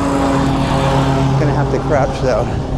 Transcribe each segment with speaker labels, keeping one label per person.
Speaker 1: I'm gonna have to crouch though.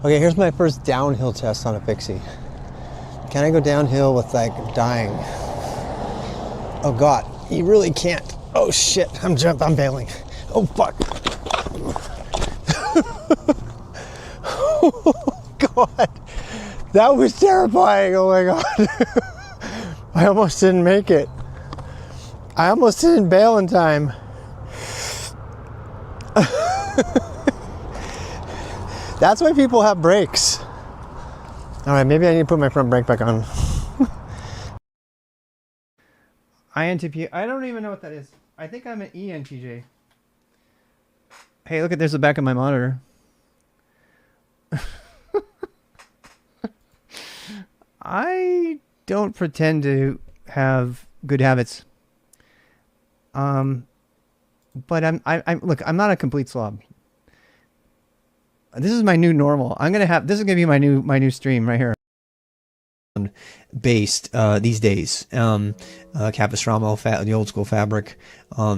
Speaker 1: Okay, here's my first downhill test on a fixie. Can I go downhill with like dying? Oh God, you really can't. Oh shit, I'm bailing. Oh fuck. Oh God, that was terrifying. Oh my God. I almost didn't make it. I almost didn't bail in time. That's why people have brakes. All right, maybe I need to put my front brake back on. INTP, I don't even know what that is. I think I'm an ENTJ. Hey, look at, there's the back of my monitor. I don't pretend to have good habits. But look, I'm not a complete slob. This is my new normal. This is gonna be my new stream right here. Based these days, Capistrano, the old school fabric.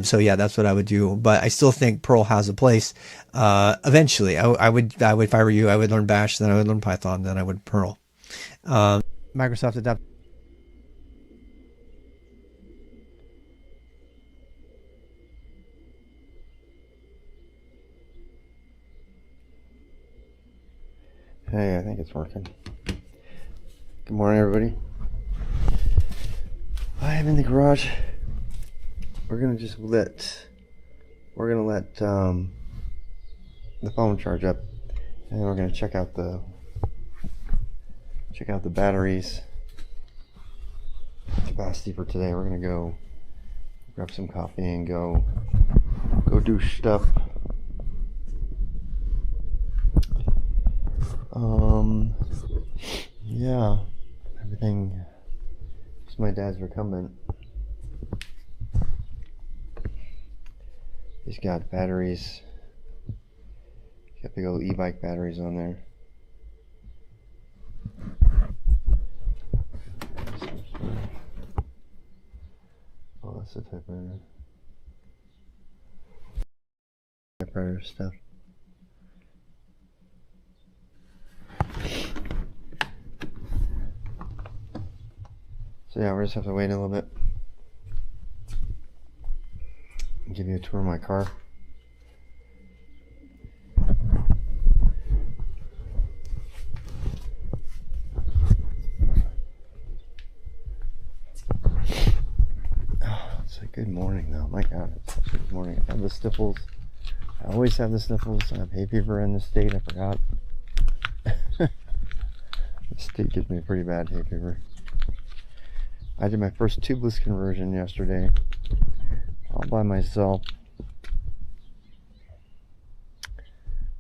Speaker 1: So yeah, that's what I would do. But I still think Perl has a place. Eventually, I would if I were you, I would learn Bash, then I would learn Python, then I would Perl. Microsoft adapt. Hey, I think it's working. Good morning, everybody. I am in the garage. We're gonna let the phone charge up, and then we're gonna check out the batteries capacity for today. We're gonna go grab some coffee and go do stuff. Yeah, everything. It's my dad's recumbent. He's got batteries. He's got big old e-bike batteries on there. Oh, that's the typewriter. Typewriter stuff. So yeah, we just have to wait a little bit. I'll give you a tour of my car. Oh, it's a good morning though. My God, it's such a good morning. I have the sniffles. I always have the sniffles. I have hay fever in the state. I forgot. The state gives me a pretty bad hay fever. I did my first tubeless conversion yesterday, all by myself.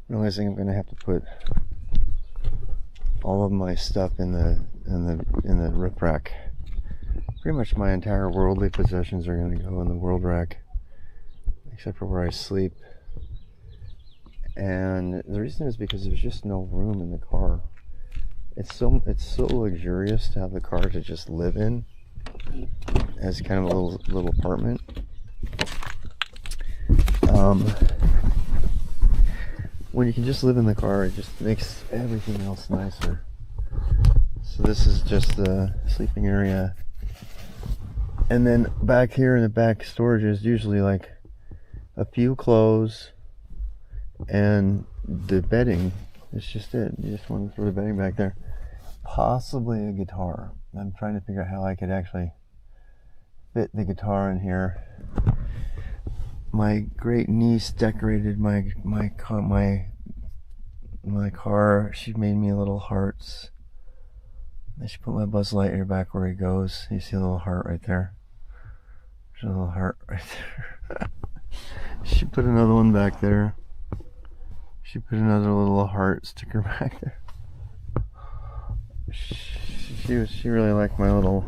Speaker 1: Realizing I'm going to have to put all of my stuff in the rip rack. Pretty much my entire worldly possessions are going to go in the world rack, except for where I sleep. And the reason is because there's just no room in the car. It's so luxurious to have the car to just live in, as kind of a little apartment. When you can just live in the car, it just makes everything else nicer. So this is just the sleeping area, and then back here in the back storage is usually like a few clothes and the bedding. It's just it. You just want to throw the bedding back there. Possibly a guitar. I'm trying to figure out how I could actually fit the guitar in here. My great niece decorated my car. She made me little hearts. And she put my Buzz Lightyear back where he goes. You see a little heart right there. There's a little heart right there. She put another one back there. She put another little heart sticker back there. She really liked my little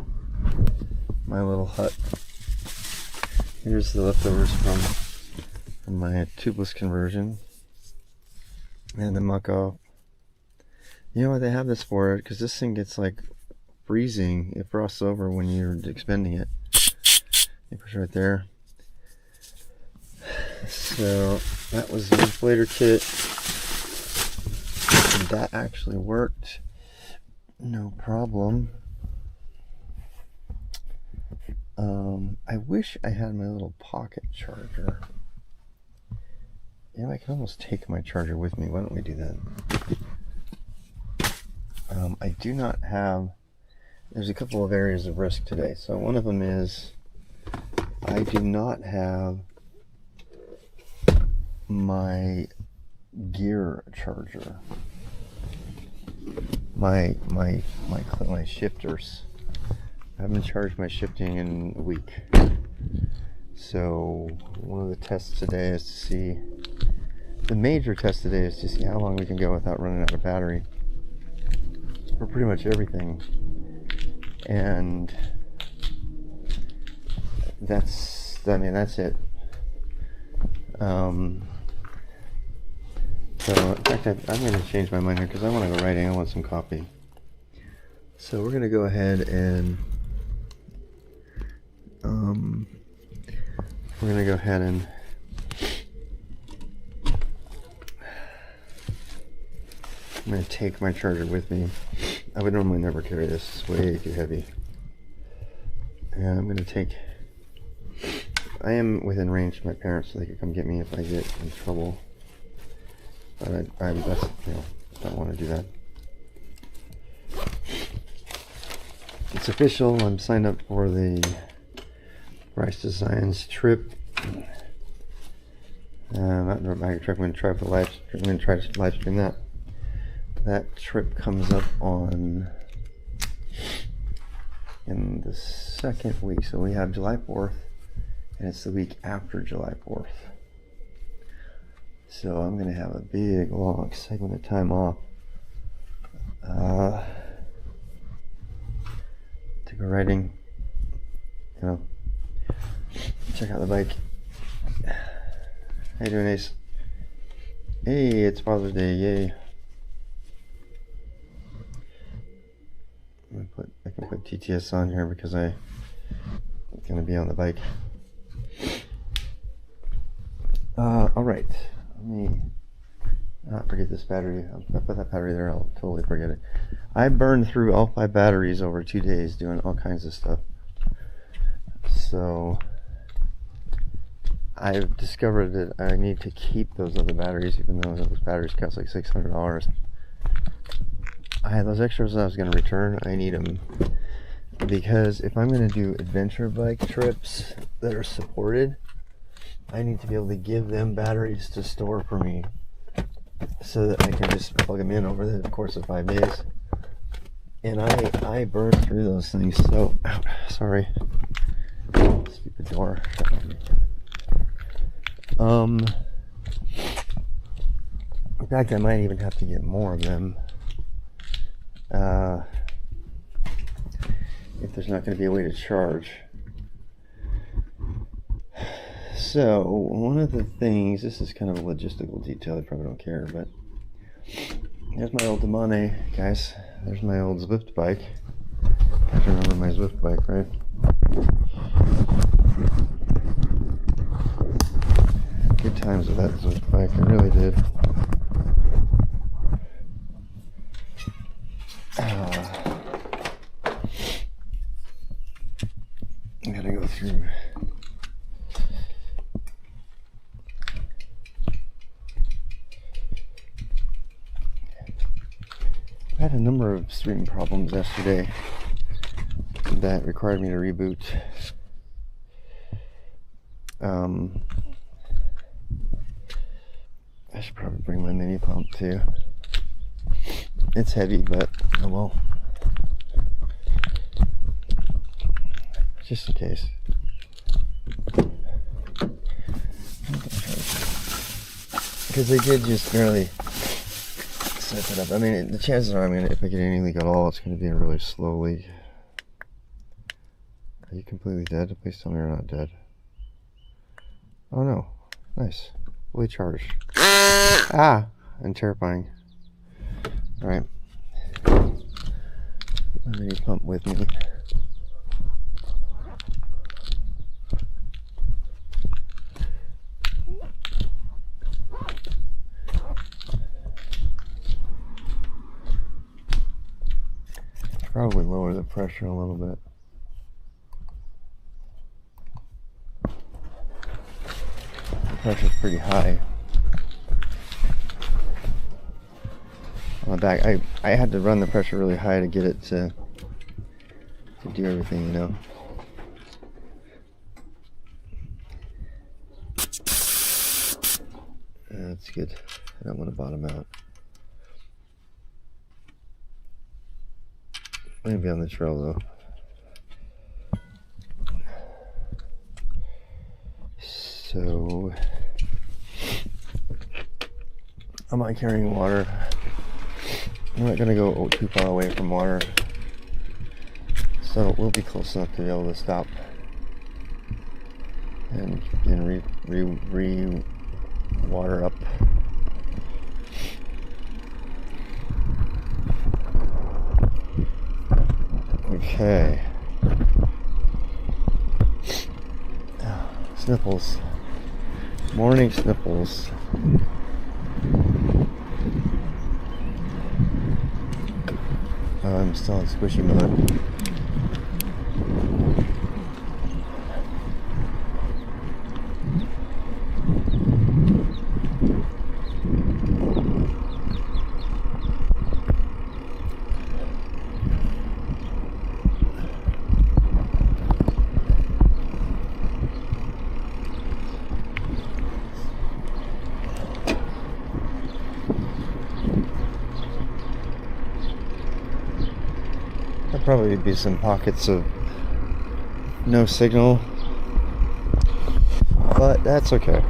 Speaker 1: hut. Here's the leftovers from my tubeless conversion and the muck off. You know what they have this for? Because this thing gets like freezing. It frosts over when you're expending it. It was right there. So that was the inflator kit. And that actually worked. No problem. I wish I had my little pocket charger. Yeah, I can almost take my charger with me. Why don't we do that? I do not have... There's a couple of areas of risk today. So one of them is I do not have my gear charger. My shifters. I haven't charged my shifting in a week. So one of the tests today is to see, the major test today is to see how long we can go without running out of battery for pretty much everything. And that's it. So in fact, I'm going to change my mind here because I want to go writing. I want some coffee. So we're going to go ahead and I'm going to take my charger with me. I would normally never carry this. It's way too heavy. And I'm going to take... I am within range of my parents, so they could come get me if I get in trouble. But I don't want to do that. It's official. I'm signed up for the Bryce Designs trip. Not the bag trip. I'm going to try for the live. I'm going to try to live stream that. That trip comes up in the second week. So we have July 4th, and it's the week after July 4th. So I'm going to have a big, long segment of time off to go riding. You know, check out the bike. How you doing, Ace? Hey, it's Father's Day, yay. I can put TTS on here because I'm going to be on the bike. Alright, let me not forget this battery. If I put that battery there, I'll totally forget it. I burned through all 5 batteries over 2 days doing all kinds of stuff. So I've discovered that I need to keep those other batteries, even though those batteries cost like $600. I had those extras I was going to return. I need them because if I'm going to do adventure bike trips that are supported, I need to be able to give them batteries to store for me so that I can just plug them in over the course of 5 days. And I burned through those things. So, sorry, stupid door. In fact, I might even have to get more of them. If there's not going to be a way to charge. So, one of the things, this is kind of a logistical detail, I probably don't care, but there's my old Demone, guys. There's my old Zwift bike. You guys remember my Zwift bike, right? Good times with that Zwift bike, I really did. I gotta go through. I had a number of stream problems yesterday that required me to reboot. I should probably bring my mini pump too. It's heavy, but oh well. Just in case. Because because they did just barely set it up. I mean, the chances are, if I get any leak at all, it's going to be a really slow leak. Are you completely dead? Please tell me you're not dead. Oh no. Nice. Fully charged. Ah! And terrifying. Alright. Get my mini pump with me. Probably lower the pressure a little bit. The pressure's pretty high. On the back, I had to run the pressure really high to get it to do everything, you know. That's good. I don't want to bottom out. Maybe on the trail though. So I'm not carrying water. I'm not gonna go too far away from water, so we'll be close enough to be able to stop and water up. Okay. Sniffles. Morning sniffles. I'm still in squishy mode. There'll probably be some pockets of no signal, but that's okay.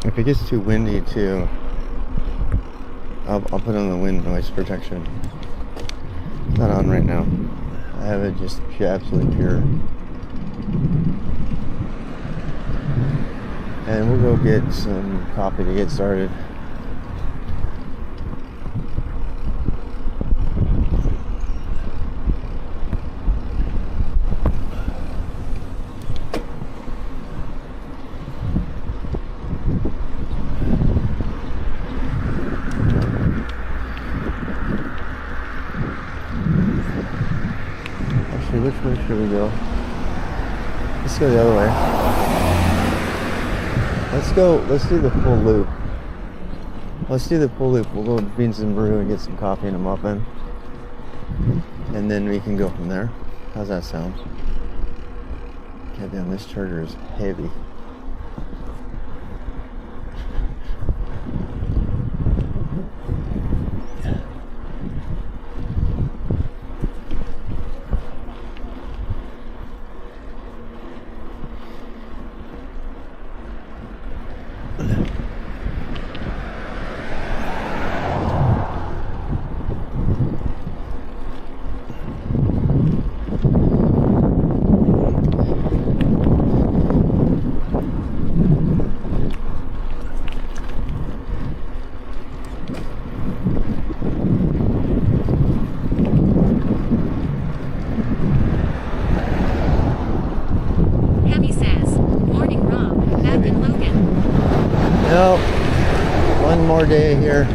Speaker 1: If it gets too windy too, I'll put on the wind noise protection. It's not on right now. I have it just absolutely pure. And we'll go get some coffee to get started. Which way should we go? Let's go the other way. Let's do the full loop. Let's do the full loop. We'll go to Beans and Brew and get some coffee and a muffin. And then we can go from there. How's that sound? God damn, this charger is heavy. One more day here,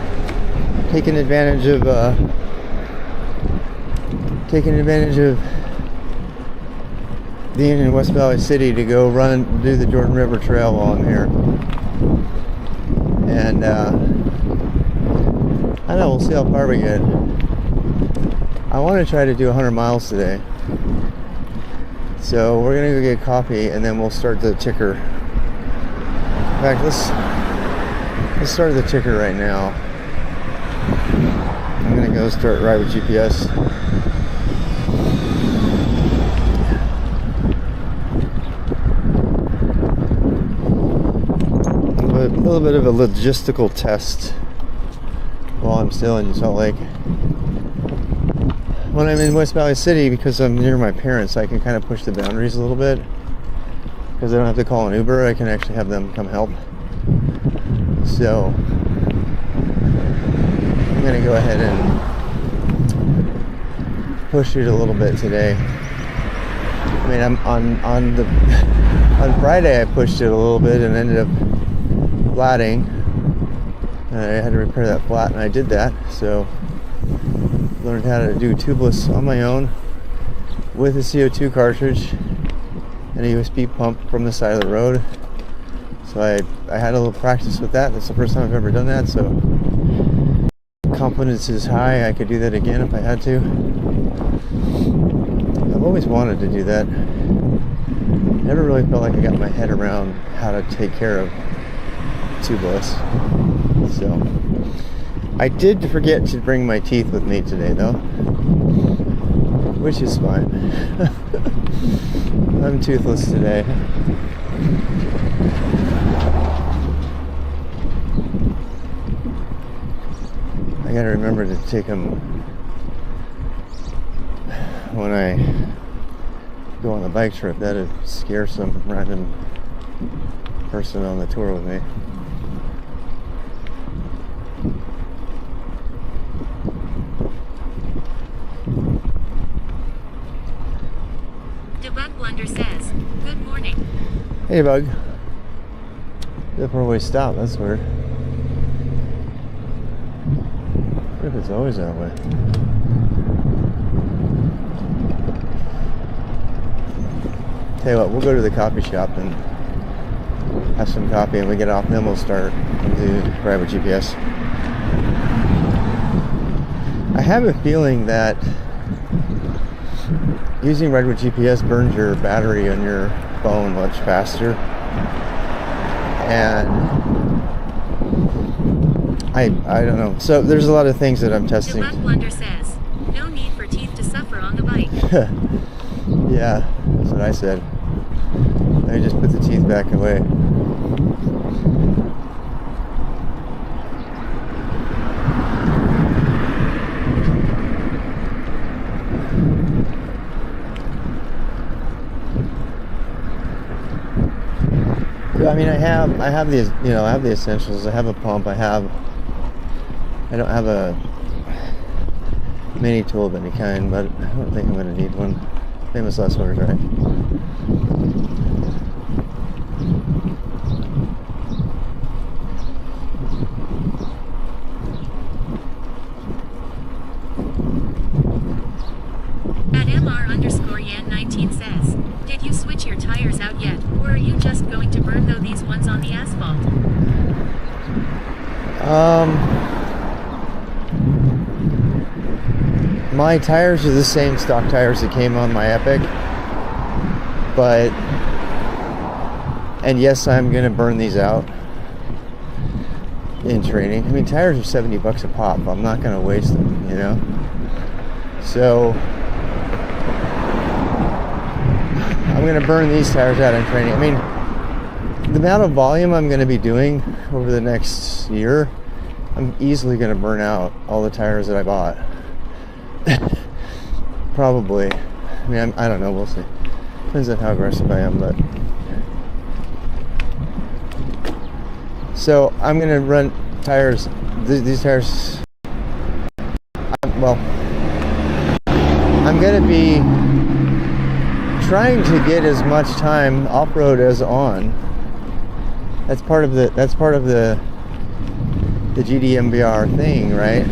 Speaker 1: taking advantage of being in West Valley City to go do the Jordan River Trail while I'm here. And I don't know, we'll see how far we get. I want to try to do 100 miles today, so we're gonna go get coffee and then we'll start the ticker. In fact, let's start the ticker right now. I'm gonna go start right with GPS. little bit of a logistical test while I'm still in Salt Lake. When I'm in West Valley City, because I'm near my parents, I can kind of push the boundaries a little bit. Because I don't have to call an Uber, I can actually have them come help. So I'm gonna go ahead and push it a little bit today. I mean, I'm on Friday I pushed it a little bit and ended up flatting. I had to repair that flat, and I did that. So learned how to do tubeless on my own with a CO2 cartridge and a USB pump from the side of the road. So I had a little practice with that. That's the first time I've ever done that. So confidence is high. I could do that again if I had to. I've always wanted to do that. Never really felt like I got my head around how to take care of tubeless. So I did forget to bring my teeth with me today though, which is fine. I'm toothless today. I gotta remember to take them when I go on the bike trip. That'd scare some random person on the tour with me.
Speaker 2: Debug Blunder says, "Good morning."
Speaker 1: Hey, Bug. Different always stop. That's weird. What if it's always that way? Tell you what, we'll go to the coffee shop and have some coffee, and we get off, and then we'll start to ride with GPS. I have a feeling that using Ride with GPS burns your battery on your phone much faster, and I don't know. So there's a lot of things that I'm testing.
Speaker 2: Debug Blunder says, "No need for teeth to suffer on the bike."
Speaker 1: Yeah, that's what I said. I just put the teeth back away. I mean, I have these, I have the essentials. I have a pump. I don't have a mini tool of any kind, but I don't think I'm going to need one. Famous last words, right?
Speaker 2: At MR_Yan19 says, "Did you switch your tires out yet, or are you just going to burn these ones on the asphalt?"
Speaker 1: My tires are the same stock tires that came on my Epic, and yes, I'm gonna burn these out in training. I mean, tires are $70 a pop. I'm not gonna waste them, So I'm gonna burn these tires out in training. I mean, the amount of volume I'm gonna be doing over the next year, I'm easily gonna burn out all the tires that I bought. Probably. I mean, I don't know. We'll see. Depends on how aggressive I am, but. So I'm gonna run tires. These tires. I'm gonna be trying to get as much time off-road as on. That's part of the GDMVR thing, right?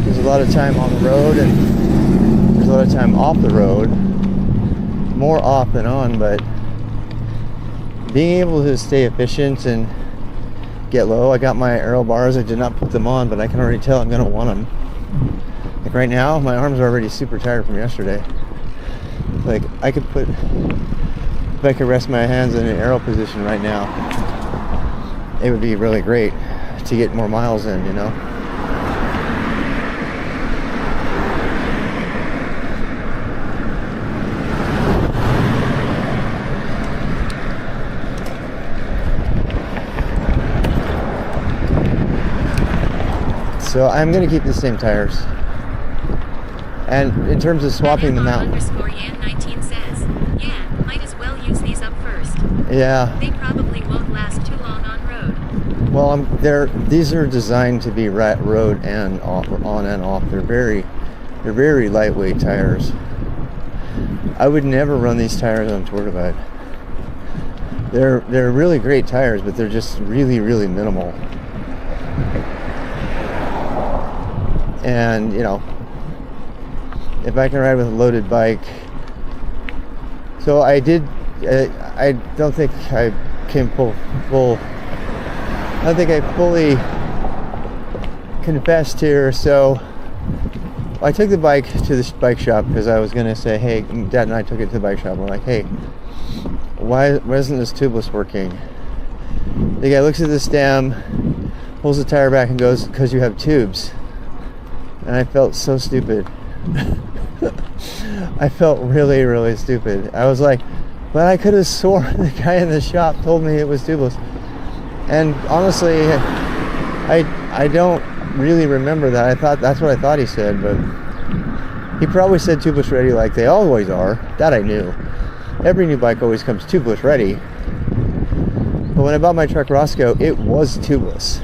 Speaker 1: There's a lot of time on the road, and there's a lot of time off the road. More off than on, but being able to stay efficient and get low. I got my aero bars. I did not put them on, but I can already tell I'm gonna want them. Like right now, my arms are already super tired from yesterday. Like I could put, if I could rest my hands in an aero position right now, it would be really great to get more miles in, So I'm gonna keep the same tires. And in terms of swapping them out,
Speaker 2: underscore Yan 19 says, yeah, might as well use these up first.
Speaker 1: yeah.
Speaker 2: They probably won't last too long on road.
Speaker 1: Well, these are designed to be road and on and off. They're very lightweight tires. I would never run these tires on Tour Divide. They're really great tires, but they're just really, really minimal. And you know, if I can ride with a loaded bike. So I did. I don't think I came full. I don't think I fully confessed here. So I took the bike to this bike shop because I was gonna say, hey, Dad and I took it to the bike shop. We're like, hey, why isn't this tubeless working? The guy looks at the stem, pulls the tire back, and goes, because you have tubes. And I felt so stupid. I felt really, really stupid. I was like, but I could have sworn the guy in the shop told me it was tubeless. And honestly, I don't really remember that. I thought that's what I thought he said, but he probably said tubeless ready like they always are. That I knew. Every new bike always comes tubeless ready. But when I bought my truck Roscoe, it was tubeless.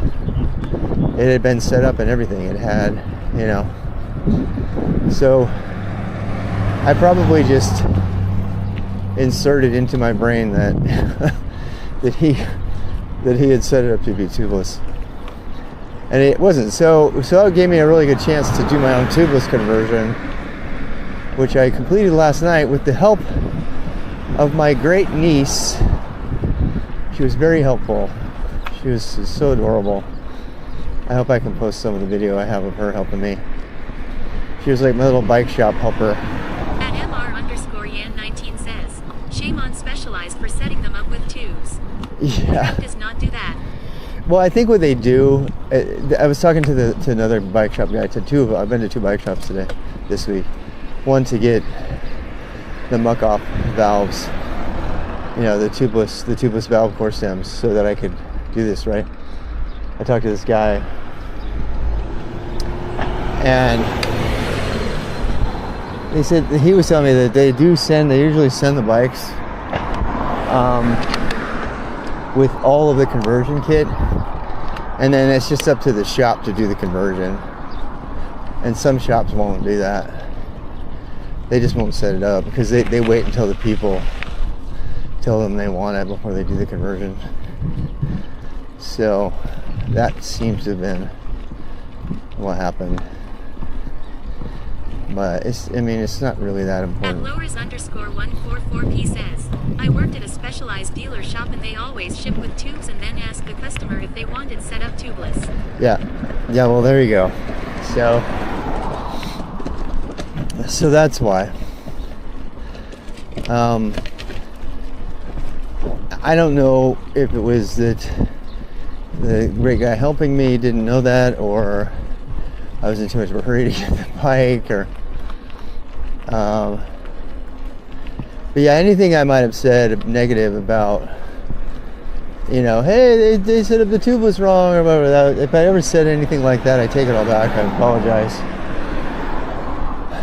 Speaker 1: It had been set up and everything. It had, you know. So I probably just inserted into my brain that that he had set it up to be tubeless, and it wasn't. So it gave me a really good chance to do my own tubeless conversion, which I completed last night with the help of my great niece. She was very helpful. She was so adorable. I hope I can post some of the video I have of her helping me. She was like my little bike shop helper.
Speaker 2: At MR underscore Yan 19 says, shame on Specialized for setting them up with tubes.
Speaker 1: Yeah.
Speaker 2: Trek does not do that.
Speaker 1: Well, I think what they do, I was talking to another bike shop guy. I've been to 2 bike shops this week. One to get the muck off valves, you know, the tubeless valve core stems, so that I could do this, right? I talked to this guy, and he was telling me that they usually send the bikes with all of the conversion kit, and then it's just up to the shop to do the conversion. And some shops won't do that. They just won't set it up because they wait until the people tell them they want it before they do the conversion. So that seems to have been what happened. But it's not really that important.
Speaker 2: At lowers underscore 144p says, I worked at a Specialized dealer shop and they always ship with tubes and then ask the customer if they want it set up tubeless.
Speaker 1: Yeah, well, there you go. So that's why. I don't know if it was that the great guy helping me didn't know that, or I was in too much of a hurry to get the bike, or but yeah, anything I might have said negative about, you know, hey, they set up the tubeless wrong, or whatever. If I ever said anything like that, I take it all back. I apologize.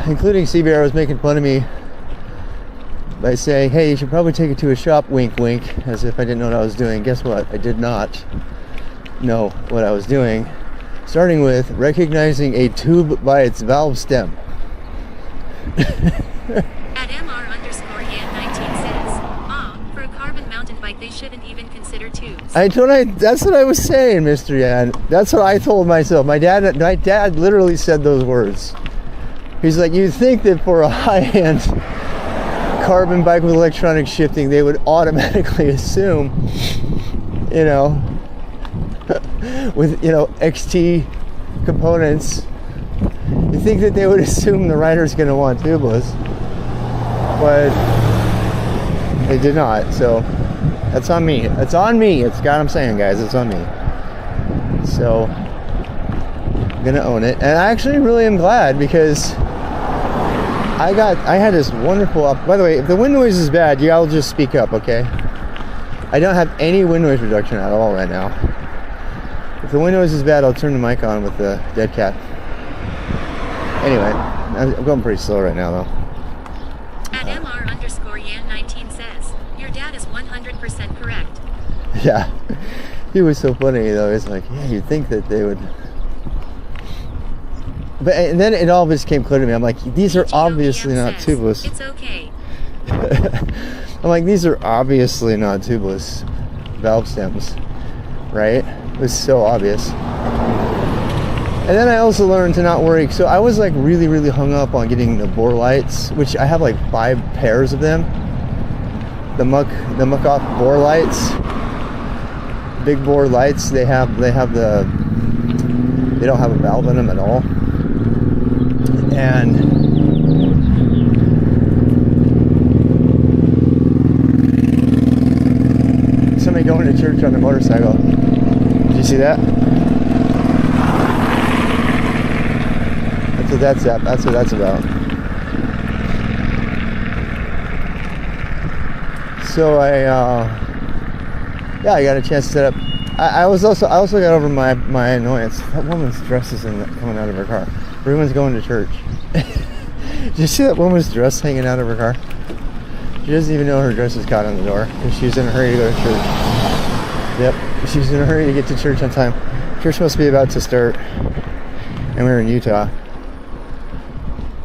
Speaker 1: Including CBR was making fun of me by saying, hey, you should probably take it to a shop, wink wink, as if I didn't know what I was doing. Guess what? I did not know what I was doing. Starting with recognizing a tube by its valve stem.
Speaker 2: At MR underscore Yan 19 says, for a carbon mountain bike they shouldn't even consider tubes.
Speaker 1: That's what I was saying, Mr. Yan. That's what I told myself. My dad literally said those words. He's like, you'd think that for a high-end carbon bike with electronic shifting, they would automatically assume, you know, with, you know, XT components, you think that they would assume the rider's going to want tubeless, but they did not. So that's on me. It's on me. It's what I'm saying, guys. It's on me. So I'm gonna own it, and I actually really am glad, because I had this wonderful. By the way, if the wind noise is bad, y'all just speak up, okay? I don't have any wind noise reduction at all right now. If the wind noise is bad, I'll turn the mic on with the dead cat. Anyway, I'm going pretty slow right now, though.
Speaker 2: At MR_Yan19 says, your dad is 100% correct.
Speaker 1: Yeah, he was so funny, though. It's like, yeah, you'd think that they would... But and then it all just came clear to me. I'm like, these are obviously not tubeless.
Speaker 2: It's okay.
Speaker 1: I'm like, these are obviously not tubeless valve stems, right? It was so obvious. And then I also learned to not worry. So I was like really, really hung up on getting the bore lights, which I have like 5 pairs of them. The muck off bore lights, big bore lights. They don't have a valve in them at all. And somebody going to church on their motorcycle. Did you see that? That's what that's at. That's what that's about. So I got a chance to set up. I also got over my annoyance. That woman's dress is coming out of her car. Everyone's going to church. Did you see that woman's dress hanging out of her car? She doesn't even know her dress is caught on the door because she's in a hurry to go to church. Yep, she's in a hurry to get to church on time. Church must be about to start, and we're in Utah.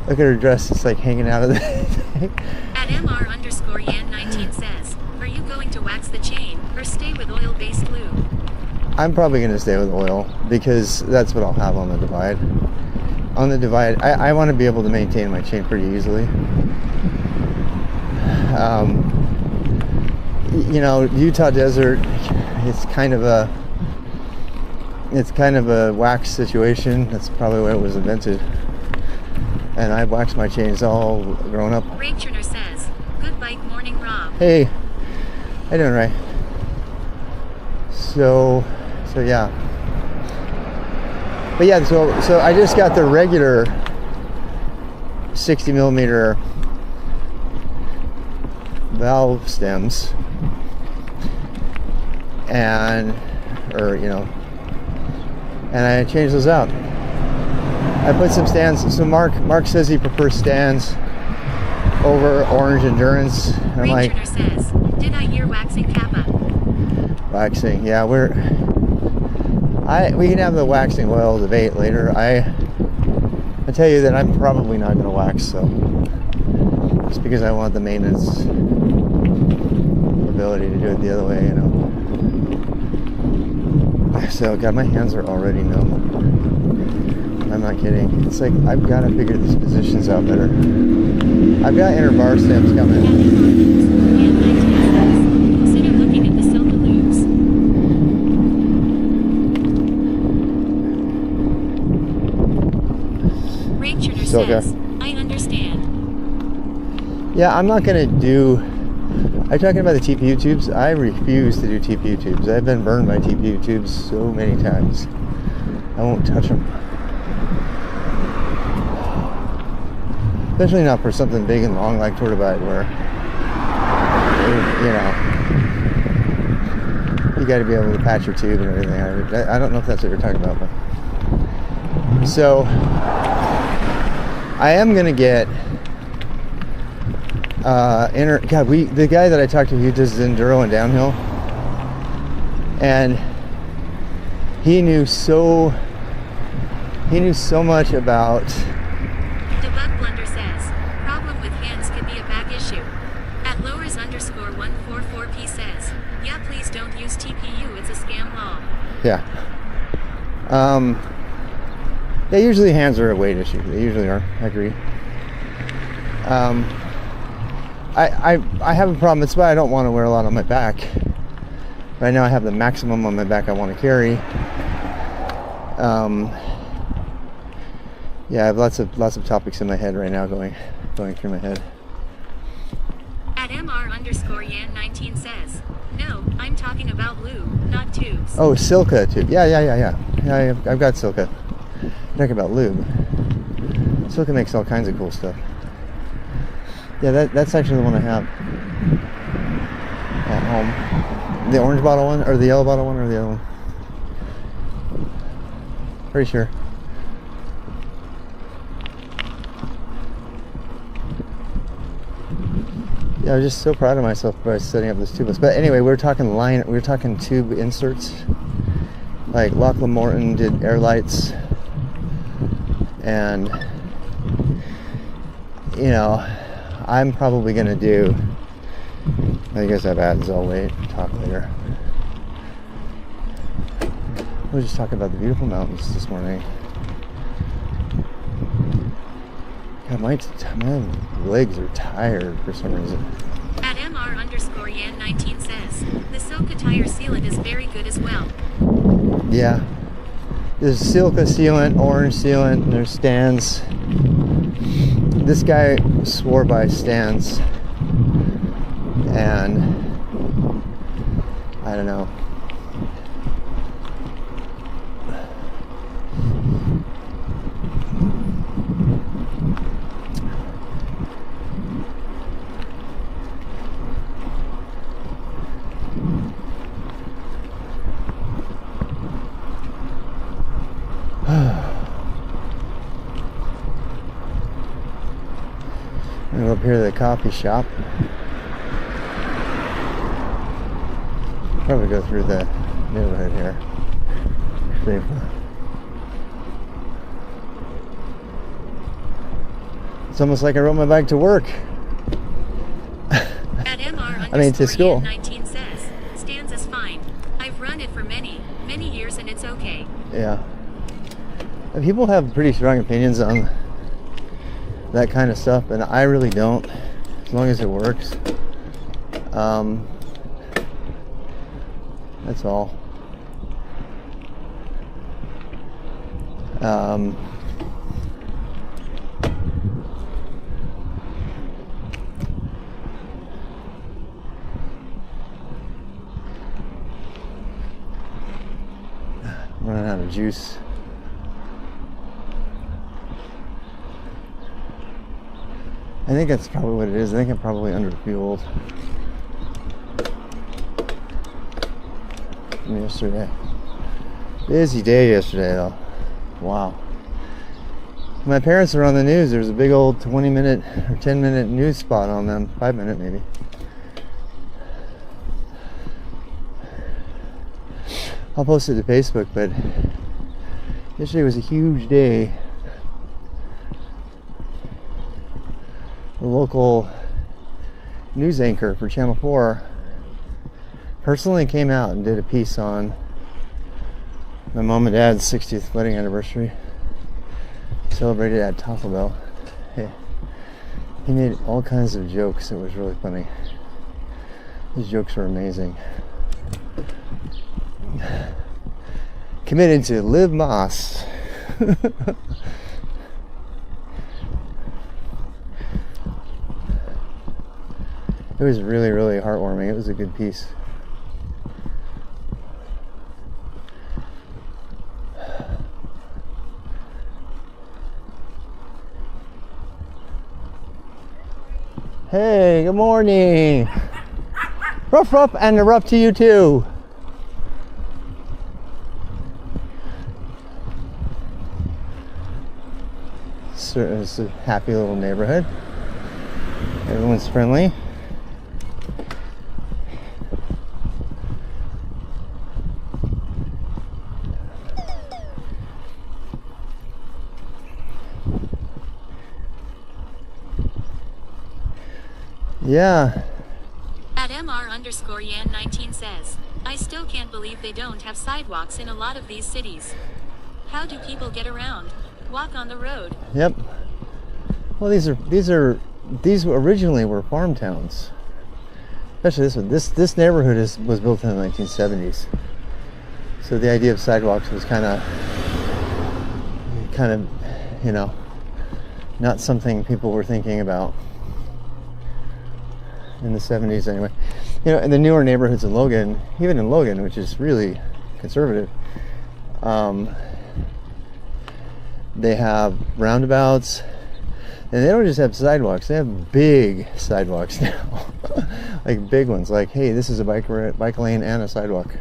Speaker 1: Look at her dress; it's like hanging out of the thing.
Speaker 2: At MR_Yan19 says, are you going to wax the chain or stay with oil-based lube?
Speaker 1: I'm probably going to stay with oil because that's what I'll have on the Divide. On the Divide, I want to be able to maintain my chain pretty easily. You know, Utah desert, it's kind of a wax situation. That's probably where it was invented. And I waxed my chains all grown up.
Speaker 2: Ray Turner says, good bike morning, Rob.
Speaker 1: Hey, how you doing, Ray? So yeah. But yeah, so I just got the regular 60 millimeter valve stems, and I changed those out. I put some stands. So Mark says he prefers stands over Orange Endurance. And I'm like,
Speaker 2: Turner says, did I hear waxing Kappa?
Speaker 1: Waxing, yeah, we can have the waxing oil debate later. I tell you that I'm probably not going to wax, so just because I want the maintenance ability to do it the other way, So, God, my hands are already numb. I'm not kidding. It's like I've got to figure these positions out better. I've got inner bar stems coming.
Speaker 2: Consider looking at the silver loops. Ray Turner says, I understand.
Speaker 1: Yeah, I'm not going to do... Are you talking about the TPU tubes? I refuse to do TPU tubes. I've been burned by TPU tubes so many times. I won't touch them. Especially not for something big and long like Tortavide, where, you got to be able to patch your tube and everything. I don't know if that's what you're talking about, but... So, I am going to get... the guy that I talked to, he does enduro and downhill, and he knew so much about.
Speaker 2: Debug Blunder says, problem with hands can be a back issue. At lowers_144p says, yeah, please don't use TPU, it's a scam law.
Speaker 1: Yeah. Yeah, usually hands are a weight issue. They usually are. I agree. I have a problem. That's why I don't want to wear a lot on my back. Right now I have the maximum on my back I want to carry. Yeah, I have lots of topics in my head right now going through my head.
Speaker 2: At MR_Yan19 says, no, I'm talking about lube, not tubes.
Speaker 1: Oh, Silca tube. Yeah, I've got Silca. I'm talking about lube. Silca makes all kinds of cool stuff. Yeah, that's actually the one I have at home. The orange bottle one, or the yellow bottle one, or the other one? Pretty sure. Yeah, I was just so proud of myself by setting up this tubeless. But anyway, we were talking tube inserts. Like Lockwood Morton did air lights, and you know, I'm probably gonna do. I guess I've ads. I'll wait. Talk later. We were just talking about the beautiful mountains this morning. God, my legs are tired for some reason.
Speaker 2: At MR_Yan19 says, the Silca tire sealant is very good as well.
Speaker 1: Yeah. There's Silca sealant, orange sealant, and there's Stan's. This guy swore by Stan's. And I don't know. I'm gonna go up here to the coffee shop. Probably go through the neighborhood here. It's almost like I rode my bike to work.
Speaker 2: At MR
Speaker 1: I mean, to school.
Speaker 2: 19 says, Stan's is fine. I've run it for many years and it's okay.
Speaker 1: Yeah. And people have pretty strong opinions on that kind of stuff, and I really don't, as long as it works. That's all. Running out of juice. I think that's probably what it is. I think I'm probably underfueled from yesterday. Busy day yesterday, though. Wow. My parents were on the news. There was a big old 20-minute or 10-minute news spot on them. 5-minute, maybe. I'll post it to Facebook, but yesterday was a huge day. The local news anchor for Channel 4 personally came out and did a piece on my mom and dad's 60th wedding anniversary, celebrated at Taco Bell. Hey, he made all kinds of jokes. It was really funny. His jokes were amazing. Committed to Liv Moss. It was really, really heartwarming. It was a good piece. Hey, good morning. Ruff, ruff, and a ruff to you too. It's a happy little neighborhood. Everyone's friendly. Yeah.
Speaker 2: At MR_Yan19 says, I still can't believe they don't have sidewalks in a lot of these cities. How do people get around? Walk on the road.
Speaker 1: Yep. Well, these originally were farm towns. Especially this one. This neighborhood was built in the 1970s. So the idea of sidewalks was kind of, you know, not something people were thinking about in the 70s anyway. You know, in the newer neighborhoods in Logan, even in Logan, which is really conservative, they have roundabouts, and they don't just have sidewalks, they have big sidewalks now. Like big ones, like, hey, this is a bike lane and a sidewalk.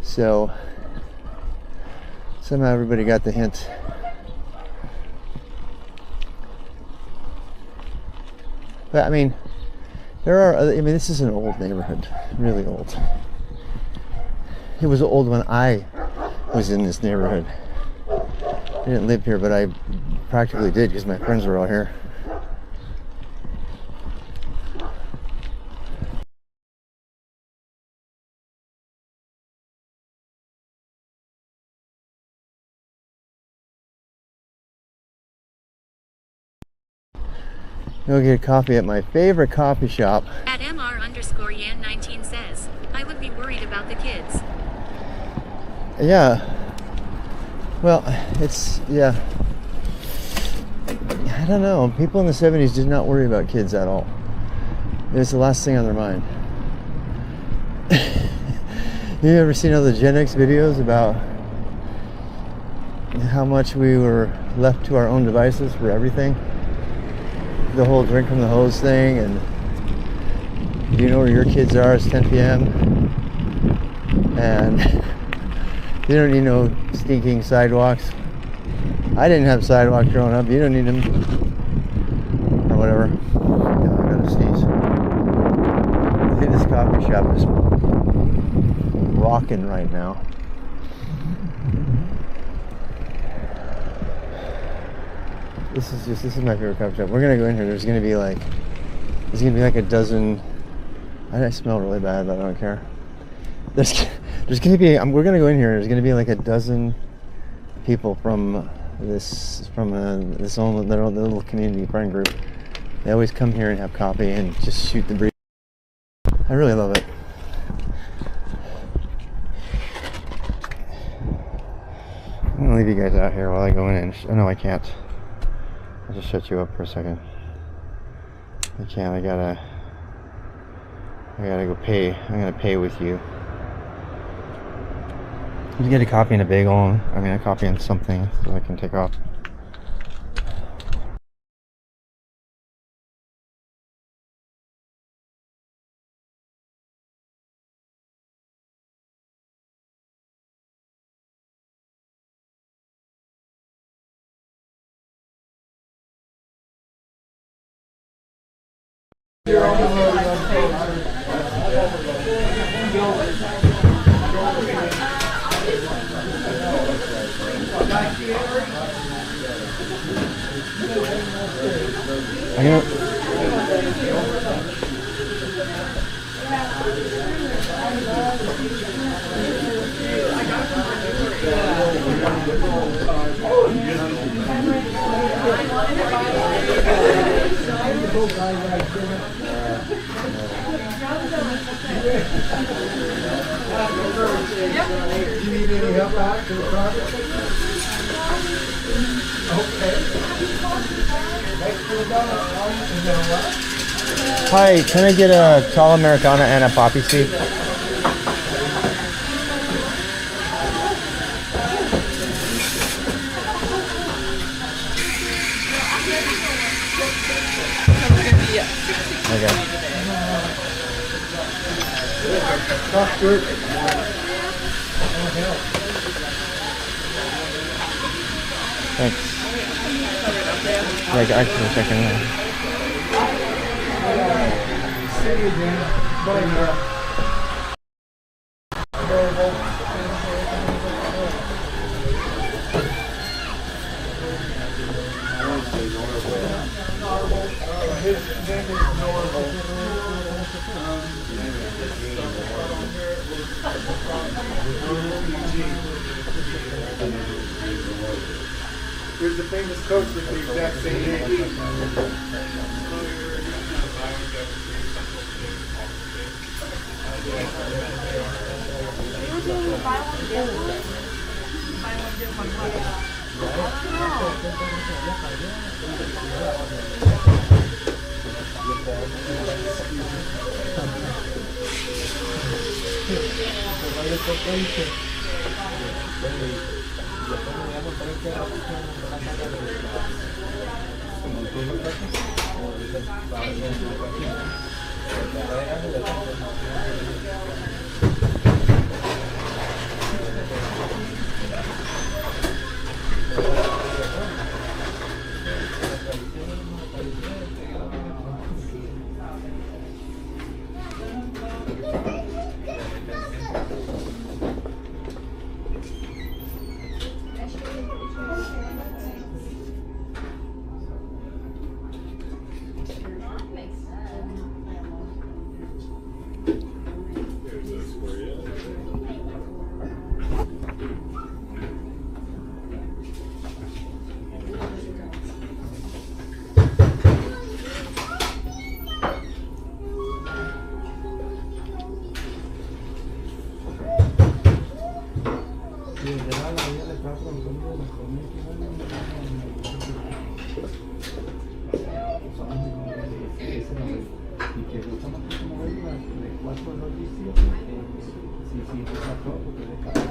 Speaker 1: So Somehow everybody got the hint. But I mean, this is an old neighborhood, really old. It was old when I was in this neighborhood. I didn't live here, but I practically did because my friends were all here. Go get coffee at my favorite coffee shop.
Speaker 2: At MR_Yan19 says, I would be worried about the kids.
Speaker 1: Yeah. Well, yeah. I don't know. People in the 70s did not worry about kids at all. It was the last thing on their mind. You ever seen all the Gen X videos about how much we were left to our own devices for everything? The whole drink from the hose thing, and do you know where your kids are? It's 10 p.m. and you don't need no stinking sidewalks. I didn't have sidewalks growing up. You don't need them, or whatever. God, I gotta sneeze. I think this coffee shop is rocking right now. This is my favorite coffee shop. We're gonna go in here. There's gonna be like a dozen. I smell really bad, but I don't care. There's gonna be. We're gonna go in here. There's gonna be like a dozen people from this little community friend group. They always come here and have coffee and just shoot the breeze. I really love it. I'm gonna leave you guys out here while I go in and. Oh no, I can't. I'll just shut you up for a second. I can't. I gotta go pay. I'm gonna pay with you. You get a coffee and a bagel. A coffee and something so I can take off.
Speaker 3: You need any help out to the project?
Speaker 1: Hi, can I get a tall Americano and a poppy seed? Okay. Thanks. Yeah, actually checking it out.
Speaker 3: There's a famous coach with the exact same name. literal la vida le está preguntando de la y que justamente como regla de 4 2 17 sí, está todo porque le cae.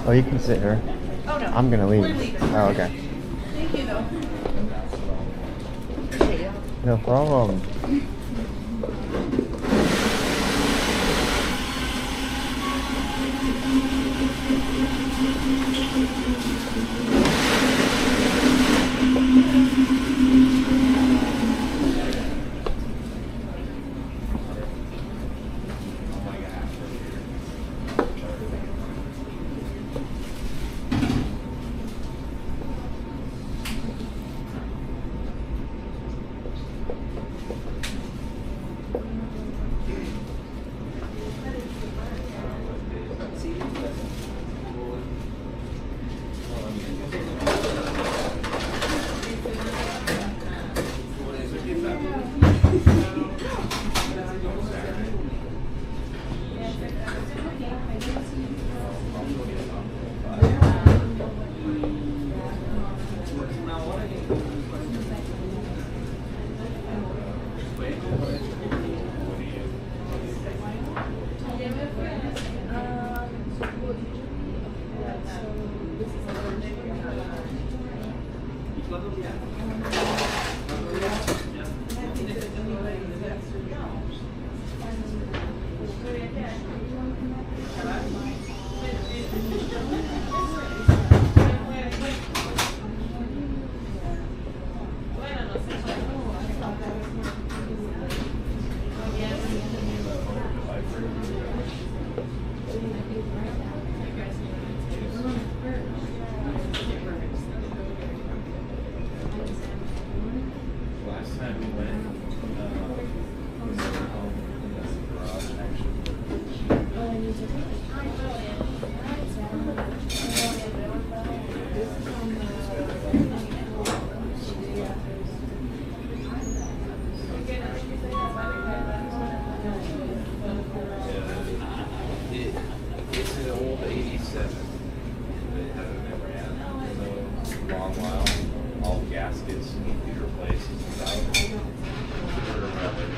Speaker 1: Oh, you can sit here.
Speaker 4: Oh, no.
Speaker 1: I'm gonna leave.
Speaker 4: We're leaving.
Speaker 1: Oh, okay.
Speaker 4: Thank you, though.
Speaker 1: No problem.
Speaker 5: It's an old 87. They haven't ever had in a long while. All gaskets need to be replaced.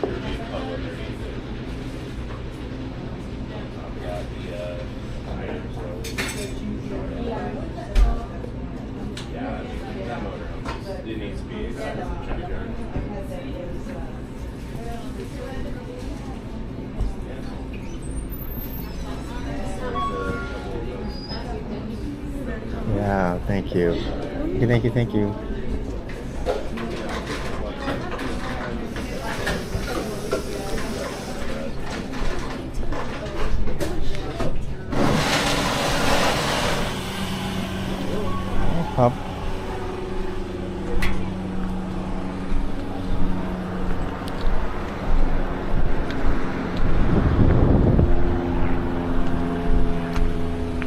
Speaker 5: There'd be a pub underneath it.
Speaker 1: Thank you. Thank you, thank you. Pop.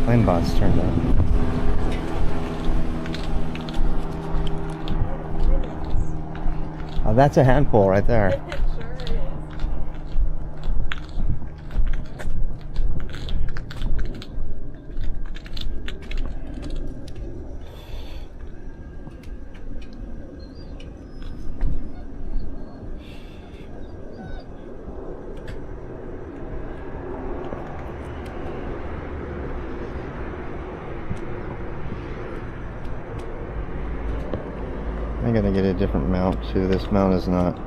Speaker 1: Flame bot's turned on. Oh, that's a handful right there. I gotta get a different mount too. This mount is not.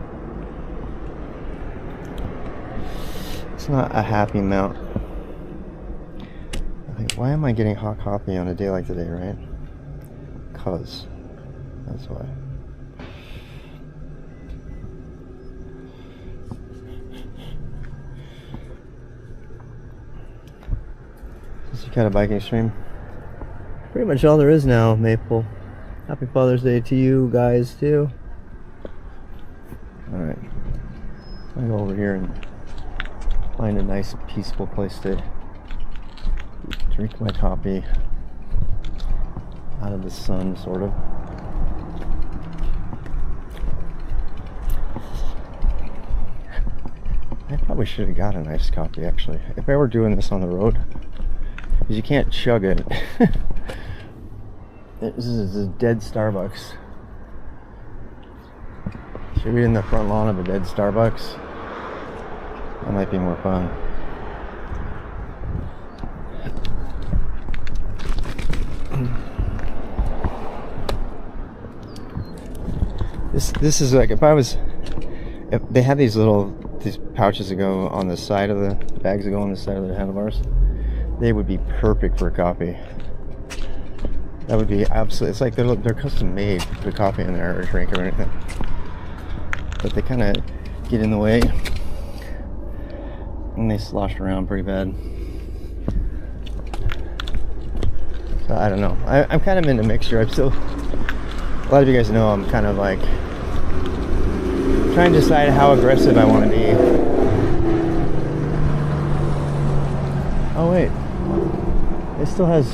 Speaker 1: It's not a happy mount. Like, why am I getting hot coffee on a day like today, right? Cause. That's why. This is kind of biking stream. Pretty much all there is now, Maple. Happy Father's Day to you guys too. Alright. I'm gonna go over here and find a nice peaceful place to drink my coffee out of the sun, sort of. I probably should have got a nice coffee actually. If I were doing this on the road, because you can't chug it. This is a dead Starbucks. Should be in the front lawn of a dead Starbucks. That might be more fun. This is like if they have these pouches that go on the side of the bags that go on the side of the handlebars, they would be perfect for coffee. That would be absolutely. It's like they're custom made to put coffee in there or drink or anything. But they kind of get in the way, and they slosh around pretty bad. So I don't know. I'm kind of into mixture. I'm still. A lot of you guys know I'm kind of like trying to decide how aggressive I want to be. Oh wait, it still has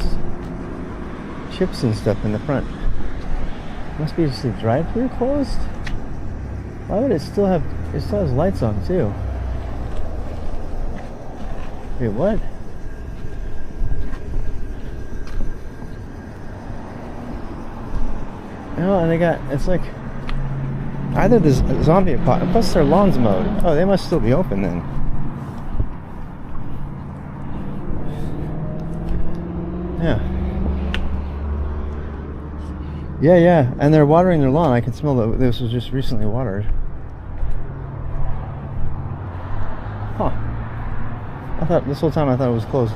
Speaker 1: chips and stuff in the front. Must be just the drive-thru closed? Why would it still have, it still has lights on too? Wait, what? No, and they got, it's like either this zombie apocalypse, plus their lawns mowed. Oh, they must still be open then. Yeah. Yeah, and they're watering their lawn. I can smell that this was just recently watered. Huh. I thought, this whole time I thought it was closed.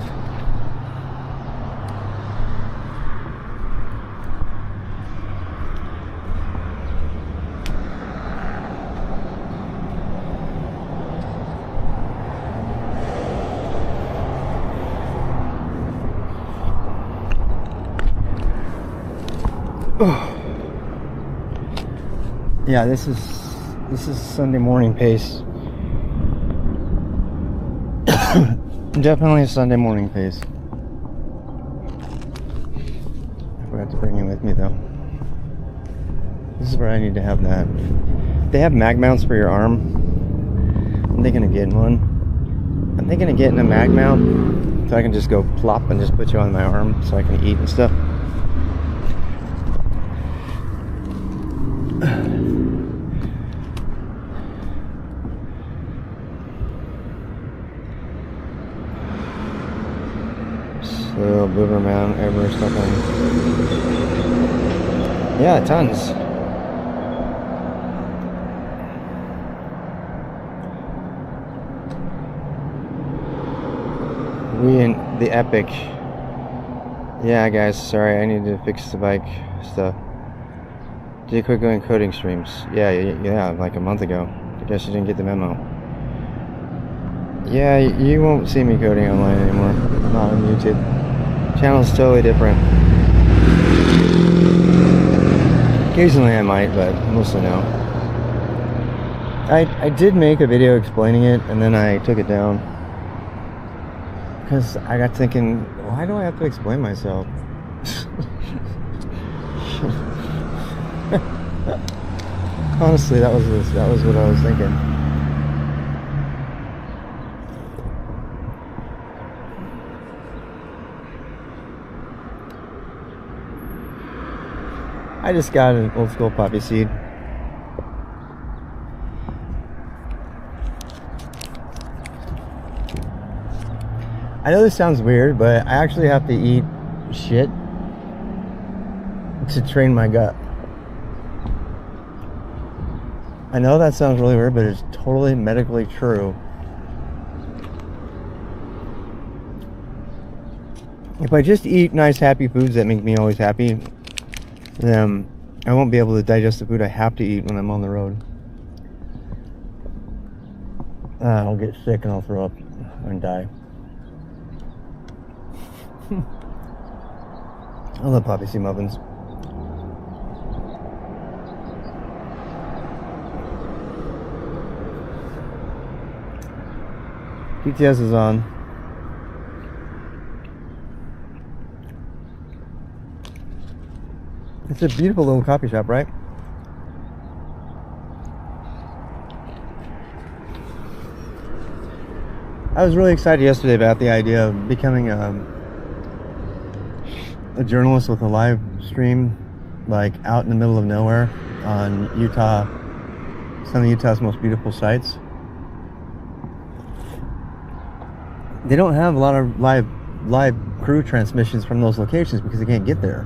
Speaker 1: Yeah, this is Sunday morning pace. Definitely a Sunday morning pace. I forgot to bring it with me though. This is where I need to have that. They have mag mounts for your arm. I'm thinking of getting one. I'm thinking of getting a mag mount so I can just go plop and just put you on my arm so I can eat and stuff. Little Boober Mountain, ever stuff on. Yeah, tons. We in the epic Yeah, guys, sorry, I need to fix the bike stuff. Did quit going coding streams? Yeah, like a month ago. I guess you didn't get the memo. Yeah, you won't see me coding online anymore. Not on YouTube. Channel's totally different. Occasionally I might, but mostly no. I did make a video explaining it, and then I took it down. Because I got thinking, why do I have to explain myself? Honestly, that was what I was thinking. I just got an old school poppy seed. I know this sounds weird, but I actually have to eat shit to train my gut. I know that sounds really weird, but it's totally medically true. If I just eat nice, happy foods that make me always happy, then I won't be able to digest the food I have to eat when I'm on the road. I'll get sick and I'll throw up and die. I love poppy seed muffins. PTS is on. It's a beautiful little coffee shop, right? I was really excited yesterday about the idea of becoming a journalist with a live stream, like out in the middle of nowhere on Utah, some of Utah's most beautiful sites. They don't have a lot of live crew transmissions from those locations because they can't get there.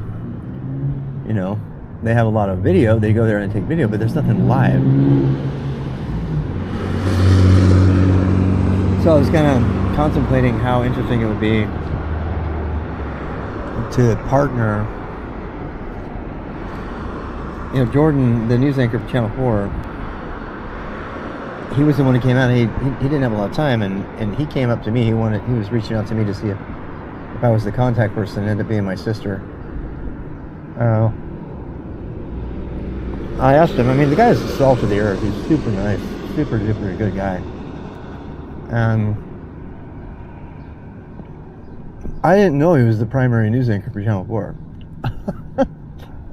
Speaker 1: You know, they have a lot of video. They go there and take video, but there's nothing live. So I was kind of contemplating how interesting it would be to partner. You know, Jordan, the news anchor for Channel 4, he was the one who came out. He didn't have a lot of time, and he came up to me. He was reaching out to me to see if I was the contact person. It ended up being my sister. I asked him. I mean, the guy is the salt of the earth. He's super nice, super duper good guy. I didn't know he was the primary news anchor for Channel 4.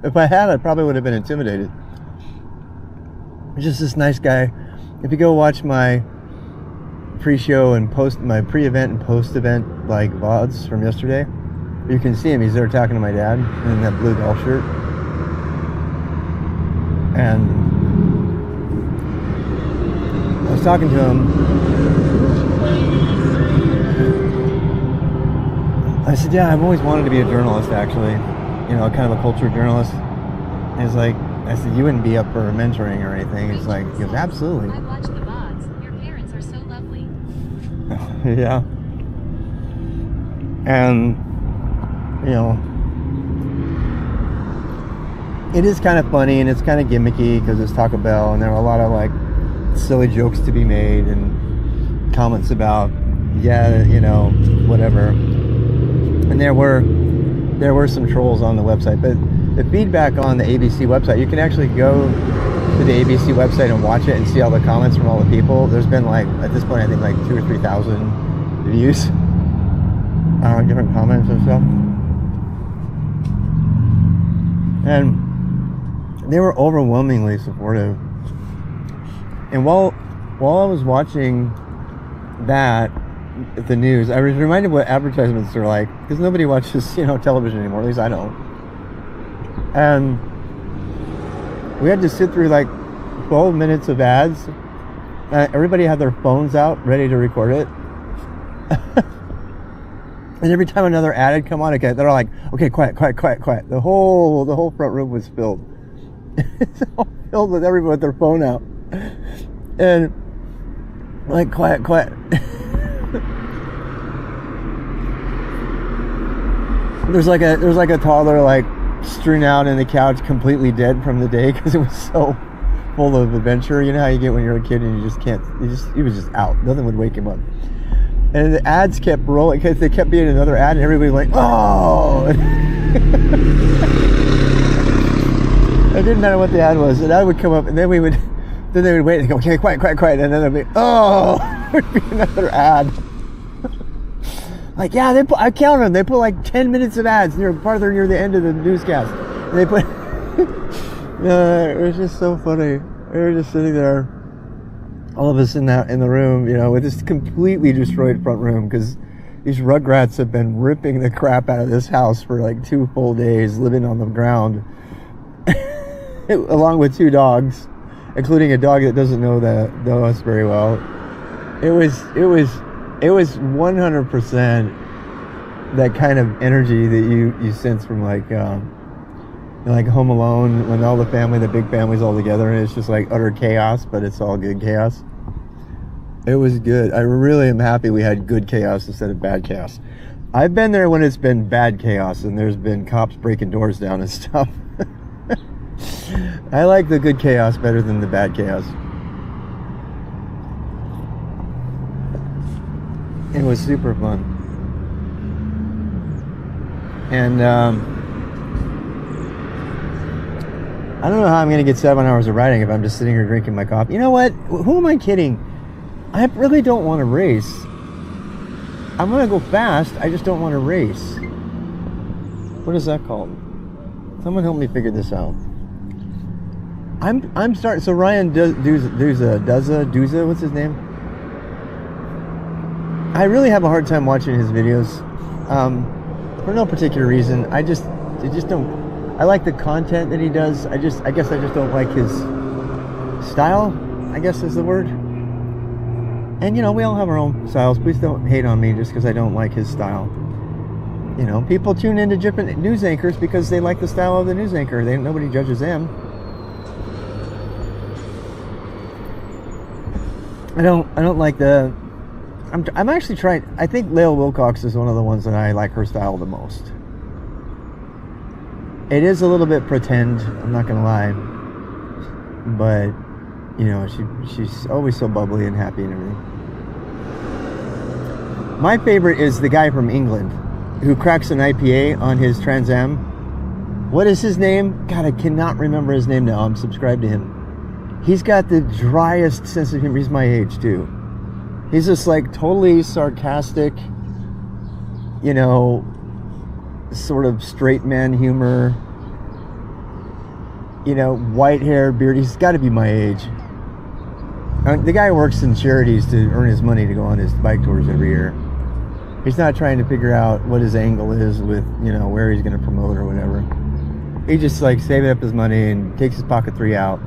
Speaker 1: If I had, I probably would have been intimidated. He's just this nice guy. If you go watch my pre-show and my pre-event and post-event like VODs from yesterday, you can see him. He's there talking to my dad in that blue golf shirt. And I was talking to him. I said, yeah, I've always wanted to be a journalist, actually. You know, kind of a culture journalist. And he's like, I said, you wouldn't be up for mentoring or anything. He's like, he goes, absolutely.
Speaker 2: I watched the VODs. Your parents are so lovely.
Speaker 1: Yeah. And, you know, it is kind of funny and it's kind of gimmicky because it's Taco Bell and there are a lot of like silly jokes to be made and comments about, yeah, you know, whatever. And there were some trolls on the website, but the feedback on the ABC website, you can actually go to the ABC website and watch it and see all the comments from all the people. There's been like, at this point, I think like 2,000 or 3,000 views, different comments and stuff. And they were overwhelmingly supportive. And while I was watching that, the news, I was reminded what advertisements are like, because nobody watches, you know, television anymore, at least I don't. And we had to sit through like 12 minutes of ads. Everybody had their phones out ready to record it. And every time another ad had come on, okay, they're all like, okay, quiet. The whole front room was filled. It's all filled with everybody with their phone out. And like, quiet. There's like a toddler like strewn out in the couch, completely dead from the day because it was so full of adventure. You know how you get when you're a kid and you just can't. He was just out. Nothing would wake him up. And the ads kept rolling because they kept being another ad, and everybody was like, oh. It didn't matter what the ad was. The ad would come up, and then they would wait and go, okay, quiet, and then there'd be, oh, there'd be another ad. Like, yeah, I counted them. They put like 10 minutes of ads farther near the end of the newscast. And they put, it was just so funny. We were just sitting there, all of us in the room, you know, with this completely destroyed front room because these rugrats have been ripping the crap out of this house for like 2 full days, living on the ground, along with 2 dogs, including a dog that doesn't know us very well. It was 100% that kind of energy that you sense from like Home Alone, when all the big family's all together and it's just like utter chaos, but it's all good chaos. It was good. I really am happy we had good chaos instead of bad chaos. I've been there when it's been bad chaos and there's been cops breaking doors down and stuff. I like the good chaos better than the bad chaos. It was super fun. And I don't know how I'm going to get 7 hours of riding if I'm just sitting here drinking my coffee. You know what? Who am I kidding? I really don't want to race. I'm going to go fast. I just don't want to race. What is that called? Someone help me figure this out. I'm starting. So Ryan Duza, what's his name? I really have a hard time watching his videos, for no particular reason. I just don't. I like the content that he does. I guess I just don't like his style, I guess is the word. And you know, we all have our own styles. Please don't hate on me just because I don't like his style. You know, people tune into different news anchors because they like the style of the news anchor. Nobody judges them. I don't like the. I'm actually trying. I think Lael Wilcox is one of the ones that I like her style the most. It is a little bit pretend, I'm not gonna lie, but you know, she's always so bubbly and happy and everything. My favorite is the guy from England who cracks an IPA on his Trans Am. What is his name? God, I cannot remember his name now. I'm subscribed to him. He's got the driest sense of humor. He's my age too. He's just like totally sarcastic, you know, sort of straight man humor, you know, white hair, beard. He's got to be my age. The guy works in charities to earn his money to go on his bike tours every year. He's not trying to figure out what his angle is with, you know, where he's going to promote or whatever. He just like saving up his money and takes his pocket 3 out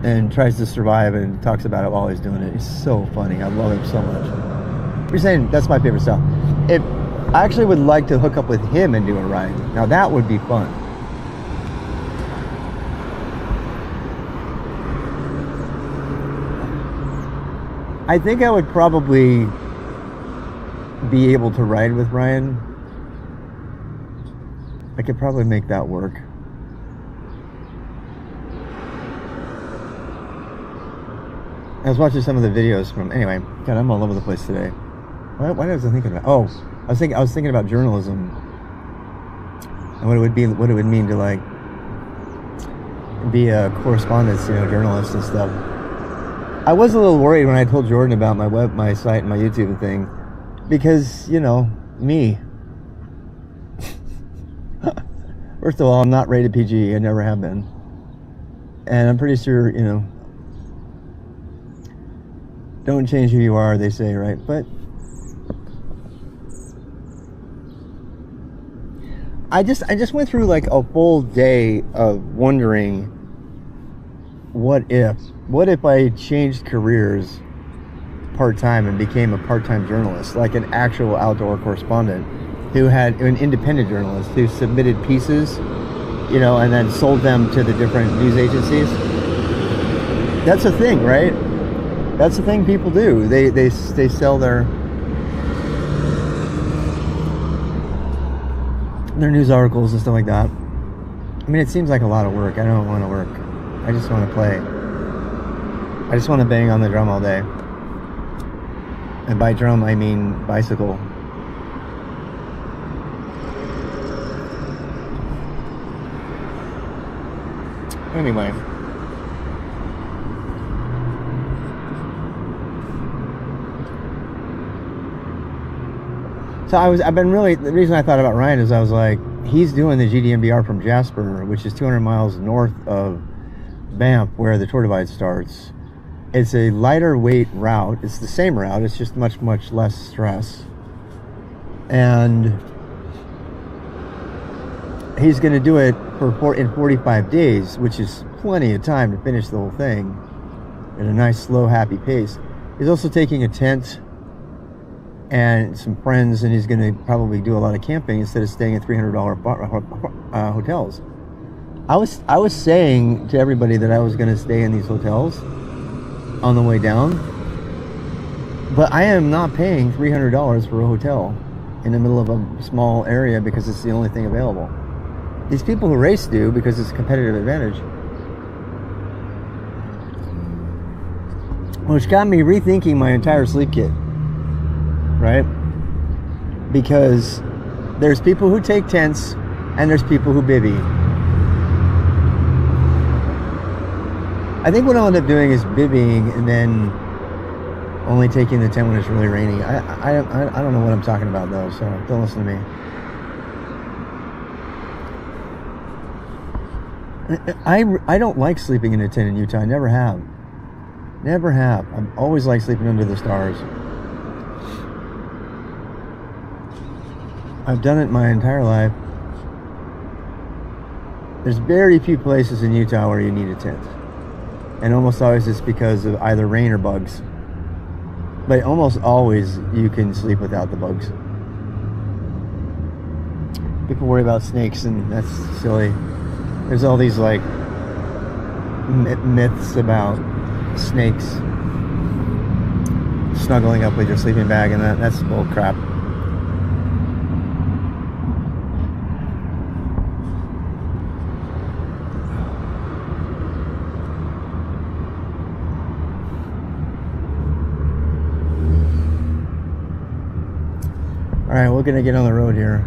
Speaker 1: and tries to survive and talks about it while he's doing it. He's so funny. I love him so much. You're saying that's my favorite style. I actually would like to hook up with him and do a ride. Now that would be fun. I think I would probably be able to ride with Ryan. I could probably make that work. I was watching some of the videos from. Anyway, God, I'm all over the place today. What was I thinking about? Oh, I was thinking about journalism and what it would mean to like be a correspondence, you know, journalist and stuff. I was a little worried when I told Jordan about my site and my YouTube thing, because you know me. First of all, I'm not rated PG. I never have been, and I'm pretty sure, you know. Don't change who you are, they say, right? But I just went through like a full day of wondering, what if I changed careers part-time and became a part-time journalist, like an actual outdoor correspondent who had an independent journalist who submitted pieces, you know, and then sold them to the different news agencies. That's a thing, right? That's the thing people do. They sell their. their news articles and stuff like that. I mean, it seems like a lot of work. I don't want to work. I just want to play. I just want to bang on the drum all day. And by drum, I mean bicycle. Anyway. So the reason I thought about Ryan is I was like, he's doing the GDMBR from Jasper, which is 200 miles north of Banff, where the Tour Divide starts. It's a lighter weight route. It's the same route. It's just much, much less stress. And he's going to do it in 45 days, which is plenty of time to finish the whole thing at a nice, slow, happy pace. He's also taking a tent and some friends, and he's going to probably do a lot of camping instead of staying at $300 hotels. I was saying to everybody that I was going to stay in these hotels on the way down, but I am not paying $300 for a hotel in the middle of a small area because it's the only thing available. These people who race do, because it's a competitive advantage. Which got me rethinking my entire sleep kit. Right? Because there's people who take tents and there's people who bivvy. I think what I'll end up doing is bivvying and then only taking the tent when it's really rainy. I don't know what I'm talking about though, so don't listen to me. I don't like sleeping in a tent in Utah. I never have. Never have. I've always liked sleeping under the stars. I've done it my entire life. There's very few places in Utah where you need a tent. And almost always it's because of either rain or bugs. But almost always you can sleep without the bugs. People worry about snakes, and that's silly. There's all these like myths about snakes snuggling up with your sleeping bag, and that's bull crap. All right, we're gonna get on the road here.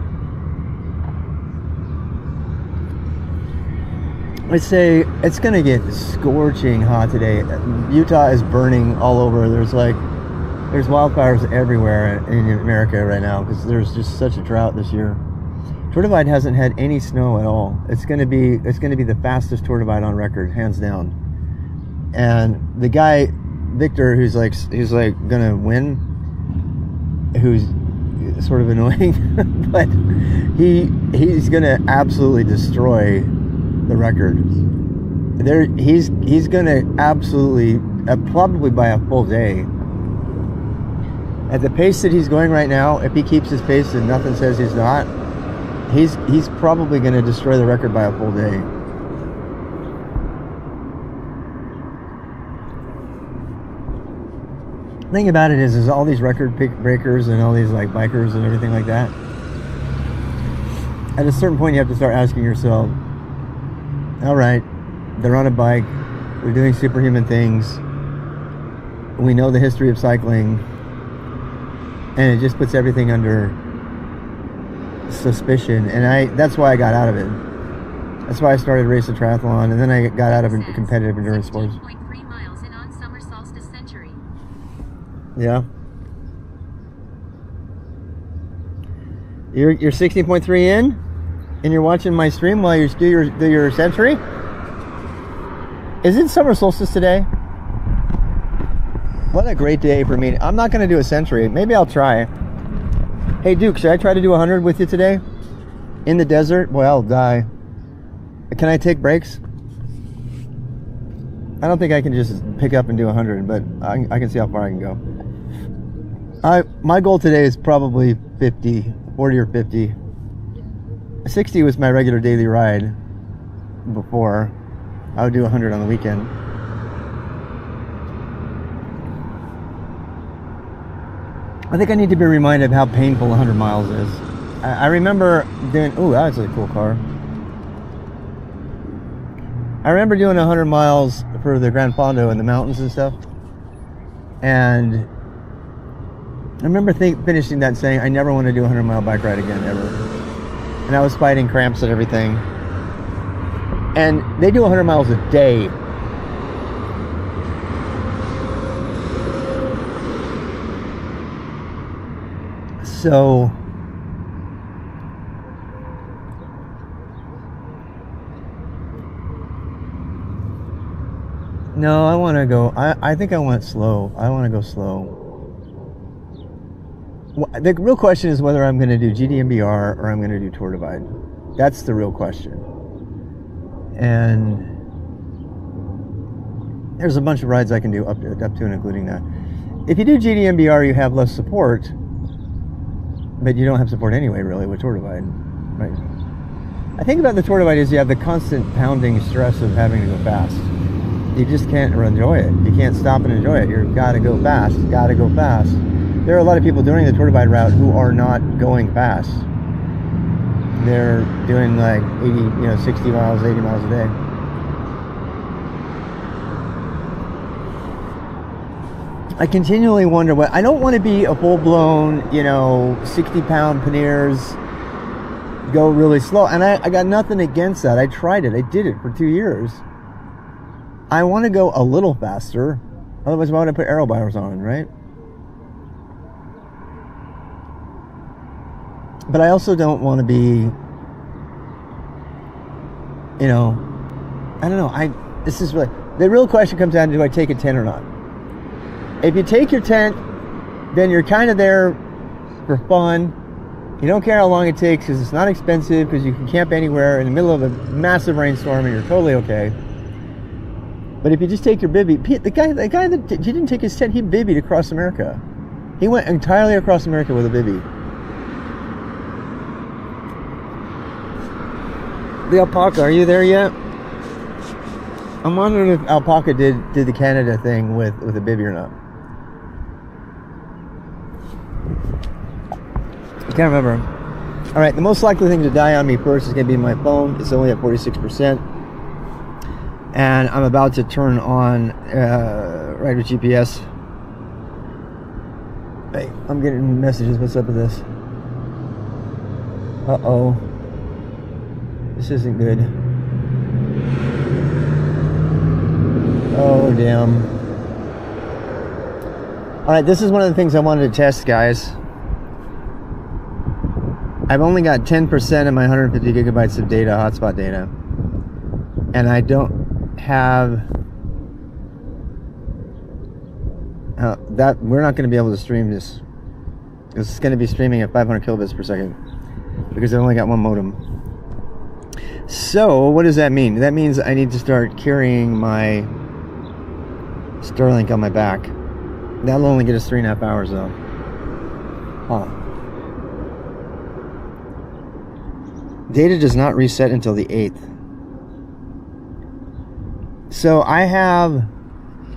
Speaker 1: Let's say it's gonna get scorching hot today. Utah is burning all over. There's wildfires everywhere in America right now because there's just such a drought this year. Tour Divide hasn't had any snow at all. It's gonna be the fastest Tour Divide on record, hands down. And the guy Victor, who's gonna win, who's sort of annoying, but he's gonna absolutely destroy the record. He's gonna absolutely probably by a full day. At the pace that he's going right now, if he keeps his pace and nothing says he's not, he's probably gonna destroy the record by a full day. The thing about it is all these record breakers and all these like bikers and everything like that, at a certain point you have to start asking yourself, all right, they're on a bike, they're doing superhuman things, we know the history of cycling, and it just puts everything under suspicion. And that's why I got out of it. That's why I started racing triathlon, and then I got out of competitive endurance sports.
Speaker 2: 16.3 miles in on summer solstice century.
Speaker 1: Yeah. You're 16.3 in, and you're watching my stream while you do your century. Is it summer solstice today? What a great day for me. I'm not going to do a century. Maybe I'll try. Hey Duke, should I try to do 100 with you today? In the desert? Boy, I'll die. Can I take breaks? I don't think I can just pick up and do 100, but I can see how far I can go. My goal today is probably 40 or 50. 60 was my regular daily ride before. I would do 100 on the weekend. I think I need to be reminded of how painful 100 miles is. I remember doing, ooh, that's a cool car. I remember doing 100 miles for the Gran Fondo in the mountains and stuff. And I remember finishing that saying, I never want to do a 100-mile bike ride again, ever. And I was fighting cramps and everything. And they do 100 miles a day. So no, I want to go, I think I want slow. I want to go slow. The real question is whether I'm going to do GDMBR or I'm going to do Tour Divide. That's the real question. And there's a bunch of rides I can do up to and including that. If you do GDMBR, you have less support, but you don't have support anyway, really, with Tour Divide, right? I think about the Tour Divide is you have the constant pounding stress of having to go fast. You just can't enjoy it. You can't stop and enjoy it. You've got to go fast. Got to go fast. There are a lot of people doing the Tour Divide route who are not going fast. They're doing like 60 miles, 80 miles a day. I continually wonder I don't want to be a full-blown, 60-pound panniers, go really slow. And I got nothing against that. I tried it. I did it for 2 years. I want to go a little faster. Otherwise, why would I put aero bars on, right? But I also don't want to be, I don't know. This is really, the real question comes down to, do I take a tent or not? If you take your tent, then you're kind of there for fun. You don't care how long it takes because it's not expensive, because you can camp anywhere in the middle of a massive rainstorm and you're totally okay. But if you just take your bivvy, the guy that he didn't take his tent, he bivvied across America. He went entirely across America with a bivvy. The Alpaca, are you there yet? I'm wondering if Alpaca did the Canada thing with a bivvy or not. I can't remember. All right, the most likely thing to die on me first is going to be my phone. It's only at 46%. And I'm about to turn on Ride with GPS. Hey, I'm getting messages. What's up with this? Uh-oh. This isn't good. Oh, damn. Alright, this is one of the things I wanted to test, guys. I've only got 10% of my 150 gigabytes of data, hotspot data. And I don't have... we're not going to be able to stream this. This is going to be streaming at 500 kilobits per second. Because I've only got one modem. So, what does that mean? That means I need to start carrying my Starlink on my back. That'll only get us 3.5 hours though. Huh. Data does not reset until the 8th. So I have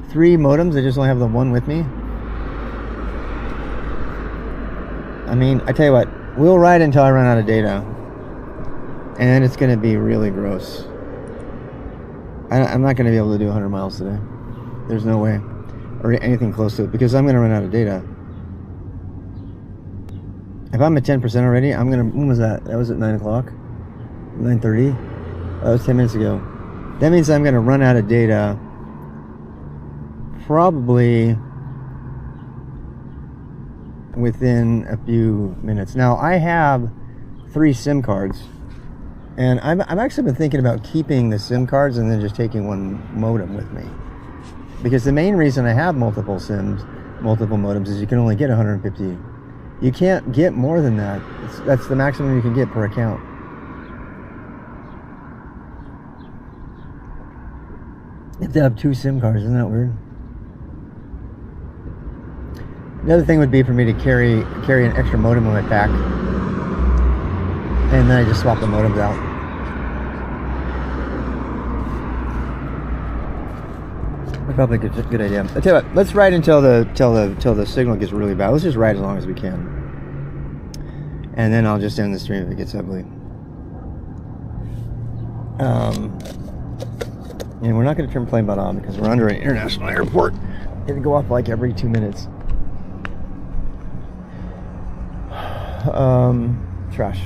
Speaker 1: 3 modems. I just only have the one with me. I mean, I tell you what, we'll ride until I run out of data. And it's going to be really gross. I'm not going to be able to do 100 miles today. There's no way. Or anything close to it. Because I'm going to run out of data. If I'm at 10% already, I'm going to... When was that? That was at 9 o'clock? 9:30? That was 10 minutes ago. That means I'm going to run out of data probably within a few minutes. Now, I have 3 SIM cards. And I've actually been thinking about keeping the SIM cards and then just taking one modem with me. Because the main reason I have multiple SIMs, multiple modems, is you can only get 150. You can't get more than that. That's the maximum you can get per account. You have to have 2 SIM cards, isn't that weird? The other thing would be for me to carry an extra modem in my pack. And then I just swap the modems out. Probably a good idea. I tell you what, let's ride until the signal gets really bad. Let's just ride as long as we can. and then I'll just end the stream if it gets ugly. And we're not going to turn plane mode on because we're under an international airport. It'll go off like every 2 minutes. Trash.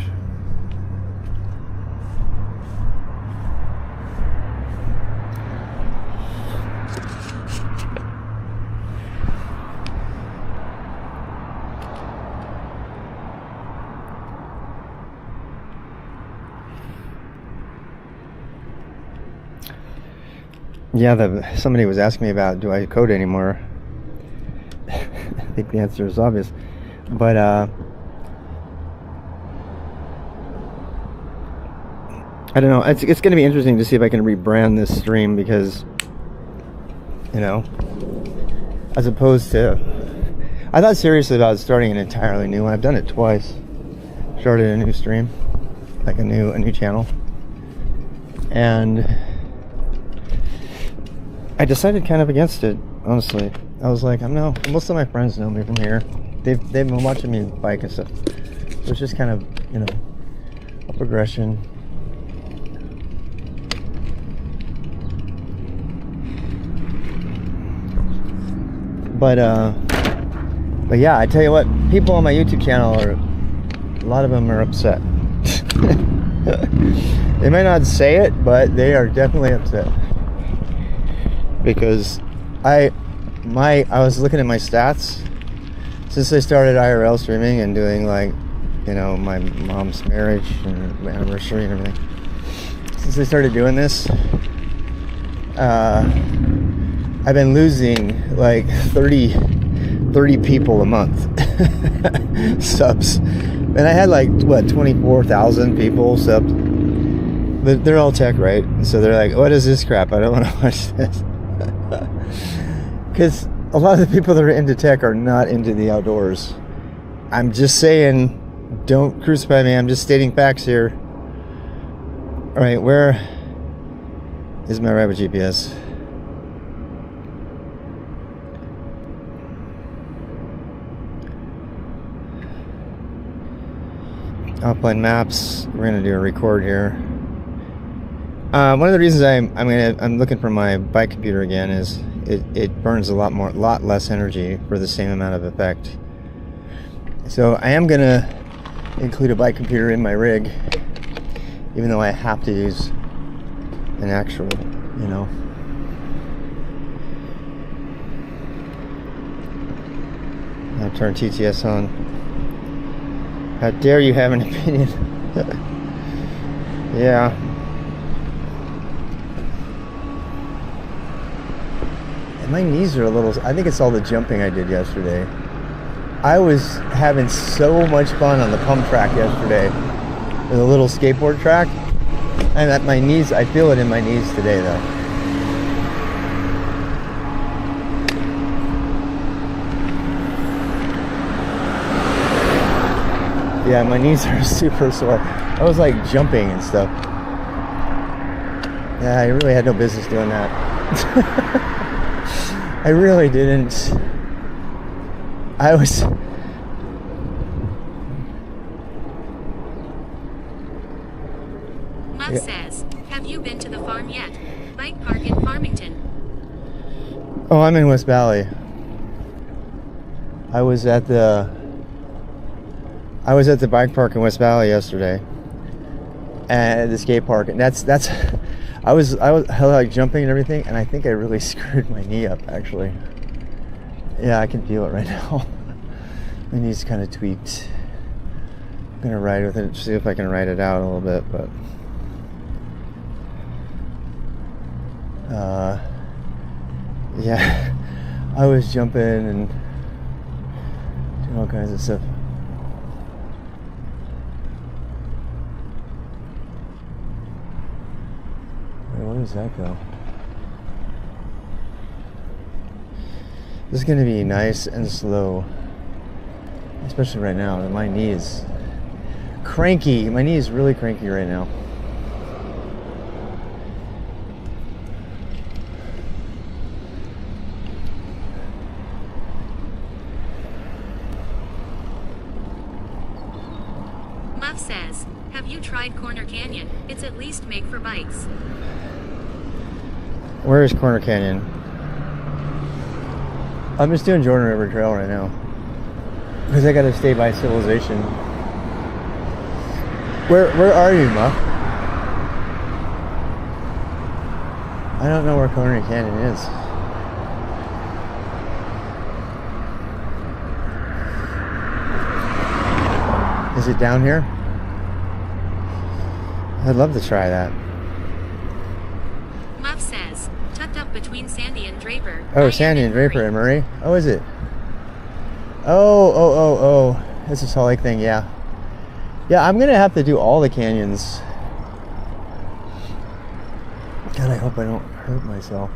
Speaker 1: Yeah, somebody was asking me about, do I code anymore? I think the answer is obvious. But, I don't know. It's going to be interesting to see if I can rebrand this stream because, you know, as opposed to, I thought seriously about starting an entirely new one. I've done it twice. Started a new stream, like a new channel. And I decided kind of against it, honestly. I was like, most of my friends know me from here. They've been watching me bike and stuff. So it's just kind of, you know, a progression. But yeah, I tell you what, people on my YouTube channel a lot of them are upset. They might not say it, but they are definitely upset. Because I was looking at my stats since I started IRL streaming and doing, like, you know, my mom's marriage and my anniversary and everything. Since I started doing this, I've been losing like 30 people a month subs, and I had like what 24,000 people subbed, but they're all tech, right? So they're like, what is this crap? I don't want to watch this. Because a lot of the people that are into tech are not into the outdoors. I'm just saying, don't crucify me. I'm just stating facts here. All right, where is my rabbit GPS? Alpine Maps. We're gonna do a record here. One of the reasons I'm looking for my bike computer again is it burns a lot less energy for the same amount of effect. So I am gonna include a bike computer in my rig, even though I have to use an actual, you know. I'll turn TTS on. How dare you have an opinion? Yeah. And my knees are a little, I think it's all the jumping I did yesterday. I was having so much fun on the pump track yesterday. With a little skateboard track. And at my knees, I feel it in my knees today though. Yeah, my knees are super sore. I was like jumping and stuff. Yeah, I really had no business doing that. I really didn't. I was...
Speaker 2: Muff says, have you been to the farm yet? Bike park in Farmington.
Speaker 1: Oh, I'm in West Valley. I was at the bike park in West Valley yesterday, and the skate park, and that's I was like jumping and everything, and I think I really screwed my knee up actually. Yeah, I can feel it right now. My knee's kind of tweaked. I'm gonna ride with it, see if I can ride it out a little bit, but yeah, I was jumping and doing all kinds of stuff. Where does that go? This is going to be nice and slow, especially right now. My knee is cranky. My knee is really cranky right now.
Speaker 2: Muff says, have you tried Corner Canyon? It's at least make for bikes.
Speaker 1: Where is Corner Canyon? I'm just doing Jordan River Trail right now. Because I gotta stay by civilization. Where are you, Muff? I don't know where Corner Canyon is. Is it down here? I'd love to try that.
Speaker 2: Muff says, tucked up between Sandy and Draper.
Speaker 1: Oh, Sandy and Draper and Murray. Oh, is it? Oh. It's a Salt Lake thing, yeah. Yeah, I'm gonna have to do all the canyons. God, I hope I don't hurt myself.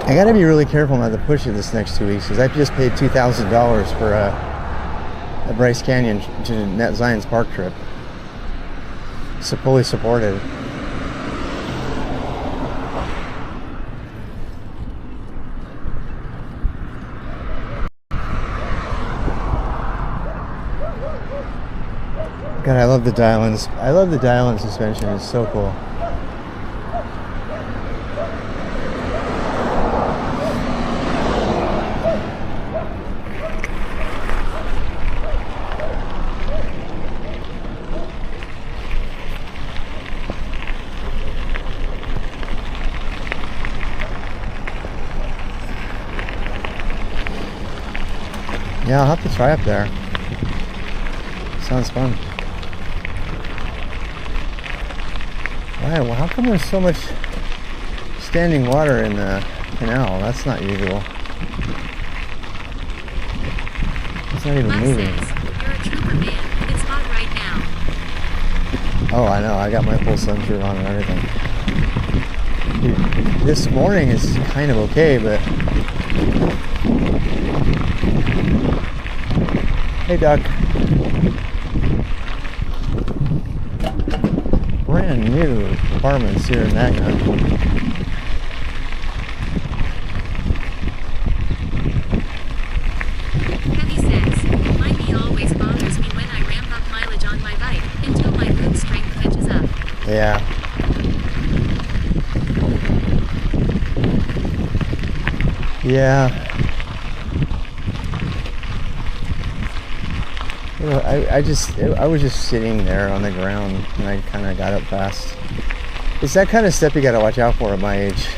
Speaker 1: I gotta be really careful not to push it this next 2 weeks because I just paid $2,000 for a Bryce Canyon to Net Zion's park trip. So fully supported. God, I love the dial-ins. I love the dial-in suspension. It's so cool. Yeah, I'll have to try up there. Sounds fun. Wow, well, how come there's so much standing water in the canal? That's not usual. It's not even
Speaker 2: Muff
Speaker 1: moving.
Speaker 2: says, you're a trooper, man. It's hot right now.
Speaker 1: Oh, I know. I got my full sunsuit on and everything. Dude, this morning is kind of okay, but... Hey, Duck. Brand new apartments here in Magna.
Speaker 2: Penny says, my knee always bothers me when I ramp up mileage on my bike until my boot strength catches up.
Speaker 1: Yeah. Yeah. You know, I was just sitting there on the ground and I kind of got up fast. It's that kind of step you got to watch out for at my age.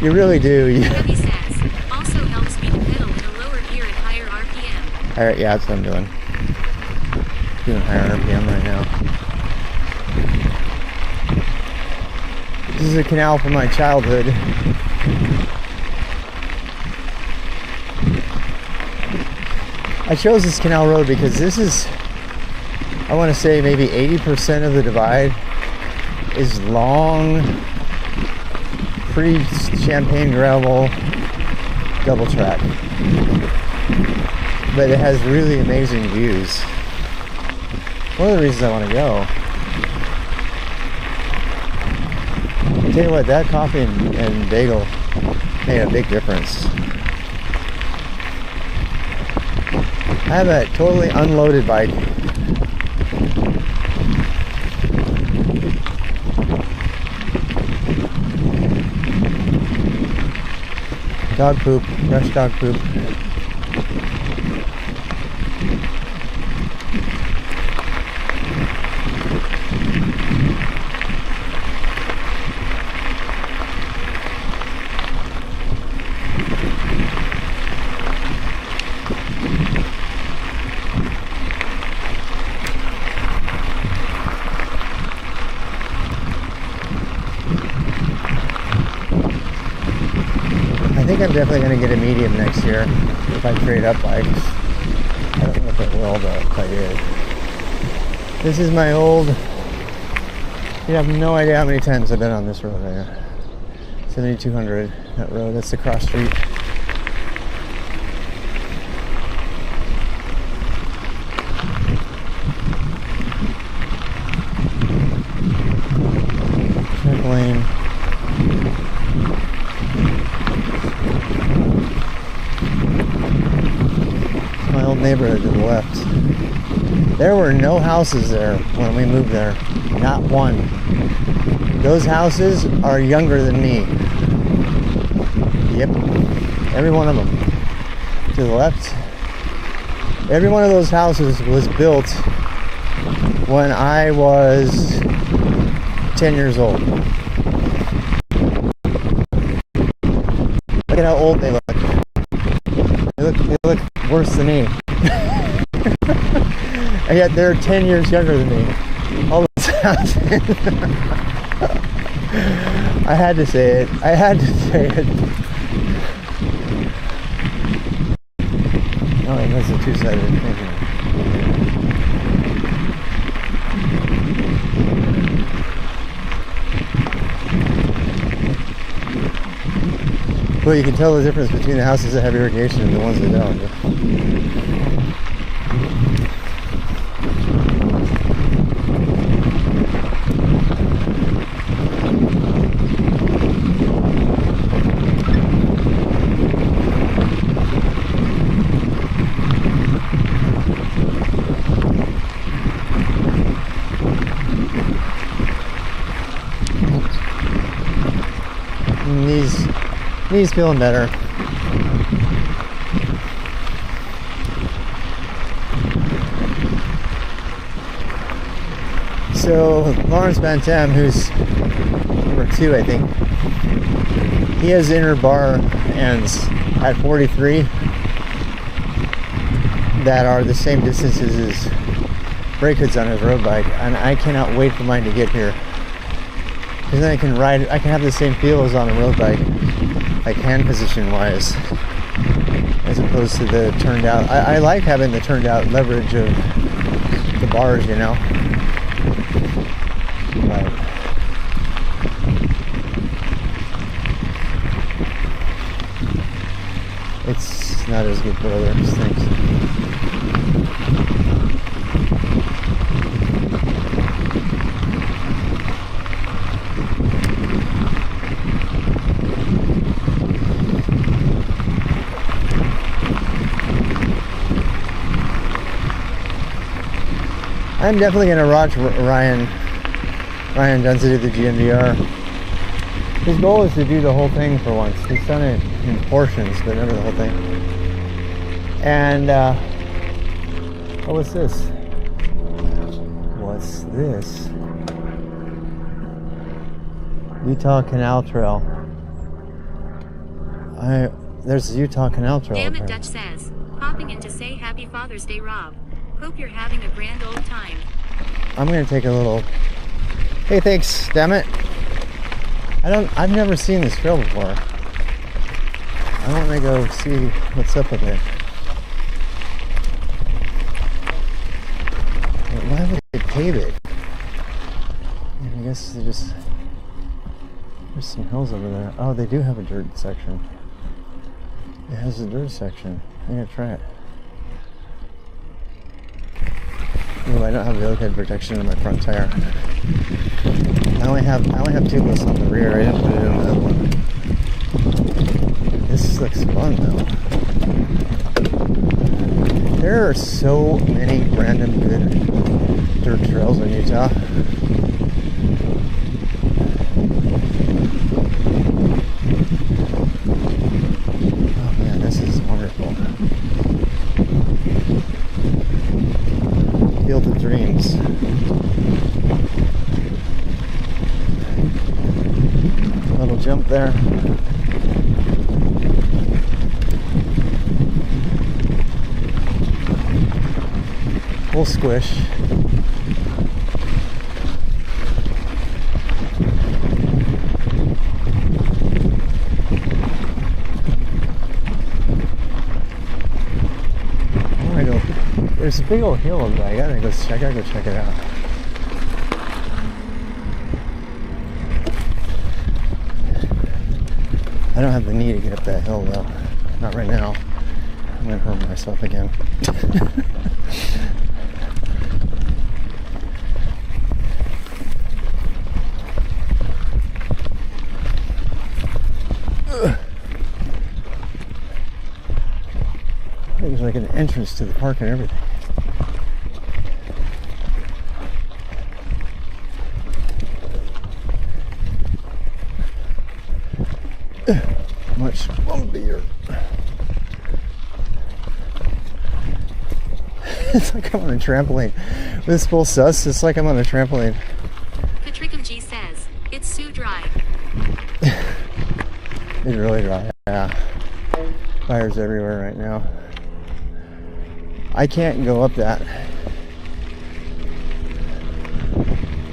Speaker 1: You really do.
Speaker 2: Penny says, also helps me to pedal in a lower gear at higher RPM.
Speaker 1: All right, yeah, that's what I'm doing. Doing higher RPM right now. This is a canal from my childhood. I chose this canal road because this is, I want to say maybe 80% of the divide is long, pre-champagne gravel, double track. But it has really amazing views. One of the reasons I want to go. I'll tell you what, that coffee and bagel made a big difference. I have a totally unloaded bike. Dog poop, fresh dog poop. I think I'm definitely going to get a medium next year if I trade up bikes. I don't know if it will, but if I did. This is my old... You have no idea how many times I've been on this road right now. 7200, that road, that's the cross street. Check lane. neighborhood to the left. There were no houses there when we moved there. Not one. Those houses are younger than me. Yep. Every one of them. To the left. Every one of those houses was built when I was 10 years old. Look at how old they look. They look worse than me. And yet they're 10 years younger than me. All those houses. I had to say it. I had to say it. Oh, that's a two-sided thing. Well, you can tell the difference between the houses that have irrigation and the ones that don't. Knees feeling better. So Lawrence Bantam, who's number 2, I think, he has inner bar ends at 43 that are the same distances as brake hoods on his road bike, and I cannot wait for mine to get here. Because then I can have the same feel as on a road bike, like hand position wise, as opposed to the turned out. I like having the turned out leverage of the bars, you know. But it's not as good for other things. I'm definitely going to watch Ryan Dunsey do the GMDR. His goal is to do the whole thing for once. He's done it in portions, but never the whole thing. And, oh, what's this? What's this? Utah Canal Trail. There's the Utah Canal Trail.
Speaker 2: Damn it, Dutch says. Popping in to say Happy Father's Day, Rob. Hope you're having a grand old time.
Speaker 1: I'm gonna take a little. Hey, thanks. Damn it. I've never seen this trail before. I want to go see what's up with it. Why would they pave it? I guess they just. There's some hills over there. Oh, they do have a dirt section. It has a dirt section. I'm gonna try it. Oh, I don't have wheel head protection in my front tire. I only have tubeless on the rear. I didn't put it in the other one. This looks fun though. There are so many random good dirt trails in Utah. Oh man, this is wonderful. Field of Dreams. A little jump there. Full squish. There's a big old hill over there. I gotta go check it out. I don't have the need to get up that hill though. Not right now. I'm gonna hurt myself again. like an entrance to the park and everything. Much bumpier. It's like I'm on a trampoline. With this full sus, it's like I'm on a trampoline.
Speaker 2: Patricum G says, it's so dry.
Speaker 1: It's really dry. Yeah. Fires everywhere right now. I can't go up that.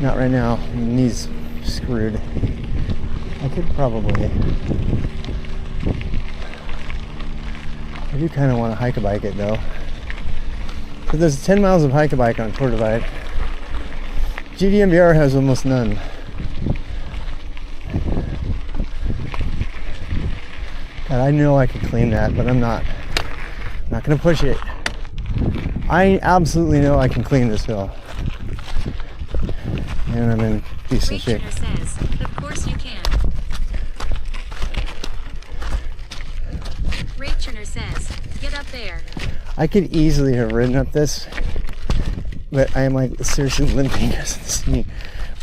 Speaker 1: Not right now. My knee's screwed. I could probably. I do kind of want to hike a bike it though. So there's 10 miles of hike a bike on Tour Divide. GDMBR has almost none. God, I know I could clean that, but I'm not going to push it. I absolutely know I can clean this hill. And I'm in decent shape.
Speaker 2: Says, of course you can. Rachner says, get up there.
Speaker 1: I could easily have ridden up this, but I am like seriously limping because of this knee.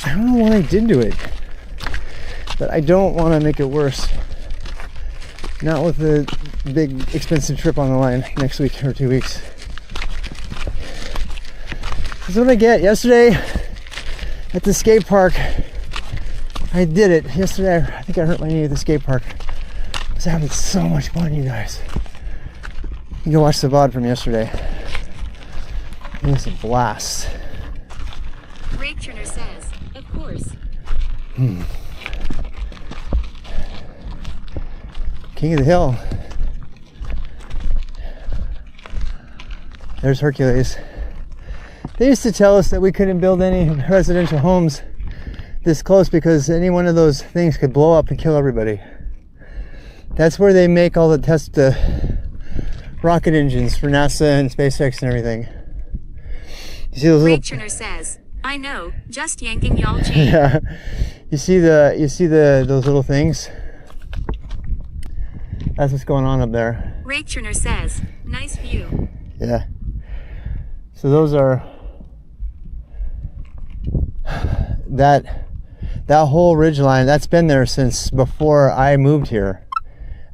Speaker 1: I don't know what I did to it, but I don't want to make it worse. Not with the big expensive trip on the line next week or 2 weeks. This is what I get. Yesterday at the skate park, I did it. Yesterday, I think I hurt my knee at the skate park. I was having so much fun, you guys. You can watch the VOD from yesterday. It was a blast.
Speaker 2: Rachner says, of course.
Speaker 1: King of the hill. There's Hercules. They used to tell us that we couldn't build any residential homes this close because any one of those things could blow up and kill everybody. That's where they make all the rocket engines for NASA and SpaceX and everything. You see those little...
Speaker 2: Rachner says, I know, just yanking y'all chain.
Speaker 1: Yeah. You see those little things? That's what's going on up there.
Speaker 2: Rachner says, nice view.
Speaker 1: Yeah. So those are that whole ridge line, that's been there since before I moved here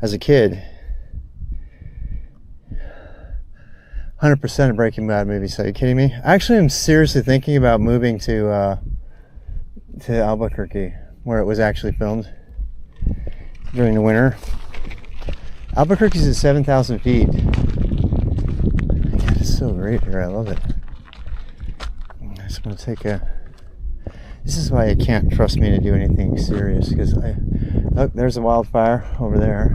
Speaker 1: as a kid. 100% a Breaking Bad movie, so are you kidding me? Actually, I'm seriously thinking about moving to Albuquerque, where it was actually filmed during the winter. Albuquerque's at 7,000 feet. God, it's so great here. I love it. I just want to take a... This is why you can't trust me to do anything serious, because look, there's a wildfire over there.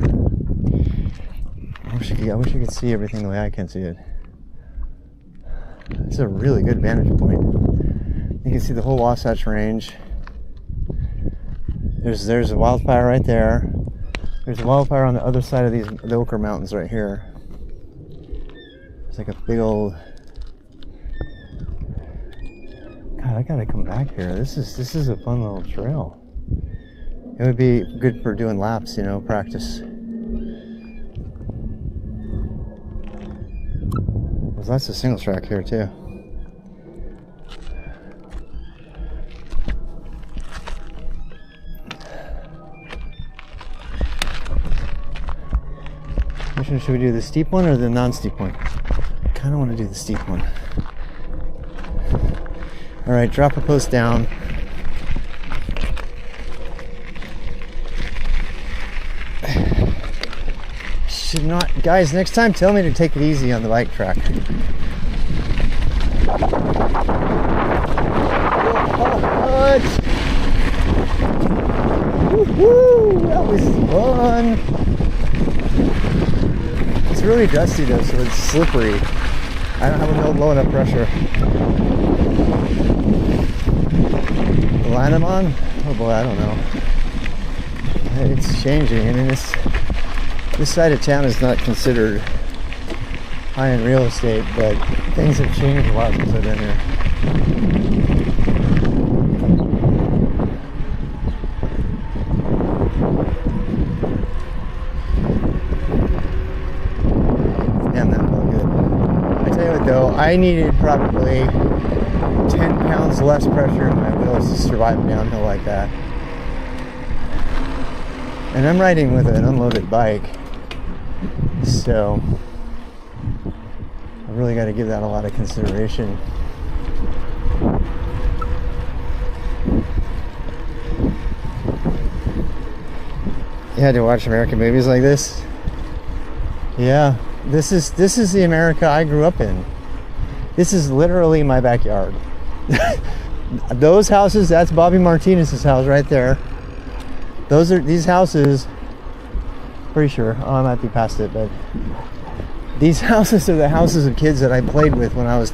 Speaker 1: I wish you could see everything the way I can see it. It's a really good vantage point. You can see the whole Wasatch Range. There's a wildfire right there. There's a wildfire on the other side of the Ochre Mountains right here. It's like a big old... God, I gotta come back here. This is a fun little trail. It would be good for doing laps, you know, practice. There's lots of single track here too. Which one should we do, the steep one or the non-steep one? I kind of want to do the steep one. All right, drop a post down. Should not, guys, next time tell me to take it easy on the bike track. What? Woo-hoo, that was fun. It's really dusty though, so it's slippery. I don't have a low enough pressure. The line I'm on? Oh boy, I don't know. It's changing. I mean, this side of town is not considered high-end real estate, but things have changed a lot since I've been here. Damn, that felt good. I needed probably 10 pounds less pressure in my wheels to survive a downhill like that. And I'm riding with an unloaded bike, so I really got to give that a lot of consideration. You had to watch American movies like this? Yeah, this is the America I grew up in. This is literally my backyard. Those houses, that's Bobby Martinez's house right there. These houses, pretty sure, I might be past it, but these houses are the houses of kids that I played with when I was,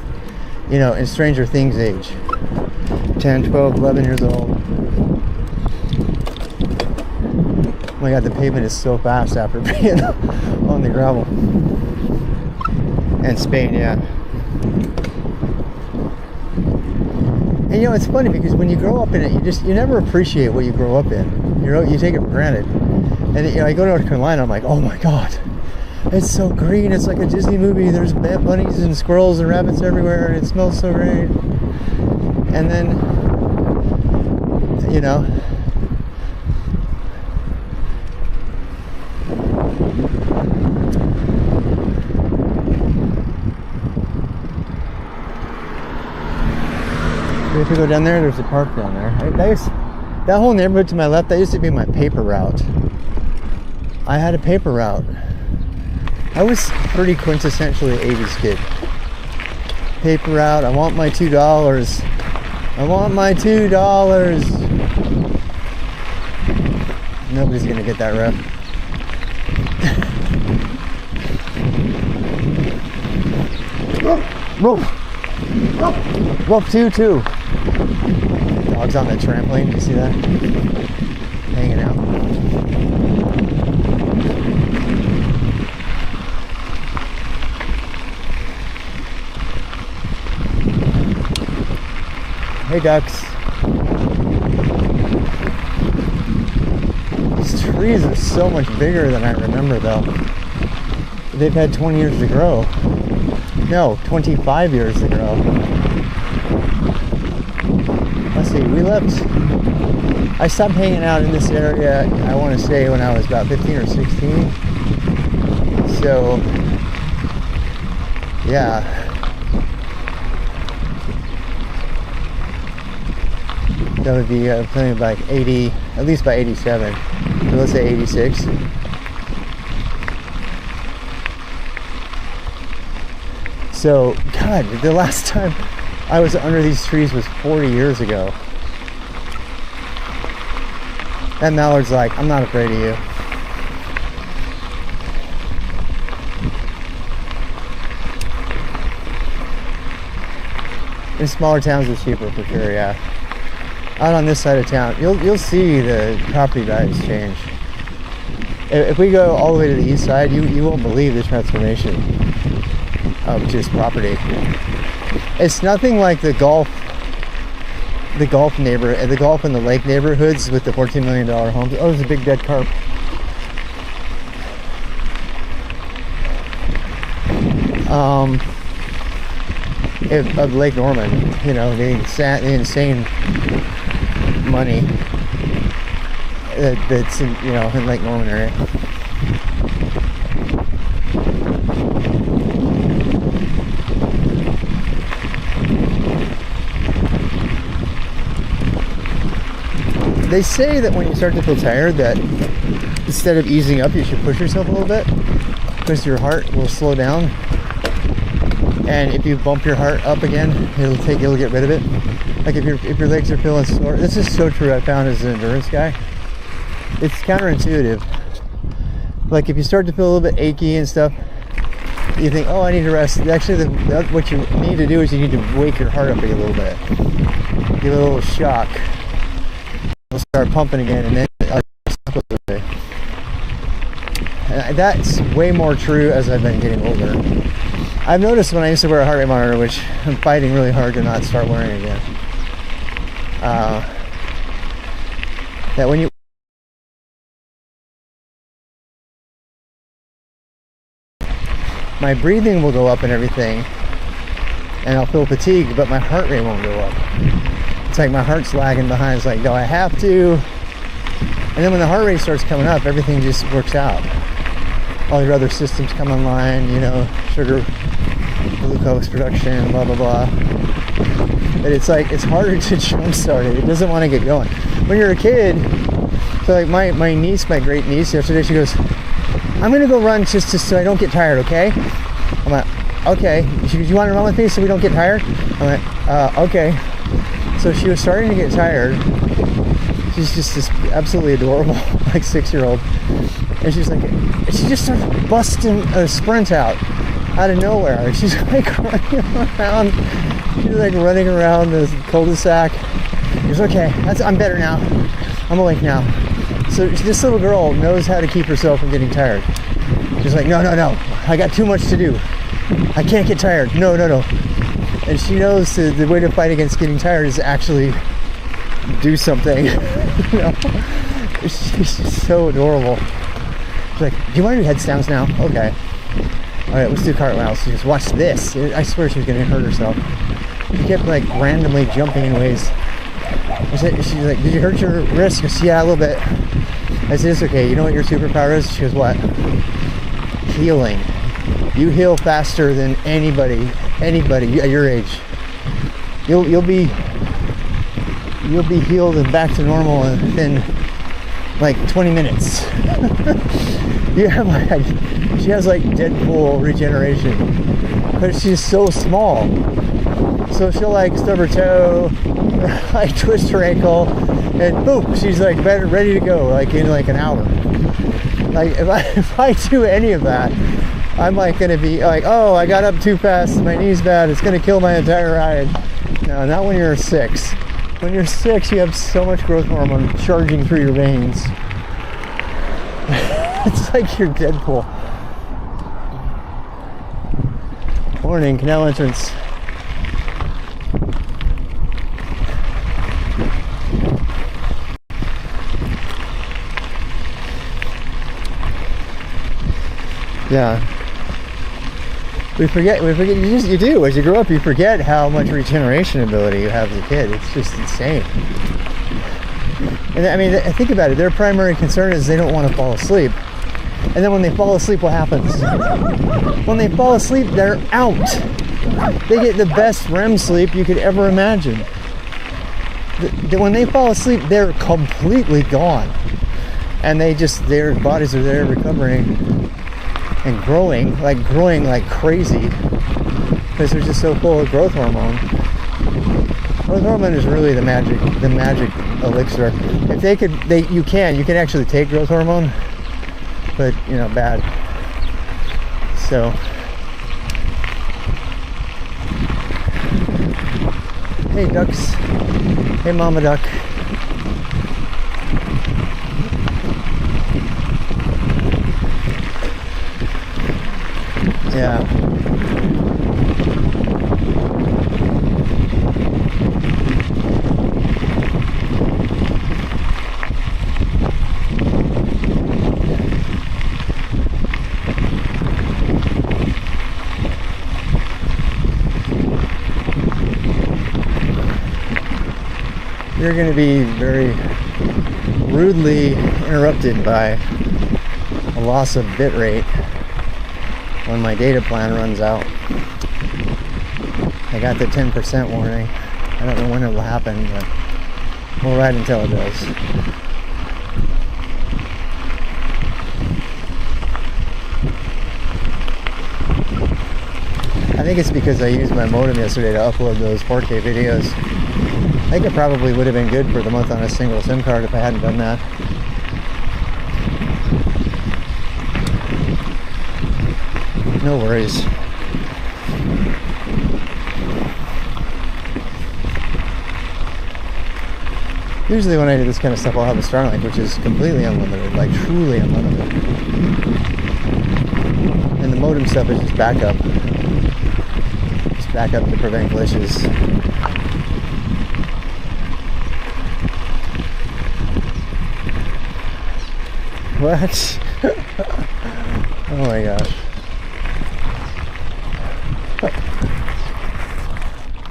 Speaker 1: in Stranger Things age. 10, 12, 11 years old. Oh my God, the pavement is so fast after being on the gravel. And Spain, yeah. And it's funny because when you grow up in it, you never appreciate what you grow up in. You take it for granted. And I go to North Carolina, I'm like, oh my God, it's so green. It's like a Disney movie. There's bunnies and squirrels and rabbits everywhere, and it smells so great. And then, if you go down there, there's a park down there. That whole neighborhood to my left, that used to be my paper route. I had a paper route. I was pretty quintessentially 80s kid. Paper route, I want my $2. I want my $2. Nobody's gonna get that rep. Rope 2. Dog's on the trampoline, you see that? Hanging out. Hey ducks. These trees are so much bigger than I remember though. They've had 20 years to grow. No, 25 years to grow. Let's see, I stopped hanging out in this area, I want to say when I was about 15 or 16. So, yeah. That would be playing like 80, at least by 87. So let's say 86. So, God, the last time I was under these trees was 40 years ago. That mallard's like, I'm not afraid of you. In smaller towns it's cheaper for sure, yeah. Out on this side of town, you'll see the property values change. If we go all the way to the east side, you won't believe the transformation of just property. It's nothing like the Gulf and the lake neighborhoods with the $14 million homes. Oh, there's a big dead carp. Of Lake Norman, the insane money that's in Lake Norman area. They say that when you start to feel tired, that instead of easing up, you should push yourself a little bit because your heart will slow down. And if you bump your heart up again, it'll get rid of it. Like if your legs are feeling sore. This is so true. I found as an endurance guy. It's counterintuitive. Like if you start to feel a little bit achy and stuff, you think, oh, I need to rest. Actually, what you need to do is you need to wake your heart up a little bit. Give it a little shock. It'll start pumping again, and then goes away. And that's way more true as I've been getting older. I've noticed when I used to wear a heart rate monitor, which I'm fighting really hard to not start wearing again, that when you my breathing will go up and everything, and I'll feel fatigued, but my heart rate won't go up. It's like my heart's lagging behind. It's like, do I have to? And then when the heart rate starts coming up, everything just works out. All your other systems come online, you know, sugar, glucose production, blah, blah, blah. But it's like, it's harder to jumpstart it. It doesn't want to get going. When you're a kid, so like my niece, my great niece, yesterday, she goes, I'm going to go run just so I don't get tired, okay? I'm like, okay. She goes, you want to run with me so we don't get tired? I'm like, okay. So she was starting to get tired. She's just this absolutely adorable, like 6-year-old. And she's like, she just starts busting a sprint out of nowhere. And she's like running around. She's like running around this cul-de-sac. She goes, okay, I'm better now. I'm awake now. So this little girl knows how to keep herself from getting tired. She's like, no, I got too much to do. I can't get tired. No. And she knows the way to fight against getting tired is actually do something. You know? She's just so adorable. She's like, do you want to do headstands now? Okay. All right, let's do cartwheels. She just watch this. I swear she was going to hurt herself. She kept like randomly jumping in ways. She's like, did you hurt your wrist? She goes, yeah, a little bit. I said, it's okay. You know what your superpower is? She goes, what? Healing. You heal faster than anybody at your age. You'll be healed and back to normal in like 20 minutes. You have like, she has like Deadpool regeneration, but she's so small. So she'll like stub her toe, like twist her ankle, and boom, she's like ready to go, like in like an hour. Like if I do any of that, I'm like gonna be like, oh, I got up too fast, my knee's bad, it's gonna kill my entire ride. No, not when you're 6. When you're 6, you have so much growth hormone charging through your veins. It's like you're Deadpool. Warning, canal entrance. Yeah. We forget, you do. As you grow up, you forget how much regeneration ability you have as a kid. It's just insane. And I mean, think about it. Their primary concern is they don't want to fall asleep. And then when they fall asleep, what happens? When they fall asleep, they're out. They get the best REM sleep you could ever imagine. When they fall asleep, they're completely gone. And their bodies are there recovering and growing like crazy because they're just so full of growth hormone. Growth hormone is really the magic elixir. If you can actually take growth hormone, but you know, bad. So hey ducks, hey mama duck. Yeah. You're going to be very rudely interrupted by a loss of bit rate when my data plan runs out. I got the 10% warning. I don't know when it will happen, but we'll ride until it does. I think it's because I used my modem yesterday to upload those 4K videos. I think it probably would have been good for the month on a single SIM card if I hadn't done that. No worries. Usually when I do this kind of stuff, I'll have a Starlink, which is completely unlimited, like truly unlimited. And the modem stuff is just backup. Just backup to prevent glitches. What? Oh my gosh.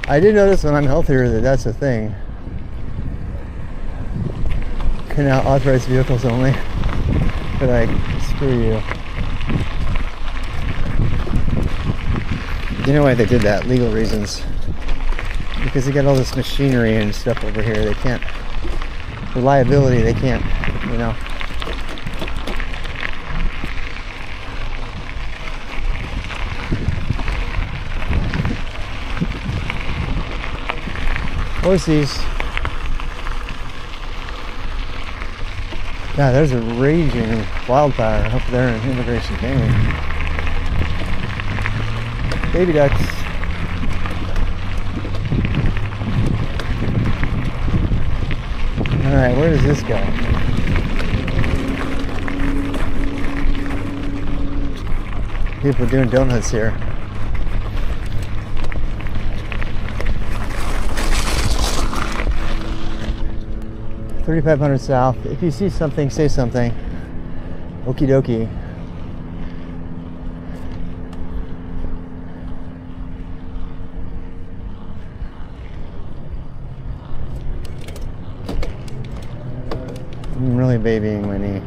Speaker 1: I did notice when I'm healthier that that's a thing. Can now authorize vehicles only. But like, screw you. You know why they did that? Legal reasons. Because they got all this machinery and stuff over here. They can't, reliability, they can't, you know. Horsies. Yeah, there's a raging wildfire up there in Immigration Canyon. Baby ducks. Alright, where does this go? People are doing donuts here. $3,500 south. If you see something, say something. Okie dokie. I'm really babying my knee.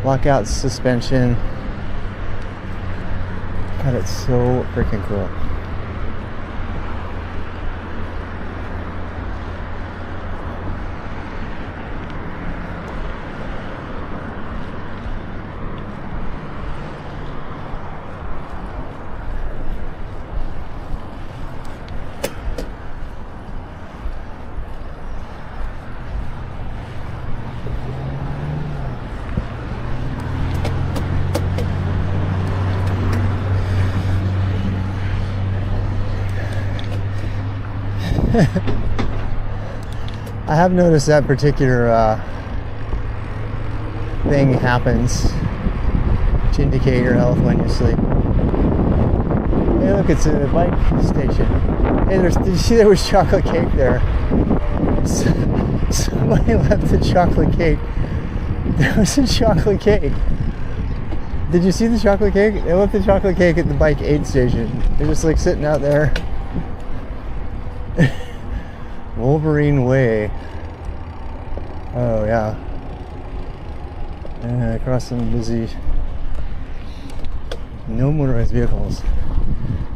Speaker 1: Lockout suspension. God, it's so freaking cool. I have noticed that particular thing happens to indicate your health when you sleep. Hey, look, it's a bike station. Hey, did you see there was chocolate cake there? Somebody left the chocolate cake. There was a chocolate cake. Did you see the chocolate cake? They left the chocolate cake at the bike aid station. They're just like sitting out there. Wolverine Way. Oh yeah. Across some busy. No motorized vehicles.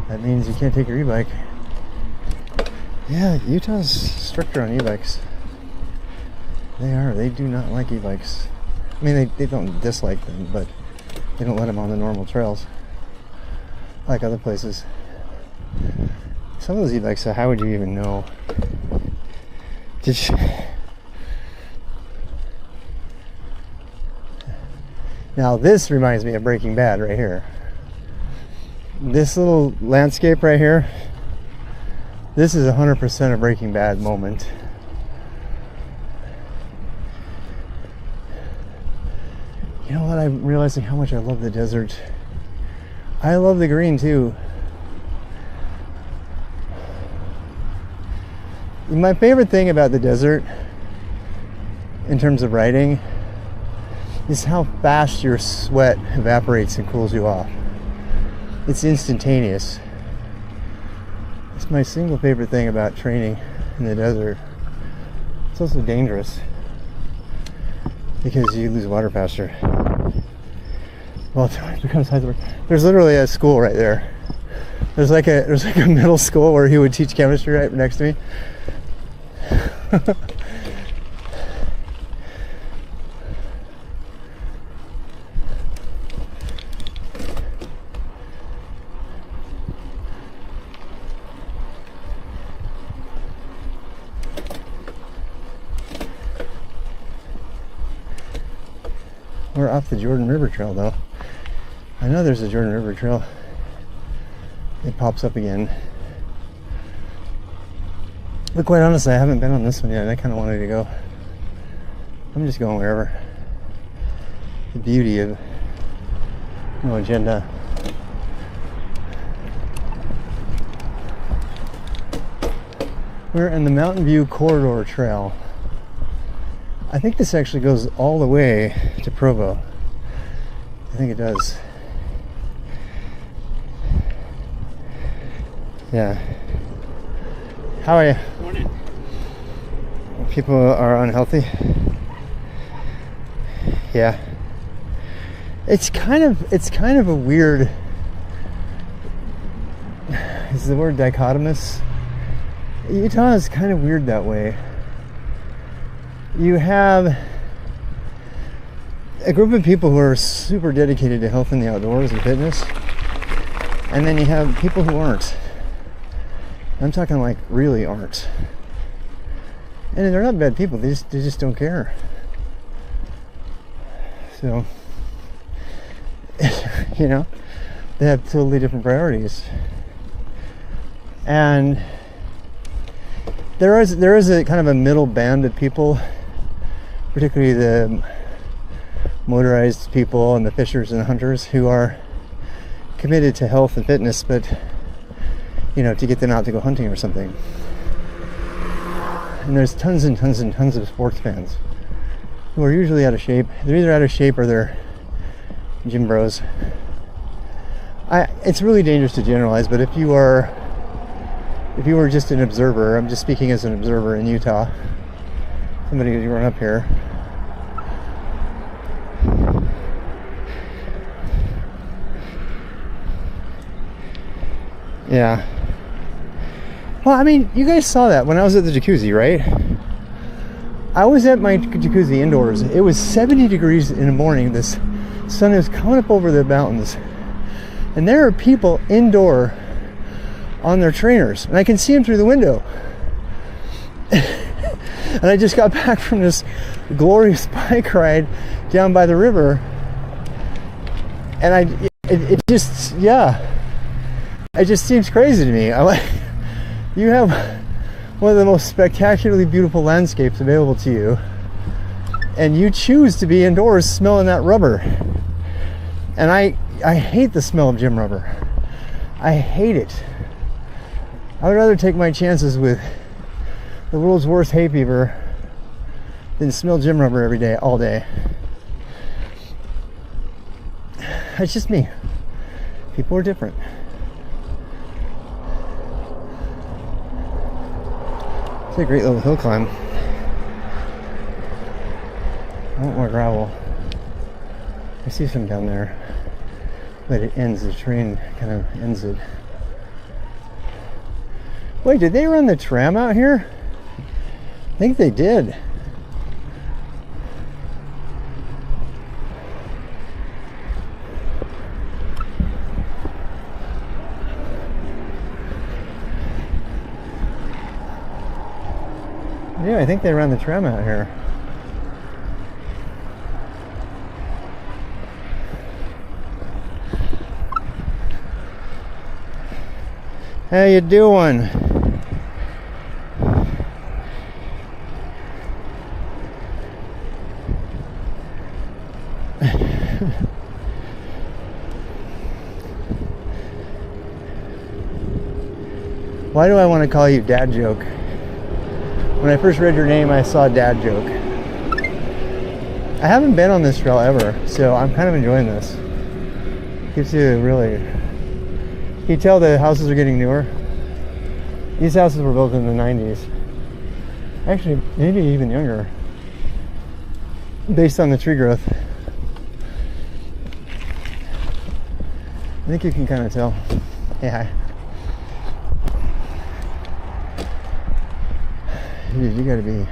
Speaker 1: That means you can't take your e-bike. Yeah, Utah's stricter on e-bikes. They are. They do not like e-bikes. I mean, they don't dislike them, but they don't let them on the normal trails like other places. Some of those e-bikes, how would you even know? Did you? Now this reminds me of Breaking Bad right here. This little landscape right here, this is 100% a Breaking Bad moment. You know what? I'm realizing how much I love the desert. I love the green too. My favorite thing about the desert, in terms of riding, is how fast your sweat evaporates and cools you off. It's instantaneous. It's my single favorite thing about training in the desert. It's also dangerous because you lose water faster. Well, it becomes hard. There's literally a school right there. There's like a middle school where he would teach chemistry right next to me. We're off the Jordan River Trail though. I know there's a Jordan River Trail. It pops up again. But quite honestly, I haven't been on this one yet. I kind of wanted to go. I'm just going wherever. The beauty of no agenda. We're in the Mountain View Corridor Trail. I think this actually goes all the way to Provo. I think it does. Yeah. How are you?
Speaker 3: Morning.
Speaker 1: People are unhealthy. Yeah. It's kind of a weird, is the word dichotomous? Utah is kind of weird that way. You have a group of people who are super dedicated to health and the outdoors and fitness, and then you have people who aren't. I'm talking like really aren't. And they're not bad people, they just don't care. So, you know, they have totally different priorities. And there is a kind of a middle band of people, particularly the motorized people and the fishers and the hunters, who are committed to health and fitness, but you know, to get them out to go hunting or something. And there's tons and tons and tons of sports fans who are usually out of shape. They're either out of shape or they're gym bros. It's really dangerous to generalize, but if you were just an observer, I'm just speaking as an observer in Utah, somebody who's grown up here, yeah. Well, I mean, you guys saw that when I was at the jacuzzi, right? I was at my jacuzzi indoors. It was 70 degrees in the morning. This sun is coming up over the mountains. And there are people indoor on their trainers. And I can see them through the window. And I just got back from this glorious bike ride down by the river. And it just, yeah. It just seems crazy to me. I'm like, you have one of the most spectacularly beautiful landscapes available to you, and you choose to be indoors smelling that rubber. And I hate the smell of gym rubber. I hate it. I would rather take my chances with the world's worst hay fever than smell gym rubber every day, all day. It's just me. People are different. It's a great little hill climb. I want more gravel. I see some down there, but it ends, the train kind of ends it. Wait, did they run the tram out here? I think they did. Yeah, I think they ran the tram out here. How you doing? Why do I want to call you Dad Joke? When I first read your name, I saw Dad Joke. I haven't been on this trail ever, so I'm kind of enjoying this. Gives you really... Can you tell the houses are getting newer? These houses were built in the 90s. Actually, maybe even younger. Based on the tree growth. I think you can kind of tell. Yeah. Dude, you gotta be...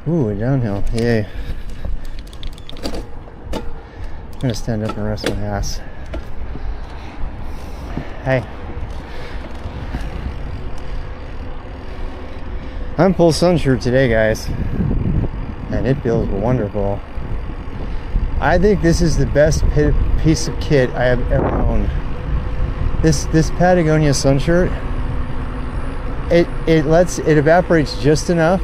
Speaker 1: Ooh, a downhill. Yay. I'm gonna stand up and rest my ass. Hey. I'm full sun shirt today, guys. And it feels wonderful. I think this is the best piece of kit I have ever owned. This Patagonia sun shirt, it evaporates just enough.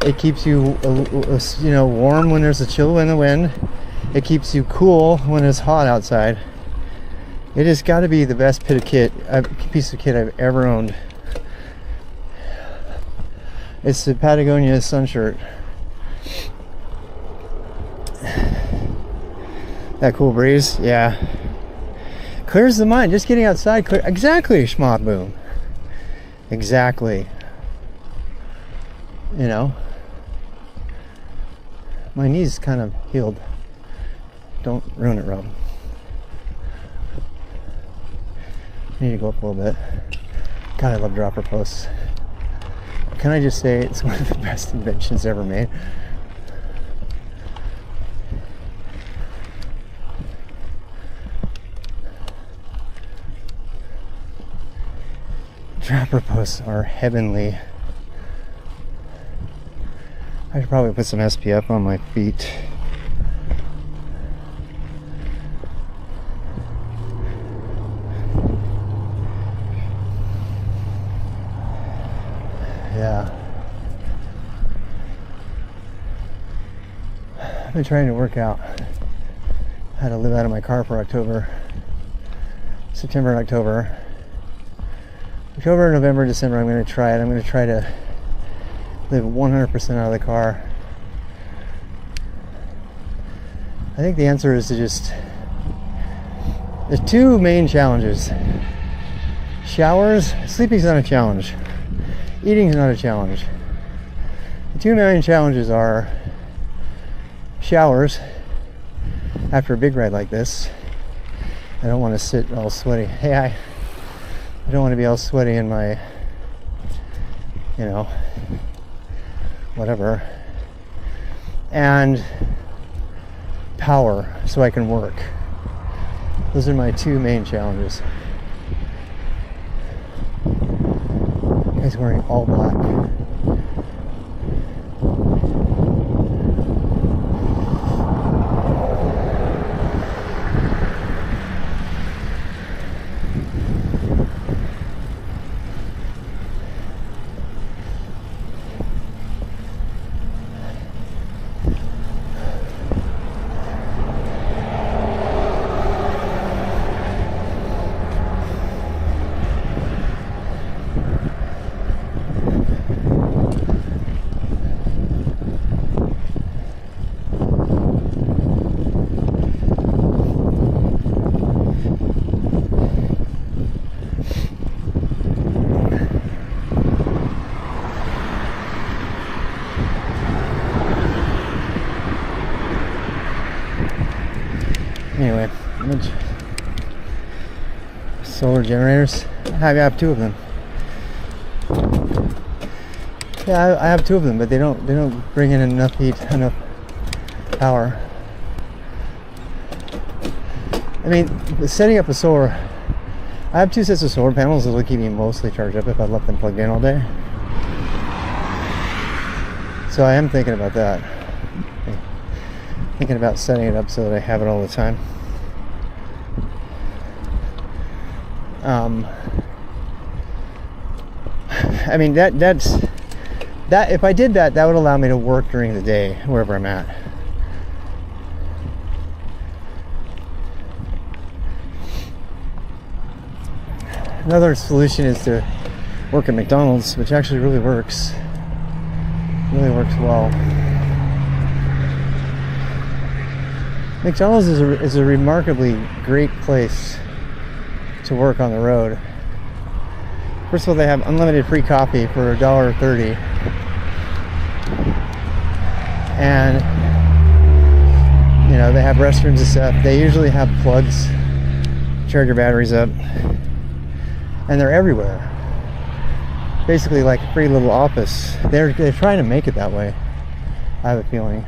Speaker 1: It keeps you warm when there's a chill in the wind. It keeps you cool when it's hot outside. It has got to be the best piece of kit I've ever owned. It's the Patagonia sun shirt. That cool breeze, yeah.
Speaker 4: Clears the mind. Just getting outside. Exactly, schmott boom. Exactly. You know, my knee's kind of healed. Don't ruin it, Rob. I need to go up a little bit. God, I love dropper posts. Can I just say it's one of the best inventions ever made? Dropper posts are heavenly. I should probably put some SPF on my feet. Yeah. I've been trying to work out how to live out of my car for September and October. October, November, December, I'm going to try it. I'm going to try to live 100% out of the car. I think the answer is to just... There's two main challenges. Showers. Sleeping's not a challenge. Eating's not a challenge. The two main challenges are showers. After a big ride like this, I don't want to sit all sweaty. Hey, I don't want to be all sweaty in my, you know, whatever. And power, so I can work. Those are my two main challenges. Guy's wearing all black. Anyway, solar generators. I have two of them. Yeah, I have two of them, but they don't bring in enough heat, enough power. I mean, setting up a solar. I have two sets of solar panels that will keep me mostly charged up if I left them plugged in all day. So I am thinking about that. Thinking about setting it up so that I have it all the time. I mean that's if I did that would allow me to work during the day wherever I'm at. Another solution is to work at McDonald's, which actually really works. Really works well. McDonald's is a remarkably great place to work on the road. First of all, they have unlimited free coffee for $1.30. And, you know, they have restrooms and stuff. They usually have plugs, charge your batteries up. And they're everywhere. Basically like a free little office. They're trying to make it that way, I have a feeling.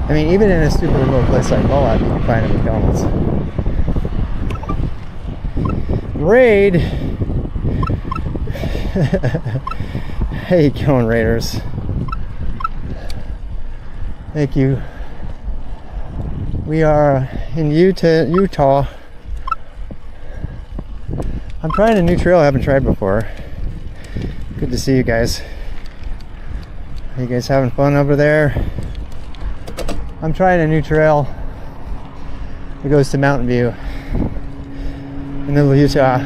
Speaker 4: I mean, even in a super remote place like Moab, you can find a McDonald's. Raid! How you going, Raiders? Thank you. We are in Utah. I'm trying a new trail I haven't tried before. Good to see you guys. Are you guys having fun over there? I'm trying a new trail. It goes to Mountain View in Middle Utah.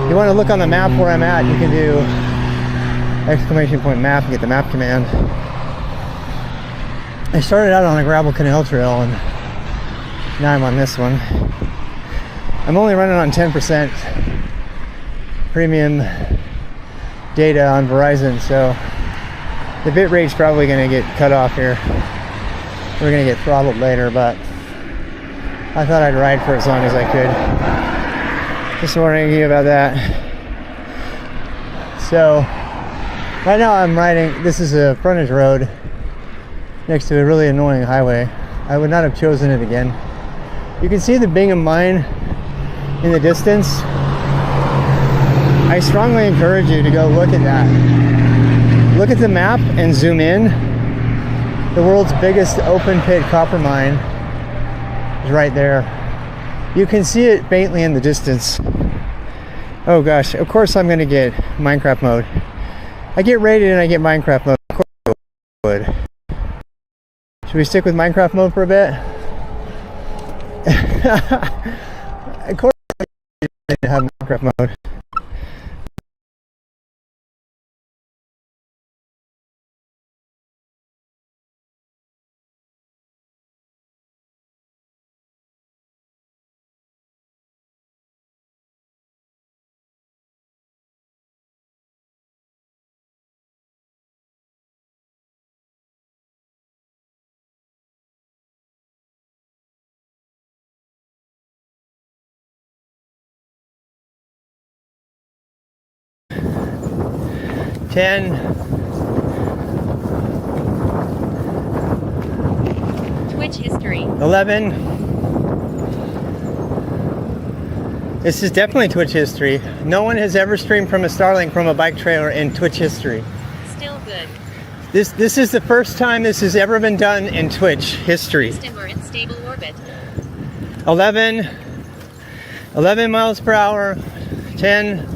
Speaker 4: You want to look on the map where I'm at, you can do !map and get the map command. I started out on a gravel canal trail and now I'm on this one. I'm only running on 10% premium data on Verizon, so the bit rate's probably going to get cut off here. We're going to get throttled later, but I thought I'd ride for as long as I could. Just warning you about that. So right now I'm riding, this is a frontage road next to a really annoying highway. I would not have chosen it again. You can see the Bingham Mine in the distance. I strongly encourage you to go look at that. Look at the map and zoom in. The world's biggest open pit copper mine is right there. You can see it faintly in the distance. Oh gosh, of course I'm gonna get Minecraft mode. I get rated and I get Minecraft mode. Of course I would. Should we stick with Minecraft mode for a bit? Of course I have Minecraft mode.
Speaker 2: Twitch history.
Speaker 4: 11. This is definitely Twitch history. No one has ever streamed from a Starlink from a bike trailer in Twitch history.
Speaker 2: Still good.
Speaker 4: This is the first time this has ever been done in Twitch history.
Speaker 2: Houston, we're in stable orbit.
Speaker 4: 11 miles per hour. 10.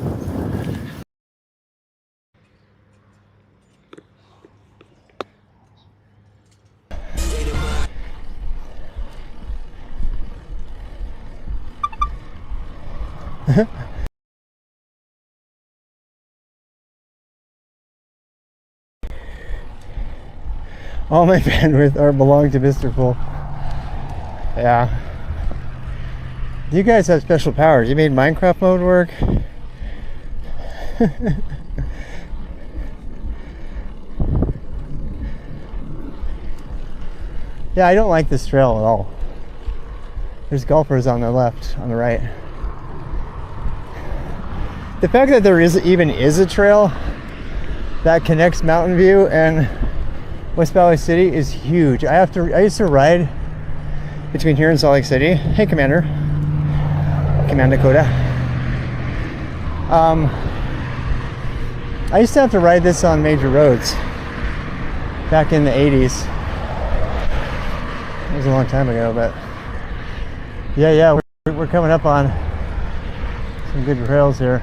Speaker 4: All my bandwidth belong to Mr. Full. Yeah. You guys have special powers. You made Minecraft mode work. Yeah, I don't like this trail at all. There's golfers on the left, on the right. The fact that there even is a trail that connects Mountain View and West Valley City is huge. I used to ride between here and Salt Lake City. Hey, Commander. Command Dakota. I used to have to ride this on major roads back in the 80s. It was a long time ago, but yeah, we're coming up on some good trails here.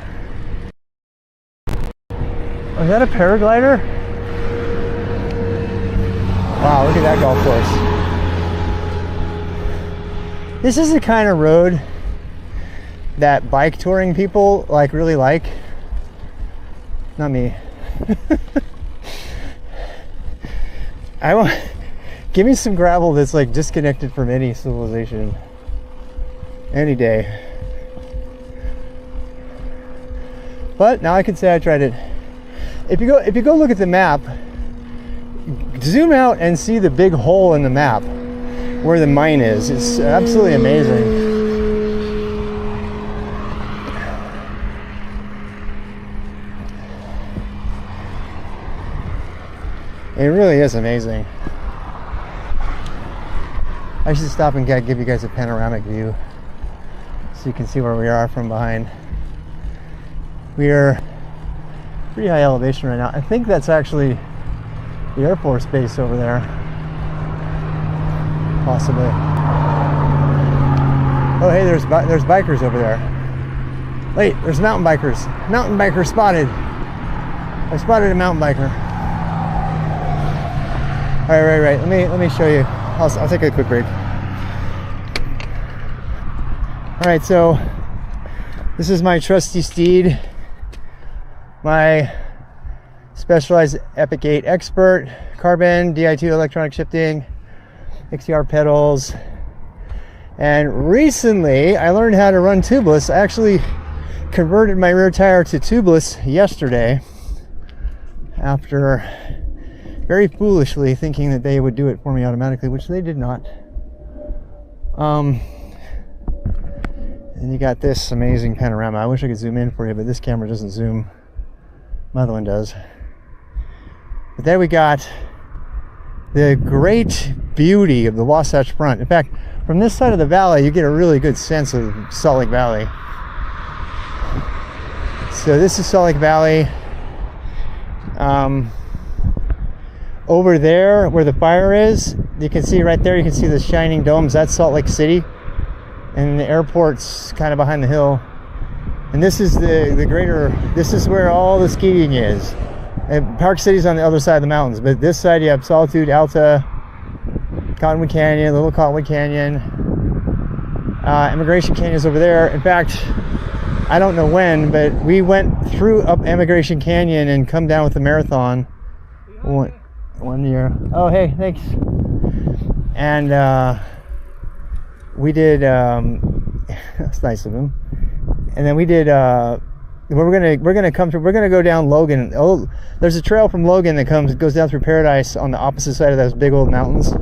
Speaker 4: Oh, is that a paraglider? Wow, look at that golf course. This is the kind of road that bike touring people really like. Not me. Give me some gravel that's like disconnected from any civilization. Any day. But now I can say I tried it. If you go look at the map, zoom out and see the big hole in the map where the mine is. It's absolutely amazing. It really is amazing. I should stop and give you guys a panoramic view so you can see where we are from behind. We are pretty high elevation right now. I think that's actually the Air Force base over there. Possibly. Oh, hey, there's bikers over there. Wait, there's mountain bikers. Mountain biker spotted. I spotted a mountain biker. All right. Let me show you. I'll take a quick break. All right, so this is my trusty steed, my Specialized Epic 8 Expert, carbon, Di2 electronic shifting, XCR pedals. And recently I learned how to run tubeless. I actually converted my rear tire to tubeless yesterday after very foolishly thinking that they would do it for me automatically, which they did not. And you got this amazing panorama. I wish I could zoom in for you, but this camera doesn't zoom. My other one does. But there we got the great beauty of the Wasatch Front. In fact, from this side of the valley, you get a really good sense of Salt Lake Valley. So this is Salt Lake Valley. Over there where the fire is, you can see right there, you can see the shining domes. That's Salt Lake City. And the airport's kind of behind the hill. And this is the greater, this is where all the skiing is. And Park City's on the other side of the mountains. But this side you have Solitude, Alta, Cottonwood Canyon, Little Cottonwood Canyon. Immigration Canyon's over there. In fact, I don't know when, but we went through up Immigration Canyon and come down with the marathon one year. Oh, hey, thanks. And we did, that's nice of him. And then we did, we're gonna go down Logan. Oh, there's a trail from Logan that goes down through Paradise on the opposite side of those big old mountains.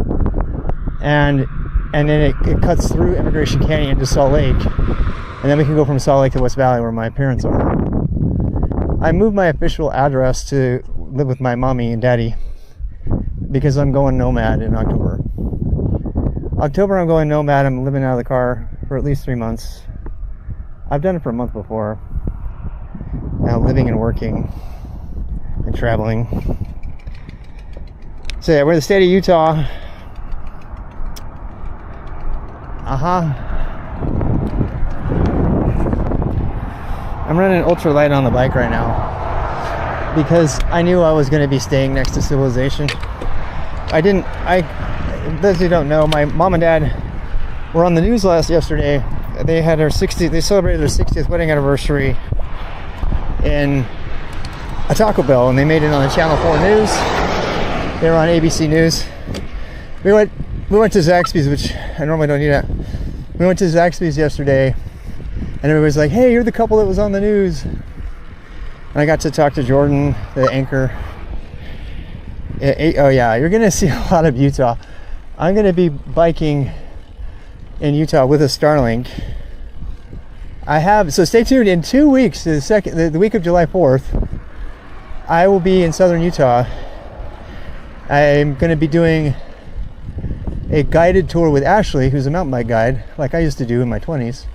Speaker 4: And then it cuts through Immigration Canyon into Salt Lake. And then we can go from Salt Lake to West Valley where my parents are. I moved my official address to live with my mommy and daddy because I'm going nomad in October. I'm going nomad. I'm living out of the car for at least 3 months. I've done it for a month before. Now living and working and traveling. So yeah, we're in the state of Utah. I'm running ultralight on the bike right now because I knew I was going to be staying next to civilization. Those who don't know, my mom and dad were on the news yesterday. They had they celebrated their 60th wedding anniversary in a Taco Bell, and they made it on the Channel 4 News. They were on ABC News. We went to Zaxby's, which I normally don't eat at. We went to Zaxby's yesterday, and everybody's like, hey, you're the couple that was on the news. And I got to talk to Jordan, the anchor. Oh yeah, you're gonna see a lot of Utah. I'm gonna be biking in Utah with a Starlink. So stay tuned. In 2 weeks, the week of July 4th, I will be in southern Utah. I'm gonna be doing a guided tour with Ashley, who's a mountain bike guide, like I used to do in my 20s.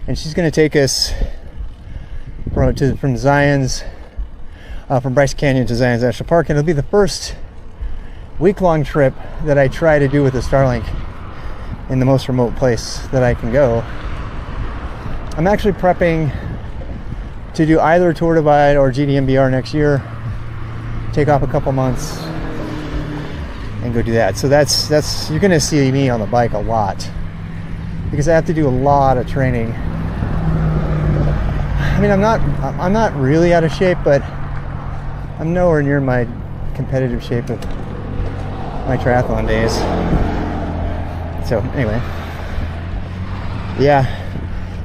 Speaker 4: And she's going to take us from Zion's, from Bryce Canyon to Zion's National Park. And it'll be the first week-long trip that I try to do with the Starlink in the most remote place that I can go. I'm actually prepping to do either Tour Divide or GDMBR next year. Take off a couple months and go do that. So that's you're gonna see me on the bike a lot because I have to do a lot of training. I mean, I'm not really out of shape, but I'm nowhere near my competitive shape of my triathlon days. So anyway, yeah.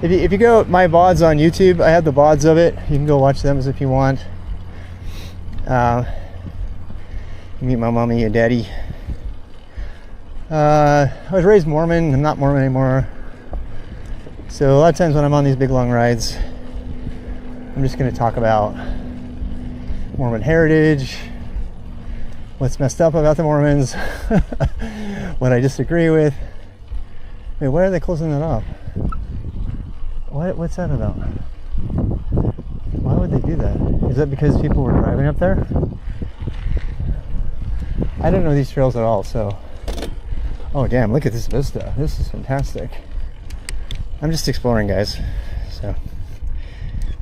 Speaker 4: If you go my VODs on YouTube, I have the VODs of it. You can go watch them if you want. Meet my mommy and daddy. I was raised Mormon. I'm not Mormon anymore. So a lot of times when I'm on these big long rides, I'm just going to talk about Mormon heritage, what's messed up about the Mormons, what I disagree with. Wait, why are they closing that off? What's that about? Why would they do that? Is that because people were driving up there? I don't know these trails at all, so. Oh damn, look at this vista. This is fantastic. I'm just exploring, guys. So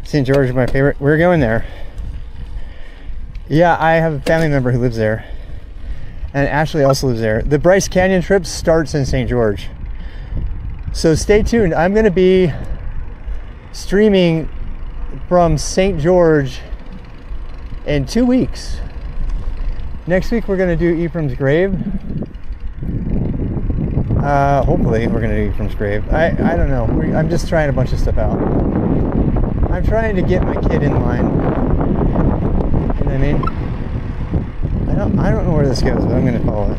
Speaker 4: St. George is my favorite. We're going there. Yeah, I have a family member who lives there. And Ashley also lives there. The Bryce Canyon trip starts in St. George. So stay tuned. I'm gonna be streaming from St. George in 2 weeks. Next week we're going to do Ephraim's grave, Hopefully we're gonna do from scrape. I don't know. I'm just trying a bunch of stuff out. I'm trying to get my kid in line. You know what I mean? I don't know where this goes, but I'm gonna follow it.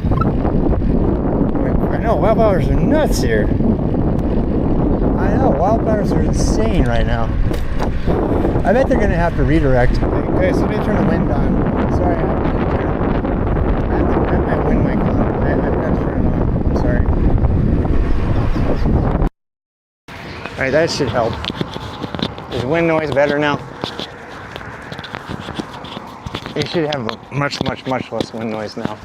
Speaker 4: I know wildflowers are nuts here. I know wildflowers are insane right now. I bet they're gonna have to redirect. Okay, so let me turn the wind on. Sorry, I have my wind mic on. I forgot to turn it on. I'm sorry. Alright, that should help. Is wind noise better now? You should have much less wind noise now.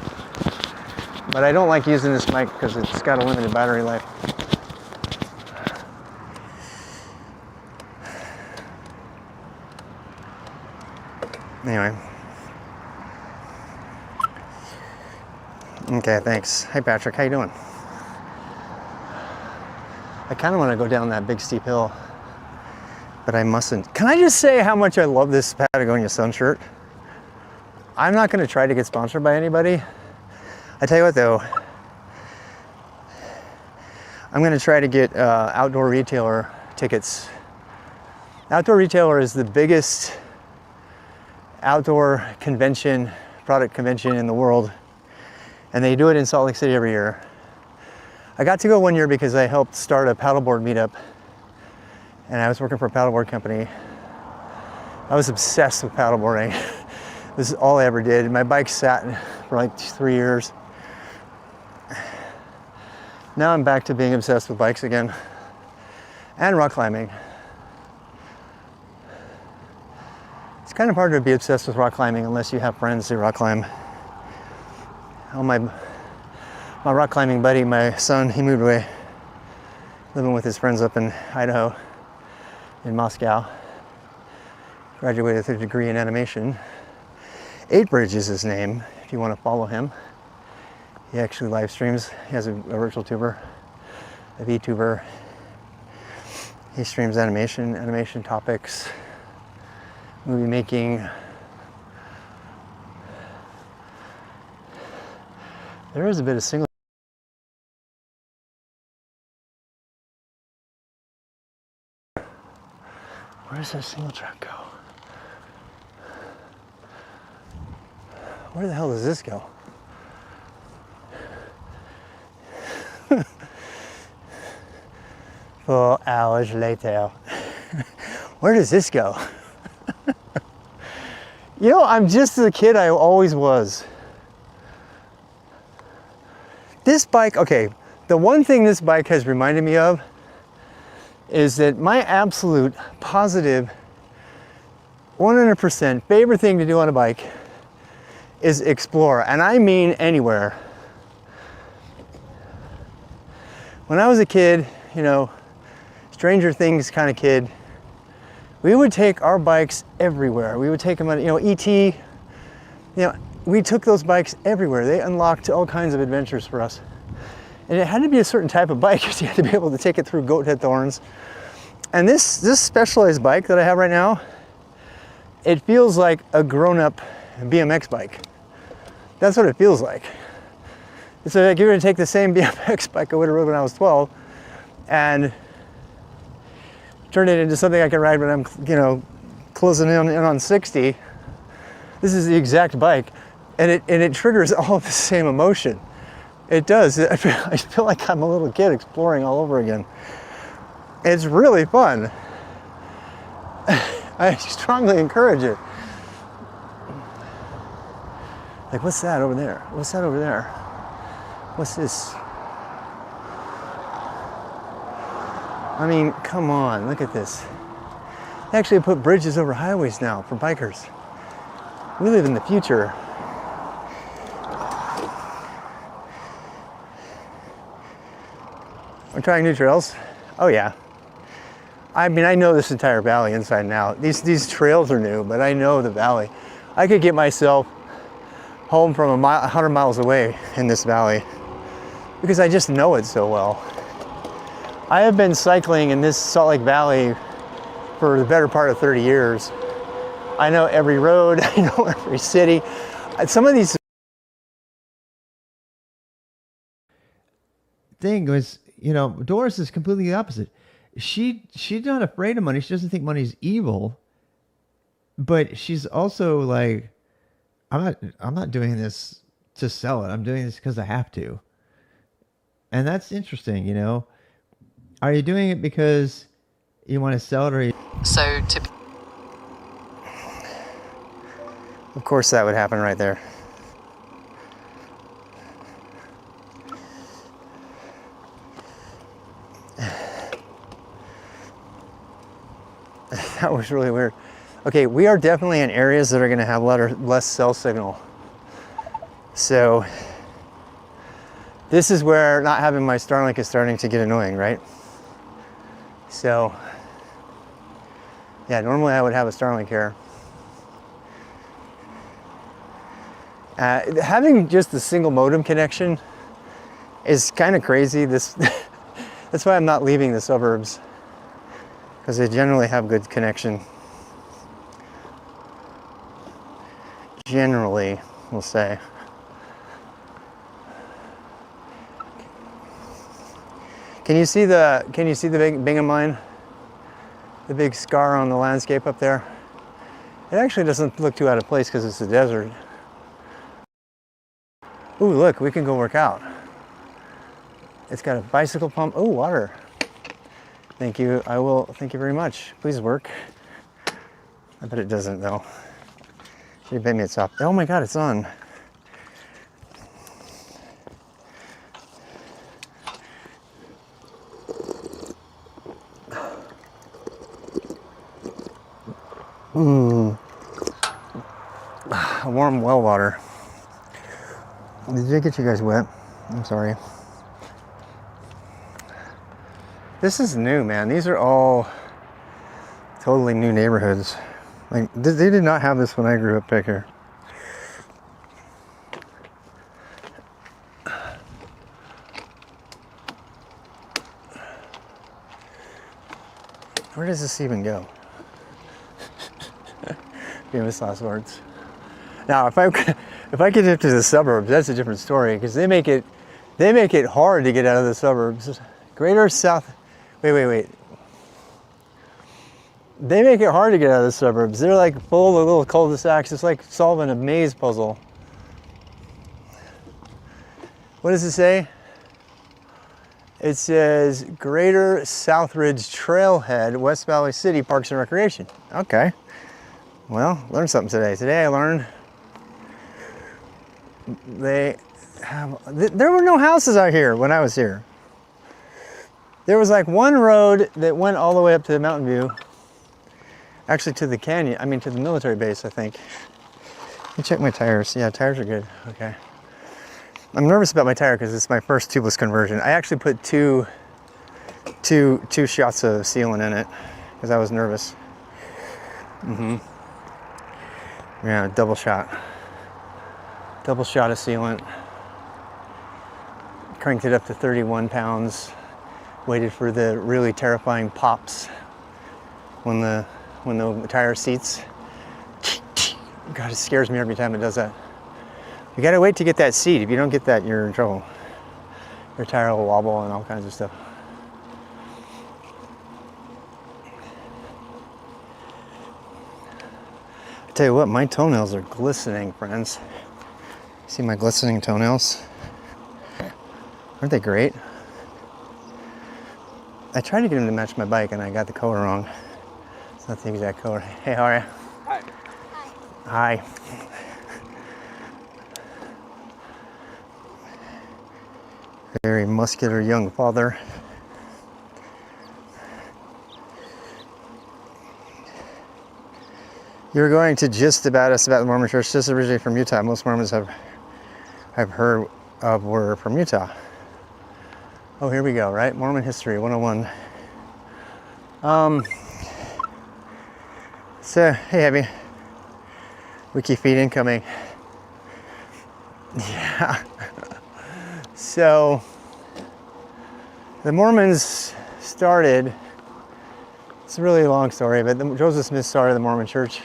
Speaker 4: But I don't like using this mic because it's got a limited battery life. Anyway. Okay, thanks. Hey Patrick, how you doing? I kind of want to go down that big steep hill, but I mustn't. Can I just say how much I love this Patagonia sun shirt? I'm not going to try to get sponsored by anybody. I tell you what though, I'm going to try to get Outdoor Retailer tickets. Outdoor Retailer is the biggest outdoor convention, product convention in the world, and they do it in Salt Lake City every year. I got to go one year because I helped start a paddleboard meetup, and I was working for a paddleboard company. I was obsessed with paddleboarding. This is all I ever did. My bike sat for like 3 years. Now I'm back to being obsessed with bikes again, and rock climbing. It's kind of hard to be obsessed with rock climbing unless you have friends who rock climb. Oh, my rock climbing buddy, my son, he moved away, living with his friends up in Idaho, in Moscow. Graduated with a degree in animation. 8Bridge is his name, if you want to follow him. He actually live streams. He has a virtual tuber, a VTuber. He streams animation topics, movie making. There is a bit of single. Where does that single track go? Where the hell does this go? 4 hours later. Where does this go? You know, I'm just the kid I always was. This bike, okay, the one thing this bike has reminded me of is that my absolute positive 100% favorite thing to do on a bike is explore, and I mean anywhere. When I was a kid, you know, Stranger Things kind of kid, we would take our bikes everywhere. We would take them on, you know, E.T., you know, we took those bikes everywhere. They unlocked all kinds of adventures for us. And it had to be a certain type of bike because you had to be able to take it through goat head thorns. And this Specialized bike that I have right now, it feels like a grown-up BMX bike. That's what it feels like. It's like you're gonna take the same BMX bike I would have rode when I was 12 and turn it into something I can ride when I'm, you know, closing in on 60. This is the exact bike, and it triggers all of the same emotion. It does. I feel like I'm a little kid exploring all over again. It's really fun. I strongly encourage it. Like, what's that over there? What's that over there? What's this? I mean, come on, look at this. They actually put bridges over highways now for bikers. We live in the future. I'm trying new trails. Oh yeah. I mean, I know this entire valley inside and out. These trails are new, but I know the valley. I could get myself home from 100 miles away in this valley because I just know it so well. I have been cycling in this Salt Lake Valley for the better part of 30 years. I know every road, I know every city. Some of these thing was, you know, Doris is completely the opposite. She's not afraid of money. She doesn't think money's evil, but she's also like, I'm not doing this to sell it. I'm doing this because I have to. And that's interesting, you know. Are you doing it because you want to sell it, or you...
Speaker 6: So to
Speaker 4: Of course that would happen right there. That was really weird. Okay, we are definitely in areas that are going to have less cell signal. So this is where not having my Starlink is starting to get annoying, right? So yeah, normally I would have a Starlink here. Having just a single modem connection is kind of crazy. That's why I'm not leaving the suburbs, because they generally have good connection. Generally, we'll say. Can you see the big Bingham line? The big scar on the landscape up there? It actually doesn't look too out of place because it's a desert. Ooh, look, we can go work out. It's got a bicycle pump. Oh, water. Thank you. I will. Thank you very much. Please work. I bet it doesn't though. You bet me it's off. Oh my God, it's on. Warm well water. Did I get you guys wet? I'm sorry. This is new, man. These are all totally new neighborhoods. Like, they did not have this when I grew up back here. Where does this even go? Famous last words. Now, if I get into the suburbs, that's a different story, because they make it hard to get out of the suburbs. Greater South. Wait. They make it hard to get out of the suburbs. They're like full of little cul-de-sacs. It's like solving a maze puzzle. What does it say? It says Greater Southridge Trailhead, West Valley City Parks and Recreation. Okay. Well, learned something today. Today I learned there were no houses out here when I was here. There was like one road that went all the way up to the Mountain View. Actually to the canyon, I mean to the military base, I think. Let me check my tires. Yeah, tires are good. Okay. I'm nervous about my tire because it's my first tubeless conversion. I actually put two shots of sealant in it because I was nervous. Yeah, double shot of sealant. Cranked it up to 31 pounds. Waited for the really terrifying pops when the tire seats. God, it scares me every time it does that. You gotta wait to get that seat. If you don't get that, you're in trouble. Your tire will wobble and all kinds of stuff. I tell you what, my toenails are glistening, friends. See my glistening toenails? Aren't they great? I tried to get them to match my bike and I got the color wrong. It's not the exact color. Hey, how are you?
Speaker 7: Hi.
Speaker 4: Hi. Very muscular young father. You were going to gist about us about the Mormon Church, just originally from Utah. Most Mormons I've heard of were from Utah. Oh, here we go, right? Mormon History 101. So, hey, Abby. Wiki feed incoming. Yeah. So, the Mormons started, it's a really long story, but Joseph Smith started the Mormon Church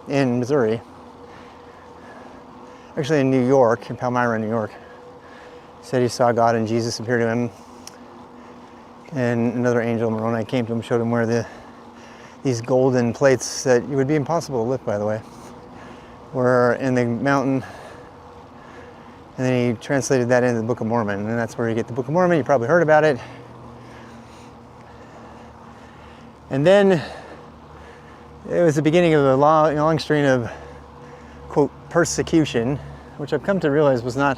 Speaker 4: in Missouri. Actually in New York, in Palmyra, New York. said he saw God and Jesus appear to him. And another angel, Moroni, came to him, showed him where these golden plates that it would be impossible to lift, by the way, were in the mountain. And then he translated that into the Book of Mormon, and that's where you get the Book of Mormon. You probably heard about it. And then it was the beginning of a long string of, quote, persecution, which I've come to realize was not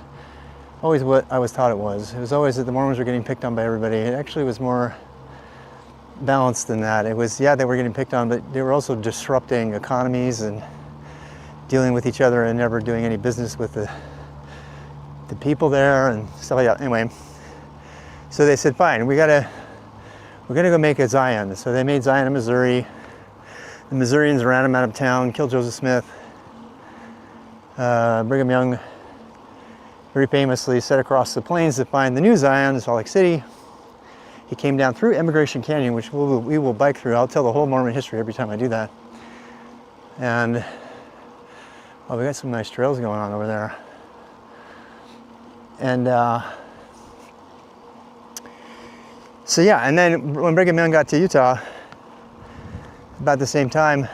Speaker 4: always what I was taught it was. It was always that the Mormons were getting picked on by everybody. It actually was more balanced than that. It was, yeah, they were getting picked on, but they were also disrupting economies and dealing with each other and never doing any business with the people there and stuff like that. Anyway, so they said, fine, we're gonna go make a Zion. So they made Zion in Missouri. The Missourians ran him out of town, killed Joseph Smith. Brigham Young very famously set across the plains to find the new Zion in Salt Lake City. He came down through Emigration Canyon, which we will bike through. I'll tell the whole Mormon history every time I do that. And, well, we got some nice trails going on over there. And, so yeah, and then when Brigham Young got to Utah, about the same time,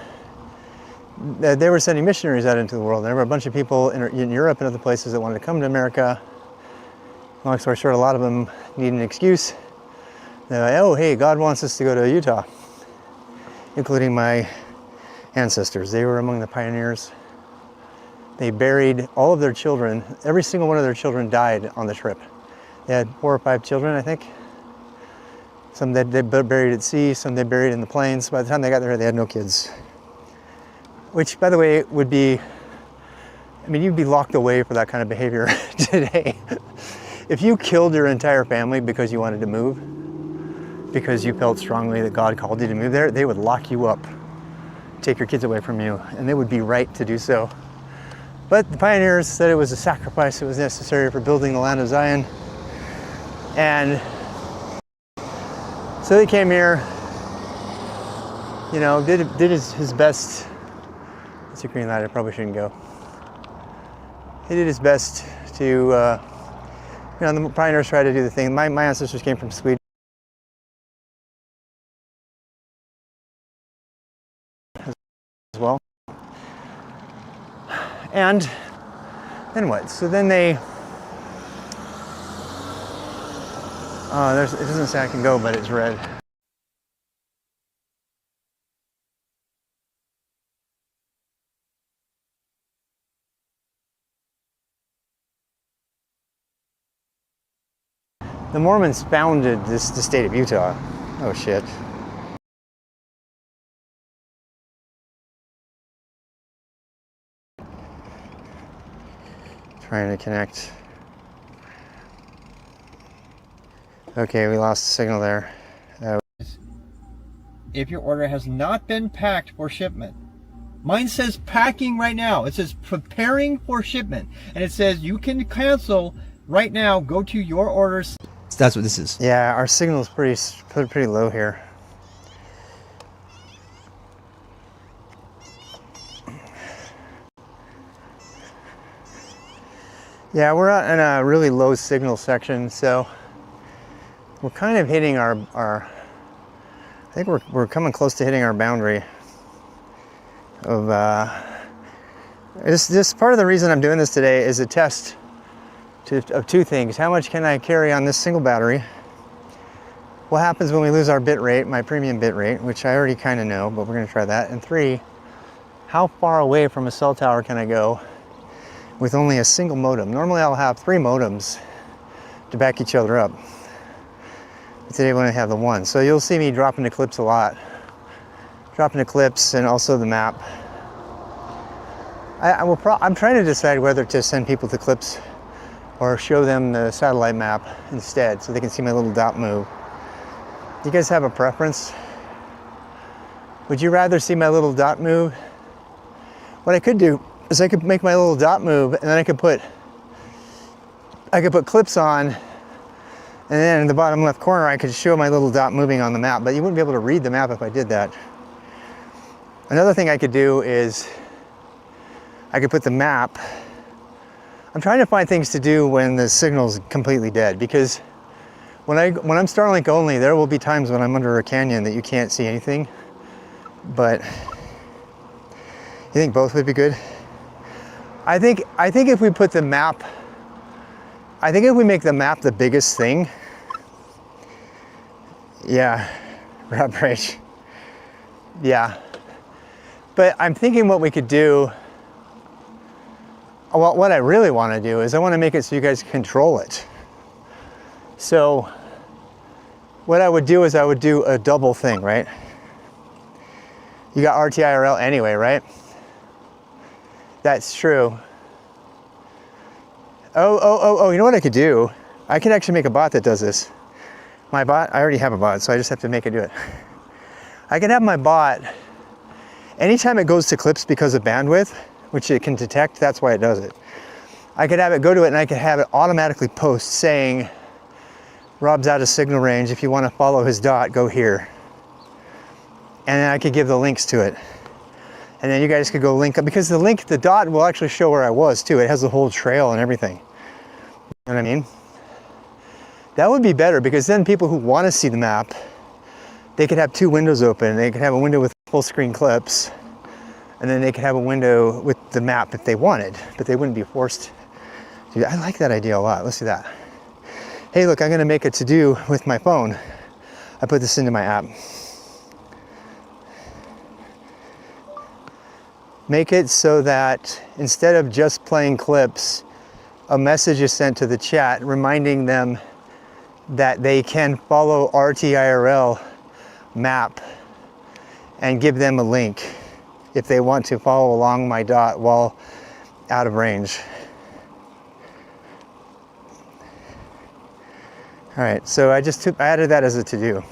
Speaker 4: they were sending missionaries out into the world. There were a bunch of people in Europe and other places that wanted to come to America. Long story short, a lot of them need an excuse. They're like, oh, hey, God wants us to go to Utah, including my ancestors. They were among the pioneers. They buried all of their children. Every single one of their children died on the trip. They had 4 or 5 children, I think. Some they buried at sea, some they buried in the plains. By the time they got there, they had no kids. Which, by the way, would be, I mean, you'd be locked away for that kind of behavior today. If you killed your entire family because you wanted to move, because you felt strongly that God called you to move there, they would lock you up, take your kids away from you, and they would be right to do so. But the pioneers said it was a sacrifice that was necessary for building the land of Zion. And so they came here, you know, did his best. It's a green light, I probably shouldn't go. He did his best to, you know, the pioneers tried to do the thing. My ancestors came from Sweden as well. And then what? So then they, it doesn't say I can go, but it's red. The Mormons founded the state of Utah. Oh shit. Trying to connect. Okay, we lost the signal there.
Speaker 6: If your order has not been packed for shipment. Mine says packing right now. It says preparing for shipment. And it says you can cancel right now. Go to your orders. So that's what this is.
Speaker 4: Yeah, our signal is pretty low here. Yeah, we're out in a really low signal section, so we're kind of hitting our I think we're coming close to hitting our boundary of this part of the reason I'm doing this today is a test of 2 things. How much can I carry on this single battery? What happens when we lose our bit rate, my premium bit rate, which I already kind of know, but we're going to try that. And 3, how far away from a cell tower can I go with only a single modem? Normally I'll have 3 modems to back each other up. But today we only have the 1. So you'll see me dropping the clips a lot. Dropping the clips and also the map. I'm trying to decide whether to send people to clips or show them the satellite map instead so they can see my little dot move. Do you guys have a preference? Would you rather see my little dot move? What I could do is I could make my little dot move and then I could put clips on, and then in the bottom left corner I could show my little dot moving on the map, but you wouldn't be able to read the map if I did that. Another thing I could do is I could put the map, I'm trying to find things to do when the signal's completely dead, because when I'm Starlink only, there will be times when I'm under a canyon that you can't see anything. But you think both would be good? I think if we put the map, I think if we make the map the biggest thing, yeah, Rob Rage. Yeah. But I'm thinking what we could do, well, what I really want to do is I want to make it so you guys control it. So what I would do is I would do a double thing, right? You got RTIRL anyway, right? That's true. Oh, you know what I could do? I could actually make a bot that does this. My bot, I already have a bot, so I just have to make it do it. I can have my bot, anytime it goes to clips because of bandwidth, which it can detect, that's why it does it. I could have it go to it and I could have it automatically post saying, Rob's out of signal range, if you want to follow his dot, go here. And then I could give the links to it. And then you guys could go link up, because the dot will actually show where I was too. It has the whole trail and everything. You know what I mean? That would be better, because then people who want to see the map, they could have two windows open. They could have a window with full screen clips, and then they could have a window with the map if they wanted, but they wouldn't be forced to do that. I like that idea a lot. Let's do that. Hey, look, I'm going to make a to-do with my phone. I put this into my app. Make it so that instead of just playing clips, a message is sent to the chat reminding them that they can follow RTIRL map and give them a link if they want to follow along my dot while out of range. All right, so I added that as a to-do.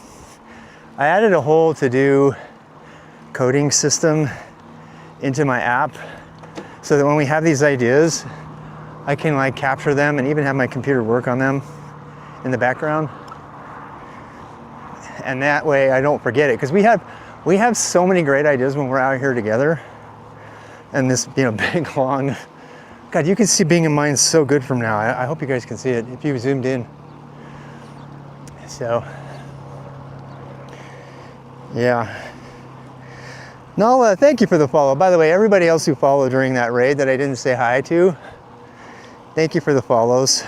Speaker 4: I added a whole to-do coding system into my app so that when we have these ideas, I can like capture them and even have my computer work on them in the background. And that way I don't forget it, because we have so many great ideas when we're out here together. And this, big long, God, you can see being in mind so good from now. I hope you guys can see it if you zoomed in. So, yeah. Nala, thank you for the follow. By the way, everybody else who followed during that raid that I didn't say hi to, thank you for the follows.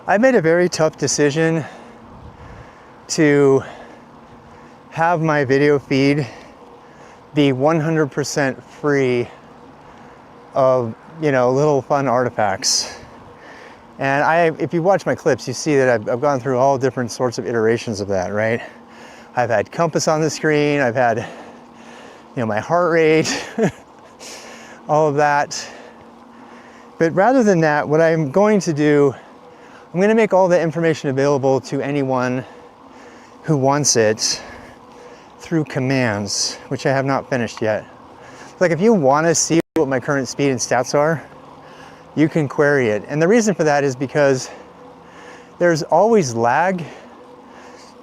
Speaker 4: I made a very tough decision to have my video feed be 100% free of, little fun artifacts. And if you watch my clips, you see that I've gone through all different sorts of iterations of that, right? I've had compass on the screen, I've had my heart rate, all of that. But rather than that, what I'm going to do, I'm going to make all the information available to anyone who wants it through commands, which I have not finished yet. Like if you want to see what my current speed and stats are, you can query it. And the reason for that is because there's always lag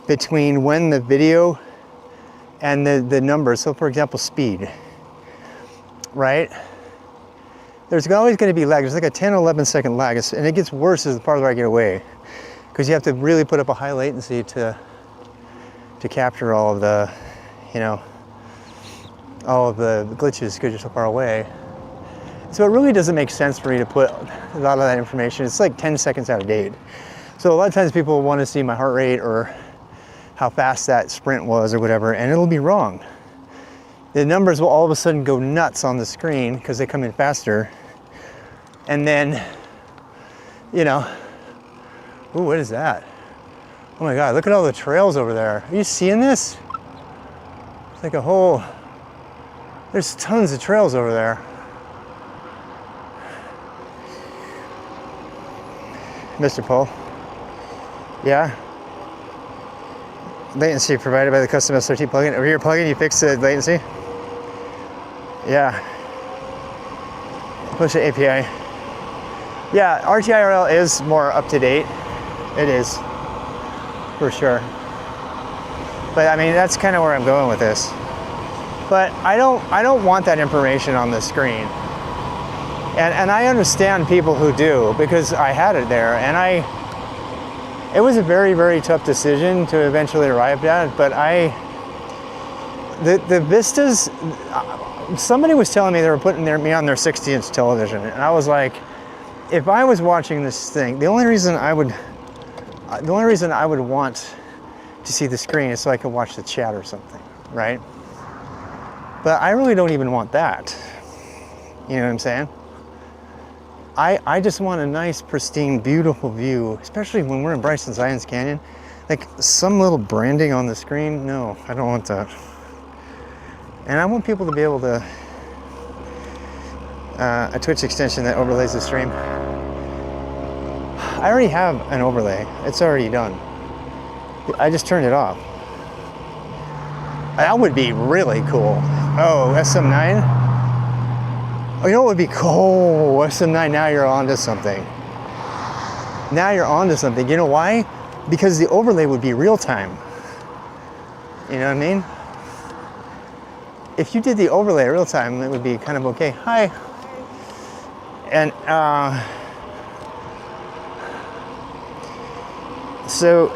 Speaker 4: between when the video and the numbers. So for example, speed, right? There's always going to be lag. There's like a 10 or 11 second lag, and it gets worse as the farther I get away, because you have to really put up a high latency to capture all of the, all of the glitches because you're so far away. So it really doesn't make sense for me to put a lot of that information. It's like 10 seconds out of date. So a lot of times people want to see my heart rate or how fast that sprint was or whatever, and it'll be wrong. The numbers will all of a sudden go nuts on the screen because they come in faster. And then, ooh, what is that? Oh my God, look at all the trails over there. Are you seeing this? It's like there's tons of trails over there. Mr. Paul. Yeah? Latency provided by the custom SRT plugin. Over your plugin, you fixed the latency? Yeah. Push the API. Yeah, RTIRL is more up to date. It is, for sure. But I mean, that's kind of where I'm going with this. But I don't want that information on the screen. And I understand people who do, because I had it there, and it was a very, very tough decision to eventually arrive at, but the vistas, somebody was telling me they were putting me on their 60-inch television, and I was like, if I was watching this thing, the only reason I would want to see the screen is so I could watch the chat or something, right? But I really don't even want that. You know what I'm saying? I just want a nice, pristine, beautiful view, especially when we're in Bryson Zions Canyon. Like some little branding on the screen, no, I don't want that. And I want people to be able to, a Twitch extension that overlays the stream. I already have an overlay, it's already done. I just turned it off. That would be really cool. Oh, SM9? Oh, you know what would be cool? SM9, now you're onto something. Now you're onto something. You know why? Because the overlay would be real time. You know what I mean? If you did the overlay real time, it would be kind of okay. Hi. And so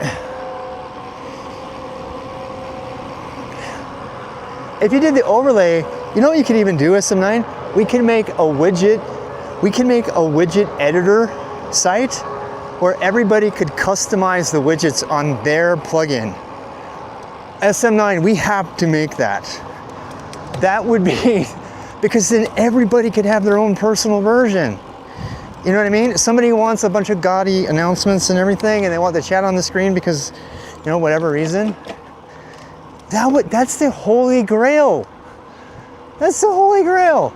Speaker 4: if you did the overlay, you know what you could even do, SM9? We can make a widget editor site where everybody could customize the widgets on their plugin. SM9, we have to make that. That would be, because then everybody could have their own personal version. You know what I mean? Somebody wants a bunch of gaudy announcements and everything, and they want the chat on the screen because, you know, whatever reason. That's the holy grail. That's the holy grail.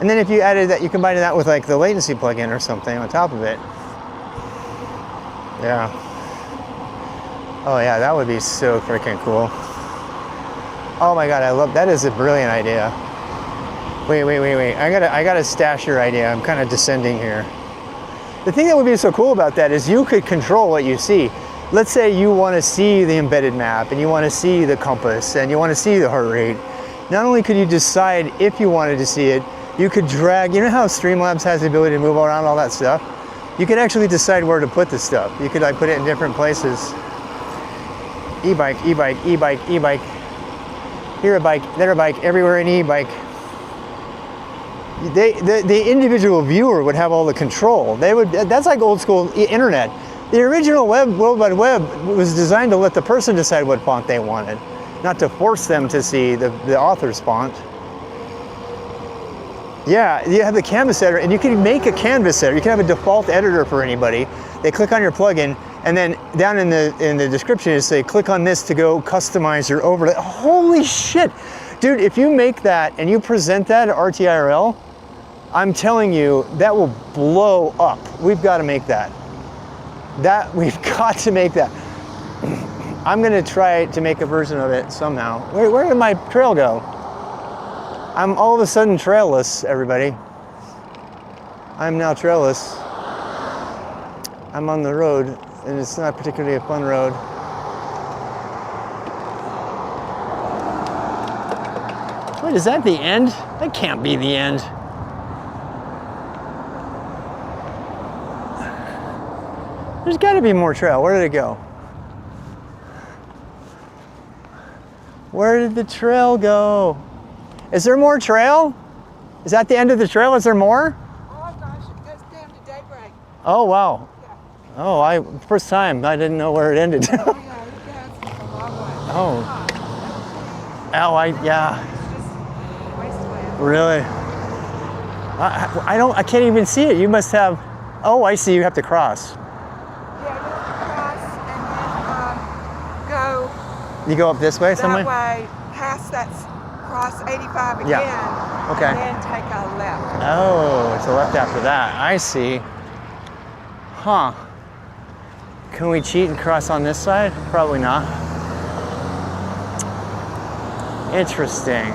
Speaker 4: And then if you added that, you combine that with like the latency plugin or something on top of it. Yeah. Oh yeah, that would be so freaking cool. Oh my God, that is a brilliant idea. Wait. I gotta stash your idea. I'm kind of descending here. The thing that would be so cool about that is you could control what you see. Let's say you want to see the embedded map and you want to see the compass and you want to see the heart rate. Not only could you decide if you wanted to see it, you could drag, you know how Streamlabs has the ability to move around all that stuff? You could actually decide where to put the stuff. You could like put it in different places. E-bike, e-bike, e-bike, e-bike. Here a bike, there a bike, everywhere an e-bike. The individual viewer would have all the control. That's like old school internet. The original World Wide Web was designed to let the person decide what font they wanted, not to force them to see the author's font. Yeah, you have the canvas editor, and you can make a canvas editor. You can have a default editor for anybody. They click on your plugin, and then down in the description it say, click on this to go customize your overlay. Holy shit! Dude, if you make that and you present that at RTIRL, I'm telling you, that will blow up. We've got to make that. We've got to make that. I'm gonna try to make a version of it somehow. Where did my trail go? I'm all of a sudden trailless, everybody. I'm now trailless. I'm on the road, and it's not particularly a fun road. Wait, is that the end? That can't be the end. There's got to be more trail. Where did it go? Where did the trail go? Is there more trail? Is that the end of the trail? Is there more?
Speaker 7: Oh gosh, it goes down to daybreak.
Speaker 4: Oh wow.
Speaker 7: Yeah.
Speaker 4: Oh, first time I didn't know where it ended.
Speaker 7: Oh yeah, it goes a long way.
Speaker 4: Oh. Oh, yeah.
Speaker 7: It's just wasteland.
Speaker 4: Really? I can't even see it. You must have. Oh, I see. You have to cross.
Speaker 7: Yeah, you cross and then go
Speaker 4: You go up this way somewhere?
Speaker 7: that way, past that cross 85 again.
Speaker 4: Yeah. Okay.
Speaker 7: And then take a left.
Speaker 4: Oh, it's a left after that. I see. Huh. Can we cheat and cross on this side? Probably not. Interesting.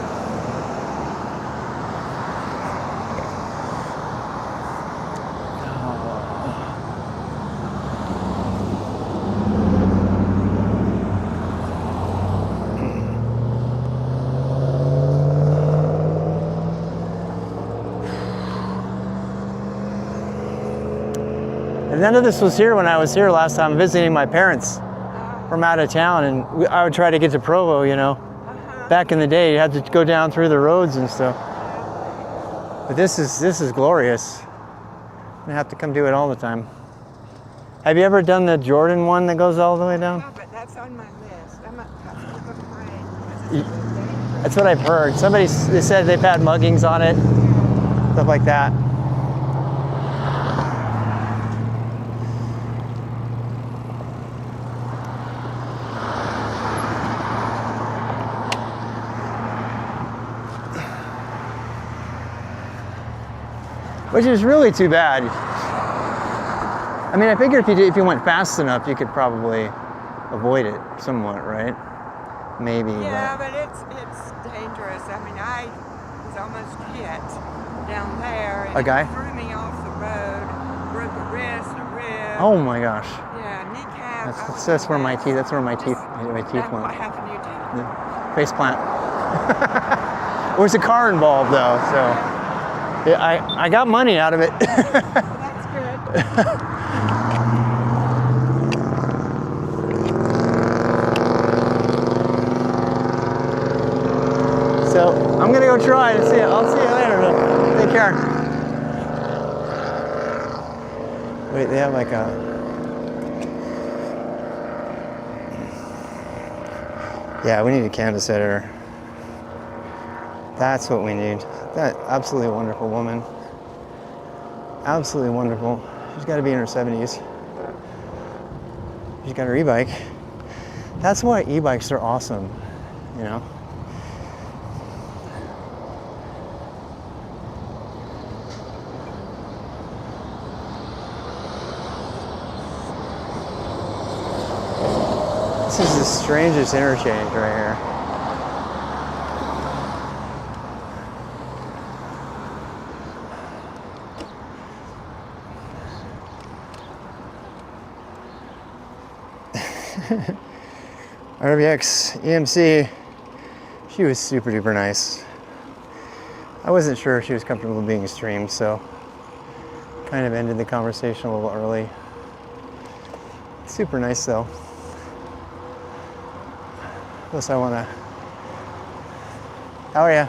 Speaker 4: None of this was here when I was here last time visiting my parents from out of town, and I would try to get to Provo, you know. Back in the day, you had to go down through the roads and stuff. But this is glorious. I'm gonna have to come do it all the time. Have you ever done the Jordan one that goes all the way down?
Speaker 7: No, but that's on my list. I'm afraid.
Speaker 4: That's what I've heard. They said they've had muggings on it, stuff like that. Which is really too bad. I mean, I figure if you went fast enough, you could probably avoid it somewhat, right? Maybe.
Speaker 7: Yeah, but it's dangerous. I mean, I was almost hit down there. And
Speaker 4: A guy?
Speaker 7: It threw me off the road, broke a wrist, a rib.
Speaker 4: Oh my gosh.
Speaker 7: Yeah, kneecap.
Speaker 4: That's where my teeth. That's where my teeth
Speaker 7: What
Speaker 4: went.
Speaker 7: happened to you?
Speaker 4: Face plant. There was a car involved though, so yeah, I got money out of it.
Speaker 7: That's good.
Speaker 4: So I'm gonna go try to see it. I'll see you later. Take care. Wait, they have like a. Yeah, we need a canvas editor. That's what we need. That absolutely wonderful woman. Absolutely wonderful. She's got to be in her 70s. She's got her e-bike. That's why e-bikes are awesome, you know? This is the strangest interchange right here. RBX EMC, she was super duper nice. I wasn't sure if she was comfortable being streamed, so kind of ended the conversation a little early. Super nice though. Plus I wanna, how are ya?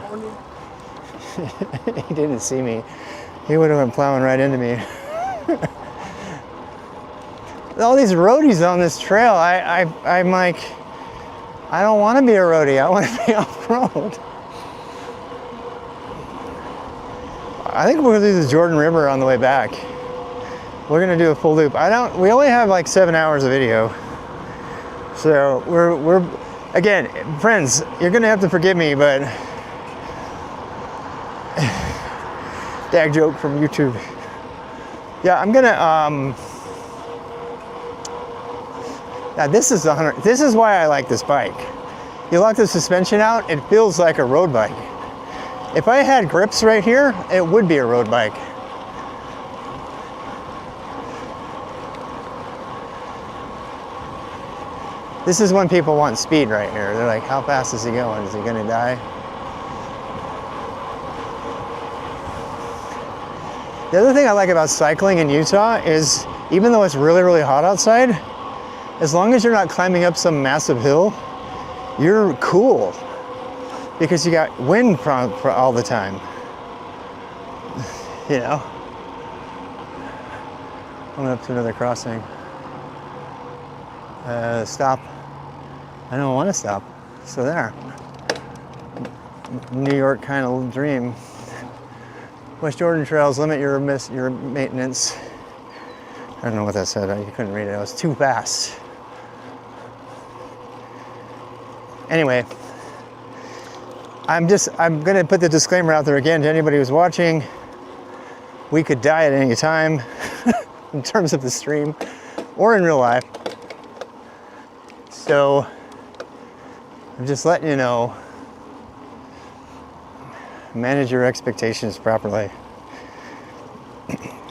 Speaker 4: He didn't see me. He would have been plowing right into me. All these roadies on this trail, I'm like, I don't want to be a roadie. I want to be off-road. I think we're gonna do the Jordan River on the way back. We're gonna do a full loop. We only have like 7 hours of video. So we're again, friends, you're gonna have to forgive me, but dag joke from YouTube. Yeah, I'm gonna now this is why I like this bike. You lock the suspension out, it feels like a road bike. If I had grips right here, it would be a road bike. This is when people want speed right here. They're like, how fast is he going? Is he gonna die? The other thing I like about cycling in Utah is, even though it's really, really hot outside, as long as you're not climbing up some massive hill, you're cool. Because you got wind all the time. You know? Coming up to another crossing. Stop. I don't want to stop. So there. New York kind of dream. West Jordan trails limit your maintenance. I don't know what that said. You couldn't read it. It was too fast. Anyway, I'm gonna put the disclaimer out there again to anybody who's watching. We could die at any time in terms of the stream or in real life. So I'm just letting you know, manage your expectations properly.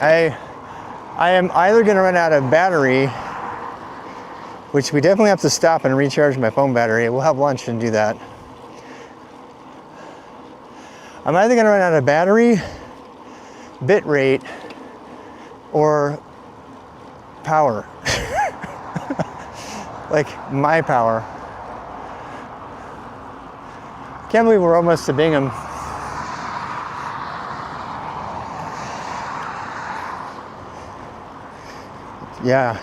Speaker 4: I am either gonna run out of battery, which we definitely have to stop and recharge my phone battery. We'll have lunch and do that. I'm either gonna run out of battery, bit rate, or power. Like my power. Can't believe we're almost to Bingham. Yeah.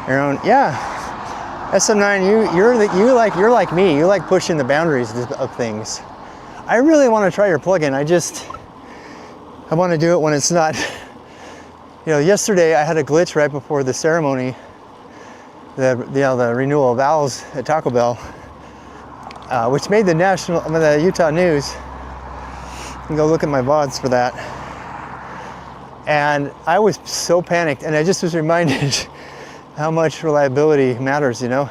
Speaker 4: Aaron, yeah. SM9, you're like me. You like pushing the boundaries of things. I really want to try your plugin. I want to do it when it's not. You know, yesterday I had a glitch right before the ceremony, the renewal of vows at Taco Bell, which made the Utah news. You can go look at my VODs for that. And I was so panicked, and I just was reminded how much reliability matters, you know.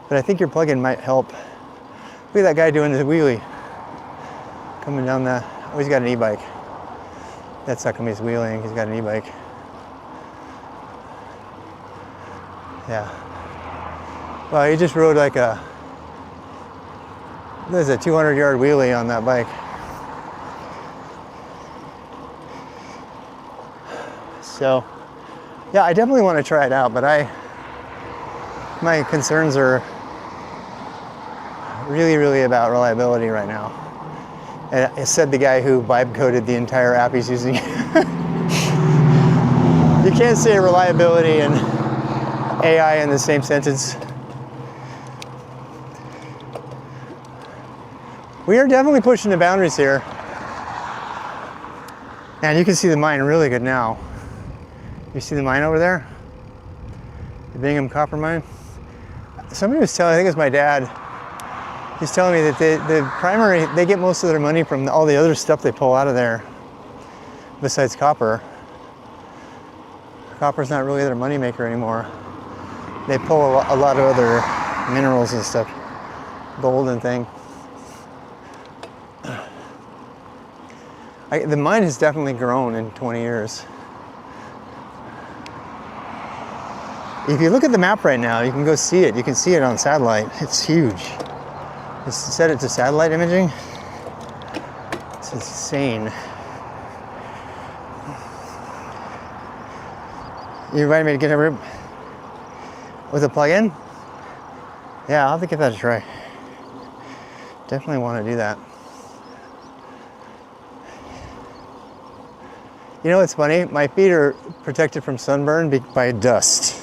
Speaker 4: But I think your plugin might help. Look at that guy doing the wheelie, coming down the. Oh, he's got an e-bike. That's not gonna be wheeling. He's got an e-bike. Yeah. Well, he just rode like there's a 200-yard wheelie on that bike. So, yeah, I definitely want to try it out, but my concerns are really, really about reliability right now. And it said the guy who vibe coded the entire app he's using. You can't say reliability and AI in the same sentence. We are definitely pushing the boundaries here. And you can see the mine really good now. You see the mine over there? The Bingham copper mine? Somebody was telling, I think it was my dad, he's telling me that they get most of their money from all the other stuff they pull out of there, besides copper. Copper's not really their moneymaker anymore. They pull a lot of other minerals and stuff, gold and thing. The mine has definitely grown in 20 years. If you look at the map right now, you can go see it. You can see it on satellite. It's huge. It's set it to satellite imaging. It's insane. You invited me to get a room with a plug-in? Yeah, I'll have to give that a try. Definitely want to do that. You know what's funny? My feet are protected from sunburn by dust.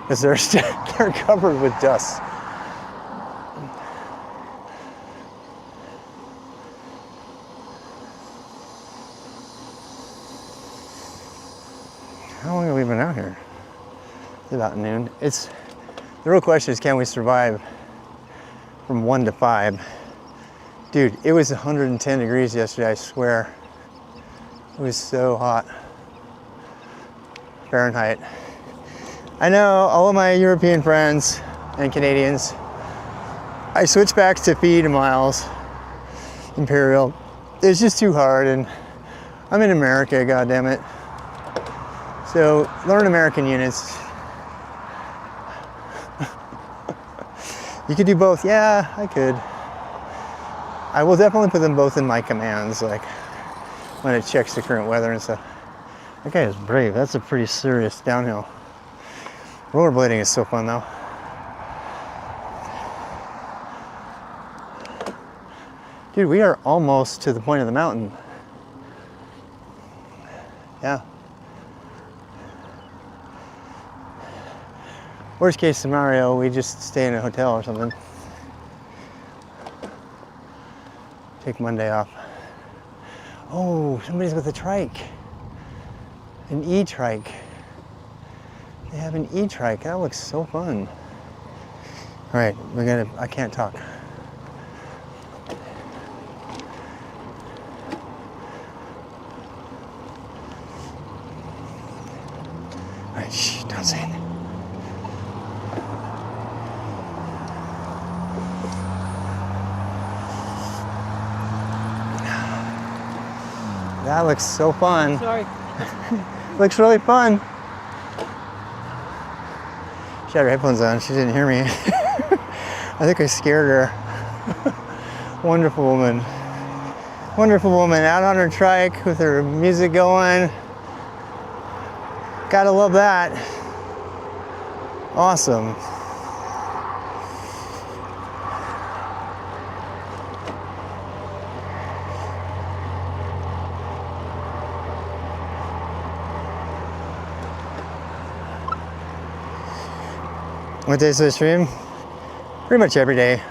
Speaker 4: Because they're covered with dust. How long have we been out here? It's about noon. The real question is, can we survive from 1 to 5? Dude, it was 110 degrees yesterday, I swear. It was so hot. Fahrenheit. I know all of my European friends and Canadians. I switched back to feet and miles, Imperial. It's just too hard, and I'm in America, goddammit. So learn American units. You could do both. Yeah, I could. I will definitely put them both in my commands, like when it checks the current weather and stuff. That guy is brave. That's a pretty serious downhill. Rollerblading is so fun though. Dude, we are almost to the point of the mountain. Yeah. Worst case scenario, we just stay in a hotel or something. Take Monday off. Oh, somebody's with a trike. An e-trike. They have an e-trike. That looks so fun. All right, I can't talk. All right, shh, don't say anything. That looks so fun. Sorry. Looks really fun. She had her headphones on. She didn't hear me. I think I scared her. Wonderful woman. Wonderful woman out on her trike with her music going. Gotta love that. Awesome. What days do I stream? Pretty much every day.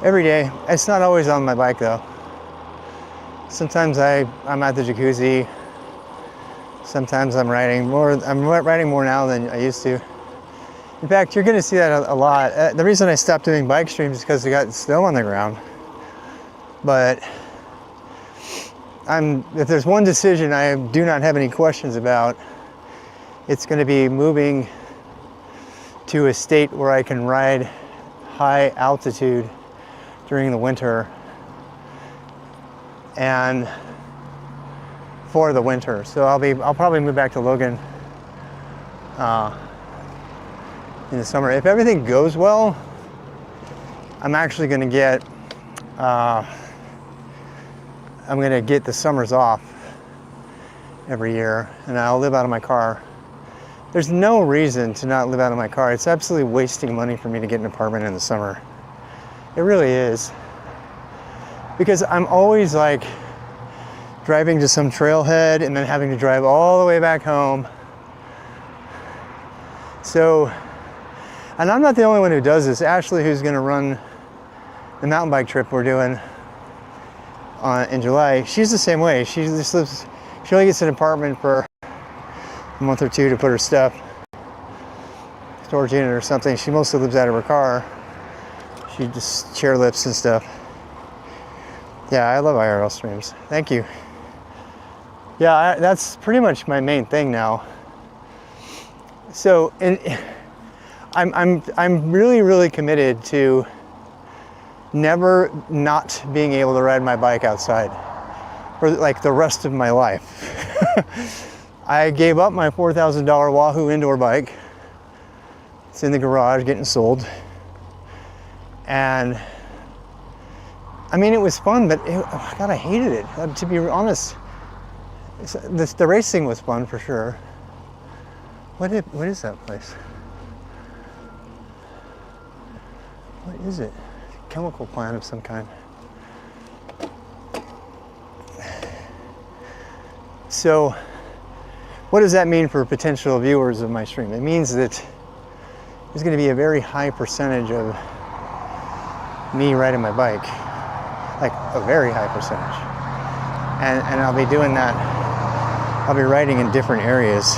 Speaker 4: Every day. It's not always on my bike though. Sometimes I'm at the jacuzzi. Sometimes I'm riding more. I'm riding more now than I used to. In fact, you're going to see that a lot. The reason I stopped doing bike streams is because we got snow on the ground. But if there's one decision I do not have any questions about, it's going to be moving to a state where I can ride high altitude during the winter and for the winter. So I'll probably move back to Logan in the summer. If everything goes well, I'm actually going to get the summers off every year, and I'll live out of my car. There's no reason to not live out of my car. It's absolutely wasting money for me to get an apartment in the summer. It really is. Because I'm always like driving to some trailhead and then having to drive all the way back home. So, and I'm not the only one who does this. Ashley, who's gonna run the mountain bike trip we're doing in July, she's the same way. She only gets an apartment for a month or two to put her stuff, storage unit or something. She mostly lives out of her car. She just chairlifts and stuff. Yeah, I love IRL streams. Thank you. Yeah, that's pretty much my main thing now. So, I'm really, really committed to never not being able to ride my bike outside for like the rest of my life. I gave up my $4,000 Wahoo indoor bike. It's in the garage getting sold. And I mean, it was fun, but God, I hated it. To be honest, the racing was fun for sure. What is that place? What is it? Chemical plant of some kind. So, what does that mean for potential viewers of my stream? It means that there's going to be a very high percentage of me riding my bike, like a very high percentage. And I'll be doing that. I'll be riding in different areas.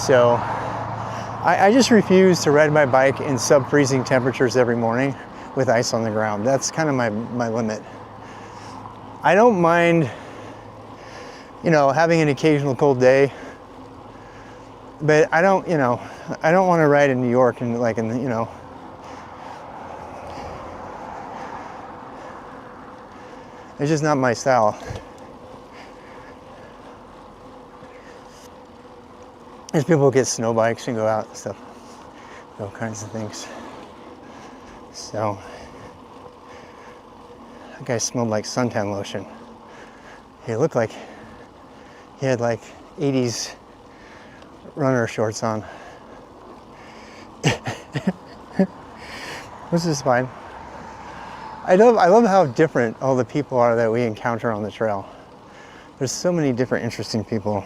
Speaker 4: So I just refuse to ride my bike in sub-freezing temperatures every morning with ice on the ground. That's kind of my limit. I don't mind, having an occasional cold day, but I don't want to ride in New York and it's just not my style. There's people who get snow bikes and go out and stuff, all kinds of things. So, that guy smelled like suntan lotion. He looked like he had like 80s runner shorts on. This is fine. I love how different all the people are that we encounter on the trail. There's so many different interesting people.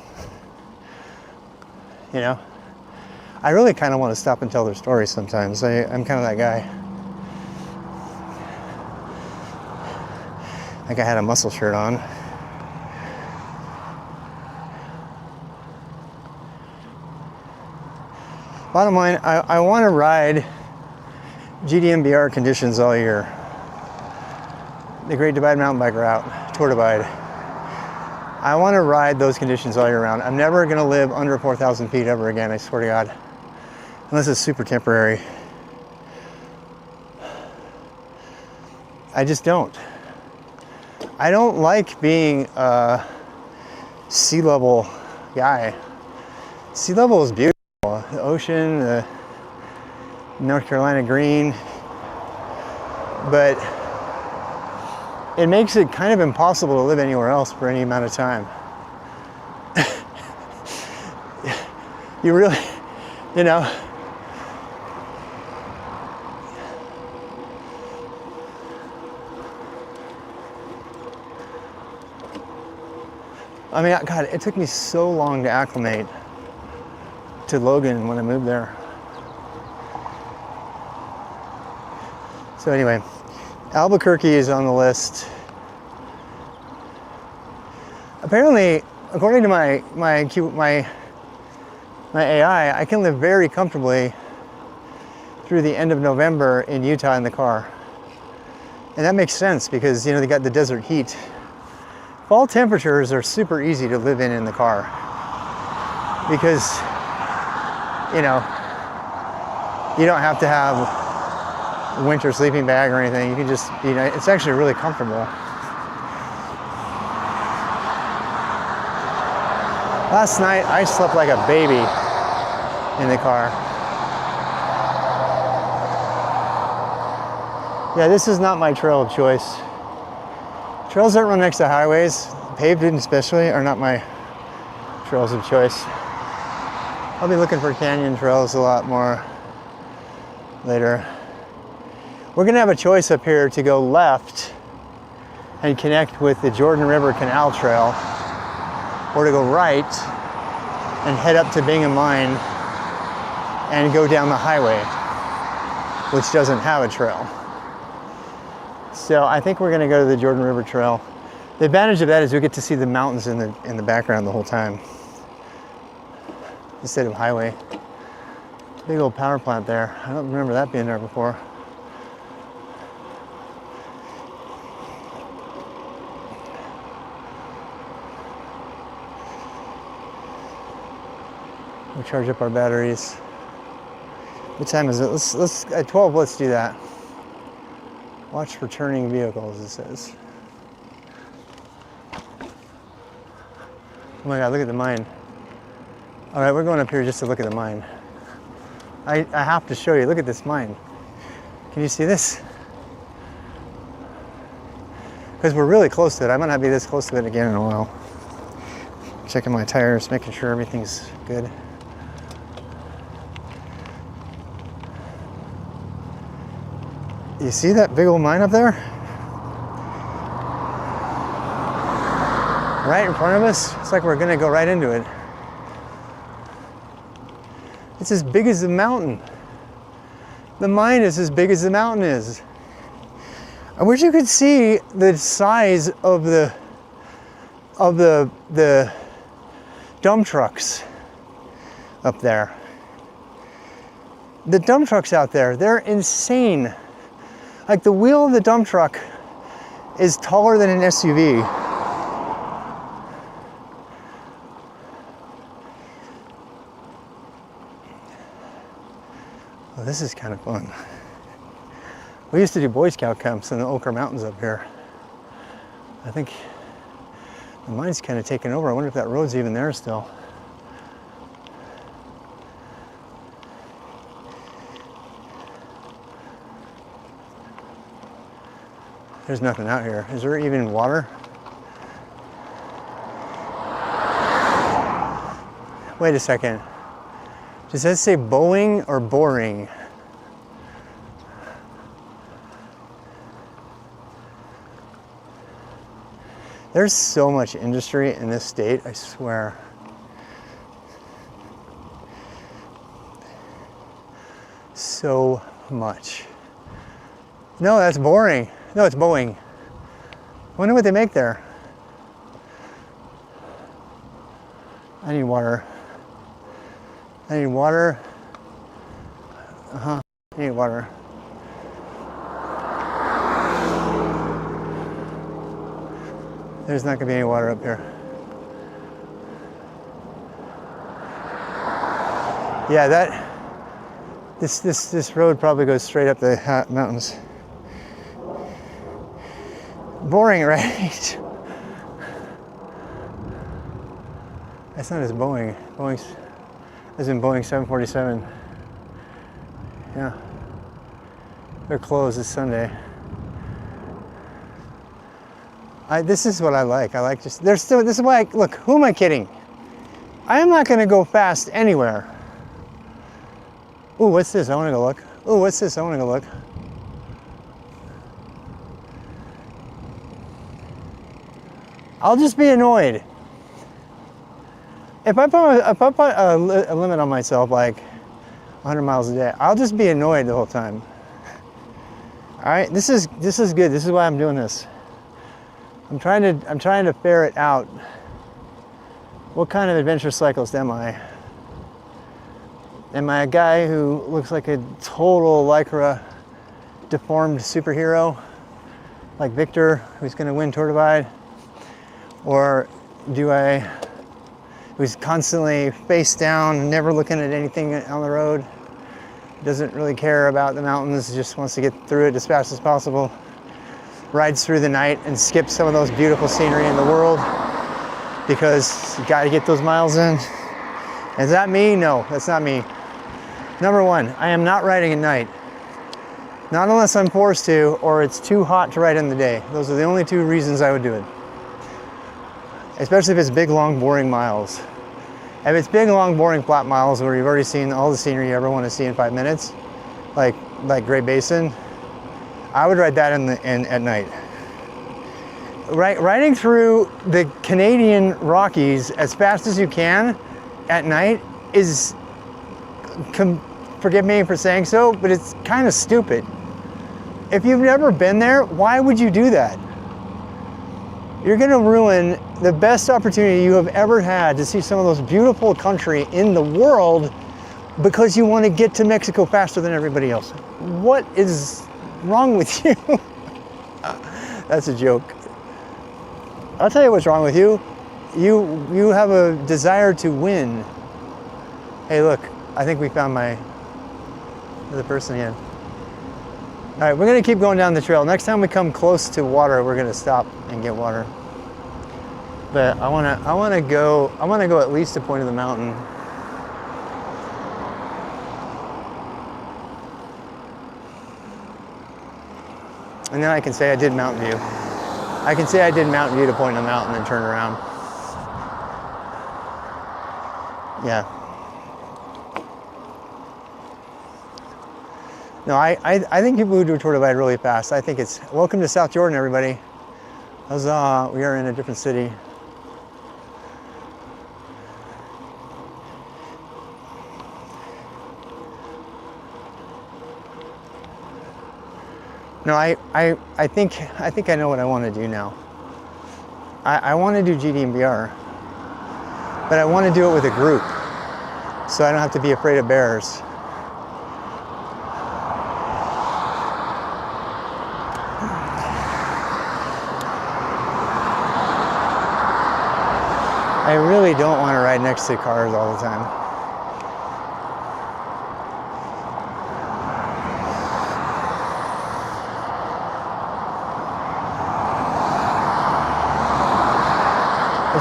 Speaker 4: I really kind of want to stop and tell their stories sometimes. I'm kind of that guy. Like I had a muscle shirt on. Bottom line, I want to ride GDMBR conditions all year. The Great Divide Mountain Bike Route, Tour Divide. I want to ride those conditions all year round. I'm never going to live under 4,000 feet ever again, I swear to God. Unless it's super temporary. I just don't. I don't like being a sea level guy. Sea level is beautiful. The ocean, the North Carolina green. But it makes it kind of impossible to live anywhere else for any amount of time. You really, you know. I mean, God, it took me so long to acclimate to Logan when I moved there. So anyway, Albuquerque is on the list. Apparently, according to my AI, I can live very comfortably through the end of November in Utah in the car. And that makes sense because, you know, they got the desert heat. Fall temperatures are super easy to live in the car because, you know, you don't have to have a winter sleeping bag or anything. You can just, you know, it's actually really comfortable. Last night, I slept like a baby in the car. Yeah, this is not my trail of choice. Trails that run next to highways, paved especially, are not my trails of choice. I'll be looking for canyon trails a lot more later. We're gonna have a choice up here to go left and connect with the Jordan River Canal Trail, or to go right and head up to Bingham Mine and go down the highway, which doesn't have a trail. So I think we're gonna go to the Jordan River Trail. The advantage of that is we get to see the mountains in the background the whole time, instead of highway. Big old power plant there. I don't remember that being there before. We'll charge up our batteries. What time is it? Let's at 12, let's do that. Watch for turning vehicles, it says. Oh my God, look at the mine. All right, we're going up here just to look at the mine. I have to show you, look at this mine. Can you see this? Because we're really close to it. I might not be this close to it again in a while. Checking my tires, making sure everything's good. You see that big old mine up there? Right in front of us? It's like we're gonna go right into it. It's as big as the mountain. The mine is as big as the mountain is. I wish you could see the size of the dump trucks up there. The dump trucks out there, they're insane. Like the wheel of the dump truck is taller than an SUV. Well, this is kind of fun. We used to do Boy Scout camps in the Ochre Mountains up here. I think the mine's kind of taken over. I wonder if that road's even there still. There's nothing out here. Is there even water? Wait a second. Does that say Boeing or boring? There's so much industry in this state, I swear. So much. No, that's boring. No, it's Boeing. I wonder what they make there. I need water. I need water. I need water. There's not gonna be any water up here. Yeah, this road probably goes straight up the mountains. Boring, right? That's not as Boeing. Boeing's as in Boeing 747. Yeah. They're closed this Sunday. This is what I like. I like just, there's still, this is why, look, who am I kidding? I am not gonna go fast anywhere. Ooh, what's this? I want to go look. Ooh, what's this? I want to go look. I'll just be annoyed. If I put a limit on myself, like 100 miles a day, I'll just be annoyed the whole time. All right, this is good. This is why I'm doing this. I'm trying to ferret out what kind of adventure cyclist am I? Am I a guy who looks like a total Lycra deformed superhero, like Victor, who's going to win Tour Divide? Or who's constantly face down, never looking at anything on the road, doesn't really care about the mountains, just wants to get through it as fast as possible, rides through the night and skips some of those beautiful scenery in the world because you got to get those miles in? Is that me? No, that's not me. Number one, I am not riding at night. Not unless I'm forced to, or it's too hot to ride in the day. Those are the only two reasons I would do it. Especially if it's big, long, boring miles. If it's big, long, boring, flat miles where you've already seen all the scenery you ever want to see in 5 minutes, like Great Basin, I would ride that at night. Riding through the Canadian Rockies as fast as you can at night is, forgive me for saying so, but it's kind of stupid. If you've never been there, why would you do that? You're gonna ruin the best opportunity you have ever had to see some of those beautiful country in the world because you want to get to Mexico faster than everybody else. What is wrong with you? That's a joke. I'll tell you what's wrong with you. You have a desire to win. Hey, look, I think we found my other person again. All right, we're gonna keep going down the trail. Next time we come close to water, we're gonna stop and get water. But I wanna go at least to the point of the mountain. And then I can say I did Mountain View. I can say I did Mountain View to point on the mountain and turn around. Yeah. No, I think people who do a Tour Divide really fast. I think it's, welcome to South Jordan, everybody. Huzzah, we are in a different city. No, I think I know what I want to do now. I want to do GDMBR, but I want to do it with a group, so I don't have to be afraid of bears. I really don't want to ride next to cars all the time.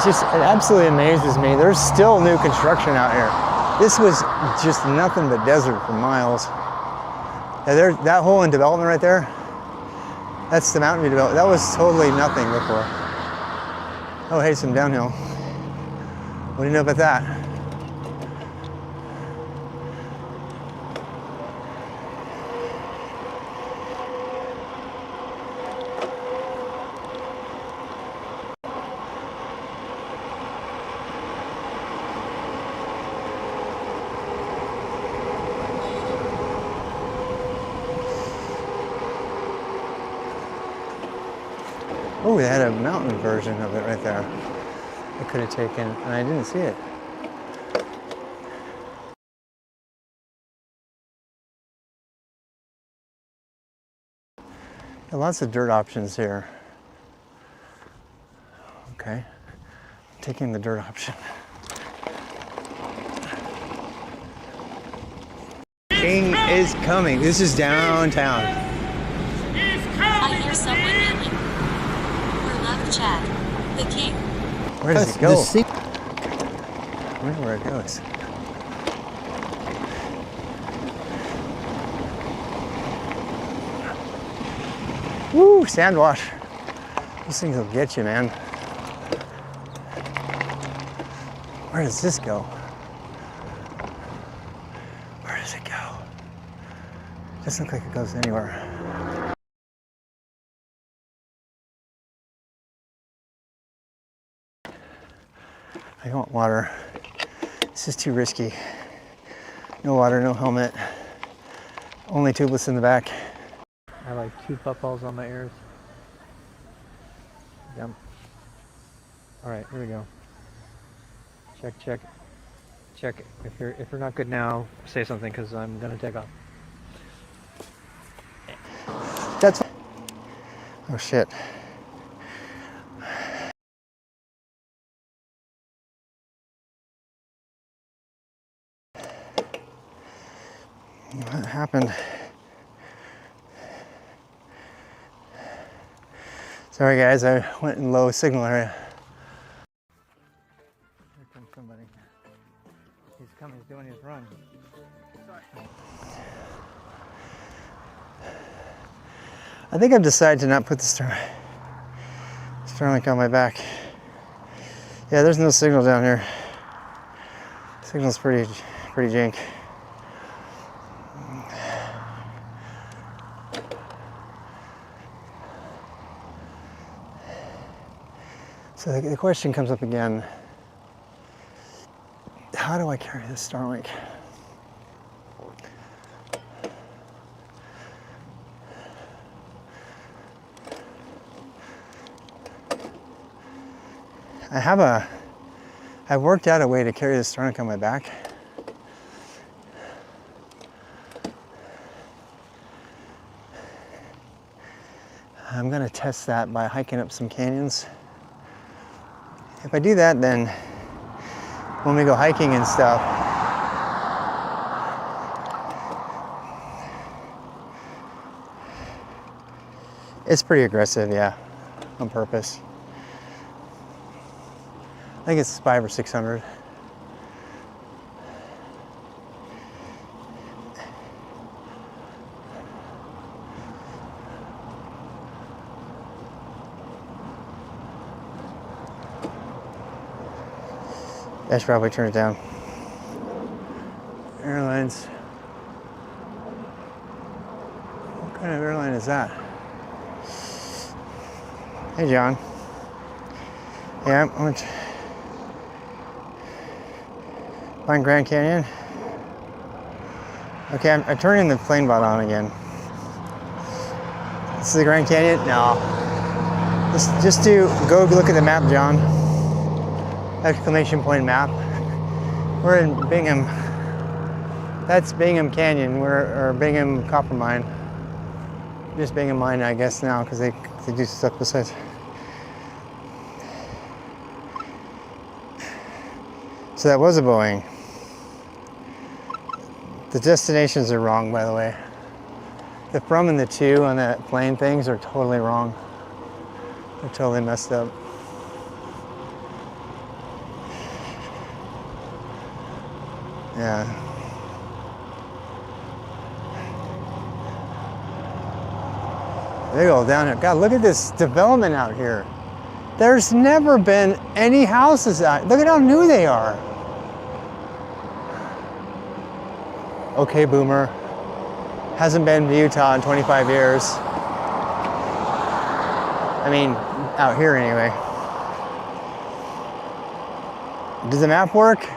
Speaker 4: It absolutely amazes me. There's still new construction out here. This was just nothing but desert for miles. That hole in development right there, that's the Mountain View development. That was totally nothing before. Oh, hey, some downhill. What do you know about that? Oh, they had a mountain version of it right there. I could have taken, and I didn't see it. Lots of dirt options here. Okay, taking the dirt option. King is coming. This is downtown.
Speaker 2: I hear someone yelling. We're love Chad, the king.
Speaker 4: Where does it go? I wonder where it goes. Woo, sand wash. These things will get you, man. Where does this go? Where does it go? Doesn't look like it goes anywhere. I don't want water. This is too risky. No water, no helmet. Only tubeless in the back.
Speaker 6: I have like 2 puffballs on my ears. Yep. All right, here we go. Check, check, check. If you're not good now, say something because I'm gonna take off.
Speaker 4: That's. Oh shit. What happened? Sorry guys, I went in low signal area. Here comes somebody. He's coming, he's doing his run. I think I've decided to not put the Starlink on my back. Yeah, there's no signal down here. Signal's pretty jank. So the question comes up again, how do I carry this Starlink? I've worked out a way to carry the Starlink on my back. I'm gonna test that by hiking up some canyons. If I do that, then when we go hiking and stuff, it's pretty aggressive, yeah, on purpose. I think it's 500 or 600. I should probably turn it down. Airlines. What kind of airline is that? Hey, John. Yeah, I'm going to find Grand Canyon. Okay, I'm turning the plane bot on again. This is the Grand Canyon? No. Just go look at the map, John. Exclamation point map. We're in Bingham. That's Bingham Canyon, or Bingham Copper Mine. Just Bingham Mine, I guess now, because they do stuff besides. So that was a Boeing. The destinations are wrong, by the way. The from and the to on that plane things are totally wrong. They're totally messed up. Yeah. They go down here. God, look at this development out here. There's never been any houses out. Look at how new they are. Okay, boomer. Hasn't been to Utah in 25 years. I mean, out here anyway. Does the map work?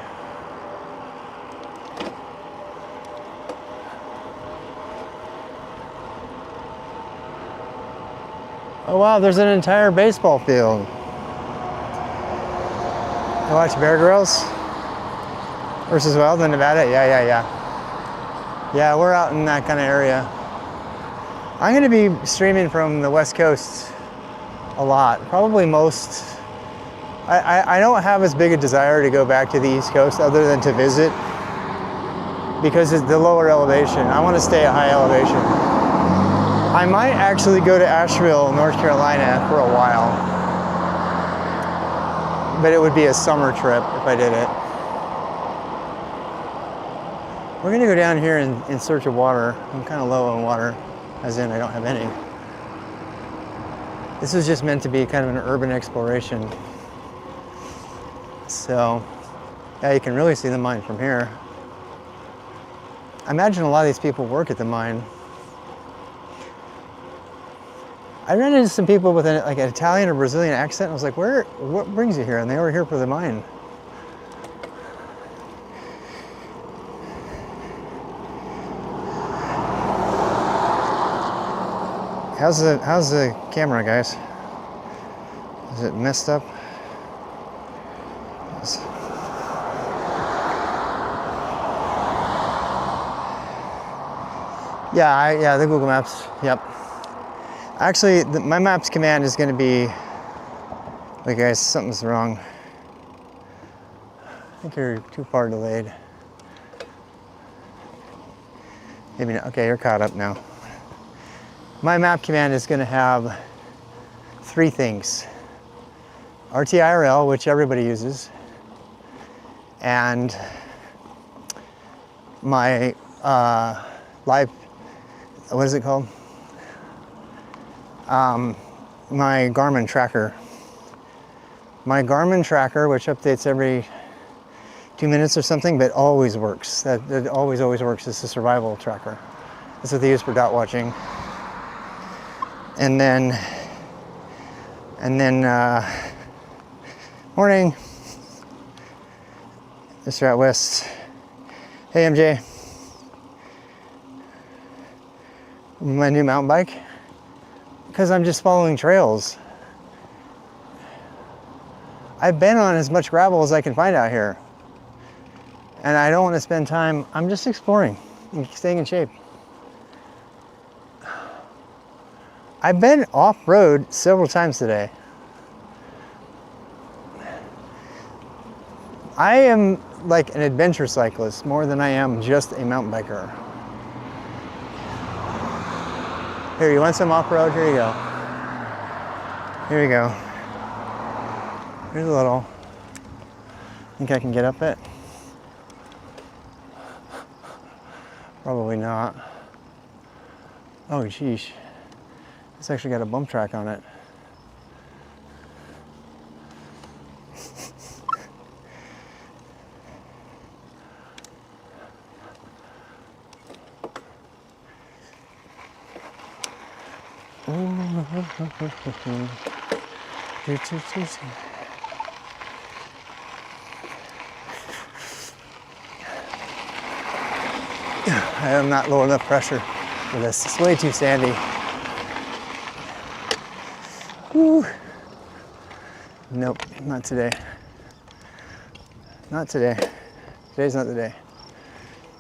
Speaker 4: Oh wow, there's an entire baseball field. You watch Bear Grylls versus Wild in Nevada? Yeah. Yeah, we're out in that kind of area. I'm gonna be streaming from the West Coast a lot, probably most. I don't have as big a desire to go back to the East Coast other than to visit because it's the lower elevation. I want to stay at high elevation. I might actually go to Asheville, North Carolina for a while, but it would be a summer trip if I did it. We're gonna go down here in search of water. I'm kind of low on water, as in I don't have any. This is just meant to be kind of an urban exploration. So, yeah, you can really see the mine from here. I imagine a lot of these people work at the mine. I ran into some people with like an Italian or Brazilian accent. I was like, what brings you here? And they were here for the mine. How's the camera, guys? Is it messed up? Yeah, the Google Maps. Yep. Actually, my Maps command is going to be. Wait, guys, something's wrong. I think you're too far delayed. Maybe not. Okay, you're caught up now. My map command is going to have 3 things. RTIRL, which everybody uses, and my live, what is it called? My Garmin tracker. My Garmin tracker, which updates every 2 minutes or something, but always works. That always works. It's a survival tracker. That's what they use for dot watching. And then, morning, Mr. Out West. Hey, MJ. My new mountain bike, because I'm just following trails. I've been on as much gravel as I can find out here. And I don't want to spend time, I'm just exploring and staying in shape. I've been off-road several times today. I am like an adventure cyclist more than I am just a mountain biker. Here, you want some off-road? Here you go. Here you go. Here's a little. Think I can get up it? Probably not. Oh, geez. It's actually got a bump track on it. I am not low enough pressure for this. It's way too sandy. Woo. Nope, not today. Not today. Today's not the day.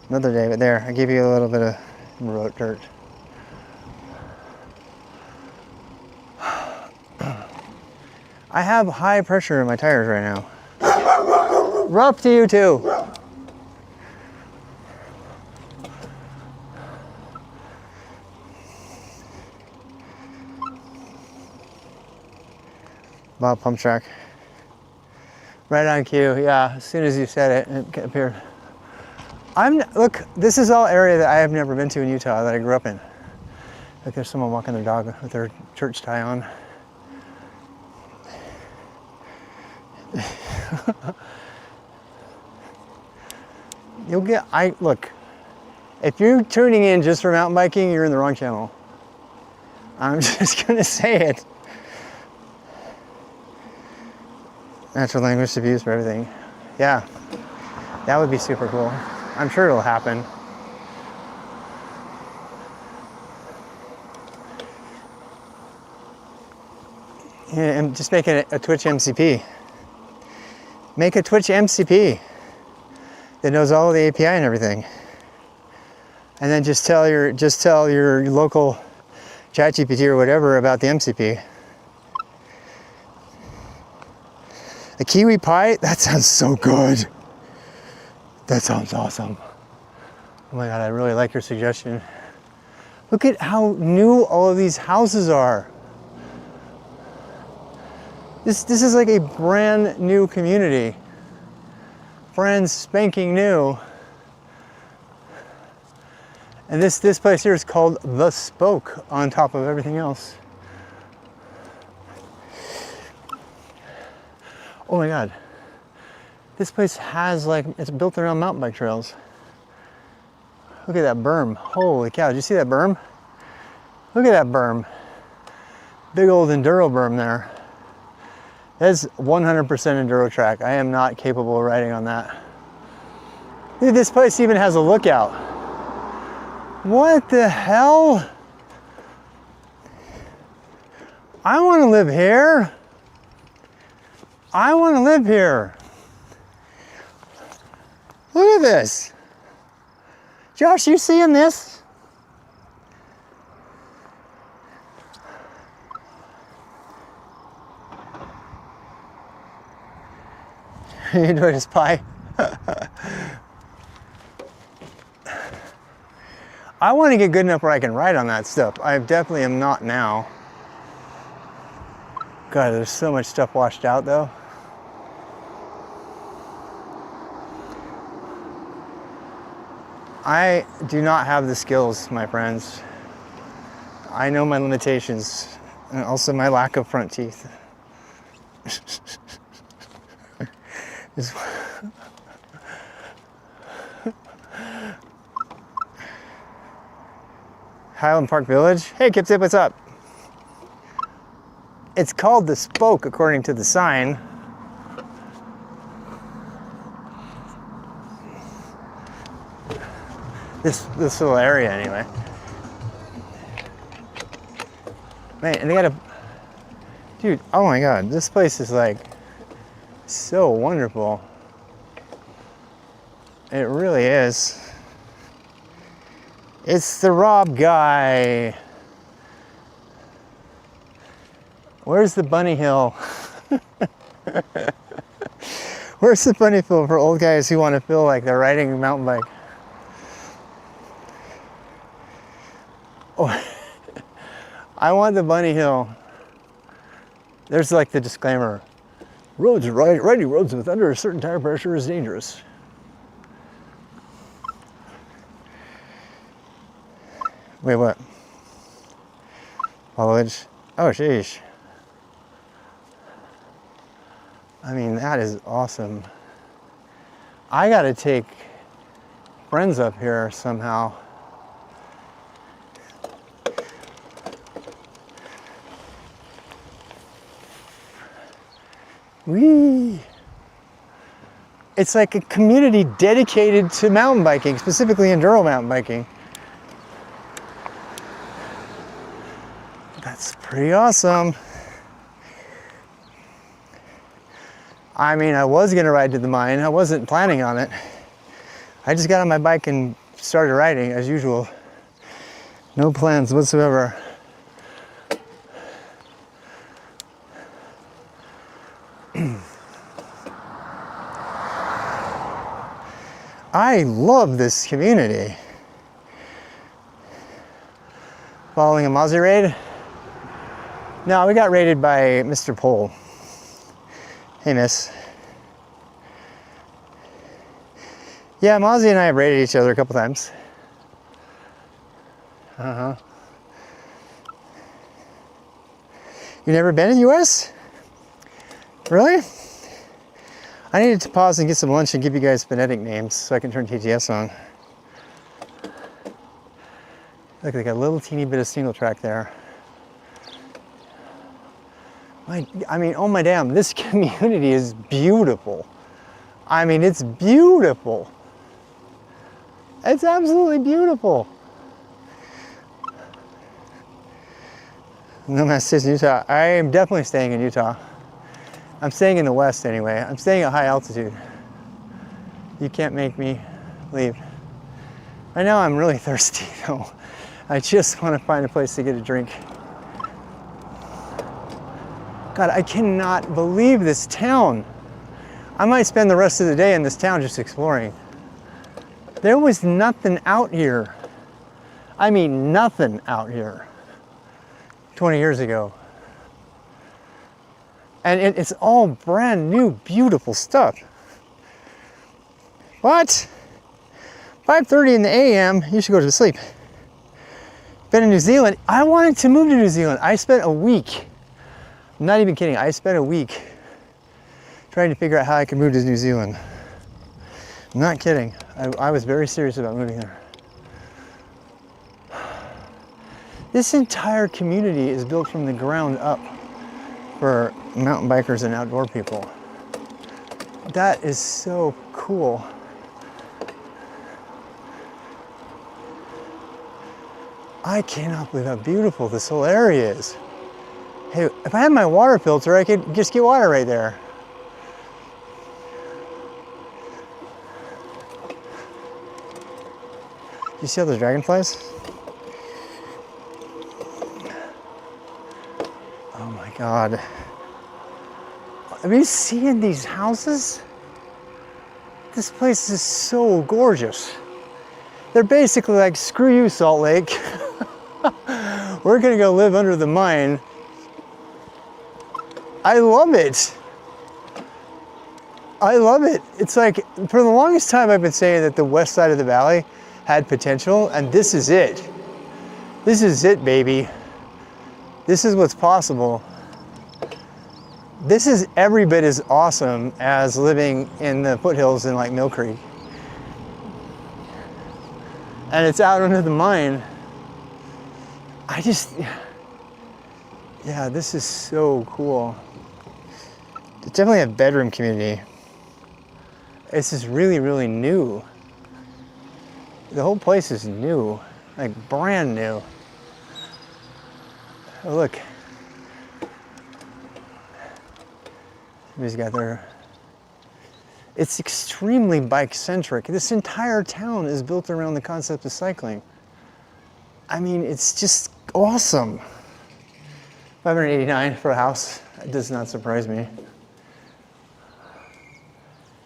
Speaker 4: Another day, but there, I gave you a little bit of road dirt. I have high pressure in my tires right now. Rough to you too. Bob pump track. Right on cue, yeah. As soon as you said it appeared. Look, this is all area that I have never been to in Utah that I grew up in. Like there's someone walking their dog with their church tie on. Look, if you're tuning in just for mountain biking, you're in the wrong channel. I'm just gonna say it. Natural language to use for everything. Yeah, that would be super cool. I'm sure it'll happen. Yeah, and just make it a Twitch MCP. Make a Twitch MCP that knows all of the API and everything. And then just tell your local ChatGPT or whatever about the MCP. A kiwi pie? That sounds so good. That sounds awesome. Oh my God, I really like your suggestion. Look at how new all of these houses are. This is like a brand new community. Brand spanking new. And this place here is called The Spoke on top of everything else. Oh my God. This place has it's built around mountain bike trails. Look at that berm. Holy cow, did you see that berm? Look at that berm. big old enduro berm there. That's 100% enduro track. I am not capable of riding on that. Dude, this place even has a lookout. What the hell? I want to live here. I want to live here. Look at this. Josh, you seeing this? You enjoyed his pie? I want to get good enough where I can ride on that stuff. I definitely am not now. God, there's so much stuff washed out though. I do not have the skills, my friends. I know my limitations and also my lack of front teeth. Highland Park Village. Hey, Kip Tip, what's up? It's called the Spoke according to the sign. This little area anyway. Man, and they got a, dude, oh my God, this place is like so wonderful. It really is. It's the Rob guy. Where's the bunny hill? Where's the bunny hill for old guys who want to feel like they're riding a mountain bike? Oh, I want the bunny hill. There's like the disclaimer. Riding roads with under a certain tire pressure is dangerous. Wait, what? Foliage? Oh, sheesh. I mean, that is awesome. I gotta take friends up here somehow. Whee! It's like a community dedicated to mountain biking, specifically enduro mountain biking. That's pretty awesome. I mean, I was gonna ride to the mine. I wasn't planning on it. I just got on my bike and started riding as usual. No plans whatsoever. I love this community. Following a Mozzie raid? No, we got raided by Mr. Pole. Hey, miss. Yeah, Mozzie and I have raided each other a couple times. Uh-huh. You never been in the US? Really? I needed to pause and get some lunch and give you guys phonetic names so I can turn TTS on. Look, like a little teeny bit of single track there. I mean, oh my damn, this community is beautiful. I mean, it's beautiful. It's absolutely beautiful. No man stays in Utah. I am definitely staying in Utah. I'm staying in the West anyway. I'm staying at high altitude. You can't make me leave. Right now I'm really thirsty though. I just want to find a place to get a drink. God, I cannot believe this town. I might spend the rest of the day in this town just exploring. There was nothing out here. I mean, nothing out here 20 years ago. And it's all brand new, beautiful stuff. But 5:30 in the AM, you should go to sleep. Been in New Zealand. I wanted to move to New Zealand. I spent a week, I'm not even kidding, I spent a week trying to figure out how I could move to New Zealand. I'm not kidding. I was very serious about moving there. This entire community is built from the ground up for mountain bikers and outdoor people. That is so cool. I cannot believe how beautiful this whole area is. Hey, if I had my water filter, I could just get water right there. You see all those dragonflies? Oh my God. Have you seen these houses? This place is so gorgeous. They're basically like, screw you, Salt Lake. We're gonna go live under the mine. I love it. I love it. It's like, for the longest time I've been saying that the west side of the valley had potential, and this is it. This is it, baby. This is what's possible. This is every bit as awesome as living in the foothills in like Mill Creek. And it's out under the mine. Yeah, this is so cool. It's definitely a bedroom community. This is really, really new. The whole place is new, like brand new. Oh, look. Somebody's got their... It's extremely bike-centric. This entire town is built around the concept of cycling. I mean, it's just awesome. $589 for a house. It does not surprise me.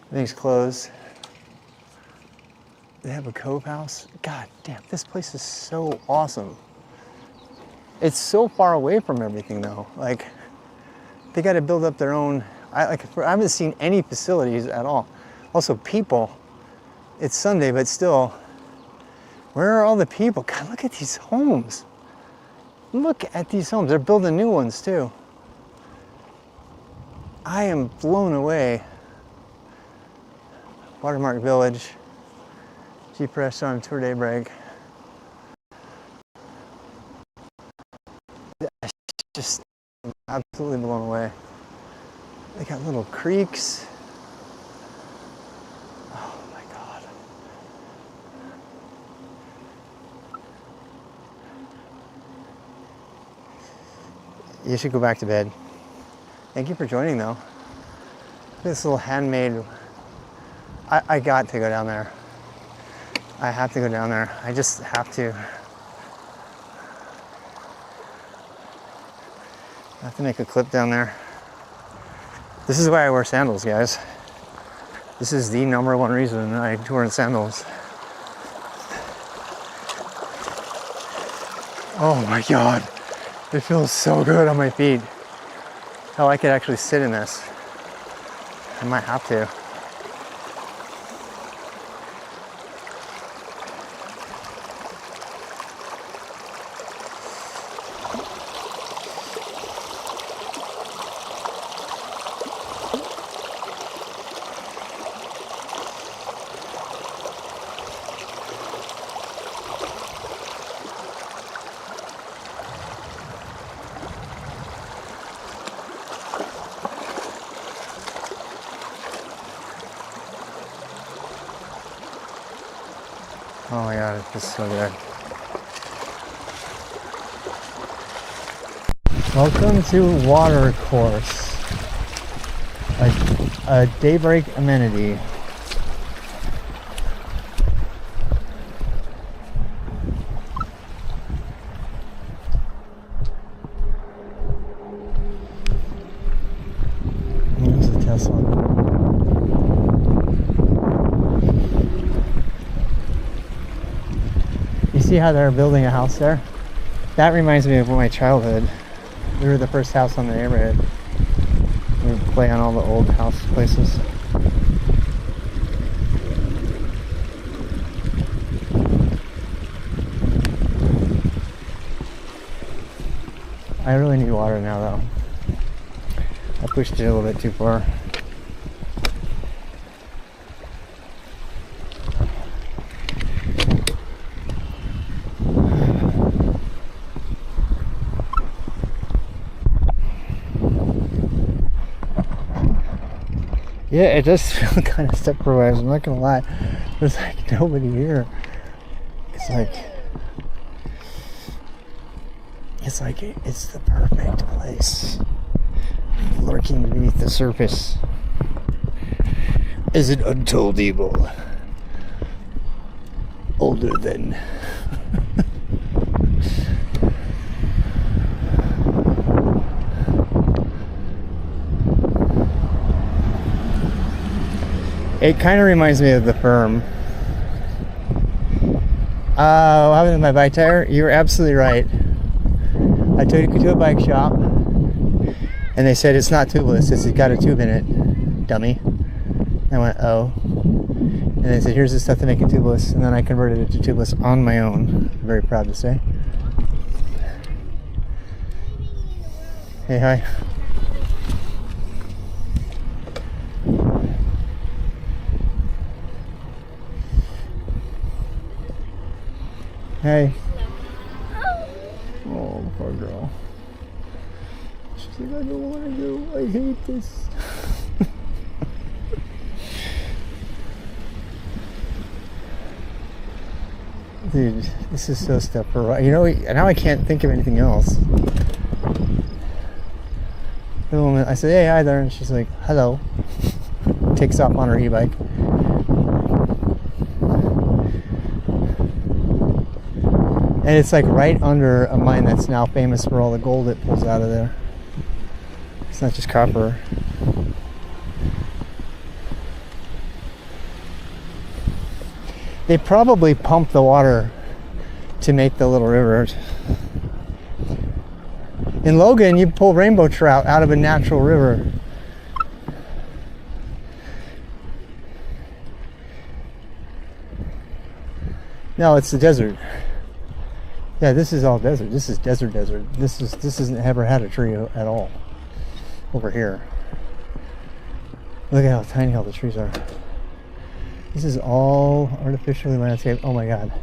Speaker 4: Everything's closed. They have a cove house. God damn, this place is so awesome. It's so far away from everything though. Like, they got to build up their own. I haven't seen any facilities at all. Also, people. It's Sunday, but still, where are all the people? God, look at these homes. Look at these homes. They're building new ones too. I am blown away. Watermark Village. Jeep Restaurant, Tour Daybreak. Just absolutely blown away. They got little creeks. Oh my God. You should go back to bed. Thank you for joining though. Look at this little handmade. I got to go down there. I have to go down there. I just have to. I have to make a clip down there. This is why I wear sandals, guys. This is the #1 reason I tour in sandals. Oh my God. It feels so good on my feet. Hell, I could actually sit in this. I might have to. Oh my God, it's just so good. Welcome to Water Course, a daybreak amenity. There's a Tesla. See how they're building a house there? That reminds me of my childhood. We were the first house on the neighborhood. We would play on all the old house places. I really need water now though. I pushed it a little bit too far. Yeah, it does feel kind of stepbro vibes, I'm not gonna lie. There's like nobody here. It's like it's the perfect place. Lurking beneath the surface is an untold evil. Older than it kind of reminds me of the Firm. What happened to my bike tire? You were absolutely right. I took it to a bike shop and they said it's not tubeless, it's got a tube in it, dummy. I went, oh. And they said, here's the stuff to make it tubeless. And then I converted it to tubeless on my own. I'm very proud to say. Hey, hi. Hey. Oh, poor girl. She's like, I don't want to go. I hate this. Dude, this is so stepper. You know, now I can't think of anything else. The woman, I said, hey, hi there. And she's like, hello. Takes off on her e-bike. And it's like right under a mine that's now famous for all the gold it pulls out of there. It's not just copper. They probably pump the water to make the little river. In Logan, you pull rainbow trout out of a natural river. No, it's the desert. Yeah, this is all desert. This is desert. This isn't ever had a tree at all over here. Look at how tiny all the trees are. This is all artificially landscaped. Oh my god.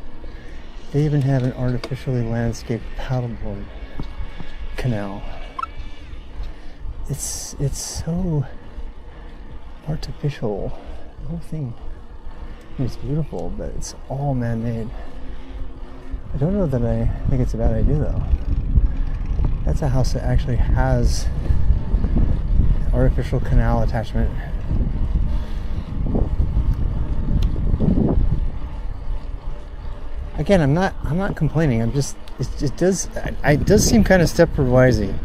Speaker 4: They even have an artificially landscaped paddleboard canal. It's so artificial. The whole thing. I mean, it's beautiful, but it's all man-made. I don't know that I think it's a bad idea though. That's a house that actually has an artificial canal attachment. Again, I'm not complaining. I'm just it does seem kind of stepper-wisey.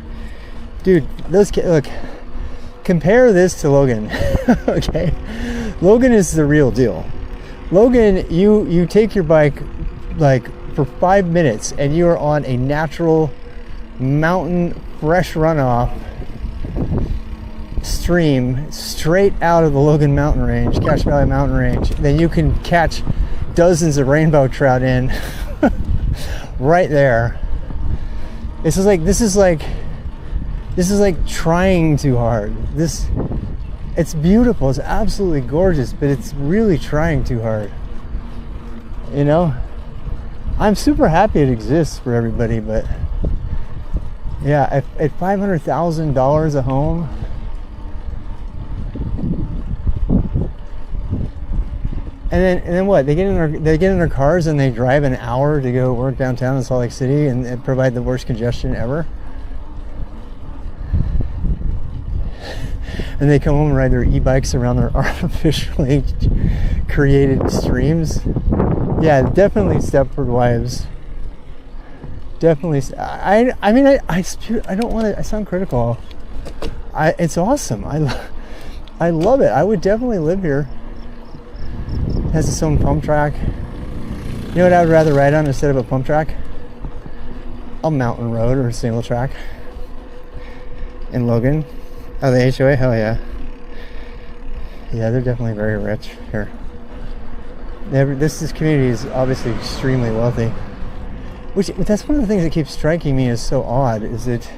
Speaker 4: Dude, look, compare this to Logan. Okay, Logan is the real deal. Logan, you take your bike like for 5 minutes and you are on a natural mountain fresh runoff stream straight out of the Logan mountain range, Cache Valley mountain range. Then you can catch dozens of rainbow trout in right there. This is like trying too hard. It's beautiful, it's absolutely gorgeous, but it's really trying too hard. You know? I'm super happy it exists for everybody, but yeah, at $500,000 a home, and then what? They get in their cars and they drive an hour to go work downtown in Salt Lake City and provide the worst congestion ever. And they come home and ride their e-bikes around their artificially created streams. Yeah, definitely Stepford wives. Definitely. I don't want to. I sound critical. It's awesome. I love it. I would definitely live here. It has its own pump track. You know what I would rather ride on instead of a pump track? A mountain road or a single track. In Logan. Oh, the HOA? Hell yeah. Yeah, they're definitely very rich here. This community is obviously extremely wealthy. That's one of the things that keeps striking me as so odd, is that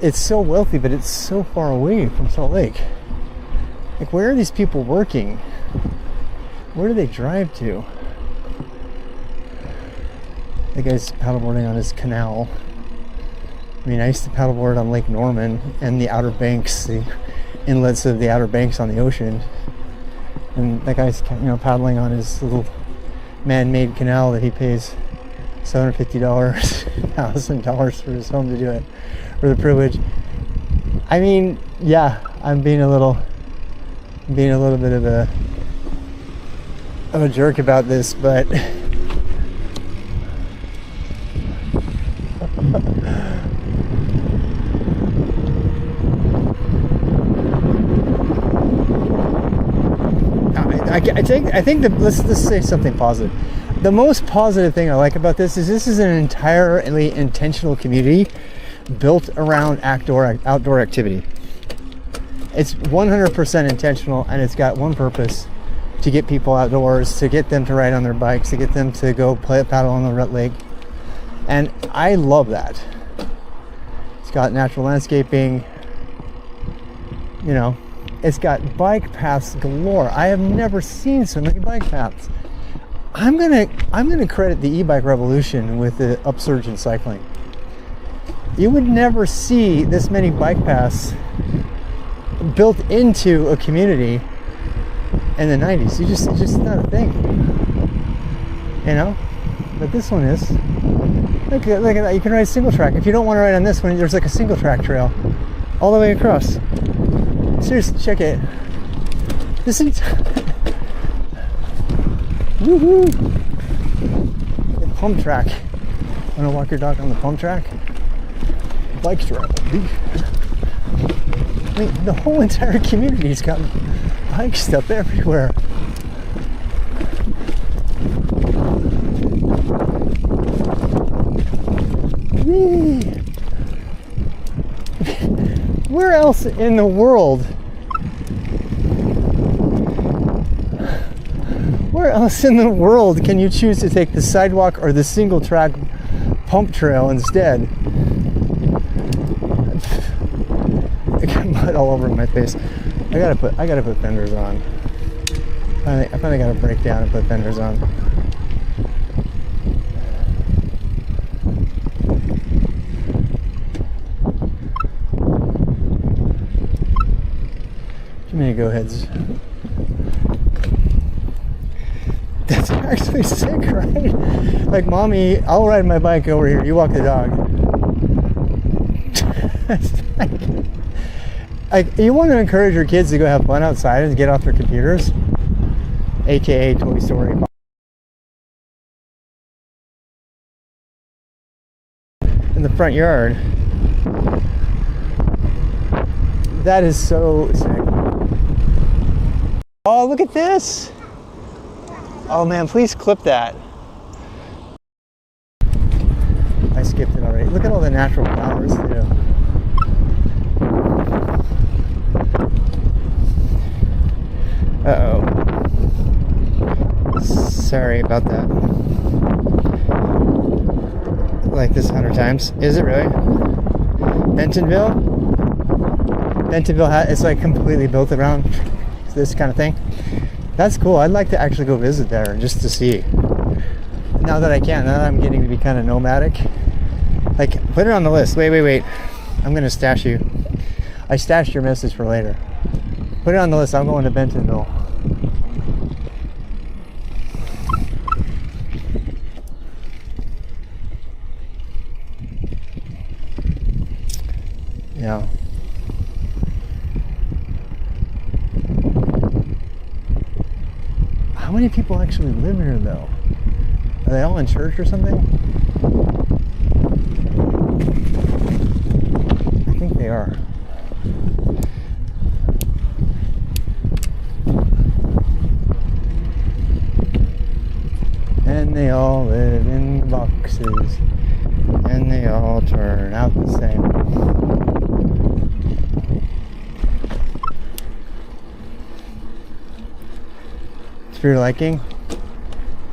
Speaker 4: it's so wealthy, but it's so far away from Salt Lake. Like, where are these people working? Where do they drive to? The guy's paddleboarding on his canal. I mean, I used to paddleboard on Lake Norman and the Outer Banks, the inlets of the Outer Banks on the ocean. And that guy's, you know, paddling on his little man-made canal that he pays $750, $1,000 for his home to do it, for the privilege. I mean, yeah, I'm being a little bit of a jerk about this, but I think that let's say something positive. The most positive thing I like about this is an entirely intentional community built around outdoor activity. It's 100% intentional, and it's got one purpose: to get people outdoors, to get them to ride on their bikes, to get them to go paddle on the Rut Lake. And I love that. It's got natural landscaping, you know, it's got bike paths galore. I have never seen so many bike paths. I'm gonna credit the e-bike revolution with the upsurge in cycling. You would never see this many bike paths built into a community in the 90s. It's just not a thing, you know. But this one is. Look at that. You can ride single track. If you don't want to ride on this one, there's like a single track trail all the way across. Seriously, check it. This is woohoo! The pump track. Want to walk your dog on the pump track? Bike trail. I mean, the whole entire community's got bike stuff everywhere. Whee! Where else in the world? Where else in the world can you choose to take the sidewalk or the single track pump trail instead? I got mud all over my face. I gotta put fenders on. I finally gotta break down and put fenders on. Too many go-aheads. That's actually sick, right? Like, mommy, I'll ride my bike over here. You walk the dog. Like, you want to encourage your kids to go have fun outside and get off their computers, aka Toy Story. In the front yard. That is so sick. Oh, look at this. Oh man, please clip that. I skipped it already. Look at all the natural flowers too. Uh-oh. Sorry about that. Like this 100 times. Is it really? Bentonville? Bentonville, it's like completely built around this kind of thing. That's cool. I'd like to actually go visit there just to see. Now that I can, now that I'm getting to be kind of nomadic. Like, put it on the list. Wait. I'm going to stash you. I stashed your message for later. Put it on the list. I'm going to Bentonville. Yeah. How many people actually live here, though? Are they all in church or something? I think they are. And they all live in boxes. And they all turn out the same. For your liking.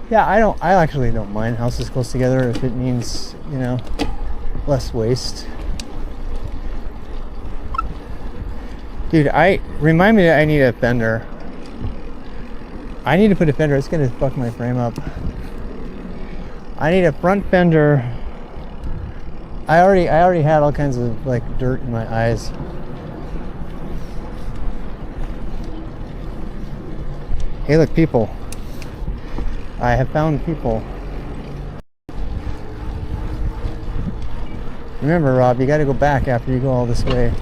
Speaker 4: Yeah, I actually don't mind houses close together if it means, you know, less waste. Dude, remind me that I need a fender. I need to put a fender. It's gonna fuck my frame up. I need a front fender. I already had all kinds of like dirt in my eyes. Hey, look, people. I have found people. Remember, Rob, you got to go back after you go all this way.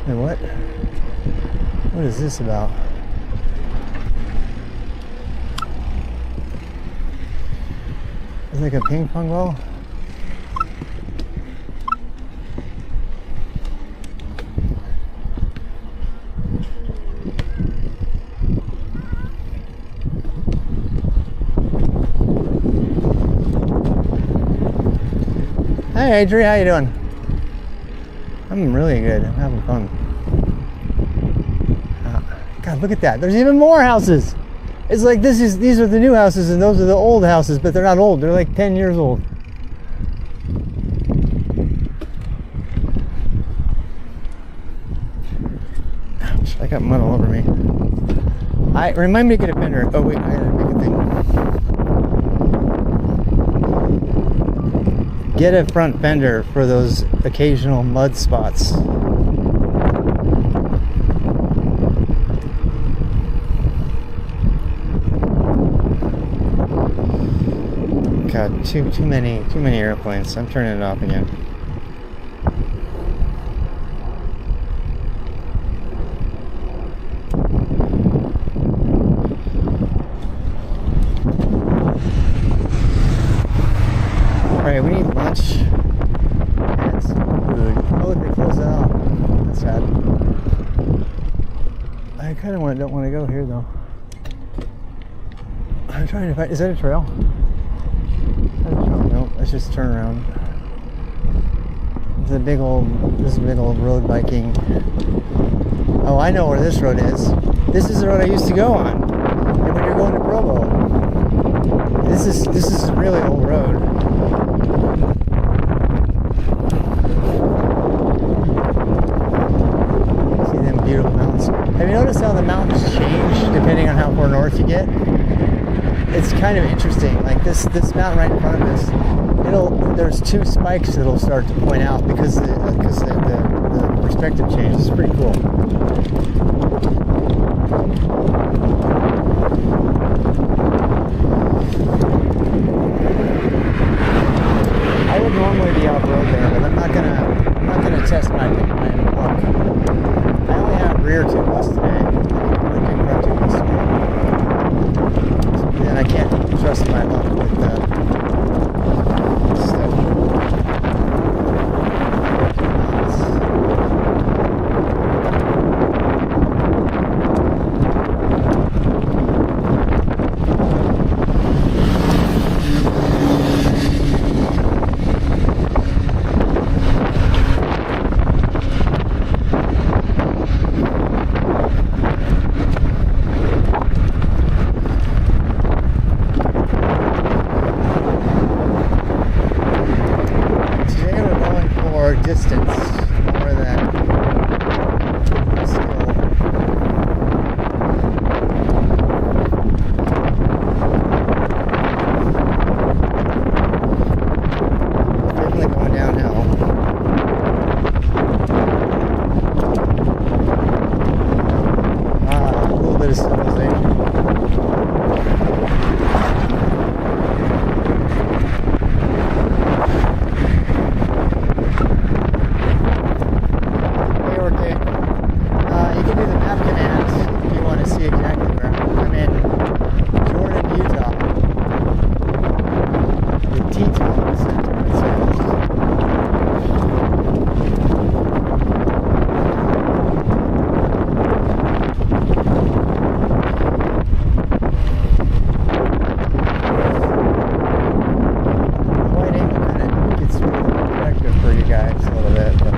Speaker 4: Hey, what? What is this about? It's like a ping pong ball. Hey Adri, how you doing? I'm really good. I'm having fun. God, look at that. There's even more houses. It's like these are the new houses and those are the old houses, but they're not old. They're like 10 years old. Ouch, I got mud all over me. Remind me to get a fender. Oh wait, I gotta make a thing. Get a front fender for those occasional mud spots. God, too many airplanes. I'm turning it off again. Alright, we need lunch and some food. Oh look, they closed it off. That's sad. I kind of don't want to go here though. I'm trying to find, is that a trail? No, let's just turn around. This is a big old road biking. Oh, I know where this road is. This is the road I used to go on. And when you're going to Provo. This is a really old road. See them beautiful mountains. Have you noticed how the mountains change depending on how far north you get? It's kind of interesting. Like this mountain right in front of us, there's two spikes that'll start to point out because the perspective change. It's pretty cool. I would normally be off road there, but I'm not gonna test my luck. I only have rear tubeless today. I think front tubeless today. And I can't trust my luck with stuff. Distance more than skill. Definitely going downhill. A little bit of civilization. You can do the map commands if you want to see exactly where I'm in Jordan, Utah. The Teton Center, it says. The wide angle kind of gets really effective for you guys a little bit, but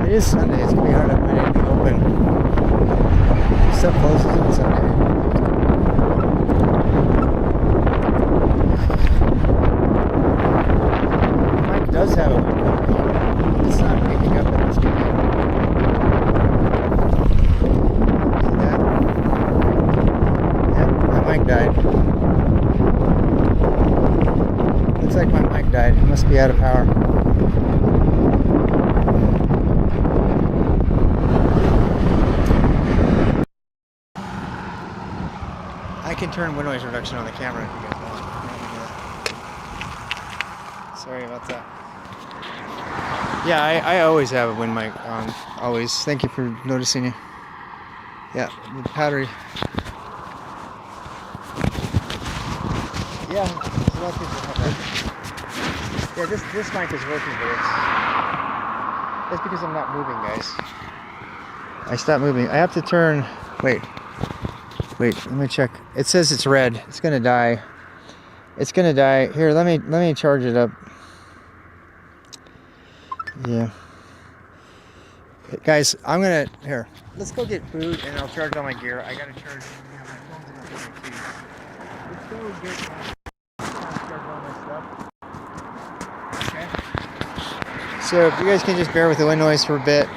Speaker 4: it is Sunday, it's going to be hard to find anything open. Stuff closes on Sunday. Mike does have a window. It's not picking up in this video. See that? Yep, that mic died. Looks like my mic died. It must be out of power. I can turn wind noise reduction on the camera if you guys want. Sorry about that. Yeah, I always have a wind mic on. Always. Thank you for noticing it. Yeah, the battery. Yeah, there's a lot of people have that. Yeah, this mic is working, but it's because I'm not moving, guys. I stopped moving. I have to turn. Wait, let me check. It says it's red. It's gonna die. It's gonna die. Here, let me charge it up. Yeah. Guys, I'm gonna here. Let's go get food and I'll charge all my gear. I gotta charge. Yeah, my phone's in my keys. Let's go get charge all my stuff. Okay. So if you guys can just bear with the wind noise for a bit.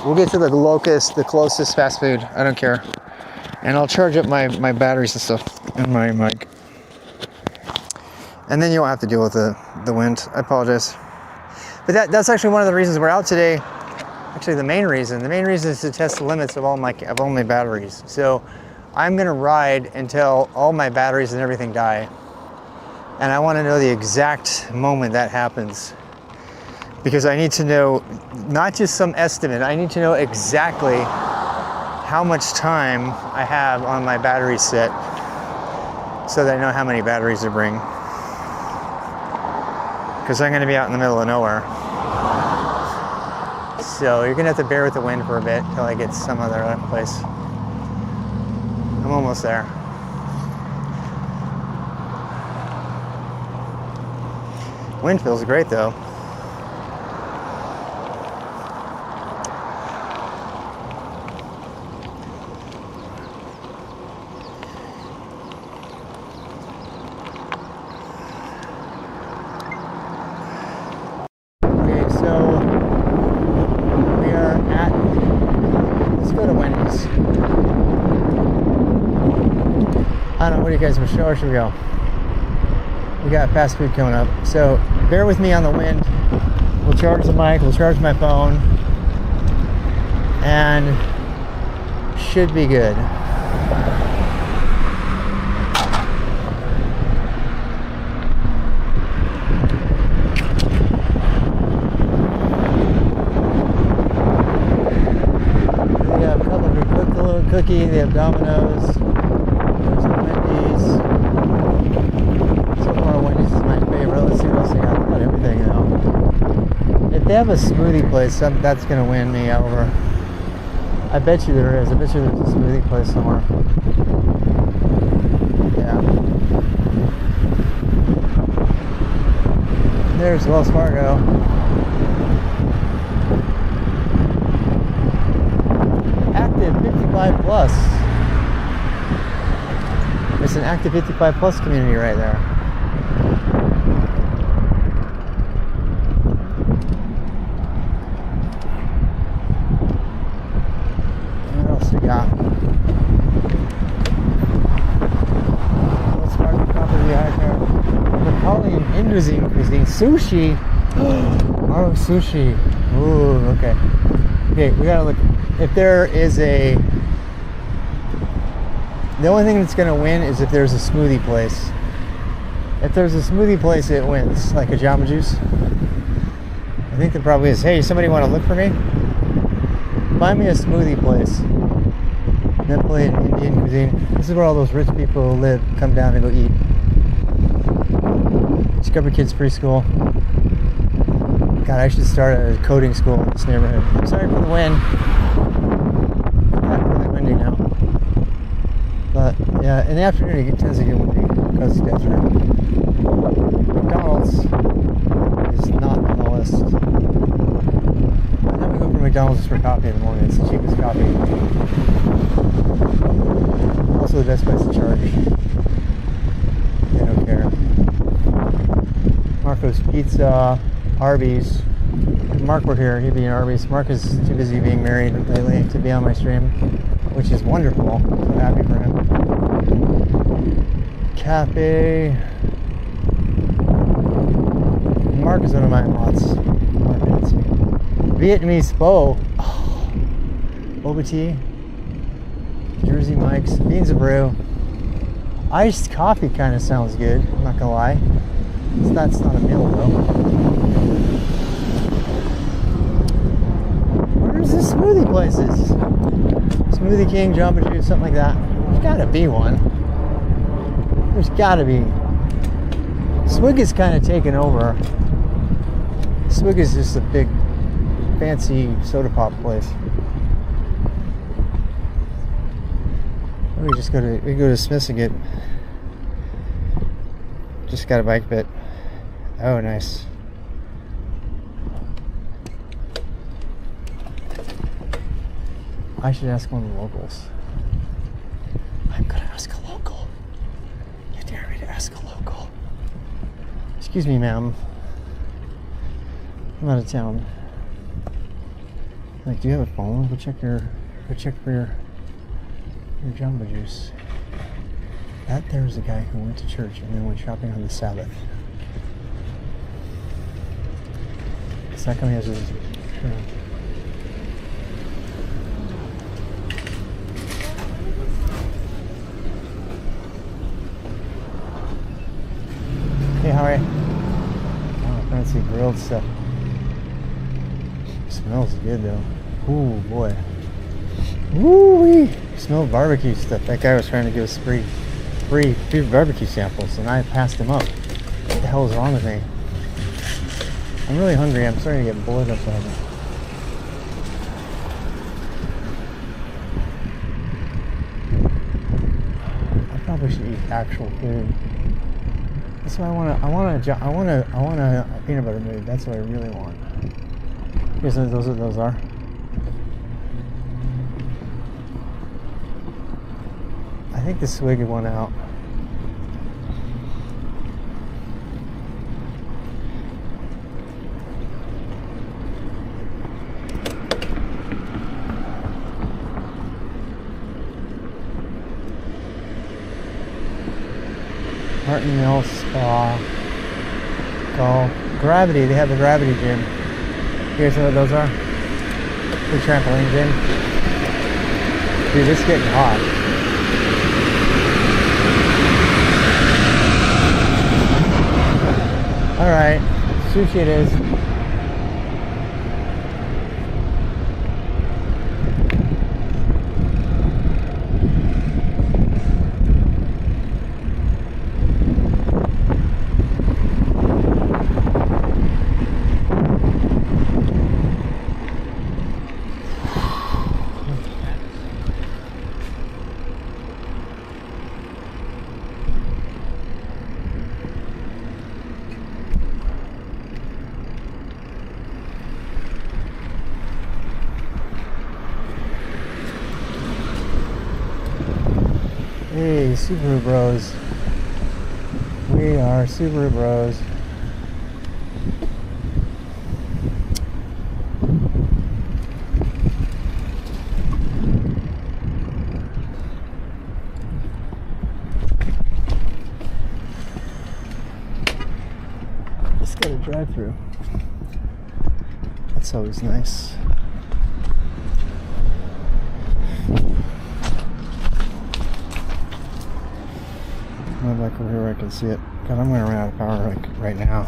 Speaker 4: We'll get to the closest fast food. I don't care. And I'll charge up my batteries and stuff and my mic. And then you won't have to deal with the wind. I apologize. But that's actually one of the reasons we're out today. Actually, the main reason is to test the limits of all my batteries. So I'm gonna ride until all my batteries and everything die. And I wanna know the exact moment that happens. Because I need to know, not just some estimate, I need to know exactly how much time I have on my battery set so that I know how many batteries to bring. Because I'm gonna be out in the middle of nowhere. So you're gonna have to bear with the wind for a bit until I get some other place. I'm almost there. Wind feels great though. I don't know, what do you guys want to show or should we go? We got fast food coming up. So bear with me on the wind. We'll charge the mic, we'll charge my phone, and should be good. They have a couple of little cookie, they have Domino's. Let's see what else they got. They got everything now. If they have a smoothie place, that's gonna win me over. I bet you there is. I bet you there's a smoothie place somewhere. Yeah. There's Wells Fargo. Active 55 plus. It's an active 55 plus community right there. Cuisine. Sushi. Oh, sushi. Ooh, okay. Okay, we gotta look. If there is the only thing that's gonna win is if there's a smoothie place. If there's a smoothie place, it wins. Like a Jamba Juice. I think there probably is. Hey, somebody want to look for me? Find me a smoothie place. Definitely an Indian cuisine. This is where all those rich people live. Come down and go eat. Discover Kids Preschool. God, I should start a coding school in this neighborhood. I'm sorry for the wind. It's not really windy now. But yeah, in the afternoon it tends to get windy because it's desert. McDonald's is not on the list. I have to go for McDonald's just for coffee in the morning. It's the cheapest coffee. Also the best place to charge. They don't care. Marco's Pizza, Arby's. If Mark were here, he'd be in Arby's. Mark is too busy being married lately to be on my stream, which is wonderful. I'm so happy for him. Cafe. Mark is one of my lots. Mark hits me. Vietnamese pho. Oh. Boba tea. Jersey Mike's. Beans of brew. Iced coffee kind of sounds good. I'm not gonna lie. That's not a meal though. Where's the smoothie places? Smoothie King, Jamba Juice, something like that. There's gotta be one. There's gotta be. Swig is kind of taken over. Swig is just a big, fancy soda pop place. We go to Smith's and just got a bike bit. Oh, nice. I should ask one of the locals. I'm gonna ask a local. You dare me to ask a local? Excuse me, ma'am. I'm out of town. Like, do you have a phone? Go check for your Jamba Juice. That there's a guy who went to church and then went shopping on the Sabbath. It's not coming as a sure. Hey, how are you? Oh, fancy grilled stuff. Smells good though. Ooh boy. Woo-wee! Smell barbecue stuff. That guy was trying to give us free barbecue samples, and I passed him up. What the hell is wrong with me? I'm really hungry. I'm starting to get bored up on it. I probably should eat actual food. That's what I want a peanut butter mood. That's what I really want. Here's what those are. I think the swig went out. Martin Mill Spa. Call Gravity. They have the Gravity gym. You guys know what those are? The trampoline gym. Dude, it's getting hot. Alright, sushi it is. Hey, Subaru Bros. We are Subaru Bros. Just got a drive-through. That's always nice. Back over here where I can see it. God, I'm gonna run out of power right now.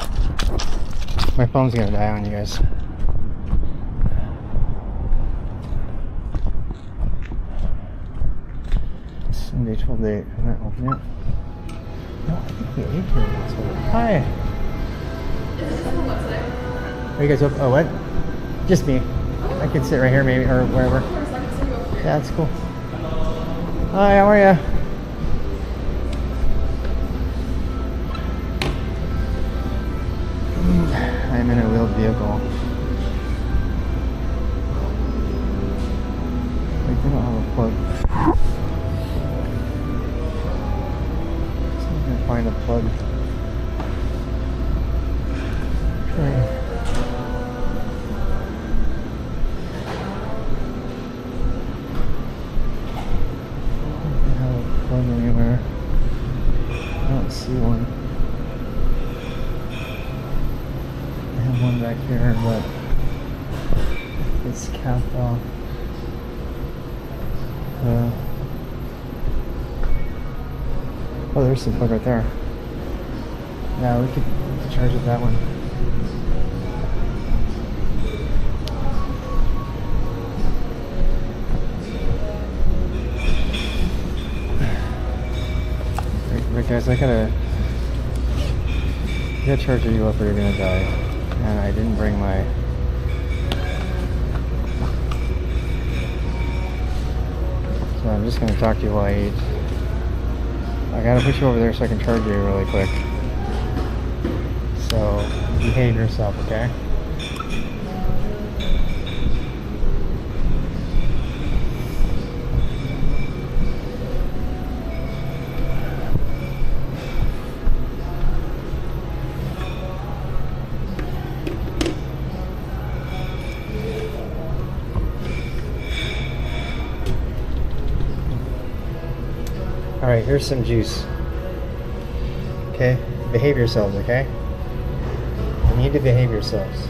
Speaker 4: My phone's gonna die on you guys. Sunday 12 date. Can I open it? No, I think we ate here. Hi. Are you guys open? Oh, what? Just me. I can sit right here maybe, or wherever. Yeah, that's cool. Hi, how are you? I'm in a wheeled vehicle. Like, they don't have a plug. So I'm gonna find a plug. Okay. I don't have a plug anywhere. Oh, see one. I have one back here, but it's capped off. Oh, there's some plug right there. Yeah, we could charge it that one. Right, guys, I gotta charge you up or you're gonna die. And I didn't bring my... So I'm just gonna talk to you while I eat. I gotta put you over there so I can charge you really quick. So behave yourself, okay? Alright, here's some juice. Okay? Behave yourselves, okay? You need to behave yourselves.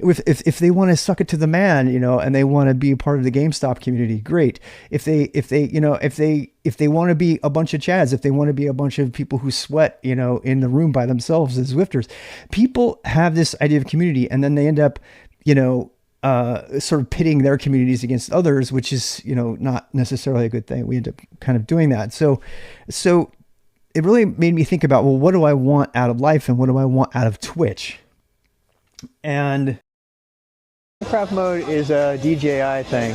Speaker 6: If they want to suck it to the man, you know, and they want to be a part of the GameStop community, great. If they want to be a bunch of Chads, if they want to be a bunch of people who sweat, you know, in the room by themselves as Zwifters, people have this idea of community, and then they end up, you know, sort of pitting their communities against others, which is, you know, not necessarily a good thing. We end up kind of doing that. So it really made me think about, well, what do I want out of life and what do I want out of Twitch? And Minecraft mode is a DJI thing.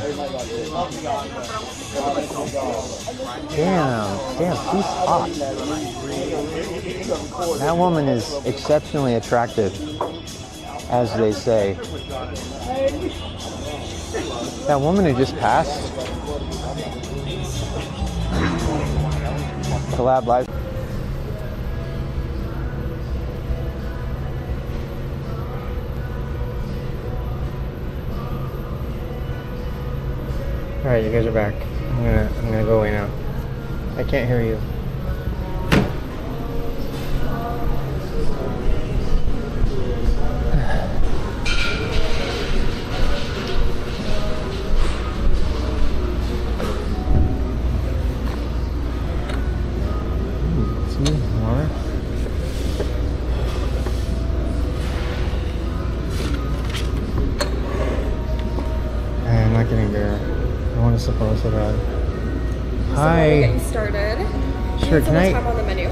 Speaker 6: Damn, she's hot. That woman is exceptionally attractive, as they say. That woman who just passed. Collab live.
Speaker 4: All right, you guys are back. I'm gonna go away now. I can't hear you. See more. I'm not getting beer. I want to suppose so bad. Hi.
Speaker 8: So getting started.
Speaker 4: Sure, can I?
Speaker 8: Time on the menu.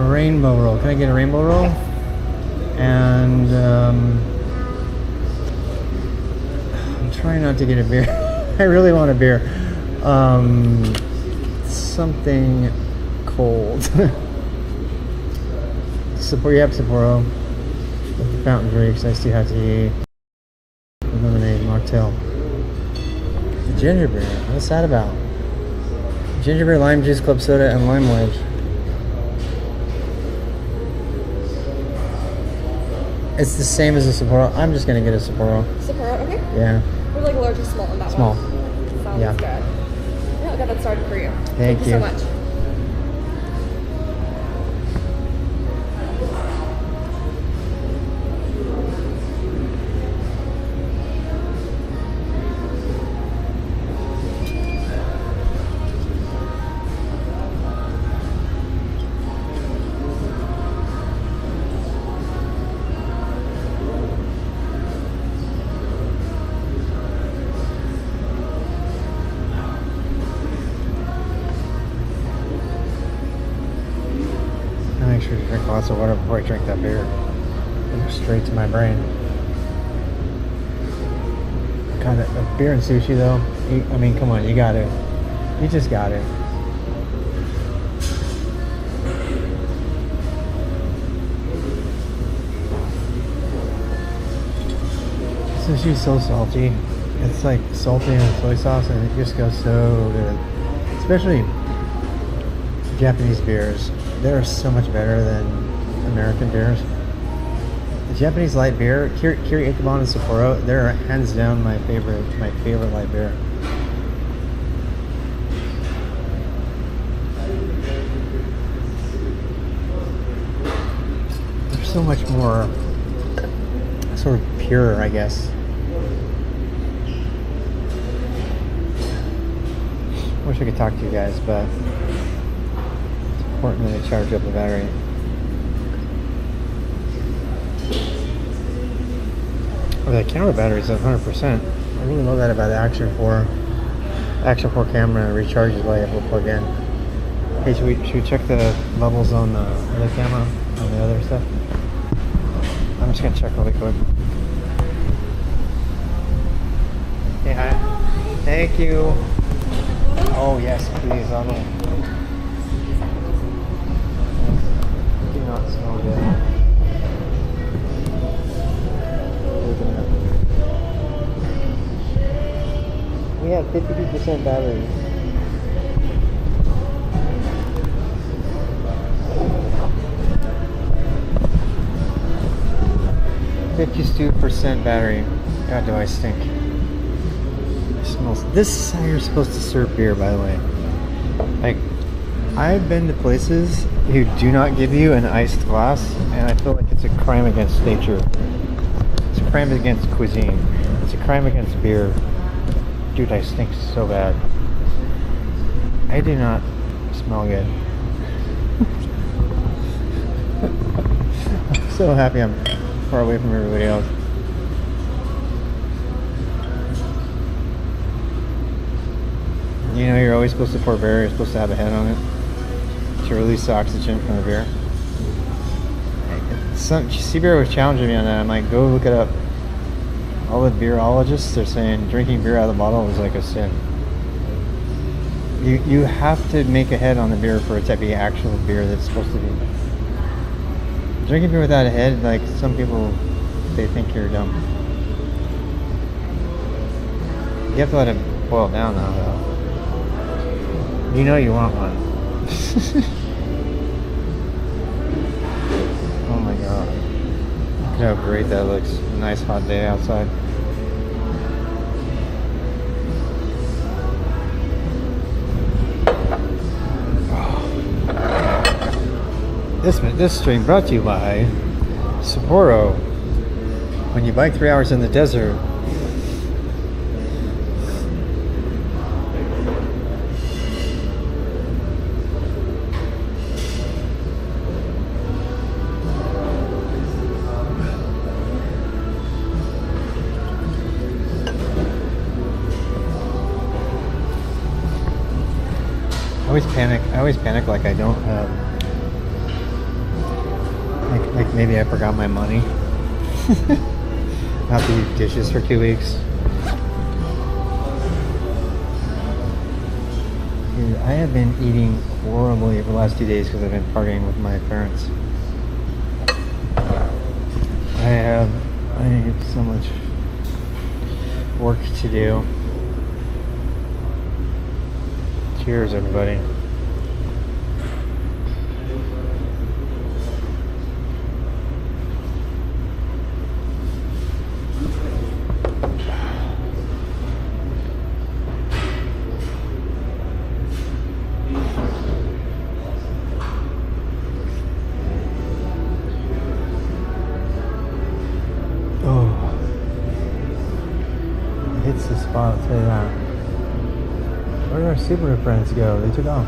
Speaker 4: Rainbow roll. Can I get a rainbow roll? And I'm trying not to get a beer. I really want a beer. Something cold. Sapporo. You have Sapporo. With the fountain drinks, iced tea, hot tea, lemonade, mocktail. Ginger beer. What's that about? Ginger beer, lime juice, club soda, and lime wedge. It's the same as a Sapporo. I'm just gonna get a Sapporo.
Speaker 8: Sapporo, okay.
Speaker 4: Yeah.
Speaker 8: We're like large or small on that
Speaker 4: Small.
Speaker 8: one. Sounds
Speaker 4: Yeah.
Speaker 8: good. Yeah, I'll get that started for you.
Speaker 4: Thank
Speaker 8: you
Speaker 4: you
Speaker 8: so much.
Speaker 4: Make sure to drink lots of water before I drink that beer. It goes straight to my brain. Kind of beer and sushi though. I mean, come on, you got it. You just got it. Sushi's so salty. It's like salty and soy sauce, and it just goes so good. Especially Japanese beers. They're so much better than American beers. The Japanese light beer, Kiri Ichiban and Sapporo, they're hands down my favorite light beer. They're so much more sort of pure, I guess. Wish I could talk to you guys, but it's important that I charge up the battery. Oh, the camera battery is at 100%. I really love that about the Action 4 camera. Recharges while you have to plug in. Hey, should we check the levels on the other camera, on the other stuff? I'm just gonna check really quick. Hey, hi. Thank you. Oh yes, please. I do not smell good. We have 52% battery. %, battery. God, do I stink. It smells. This is how you're supposed to serve beer, by the way. Like, I've been to places who do not give you an iced glass, and I feel like it's a crime against nature. It's a crime against cuisine. It's a crime against beer. Dude, I stink so bad. I do not smell good. I'm so happy I'm far away from everybody else. You know, you're always supposed to pour beer, you're supposed to have a head on it to release the oxygen from the beer. Seabeer was challenging me on that. I'm like, go look it up. All the beerologists are saying drinking beer out of the bottle is like a sin. You have to make a head on the beer for it to be actual beer that's supposed to be. Drinking beer without a head, like some people, they think you're dumb. You have to let it boil down now, though. You know you want one. Oh my god. Look at how great that looks. A nice hot day outside. This stream brought to you by Sapporo. When you bike 3 hours in the desert, I always panic like I don't have, like maybe I forgot my money. I have to eat dishes for 2 weeks. Dude, I have been eating horribly for the last 2 days because I've been partying with my parents. I have so much work to do. Cheers, everybody. Oh, it hits the spot, I'll tell you that. Where did our Subaru friends go? They took off.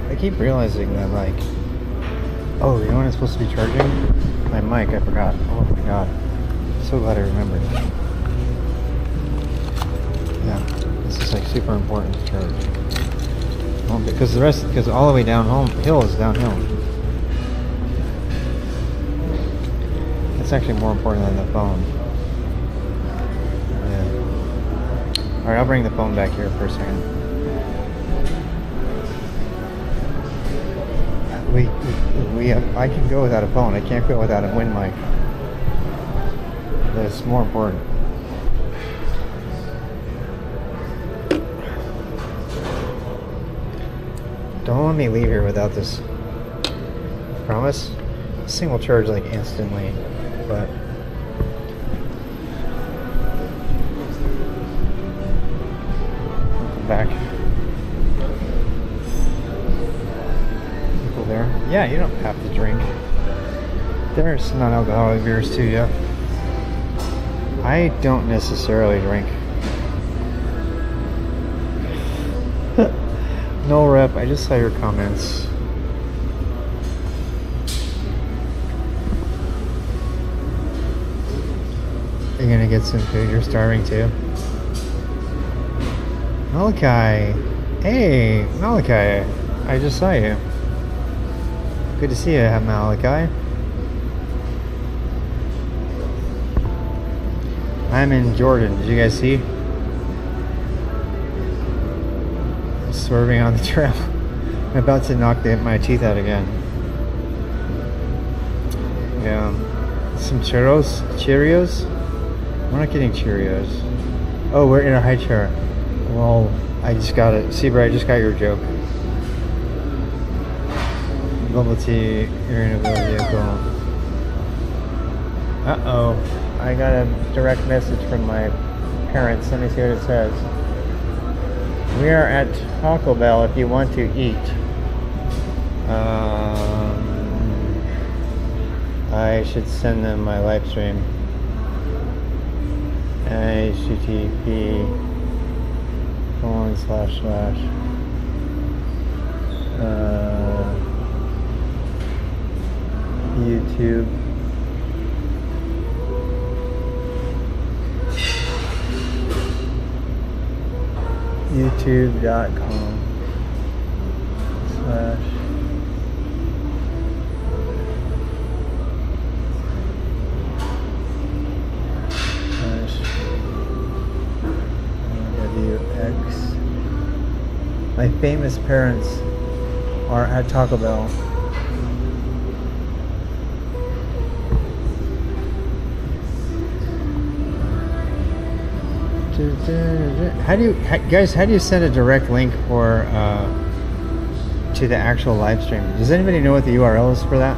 Speaker 4: I keep realizing that, like, oh, you know when it's supposed to be charging? My mic, I forgot. Oh my god. So glad I remembered. Yeah, this is like super important to charge. Well, because all the way down hill is downhill. actually more important than the phone. Yeah. All right, I'll bring the phone back here for a second. I can go without a phone. I can't go without a wind mic. That's more important. Don't let me leave here without this. Promise? This thing will charge like instantly, but welcome back. People there? Yeah, you don't have to drink. There's non-alcoholic beers too, yeah. I don't necessarily drink. No rep, I just saw your comments. You're gonna get some food, you're starving too. Malachi! Hey, Malachi! I just saw you. Good to see you, Malachi. I'm in Jordan, did you guys see? Swerving on the trail. I'm about to knock my teeth out again. Yeah. Some Cheerios? We're not getting Cheerios. Oh, we're in a high chair. Well, I just got it. Seabra, I just got your joke. Bubble tea, you're in a vehicle. Uh-oh. I got a direct message from my parents. Let me see what it says. We are at Taco Bell if you want to eat. I should send them my live stream. HTTP / YouTube. YouTube.com/ WX. My famous parents are at Taco Bell. How do you send a direct link or to the actual live stream? Does anybody know what the URL is for that?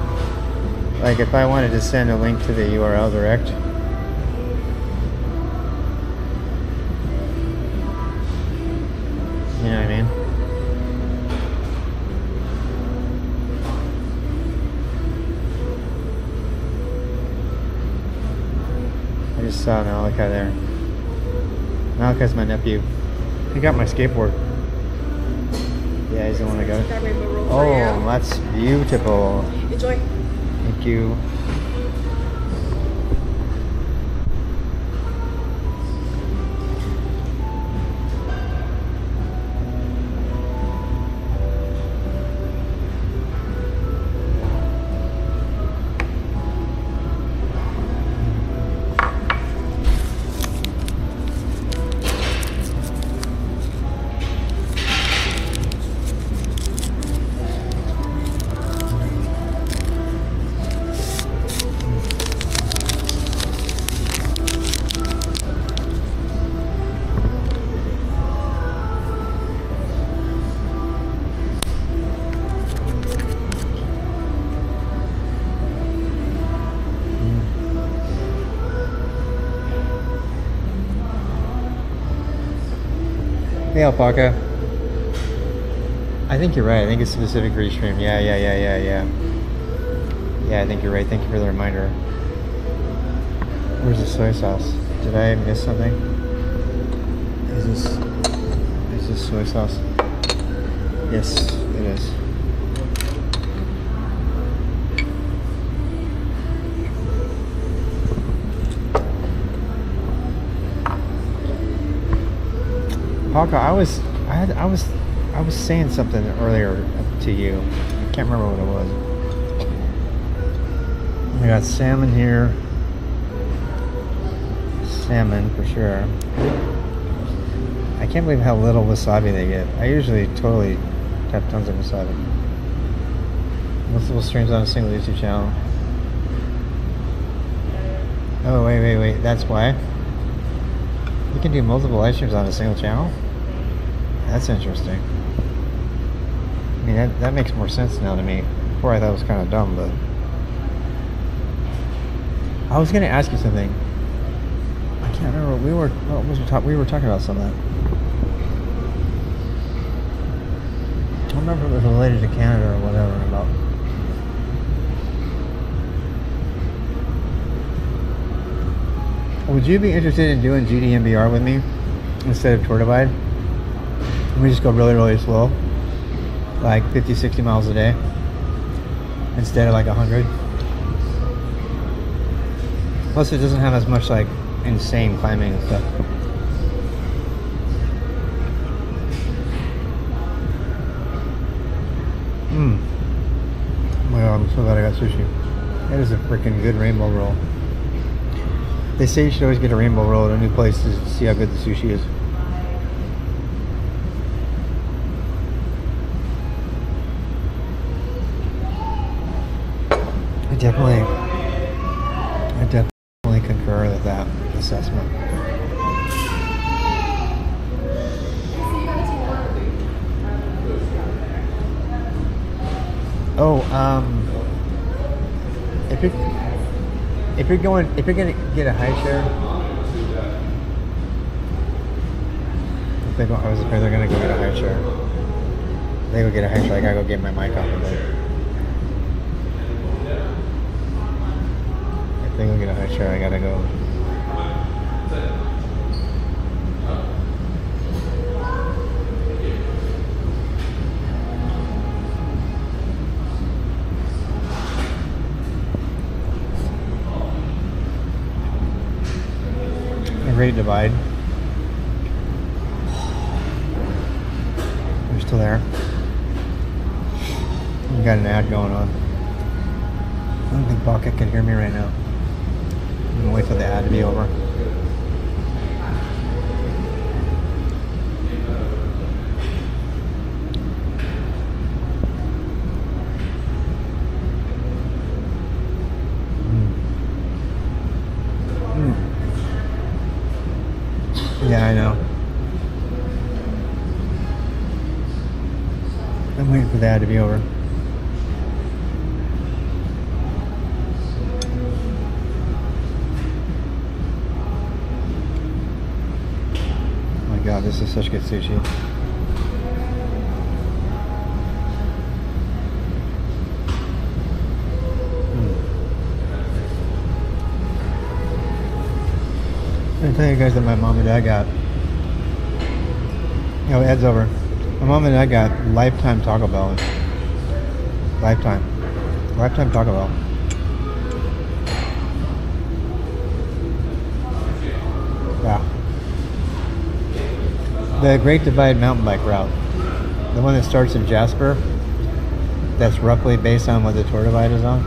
Speaker 4: Like if I wanted to send a link to the URL direct. You know what I mean? I just saw Malachi there. Malachi's my nephew. He got my skateboard. Yeah, he's the one I got.
Speaker 8: Got a rainbow roll for
Speaker 4: Oh,
Speaker 8: you.
Speaker 4: that's beautiful.
Speaker 8: Enjoy.
Speaker 4: Thank you. Hey, Alpaca. I think you're right. I think it's specific restream. Yeah. Yeah, I think you're right. Thank you for the reminder. Where's the soy sauce? Did I miss something? Is this soy sauce? Yes, it is. Alpaca, I was saying something earlier to you. I can't remember what it was. We got salmon here. salmon for sure. I can't believe how little wasabi they get. I usually totally have tons of wasabi. Multiple streams on a single YouTube channel. Oh, wait. That's why? You can do multiple live streams on a single channel? That's interesting. I mean, that makes more sense now to me. Before I thought it was kind of dumb, but... I was going to ask you something. I can't remember what we were talking about something. I don't remember if it was related to Canada or whatever about... Would you be interested in doing GDMBR with me instead of Tour Divide? We just go really, really slow, like 50, 60 miles a day instead of like 100. Plus, it doesn't have as much like insane climbing and stuff. Oh my god, I'm so glad I got sushi. That is a freaking good rainbow roll. They say you should always get a rainbow roll at a new place to see how good the sushi is. I definitely concur with that assessment. Oh, if you're gonna get a high chair, I was afraid they're gonna go get a high chair. They go get a high chair. I gotta go get my mic off of it. If they go get a high chair, I gotta go. Great Divide. We're still there. We got an ad going on. I don't think Bucket can hear me right now. I'm gonna wait for the ad to be over. Yeah, I know. I'm waiting for that to be over. Oh my god, this is such good sushi. I'm gonna tell you guys that my mom and dad got. Oh, Ed's over. My mom and dad got lifetime Taco Bell. Lifetime Taco Bell. Yeah. The Great Divide mountain bike route, the one that starts in Jasper, that's roughly based on what the Tour Divide is on.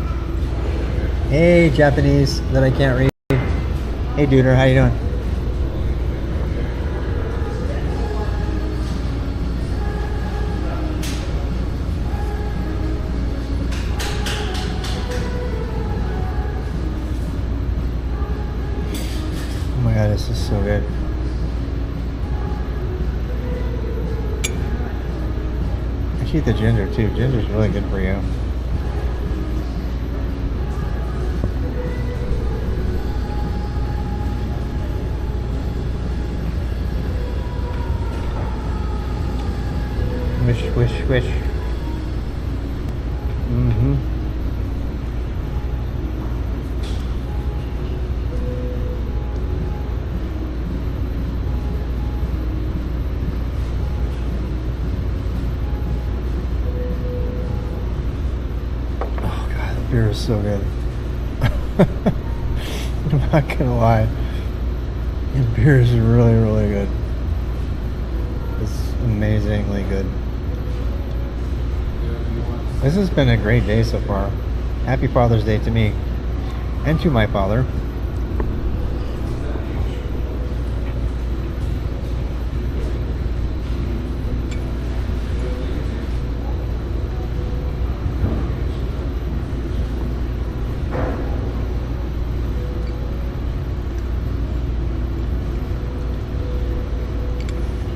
Speaker 4: Hey, Japanese that I can't read. Hey, Duder, how you doing? This is so good. I should eat the ginger too. Ginger's really good for you. Wish, wish, wish. Beer is so good. I'm not gonna lie. The beer is really, really good. It's amazingly good. This has been a great day so far. Happy Father's Day to me and to my father.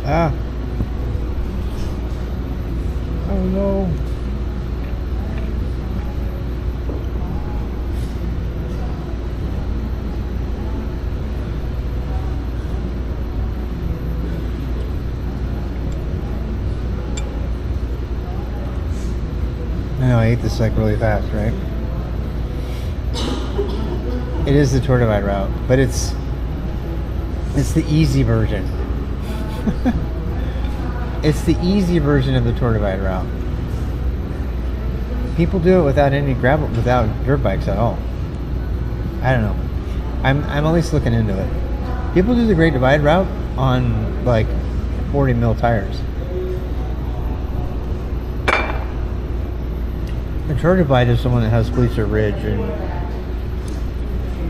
Speaker 4: Ah. Oh no. I know I ate this like really fast, right? It is the Tour Divide route, but it's the easy version. It's the easy version of the Tour Divide route. People do it without any gravel, without dirt bikes at all. I don't know. I'm at least looking into it. People do the Great Divide route on like 40 mil tires. The Tour Divide is the one that has Fleecer Ridge and,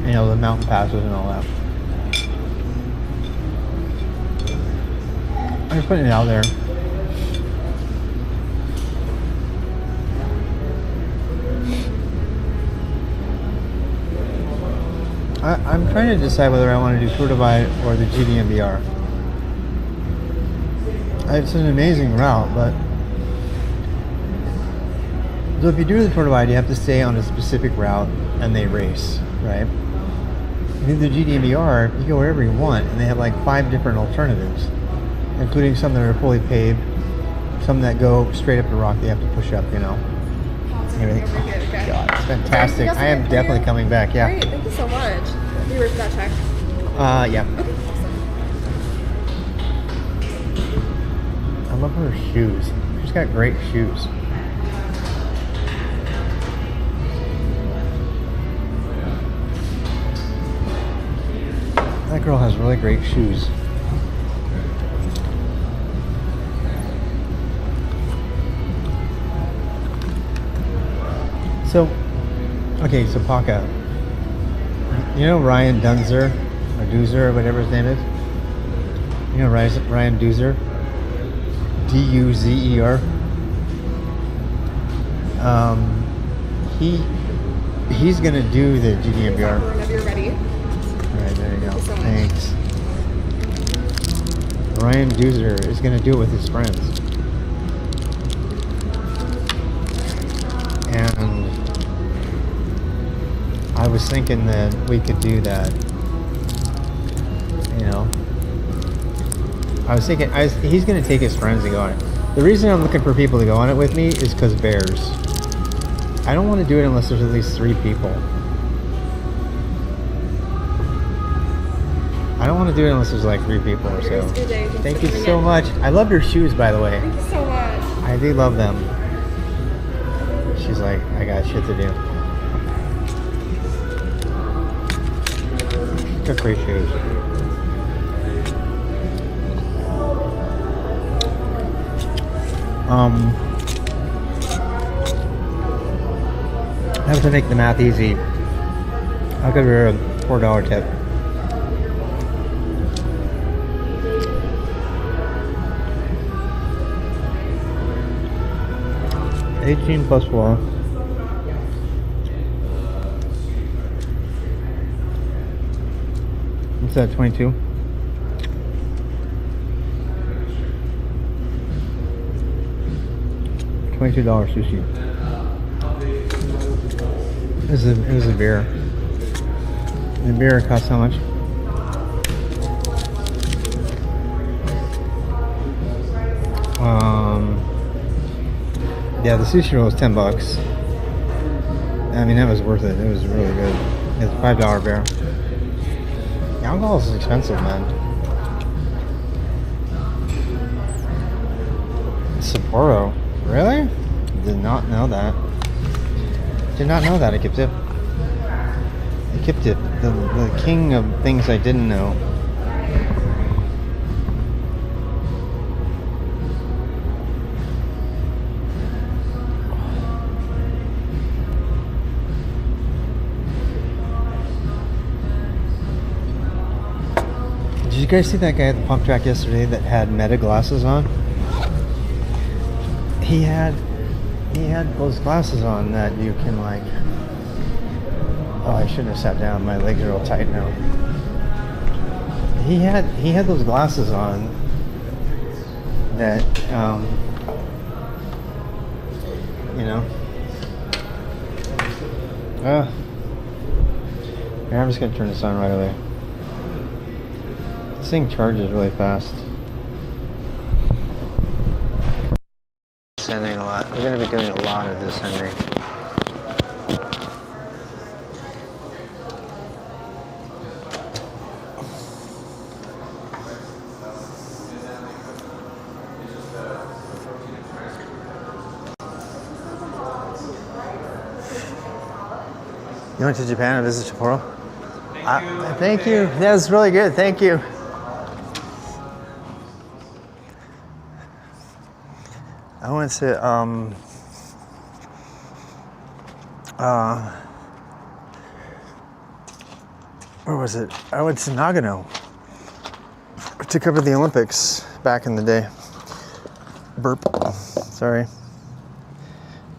Speaker 4: you know, the mountain passes and all that. I'm just putting it out there. I'm trying to decide whether I want to do Tour Divide or the GDMBR. It's an amazing route, but so if you do the Tour Divide, you have to stay on a specific route and they race, right? If you do the GDMBR, you go wherever you want, and they have like 5 different alternatives, including some that are fully paved, some that go straight up the rock they have to push up, you know. Everything. Oh, God, it's fantastic. I am definitely coming back, yeah.
Speaker 8: Great, thank you so much. You were that check.
Speaker 4: Yeah.
Speaker 8: Okay, awesome.
Speaker 4: I love her shoes. She's got great shoes. That girl has really great shoes. So, okay, so Paca, you know Ryan Dunzer, or Duzer, or whatever his name is? You know Ryan Duzer? D-U-Z-E-R? He's gonna do the GDMBR.
Speaker 8: Whenever you're ready.
Speaker 4: Alright, there you go.
Speaker 8: Thank you so much.
Speaker 4: Thanks. Ryan Duzer is gonna do it with his friends. And I was thinking that we could do that. You know, I was thinking he's going to take his friends to go on it. The reason I'm looking for people to go on it with me is because bears. I don't want to do it unless there's at least 3 people. I don't want to do it unless there's like 3 people or so.
Speaker 8: Good day.
Speaker 4: Thank you so much. I love your shoes, by the way.
Speaker 8: Thank you so much.
Speaker 4: I do love them. She's like, I got shit to do. Got great shoes. I have to make the math easy. I'll give her a $4 tip. $18 plus 4. What's that, 22? $22 sushi. This is a beer. The beer costs how much? Yeah, the sushi roll was $10. I mean, that was worth it. It was really good. It's a $5 beer. Alcohol is expensive, man. Sapporo, really? Did not know that. Did not know that. I kept it. I kept it. The king of things I didn't know. Did you guys see that guy at the pump track yesterday that had Meta glasses on? He had those glasses on that you can like. Oh, I shouldn't have sat down. My legs are all tight now. He had those glasses on that, you know. Here, I'm just gonna turn this on right away. This thing charges really fast. Descending a lot. We're gonna be doing a lot of descending. You went to Japan and visited Sapporo? Thank you. That was really good. Thank you. I went to where was it? I went to Nagano to cover the Olympics back in the day. Burp. Sorry.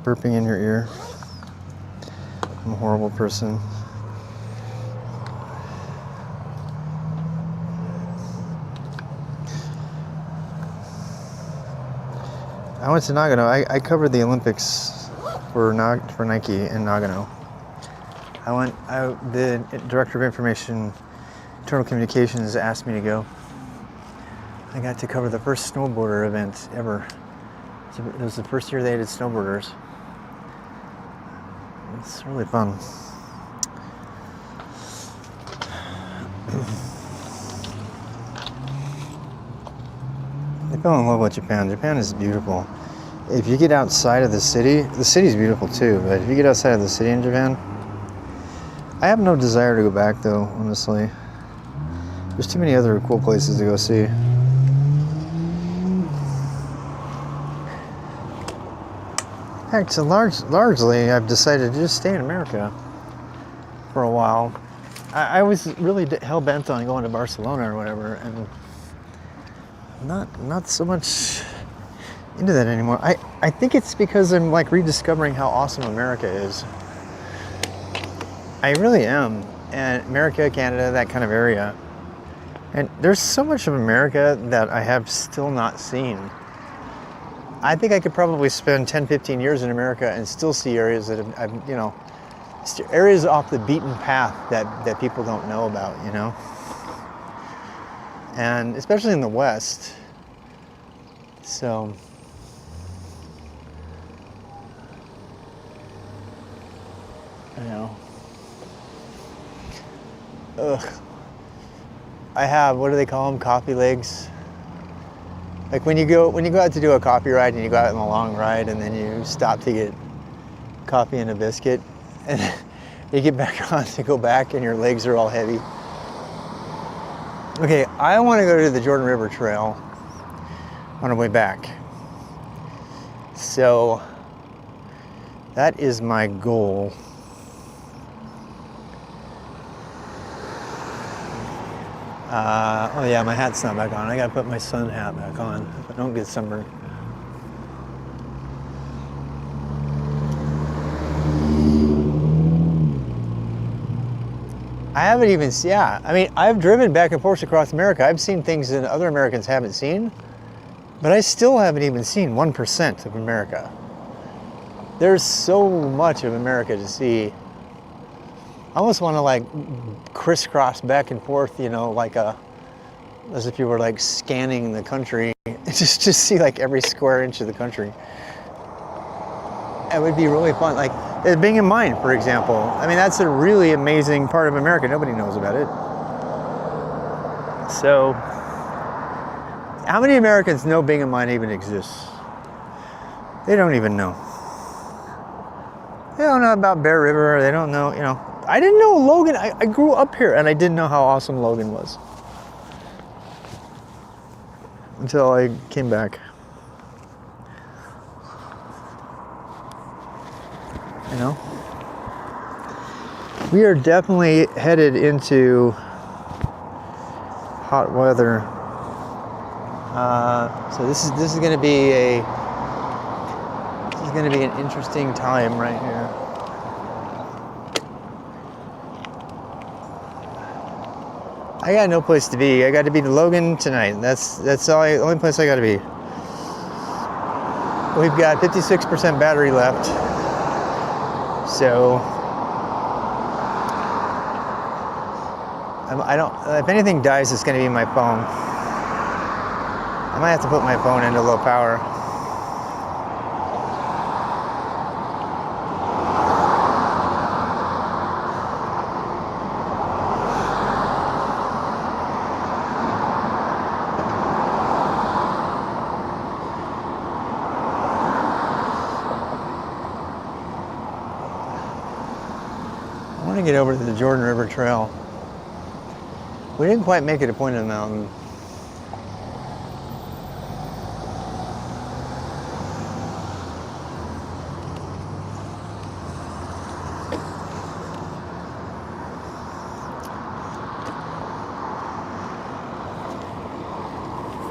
Speaker 4: Burping in your ear. I'm a horrible person. I went to Nagano. I covered the Olympics for Nike in Nagano. The Director of Information Internal Communications asked me to go. I got to cover the first snowboarder event ever. It was the first year they had snowboarders. It's really fun. I fell in love with Japan. Japan is beautiful. If you get outside of the city's beautiful too, but if you get outside of the city in Japan, I have no desire to go back though, honestly. There's too many other cool places to go see. In fact, largely, I've decided to just stay in America for a while. I was really hell-bent on going to Barcelona or whatever, and not so much into that anymore. I think it's because I'm like rediscovering how awesome America is. I really am. And America, Canada, that kind of area. And there's so much of America that I have still not seen. I think I could probably spend 10, 15 years in America and still see areas that I've, you know, areas off the beaten path that people don't know about, you know? And especially in the West. So, you know. Ugh. I have, what do they call them? Coffee legs. Like when you go out to do a coffee ride and you go out on a long ride and then you stop to get coffee and a biscuit and you get back on to go back and your legs are all heavy. Okay, I want to go to the Jordan River Trail on our way back. So that is my goal. Oh yeah, my hat's not back on. I gotta put my sun hat back on if I don't get sunburned. I haven't even seen, yeah, I mean, I've driven back and forth across America. I've seen things that other Americans haven't seen, but I still haven't even seen 1% of America. There's so much of America to see. I almost want to like crisscross back and forth, you know, like as if you were like scanning the country, just see like every square inch of the country. It would be really fun. Like being in mine, for example. I mean, that's a really amazing part of America. Nobody knows about it. So, how many Americans know Bing and Mine even exists? They don't even know. They don't know about Bear River. They don't know, you know. I didn't know Logan. I grew up here and I didn't know how awesome Logan was. Until I came back. You know? We are definitely headed into hot weather. So this is going to be an interesting time right here. I got no place to be. I got to be to Logan tonight. That's the only place I got to be. we've got 56% battery left. So I don't, if anything dies, it's going to be my phone. I might have to put my phone into low power. I want to get over to the Jordan River Trail. We didn't quite make it to Point of the Mountain.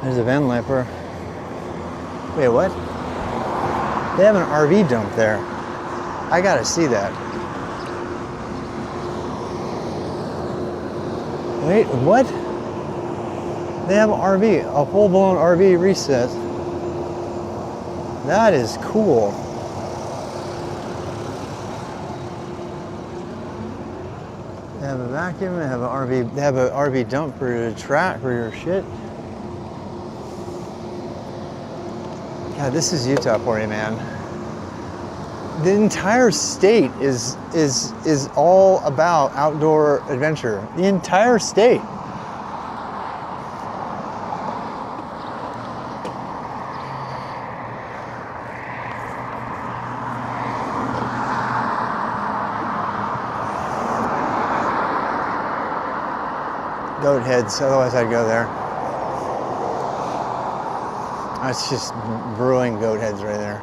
Speaker 4: There's a van lifer. Wait, what? They have an RV dump there. I gotta see that. Wait, what? They have an RV, a full-blown RV reset. That is cool. They have a vacuum, they have an RV dump for your for your shit. God, this is Utah for you, man. The entire state is all about outdoor adventure. The entire state. Goat heads, otherwise I'd go there. That's just brewing goat heads right there.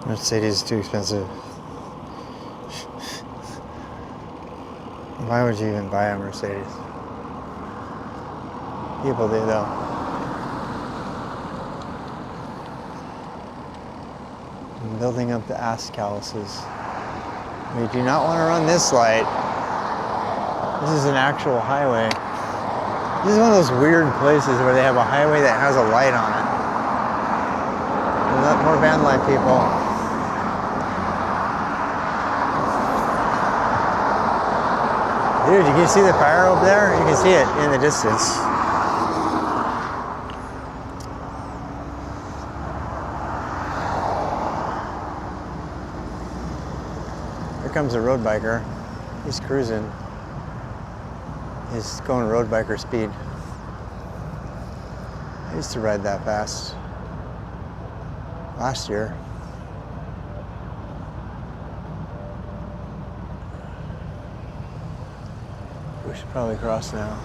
Speaker 4: Mercedes is too expensive. Why would you even buy a Mercedes? People do though. I'm building up the ass calluses. We do not want to run this light. This is an actual highway. This is one of those weird places where they have a highway that has a light on it. More van life people. Dude, you can see the fire over there? You can see it in the distance. Here comes a road biker. He's cruising. He's going road biker speed. I used to ride that fast last year. We should probably cross now.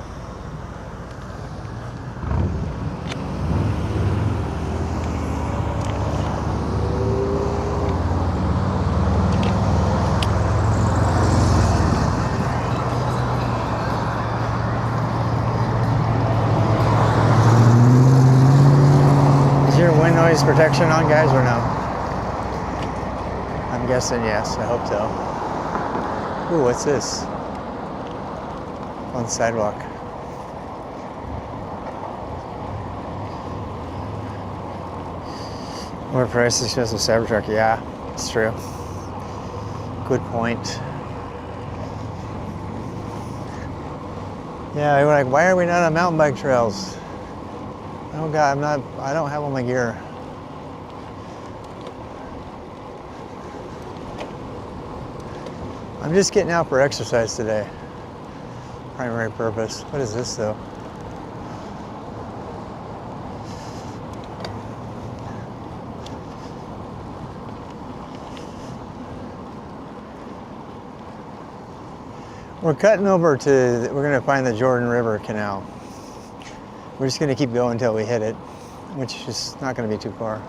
Speaker 4: Is your wind noise protection on, guys, or no? I'm guessing yes. I hope so. Ooh, what's this? On the sidewalk. More price expensive Cybertruck. Yeah, it's true. Good point. Yeah, we're like, why are we not on mountain bike trails? Oh God, I don't have all my gear. I'm just getting out for exercise today. Primary purpose. What is this though? We're cutting over to, we're going to find the Jordan River Canal. We're just going to keep going until we hit it, which is not going to be too far.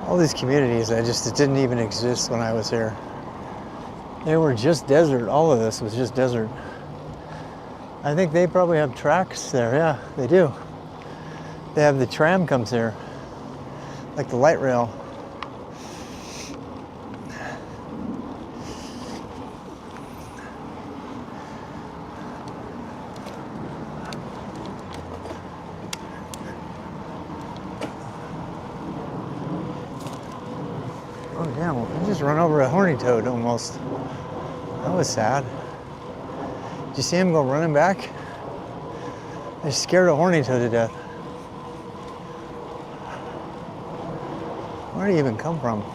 Speaker 4: All these communities that it didn't even exist when I was here. They were just desert. All of this was just desert. I think they probably have tracks there. Yeah, they do. They have the tram comes here, like the light rail. Oh damn, I just run over a horny toad almost. That was sad. Did you see him go running back? I scared a horny toad to death. Where did he even come from?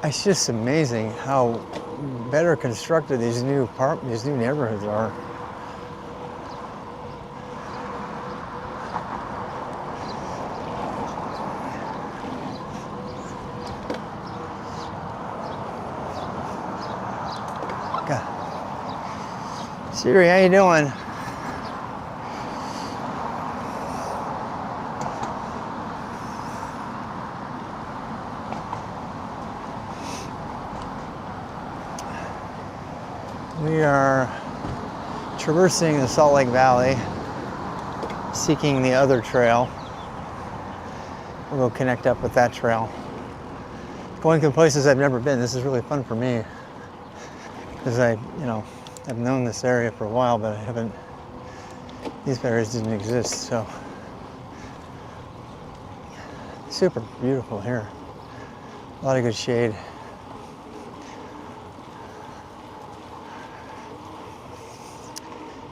Speaker 4: It's just amazing how better constructed these new neighborhoods are. God. Siri, how you doing? We are traversing the Salt Lake Valley, seeking the other trail. We'll go connect up with that trail. Going to places I've never been. This is really fun for me because I've known this area for a while, but these areas didn't exist, so. Super beautiful here. A lot of good shade.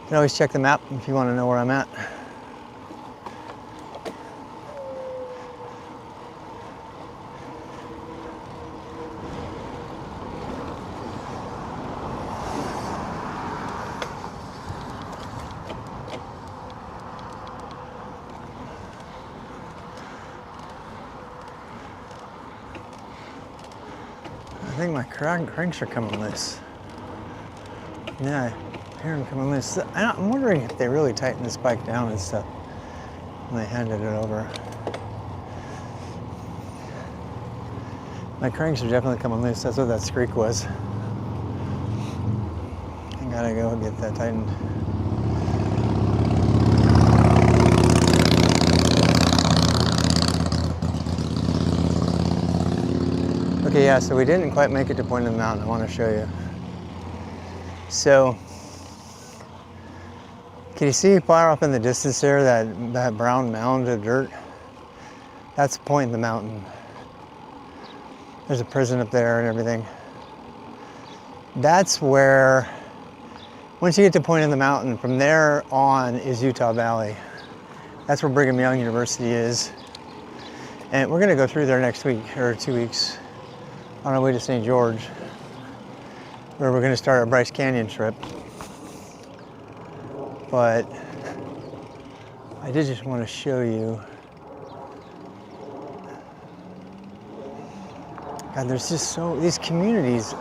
Speaker 4: You can always check the map if you want to know where I'm at. I think my cranks are coming loose. Yeah. Here I'm coming loose. I'm wondering if they really tightened this bike down and stuff when they handed it over. My cranks are definitely coming loose. That's what that squeak was. I gotta go get that tightened. Okay, yeah, so we didn't quite make it to Point of the Mountain. I want to show you. So, can you see far off in the distance there, that brown mound of dirt? That's Point in the Mountain. There's a prison up there and everything. That's where, once you get to Point in the Mountain, from there on is Utah Valley. That's where Brigham Young University is. And we're gonna go through there next week, or 2 weeks, on our way to St. George, where we're gonna start our Bryce Canyon trip. But I did just want to show you. God, there's just these communities,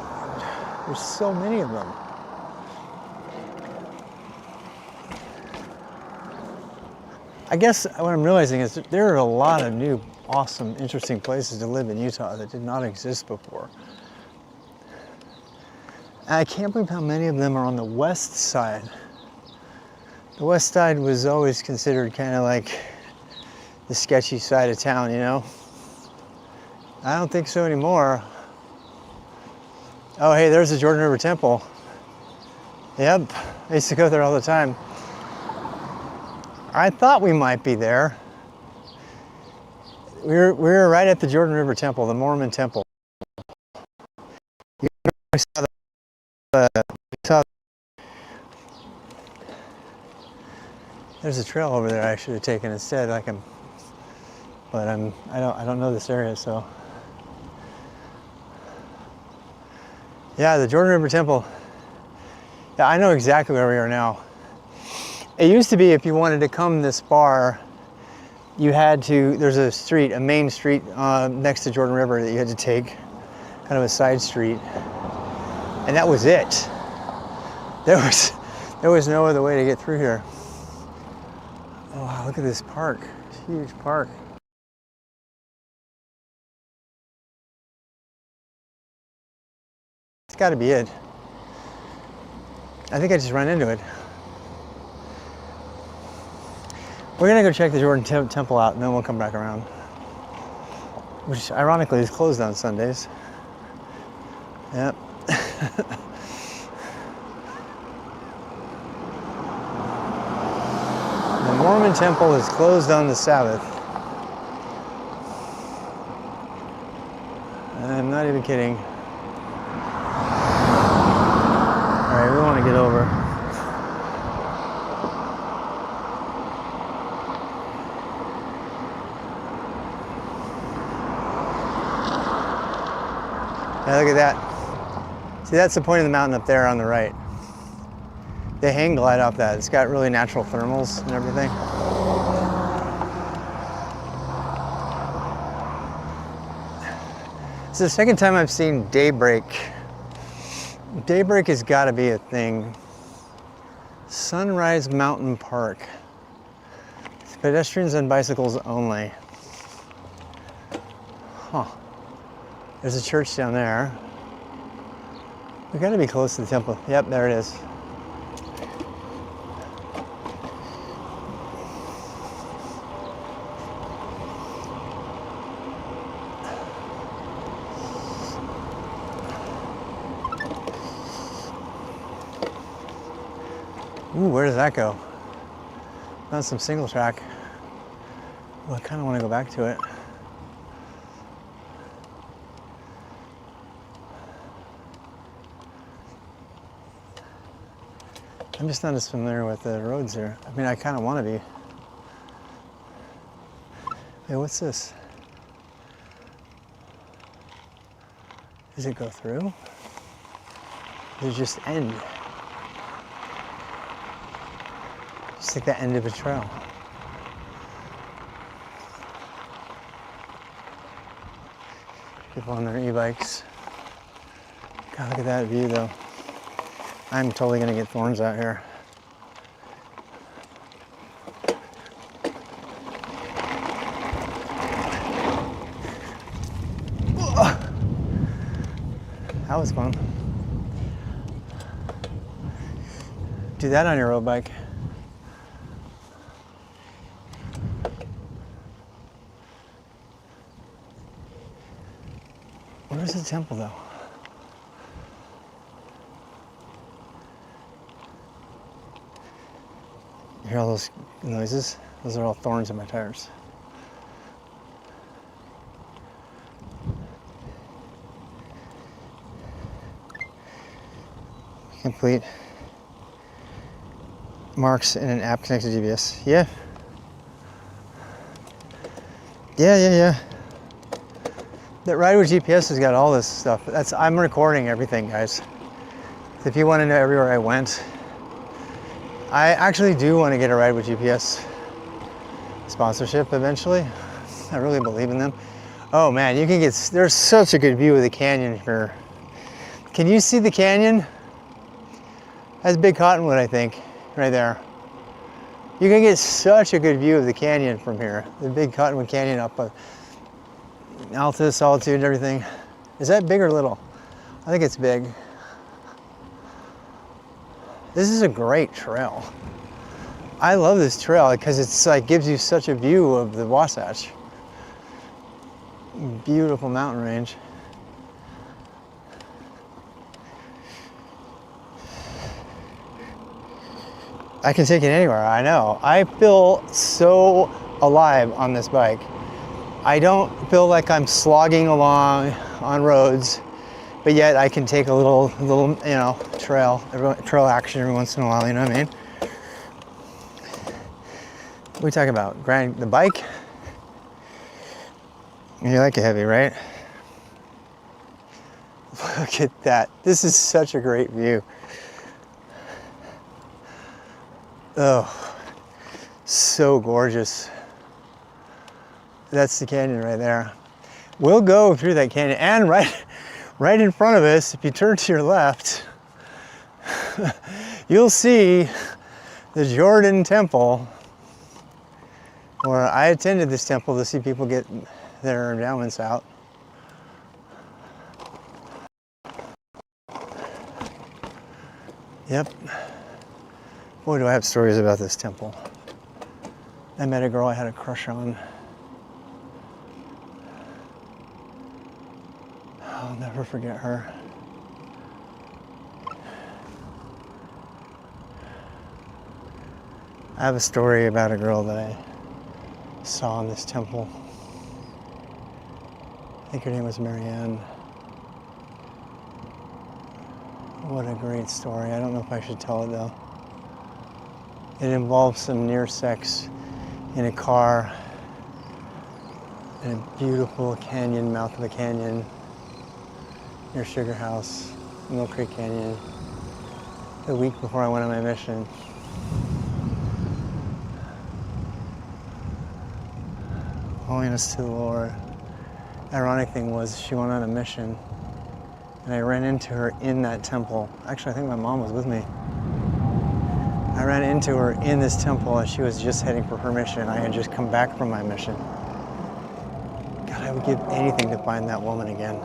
Speaker 4: there's so many of them. I guess what I'm realizing is that there are a lot of new, awesome, interesting places to live in Utah that did not exist before. And I can't believe how many of them are on the west side. The west side was always considered kind of like the sketchy side of town, you know? I don't think so anymore. Oh, hey, there's the Jordan River Temple. Yep, I used to go there all the time. I thought we might be there. We were right at the Jordan River Temple, the Mormon temple. We saw there's a trail over there I should have taken instead, but I don't know this area, so Yeah, the Jordan River Temple. Yeah, I know exactly where we are now. It used to be if you wanted to come this far, you had to, there's a street, a main street next to Jordan River that you had to take, kind of a side street. And that was it. There was no other way to get through here. Oh, wow, look at this park. It's a huge park. It's got to be it. I think I just ran into it. We're gonna go check the Jordan Temple out and then we'll come back around. Which ironically is closed on Sundays. Yep. The Mormon Temple is closed on the Sabbath. I'm not even kidding. Alright, we want to get over. Yeah, look at that. See, that's the point of the mountain up there on the right. They hang glide off that. It's got really natural thermals and everything. It's the second time I've seen daybreak. Daybreak has got to be a thing. Sunrise Mountain Park. It's pedestrians and bicycles only. Huh. There's a church down there. We got to be close to the temple. Yep, there it is. Ooh, where does that go? Found some single track. Well, I kind of want to go back to it. I'm just not as familiar with the roads here. I mean, I kind of want to be. Hey, what's this? Does it go through? Does it just end? Just like the end of a trail. People on their e-bikes. God, look at that view though. I'm totally gonna get thorns out here. That was fun. Do that on your road bike. Where's the temple though? You hear all those noises? Those are all thorns in my tires. Complete. Marks in an app connected to GPS. Yeah. Yeah. That Ride with GPS has got all this stuff. I'm recording everything, guys. If you want to know everywhere I went, I actually do want to get a Ride with GPS sponsorship eventually. I really believe in them. Oh man, you can get, there's such a good view of the canyon here. Can you see the canyon? That's Big Cottonwood, I think, right there. You can get such a good view of the canyon from here. The Big Cottonwood Canyon up altitude, solitude, and everything. Is that big or little? I think it's big. This is a great trail. I love this trail because it's like gives you such a view of the Wasatch. Beautiful mountain range. I can take it anywhere, I know. I feel so alive on this bike. I don't feel like I'm slogging along on roads, but yet I can take a little, you know, trail action every once in a while, you know what I mean? What are we talking about? The bike? You like it heavy, right? Look at that. This is such a great view. Oh, so gorgeous. That's the canyon right there. We'll go through that canyon, and right in front of us, if you turn to your left, you'll see the Jordan Temple, where I attended this temple to see people get their endowments out. Yep. Boy, do I have stories about this temple. I met a girl I had a crush on. I'll never forget her. I have a story about a girl that I saw in this temple. I think her name was Marianne. What a great story. I don't know if I should tell it though. It involves some near sex in a car in a beautiful canyon, mouth of a canyon near Sugar House, Mill Creek Canyon, the week before I went on my mission. Holiness to the Lord. Ironic thing was she went on a mission and I ran into her in that temple. Actually, I think my mom was with me. I ran into her in this temple as she was just heading for her mission. I had just come back from my mission. God, I would give anything to find that woman again.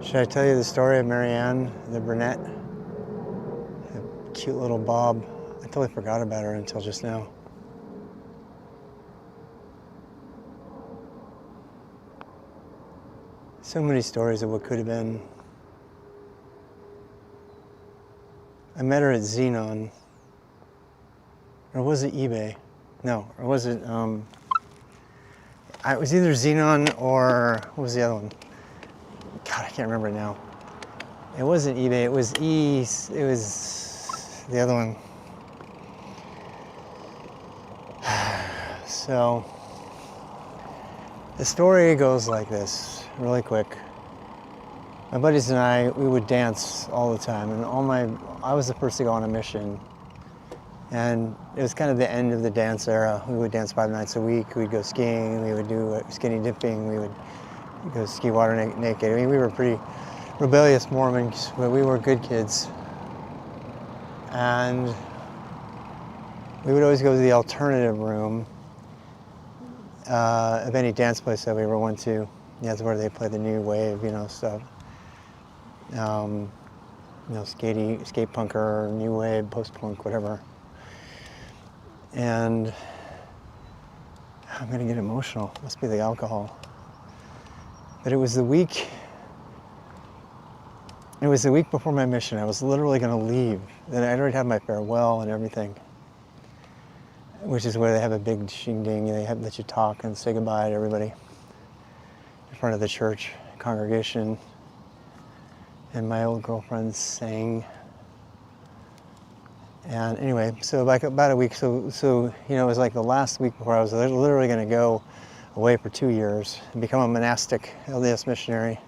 Speaker 4: Should I tell you the story of Marianne, the brunette? The cute little bob. I totally forgot about her until just now. So many stories of what could have been. I met her at Xenon. Or was it eBay? No, or was it, it was either Xenon or, what was the other one? God, I can't remember it now. It wasn't eBay, it was it was the other one. So, the story goes like this, really quick. My buddies and I, we would dance all the time, and I was the first to go on a mission. And it was kind of the end of the dance era. We would dance 5 nights a week, we'd go skiing, we would do skinny dipping, we would go ski water naked. I mean, we were pretty rebellious Mormons, but we were good kids. And we would always go to the alternative room of any dance place that we ever went to. That's where they play the new wave, stuff. Skate punker, new wave, post-punk, whatever. And I'm gonna get emotional. Must be the alcohol. But it was the week before my mission. I was literally going to leave. And I'd already had my farewell and everything, which is where they have a big shindig. They let you talk and say goodbye to everybody in front of the church congregation. And my old girlfriend sang. And anyway, so like about a week, so it was like the last week before I was literally going to go away for 2 years and become a monastic LDS missionary.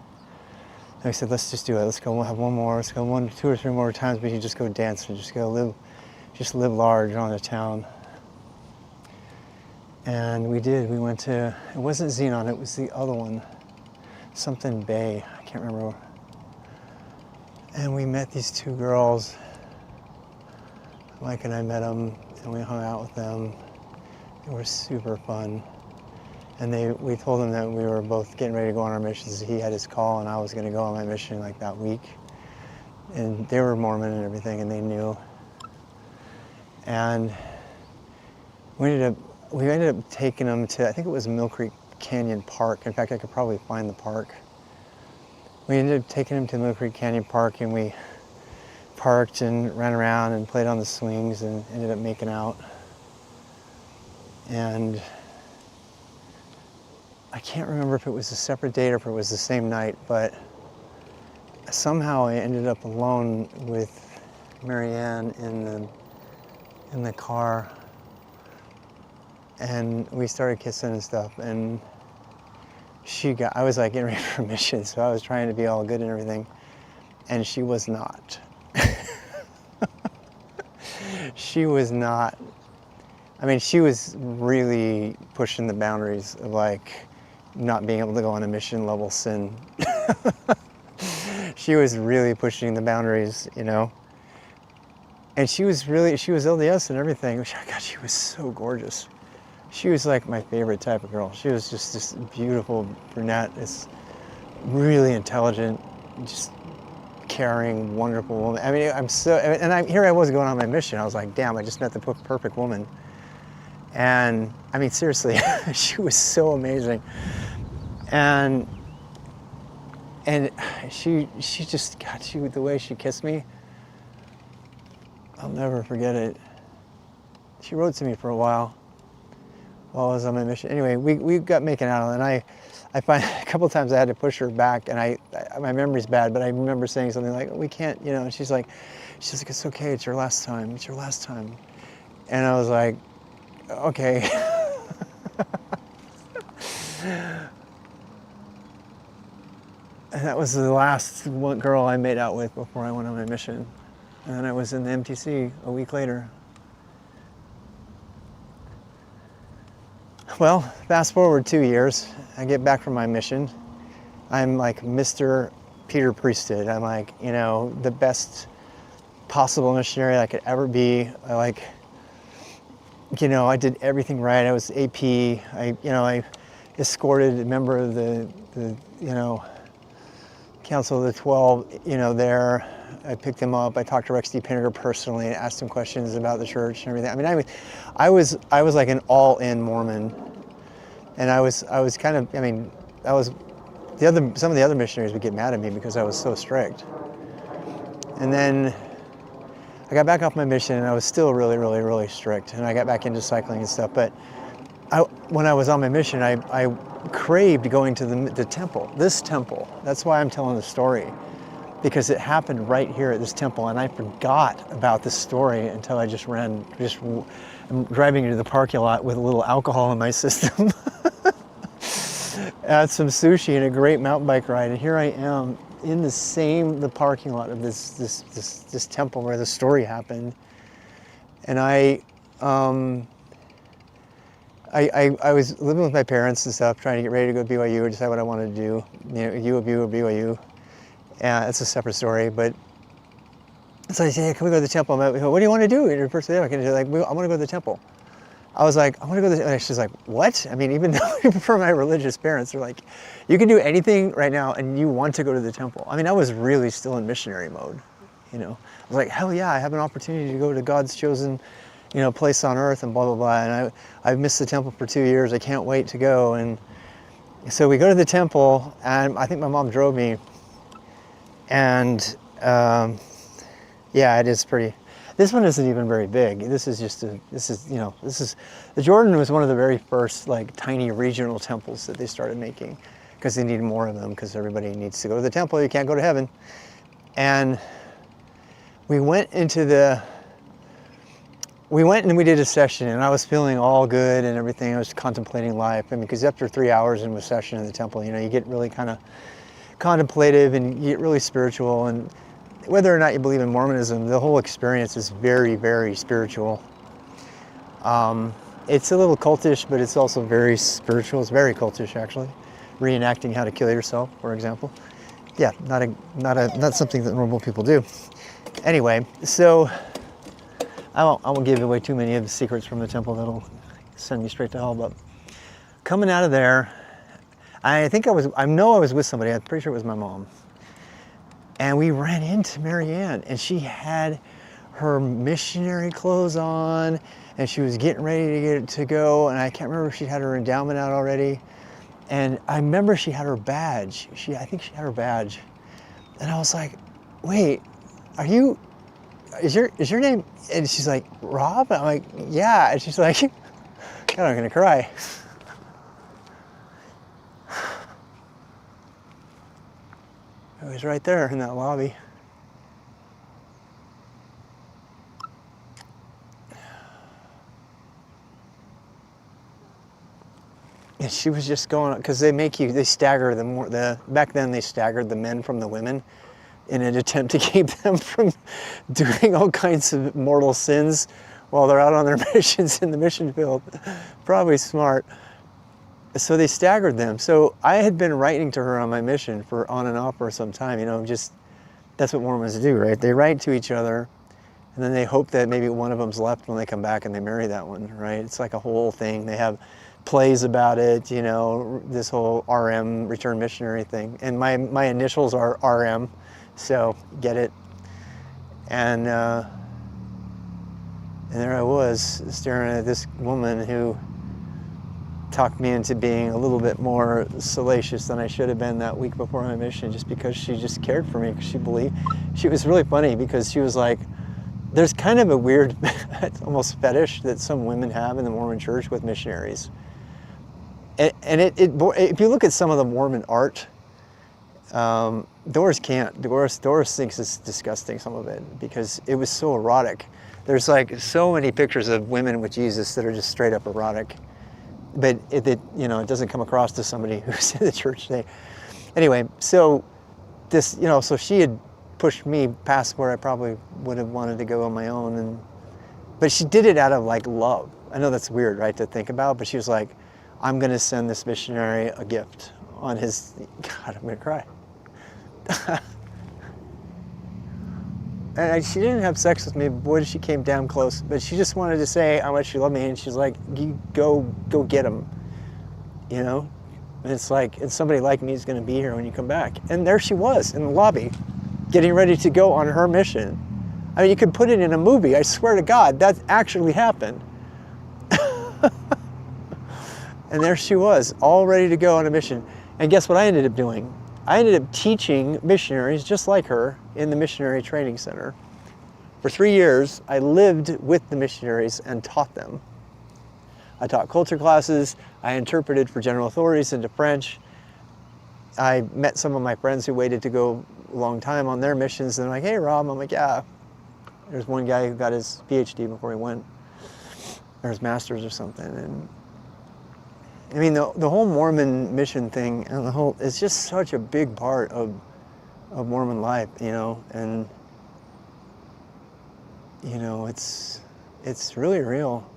Speaker 4: And we said, let's just do it. Let's go. We'll have one more. Let's go 2 or 3 more times. We can just go dance and just go live large on the town. And we did. We went to. It wasn't Xenon. It was the other one, something Bay. I can't remember. And we met these 2 girls. Mike and I met them, and we hung out with them. They were super fun. And we told them that we were both getting ready to go on our missions. He had his call, and I was going to go on my mission like that week. And they were Mormon and everything, and they knew. And we ended up taking them to, I think it was Mill Creek Canyon Park. In fact, I could probably find the park. We ended up taking them to Mill Creek Canyon Park, and we parked and ran around and played on the swings and ended up making out. And I can't remember if it was a separate date or if it was the same night, but somehow I ended up alone with Marianne in the car, and we started kissing and stuff, and I was like getting ready for mission, so I was trying to be all good and everything, and she was not. She was not. I mean, she was really pushing the boundaries of like not being able to go on a mission level sin. She was really pushing the boundaries, you know. And she was LDS and everything. God, she was so gorgeous. She was like my favorite type of girl. She was just this beautiful brunette, this really intelligent, just caring, wonderful woman. I mean, here I was going on my mission. I was like, damn, I just met the perfect woman. And I mean, seriously, she was so amazing. And she just, God, the way she kissed me, I'll never forget it. She wrote to me for a while I was on my mission. Anyway, we got making out, and I find a couple of times I had to push her back, and my memory's bad, but I remember saying something like, we can't, you know, and she's like, it's okay, it's your last time, it's your last time. And I was like, okay. And that was the last one girl I made out with before I went on my mission. And then I was in the MTC a week later. Well, fast forward 2 years, I get back from my mission. I'm like Mr. Peter Priesthood. I'm like, you know, the best possible missionary I could ever be. I did everything right. I was AP. I escorted a member of the Council of the 12, there. I picked him up. I talked to Rex D. Pinniger personally and asked him questions about the church and everything. I mean, I was like an all-in Mormon, and I was kind of, some of the other missionaries would get mad at me because I was so strict. And then I got back off my mission, and I was still really, really, really strict. And I got back into cycling and stuff. But when I was on my mission, I craved going to the temple, this temple. That's why I'm telling the story, because it happened right here at this temple, and I forgot about this story until I I'm driving into the parking lot with a little alcohol in my system. Had some sushi and a great mountain bike ride, and here I am in the parking lot of this temple where the story happened. And I was living with my parents and stuff, trying to get ready to go to BYU or decide what I wanted to do, UOB or BYU. It's a separate story, but so I said, hey, can we go to the temple? What do you want to do? Your first day, I want to go to the temple. I was like, I want to go to the temple. And she's like, what? I mean, even though for my religious parents, they're like, you can do anything right now and you want to go to the temple. I mean, I was really still in missionary mode, I was like, hell yeah, I have an opportunity to go to God's chosen, place on earth and blah, blah, blah. And I've missed the temple for 2 years. I can't wait to go. And so we go to the temple, and I think my mom drove me. And yeah, it is pretty. This one isn't even very big. The Jordan was one of the very first like tiny regional temples that they started making because they needed more of them because everybody needs to go to the temple. You can't go to heaven. And we went and we did a session, and I was feeling all good and everything. I was contemplating life. I mean, because after 3 hours in a session in the temple, you get really kind of contemplative and you get really spiritual. And whether or not you believe in Mormonism, the whole experience is very, very spiritual. It's a little cultish, but it's also very spiritual. It's very cultish, actually. Reenacting how to kill yourself, for example. Yeah, not something that normal people do. Anyway, so I won't give away too many of the secrets from the temple that'll send me straight to hell. But coming out of there, I know I was with somebody. I'm pretty sure it was my mom. And we ran into Marianne, and she had her missionary clothes on, and she was getting ready to go. And I can't remember if she had her endowment out already. And I remember she had her badge. I think she had her badge. And I was like, wait, is your name? And she's like, Rob? I'm like, yeah. And she's like, God, I'm gonna cry. It was right there in that lobby. And she was just going, because they stagger back then they staggered the men from the women in an attempt to keep them from doing all kinds of mortal sins while they're out on their missions in the mission field. Probably smart. So they staggered them. So I had been writing to her on my mission for on and off for some time, just, that's what Mormons do, right? They write to each other, and then they hope that maybe one of them's left when they come back and they marry that one, right? It's like a whole thing. They have plays about it, this whole RM, return missionary thing. And my initials are RM, so get it. And there I was staring at this woman who talked me into being a little bit more salacious than I should have been that week before my mission, just because she just cared for me, because she believed. She was really funny because she was like, there's kind of a weird, almost fetish that some women have in the Mormon church with missionaries. And if you look at some of the Mormon art, Doris can't. Doris thinks it's disgusting, some of it, because it was so erotic. There's like so many pictures of women with Jesus that are just straight up erotic. But it doesn't come across to somebody who's in the church today. Anyway, so this, so she had pushed me past where I probably would have wanted to go on my own, but she did it out of like love. I know that's weird, right, to think about, but she was like, I'm going to send this missionary a gift on his, God, I'm going to cry. And she didn't have sex with me, but boy, she came down close. But she just wanted to say how much she loved me, and she's like, you go get him, And it's like, and somebody like me is going to be here when you come back. And there she was in the lobby, getting ready to go on her mission. I mean, you could put it in a movie. I swear to God, that actually happened. And there she was, all ready to go on a mission. And guess what I ended up doing? I ended up teaching missionaries just like her in the missionary training center. For 3 years, I lived with the missionaries and taught them. I taught culture classes. I interpreted for general authorities into French. I met some of my friends who waited to go a long time on their missions. And they're like, hey, Rob. I'm like, yeah. There's one guy who got his PhD before he went, or his master's or something. And I mean, the whole Mormon mission thing and it's just such a big part of Mormon life, and it's really real.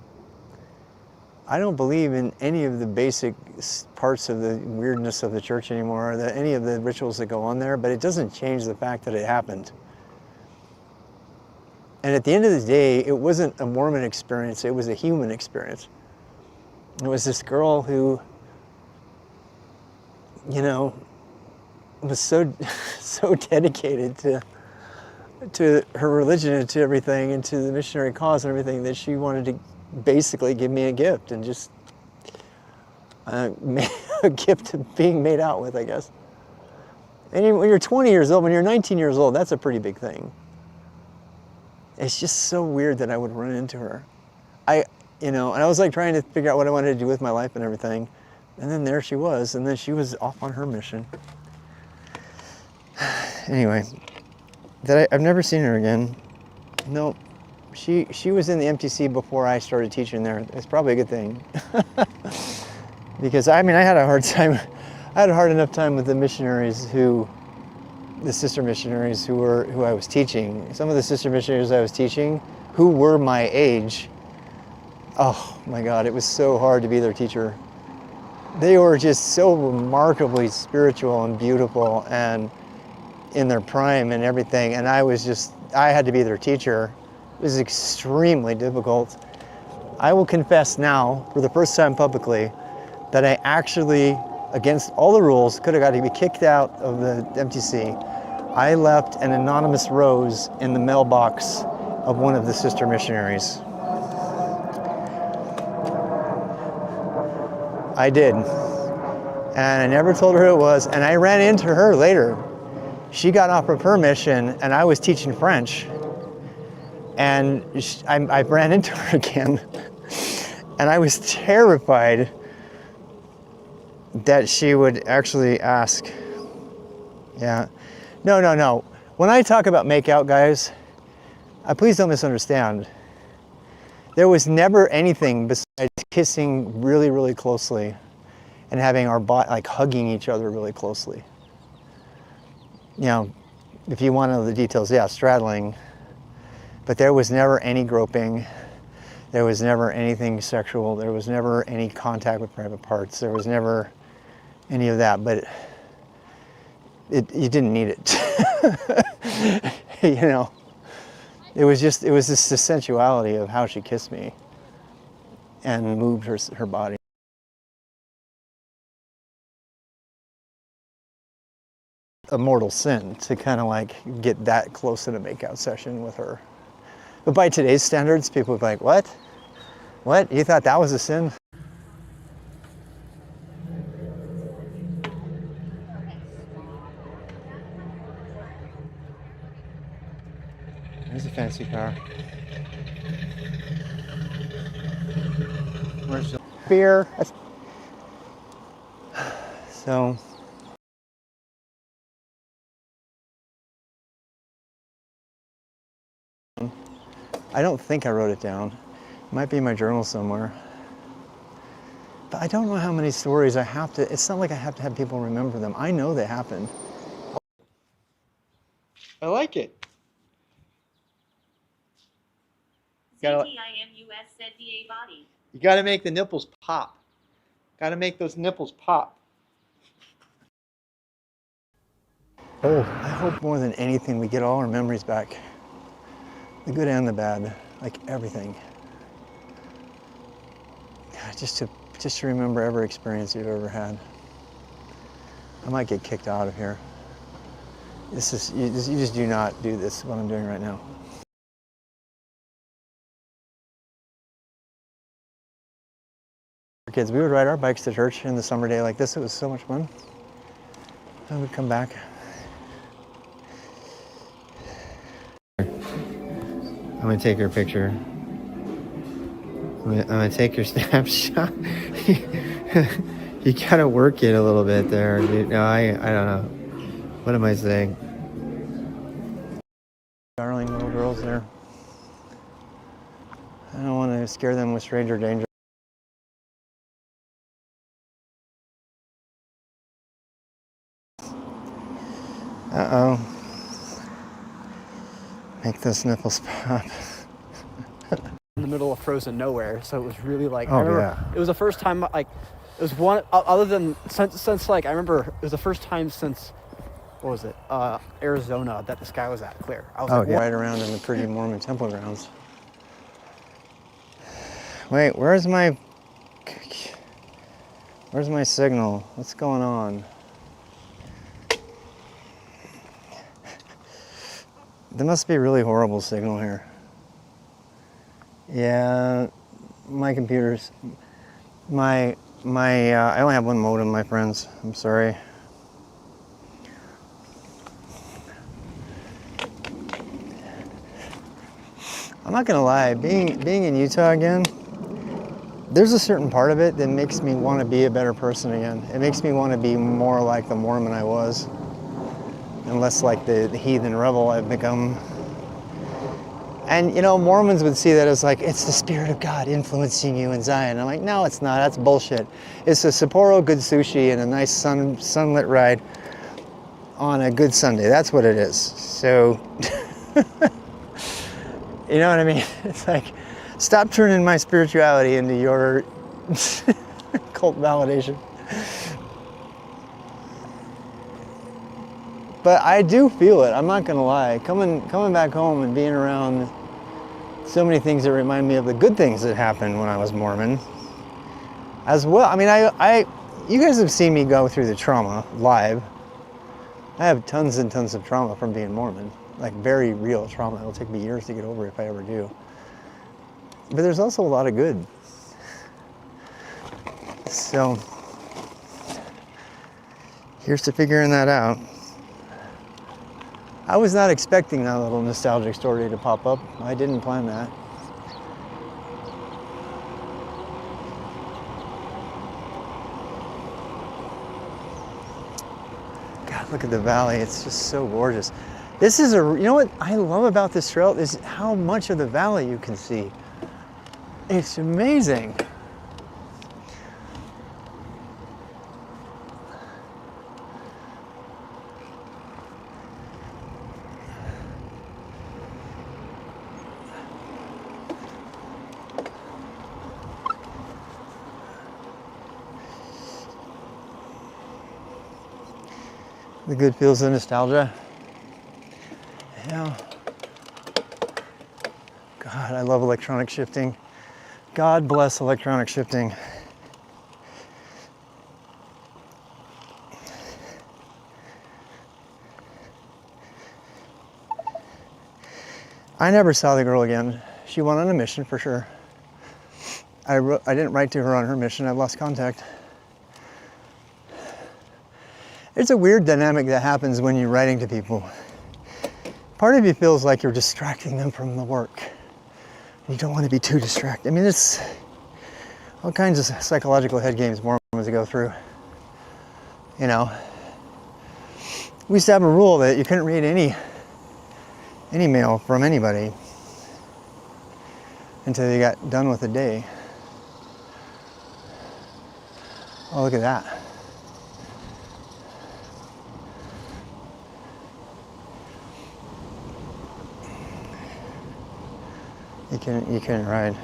Speaker 4: I don't believe in any of the basic parts of the weirdness of the church anymore, or any of the rituals that go on there, but it doesn't change the fact that it happened. And at the end of the day, it wasn't a Mormon experience, it was a human experience. It was this girl who, was so dedicated to her religion and to everything and to the missionary cause and everything that she wanted to basically give me a gift and just a gift of being made out with, I guess. And when you're 20 years old, when you're 19 years old, that's a pretty big thing. It's just so weird that I would run into her. And I was like trying to figure out what I wanted to do with my life and everything. And then there she was, and then she was off on her mission. Anyway, I've never seen her again. No, she was in the MTC before I started teaching there. It's probably a good thing. Because I had a hard time. I had a hard enough time with the missionaries the sister missionaries who I was teaching. Some of the sister missionaries I was teaching who were my age. Oh my God, it was so hard to be their teacher. They were just so remarkably spiritual and beautiful and in their prime and everything. And I had to be their teacher. It was extremely difficult. I will confess now, for the first time publicly, that I actually, against all the rules, could have got to be kicked out of the MTC. I left an anonymous rose in the mailbox of one of the sister missionaries. I did. And I never told her who it was. And I ran into her later. She got off of her mission and I was teaching French. And I ran into her again. And I was terrified that she would actually ask. Yeah. No. When I talk about make out, guys, please don't misunderstand. There was never anything besides kissing really, really closely. and having our body like hugging each other really closely. You know, if you want to know the details, yeah, straddling, but there was never any groping. There was never anything sexual. There was never any contact with private parts. There was never any of that, but you didn't need it. You know, it was just the sensuality of how she kissed me and moved her body. A mortal sin to kind of like get that close in a makeout session with her. But by today's standards, people would be like, what? What? You thought that was a sin? There's a fancy car. Where's the beer? So. I don't think I wrote it down. It might be in my journal somewhere. But I don't know how many stories I have to, it's not like I have to have people remember them. I know they happened. I like it.
Speaker 2: CTIMUS said DA body.
Speaker 6: You gotta make the nipples pop. Gotta make those nipples pop.
Speaker 4: Oh, I hope more than anything we get all our memories back. The good and the bad, like everything. God, just to remember every experience you've ever had. I might get kicked out of here. You just do not do this, what I'm doing right now. Kids, we would ride our bikes to church in the summer day like this. It was so much fun. I would come back. I'm gonna take your picture. I'm gonna take your snapshot. You gotta work it a little bit there. No, I don't know. What am I saying? Darling little girls there. I don't want to scare them with stranger danger. Uh-oh. Make those nipples pop.
Speaker 9: In the middle of frozen nowhere, so it was really like,
Speaker 4: oh,
Speaker 9: I remember
Speaker 4: yeah.
Speaker 9: It was the first time, like, it was one, other than, since like, I remember it was the first time since, what was it, Arizona, that the sky was that clear. I was like,
Speaker 4: yeah. Right around in the pretty Mormon temple grounds. Wait, where's my signal? What's going on? There must be a really horrible signal here. Yeah, my computer's, I only have one modem, my friends. I'm sorry. I'm not gonna lie, being in Utah again, there's a certain part of it that makes me want to be a better person again. It makes me want to be more like the Mormon I was, and less like the heathen rebel I've become. And you know, Mormons would see that as like, it's the Spirit of God influencing you in Zion. I'm like, no, it's not. That's bullshit. It's a Sapporo good sushi and a nice sunlit ride on a good Sunday. That's what it is. So, you know what I mean? It's like, stop turning my spirituality into your cult validation. But I do feel it, I'm not gonna lie. Coming back home and being around so many things that remind me of the good things that happened when I was Mormon as well. I mean, you guys have seen me go through the trauma live. I have tons and tons of trauma from being Mormon, like very real trauma. It'll take me years to get over if I ever do. But there's also a lot of good. So, here's to figuring that out. I was not expecting that little nostalgic story to pop up. I didn't plan that. God, look at the valley. It's just so gorgeous. This is you know what I love about this trail is how much of the valley you can see. It's amazing. The good feels of nostalgia. Yeah. God, I love electronic shifting. God bless electronic shifting. I never saw the girl again. She went on a mission for sure. I didn't write to her on her mission. I lost contact. It's a weird dynamic that happens when you're writing to people. Part of you feels like you're distracting them from the work. You don't want to be too distracted. I mean, it's all kinds of psychological head games Mormons go through. You know, we used to have a rule that you couldn't read any mail from anybody until you got done with the day. Oh, look at that. You couldn't ride.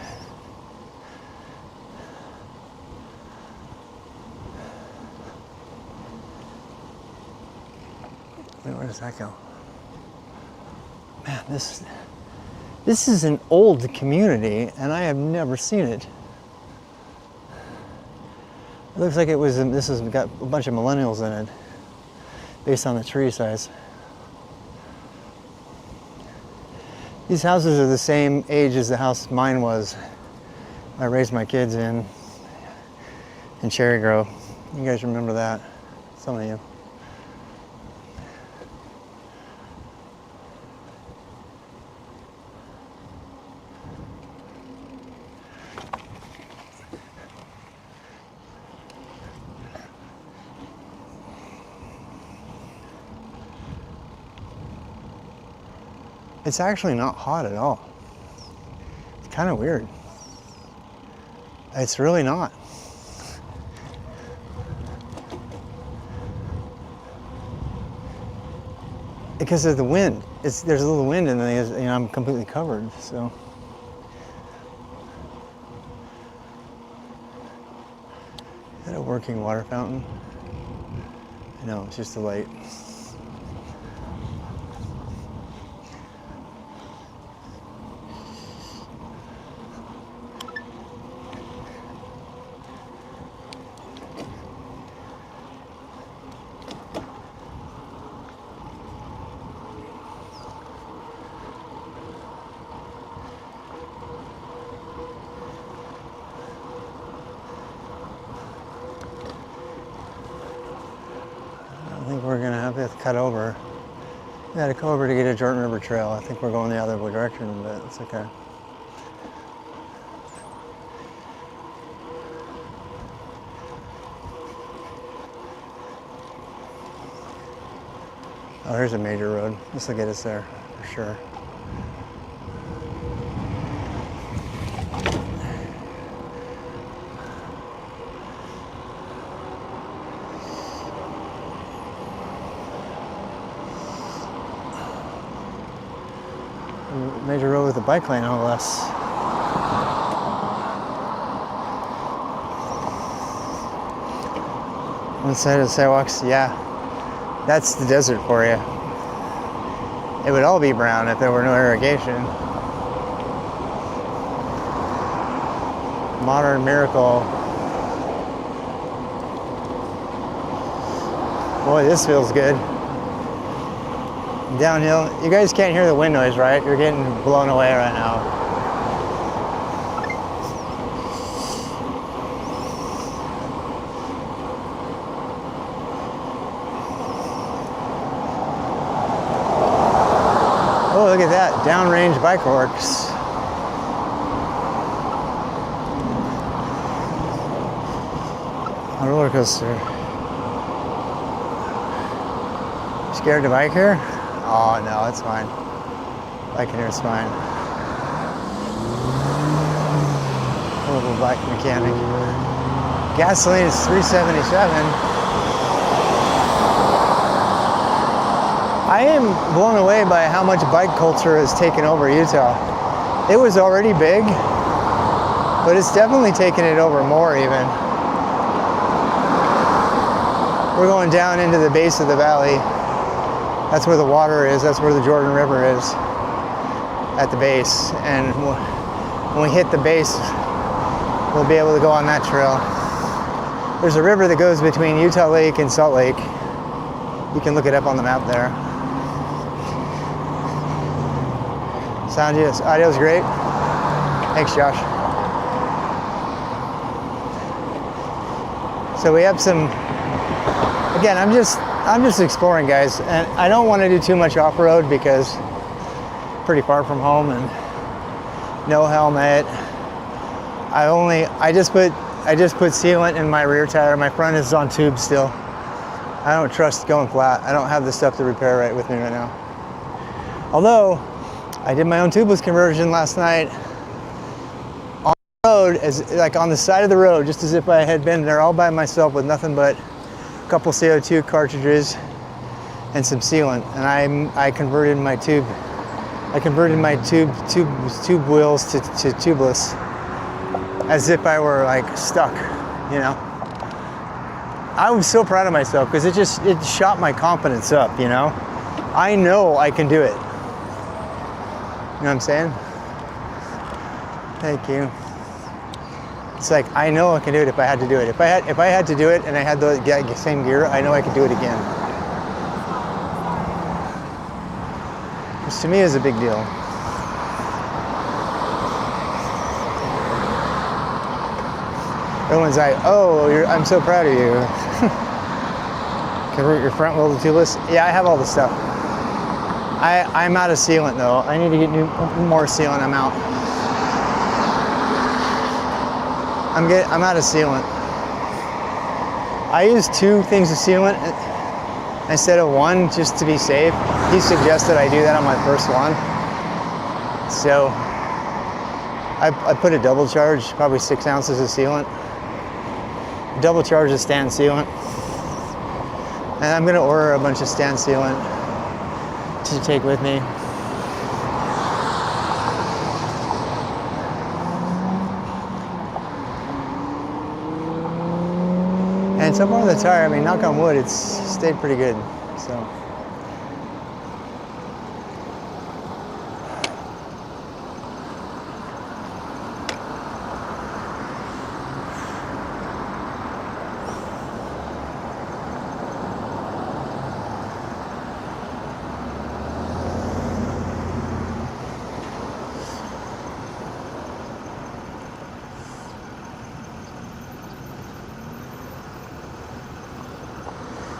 Speaker 4: Wait, where does that go? Man, this is an old community, and I have never seen it. It looks like this has got a bunch of millennials in it, based on the tree size. These houses are the same age as the house mine was. I raised my kids in Cherry Grove. You guys remember that? Some of you. It's actually not hot at all. It's kind of weird. It's really not. Because of the wind. There's a little wind and then I'm completely covered, so. Is that a working water fountain? No, it's just a light. I think we're gonna have to cut over. We had to go over to get a Jordan River Trail. I think we're going the other direction, but it's okay. Oh, here's a major road. This will get us there for sure. Major road with a bike lane, no less. One side of the sidewalks, yeah. That's the desert for you. It would all be brown if there were no irrigation. Modern miracle. Boy, this feels good. Downhill. You guys can't hear the wind noise, right? You're getting blown away right now. Oh, look at that. Downrange bike works. A roller coaster. Scared to bike here? Oh no, it's fine. Biking here is fine. A little bike mechanic. Gasoline is $3.77. I am blown away by how much bike culture has taken over Utah. It was already big, but it's definitely taken it over more even. we're going down into the base of the valley. That's where the water is. That's where the Jordan River is, at the base. And when we hit the base, we'll be able to go on that trail. There's a river that goes between Utah Lake and Salt Lake. You can look it up on the map there. Audio's great. Thanks, Josh. So we have some, again, I'm just exploring, guys, and I don't want to do too much off-road because pretty far from home and no helmet. I just put sealant in my rear tire. My front is on tube still. I don't trust going flat. I don't have the stuff to repair right with me right now. Although I did my own tubeless conversion last night on the road, like on the side of the road, just as if I had been there all by myself with nothing but a couple CO2 cartridges and some sealant. And I converted my tube. I converted my tube wheels to tubeless, as if I were like stuck, you know. I was so proud of myself because it shot my confidence up, you know. I know I can do it. You know what I'm saying? Thank you. It's like, I know I can do it if I had to do it. If I had to do it and I had the same gear, I know I could do it again. Which to me is a big deal. Everyone's like, oh, I'm so proud of you. Convert your front wheel to tubeless. Yeah, I have all the stuff. I'm out of sealant though. I need to get more sealant. I'm out. I'm out of sealant. I use 2 things of sealant instead of 1 just to be safe. He suggested I do that on my first one. So I put a double charge, probably 6 ounces of sealant. Double charge of stand sealant. And I'm gonna order a bunch of stand sealant to take with me. And so far the tire, I mean, knock on wood, it's stayed pretty good, so.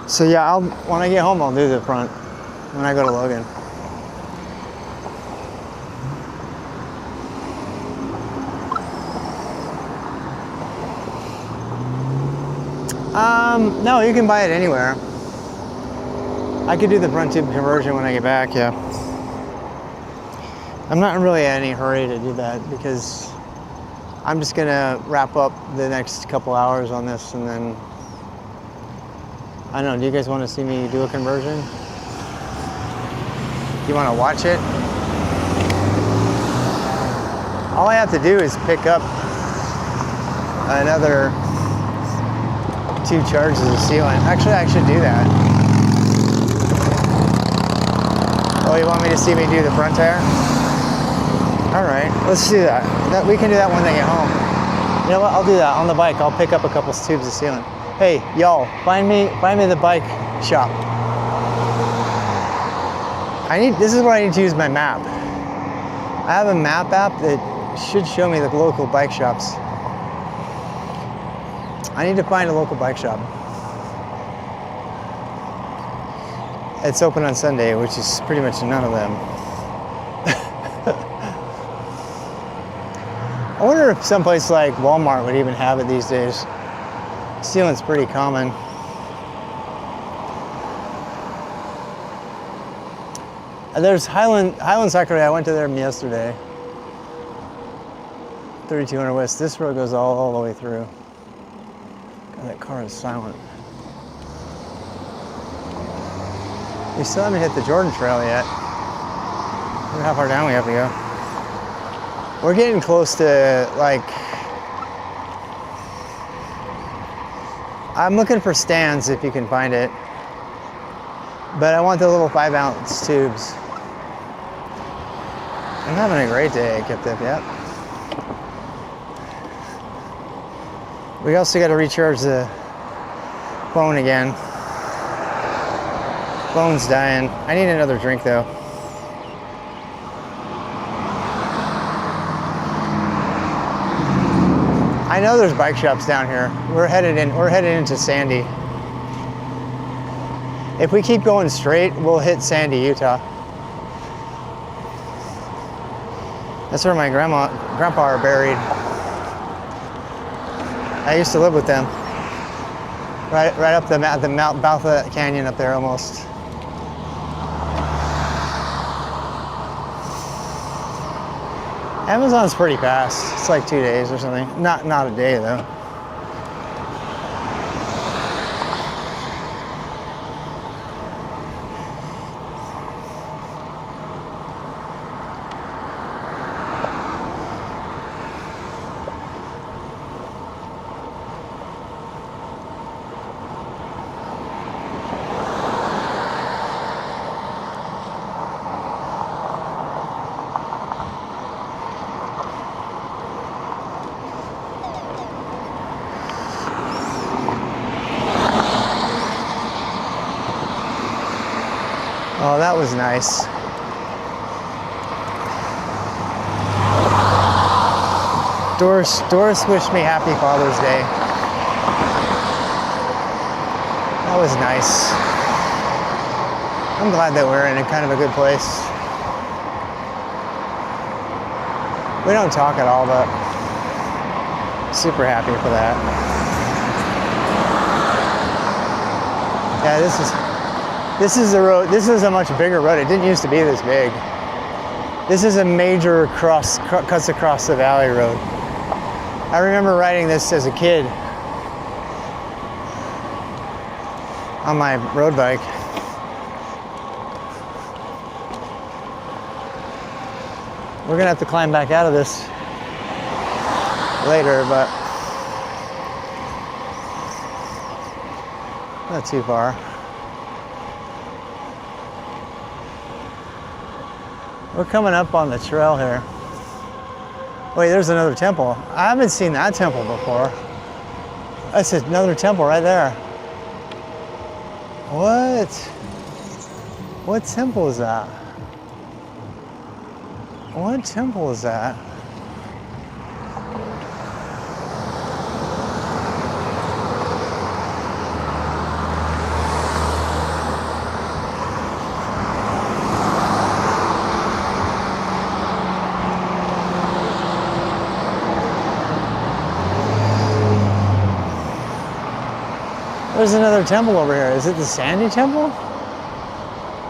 Speaker 4: So yeah, when I get home, I'll do the front when I go to Logan. No, you can buy it anywhere. I could do the front tube conversion when I get back, yeah. I'm not really in any hurry to do that because I'm just gonna wrap up the next couple hours on this and then I don't know, do you guys want to see me do a conversion? Do you want to watch it? All I have to do is pick up another 2 charges of sealant. Actually, I should do that. Oh, you want me to see me do the front tire? All right, let's do that. We can do that when I get home. You know what, I'll do that on the bike. I'll pick up a couple tubes of sealant. Hey, y'all, find me the bike shop. This is where I need to use my map. I have a map app that should show me the local bike shops. I need to find a local bike shop. It's open on Sunday, which is pretty much none of them. I wonder if someplace like Walmart would even have it these days. Sealant's pretty common. There's Highland Cycle. I went to them yesterday. 3200 West. This road goes all the way through. God, that car is silent. We still haven't hit the Jordan Trail yet. I wonder how far down we have to go. We're getting close to like, I'm looking for stands if you can find it. But I want the little 5-ounce tubes. I'm having a great day at Kip Dip, yep. We also got to recharge the phone again. Phone's dying. I need another drink though. I know there's bike shops down here. We're headed into Sandy. If we keep going straight, we'll hit Sandy, Utah. That's where my grandpa are buried. I used to live with them. Right up the Mount Balfa Canyon up there almost. Amazon's pretty fast. It's like 2 days or something. Not a day though. Oh, that was nice. Doris wished me happy Father's Day. That was nice. I'm glad that we're in a kind of a good place. We don't talk at all, but super happy for that. Yeah, this is the road. This is a much bigger road. It didn't used to be this big. This is a major cuts across the valley road. I remember riding this as a kid on my road bike. We're gonna have to climb back out of this later, but not too far. We're coming up on the trail here. Wait, there's another temple. I haven't seen that temple before. That's another temple right there. What? What temple is that? What temple is that? There's another temple over here. Is it the Sandy Temple?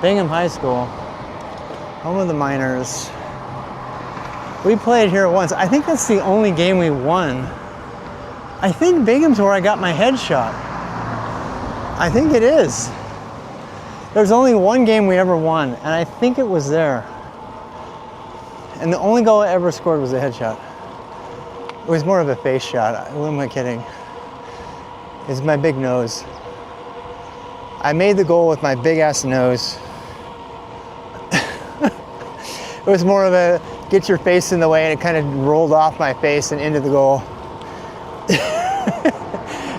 Speaker 4: Bingham High School. Home of the Miners. We played here once. I think that's the only game we won. I think Bingham's where I got my headshot. I think it is. There's only one game we ever won, and I think it was there. And the only goal I ever scored was a headshot. It was more of a face shot. Who am I kidding? It's my big nose. I made the goal with my big ass nose. It was more of a get your face in the way, and it kind of rolled off my face and into the goal.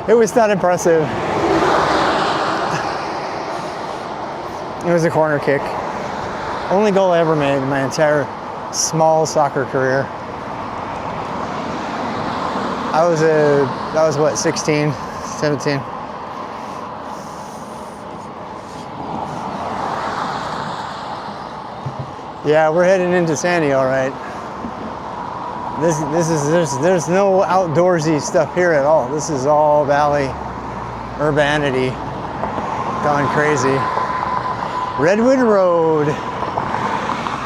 Speaker 4: It was not impressive. It was a corner kick. Only goal I ever made in my entire small soccer career. I was what, 16, 17? Yeah, we're heading into Sandy, all right. There's no outdoorsy stuff here at all. This is all valley urbanity gone crazy. Redwood Road.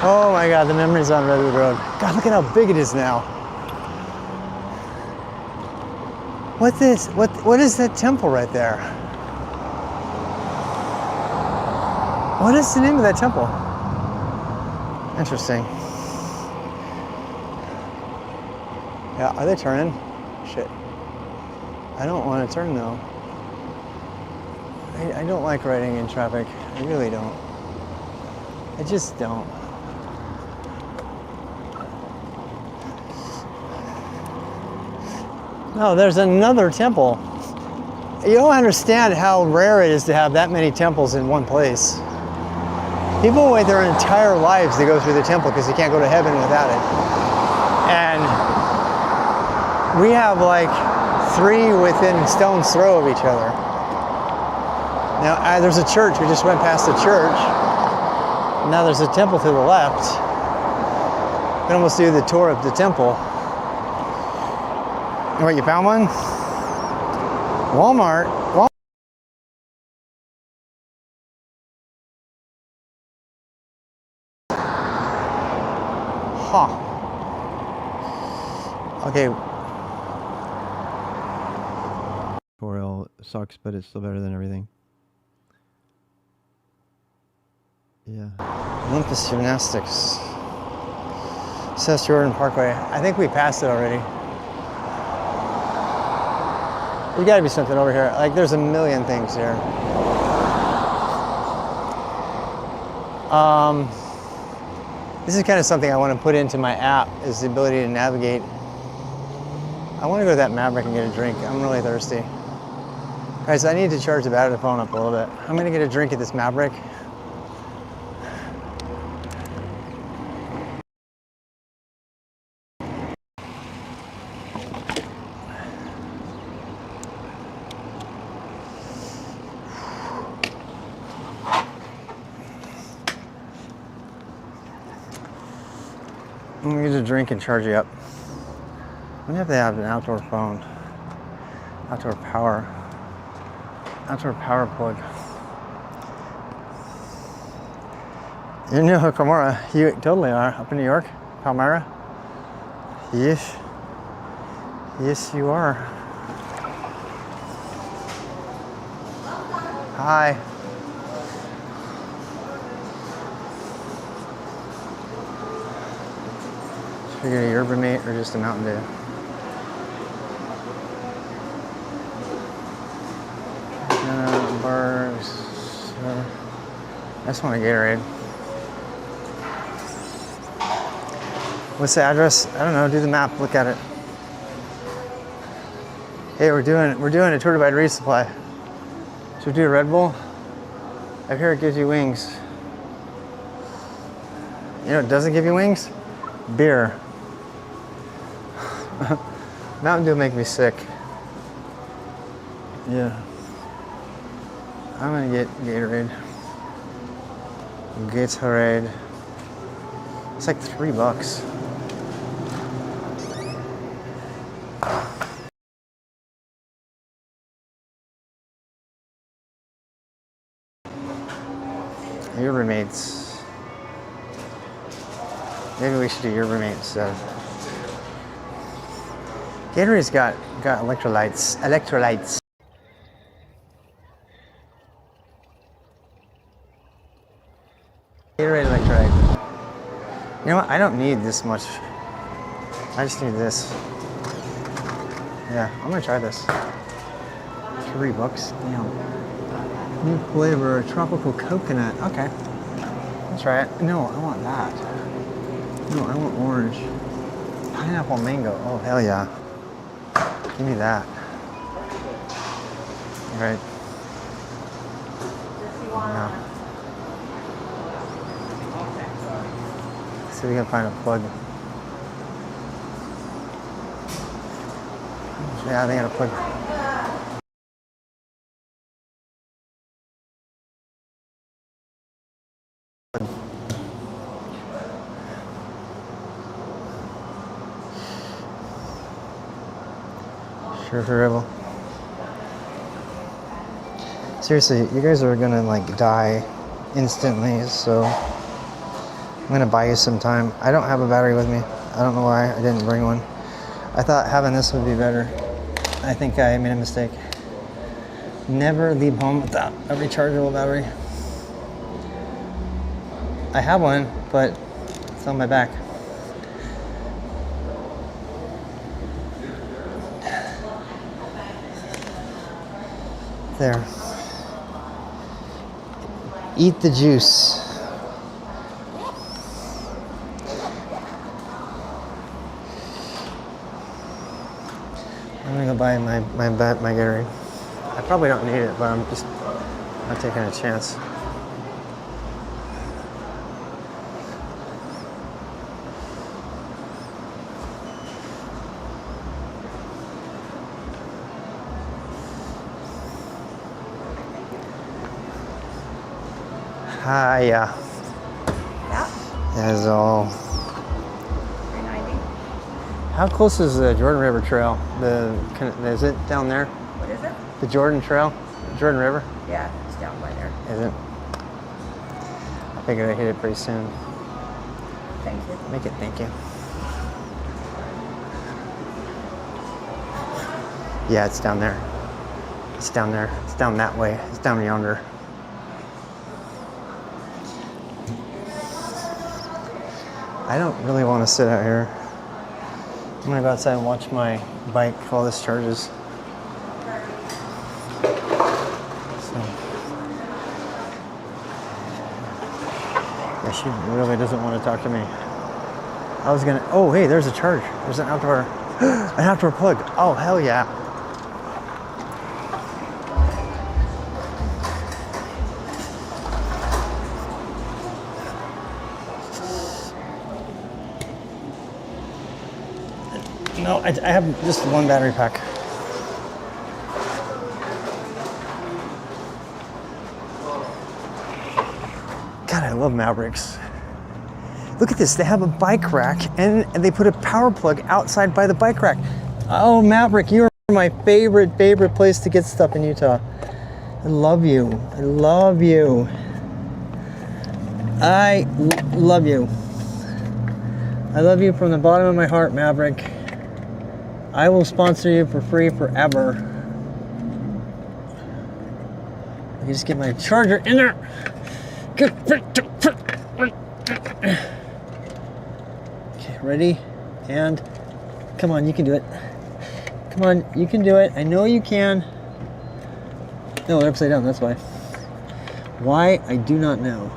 Speaker 4: Oh my God, the memories on Redwood Road. God, look at how big it is now. What is that temple right there? What is the name of that temple? Interesting. Yeah, are they turning? Shit. I don't want to turn though. I don't like riding in traffic. I really don't. I just don't. No, there's another temple. You don't understand how rare it is to have that many temples in one place. People wait their entire lives to go through the temple because you can't go to heaven without it. And we have like 3 within stone's throw of each other. Now, there's a church. We just went past the church. Now there's a temple to the left. We can almost do the tour of the temple. What, you found one? Walmart. Huh. Okay. 4L sucks, but it's still better than everything. Yeah. Olympus Gymnastics. Seth Jordan Parkway. I think we passed it already. There's gotta be something over here. Like, there's a million things here. This is kind of something I want to put into my app, is the ability to navigate. I want to go to that Maverick and get a drink. I'm really thirsty. Guys, I need to charge the battery of the phone up a little bit. I'm gonna get a drink at this Maverick. I'm gonna get a drink and charge you up. I wonder if they have an outdoor phone. Outdoor power plug. You're New Hikamura. You totally are. Up in New York? Palmyra? Yes. Yes, you are. Hi. Should we get a yerba mate or just a Mountain Dew? Bars. I just want a Gatorade. What's the address? I don't know. Do the map. Look at it. Hey, we're doing a tour divide resupply. Should we do a Red Bull? I hear it gives you wings. You know what doesn't give you wings? Beer. Mountain Dew make me sick. Yeah. I'm gonna get Gatorade. Gatorade. It's like $3. Your roommates. Maybe we should do your roommate instead. Gatorade's got electrolytes. Electrolytes. Gatorade electrolyte. You know what? I don't need this much. I just need this. Yeah, I'm gonna try this. $3. Damn. New flavor, tropical coconut. Okay. Let's try it. No, I want that. No, I want orange. Pineapple mango. Oh, hell yeah. Give me that. All right. Yeah. See if we can find a plug. Yeah, I think I got a plug. Sure, forever. Seriously, you guys are gonna like die instantly, so I'm gonna buy you some time. I don't have a battery with me. I don't know why I didn't bring one. I thought having this would be better. I think I made a mistake. Never leave home without a rechargeable battery. I have one, but it's on my back. There. Eat the juice. I'm gonna go buy my Gatorade. I probably don't need it, but I'm just not taking a chance. Hi, yeah.
Speaker 8: Yeah.
Speaker 4: That's all.
Speaker 8: 390.
Speaker 4: How close is the Jordan River Trail? Is it down there?
Speaker 8: What is it?
Speaker 4: The Jordan Trail? Jordan River?
Speaker 8: Yeah, it's down by there.
Speaker 4: Is it? I figured I'd hit it pretty soon.
Speaker 8: Thank you.
Speaker 4: Make it, thank you. Yeah, it's down there. It's down there. It's down that way. It's down yonder. I don't really want to sit out here. I'm gonna go outside and watch my bike while this charges. So. Yeah, she really doesn't want to talk to me. I was gonna, oh hey, there's a charge. There's an outdoor plug. Oh, hell yeah. No, I have just one battery pack. God, I love Mavericks. Look at this, they have a bike rack and they put a power plug outside by the bike rack. Oh, Maverick, you are my favorite place to get stuff in Utah. I love you. I love you. I love you. I love you from the bottom of my heart, Maverick. I will sponsor you for free forever. Let me just get my charger in there. Okay, ready? And come on, you can do it. Come on, you can do it. I know you can. No, they're upside down, that's why. Why? I do not know.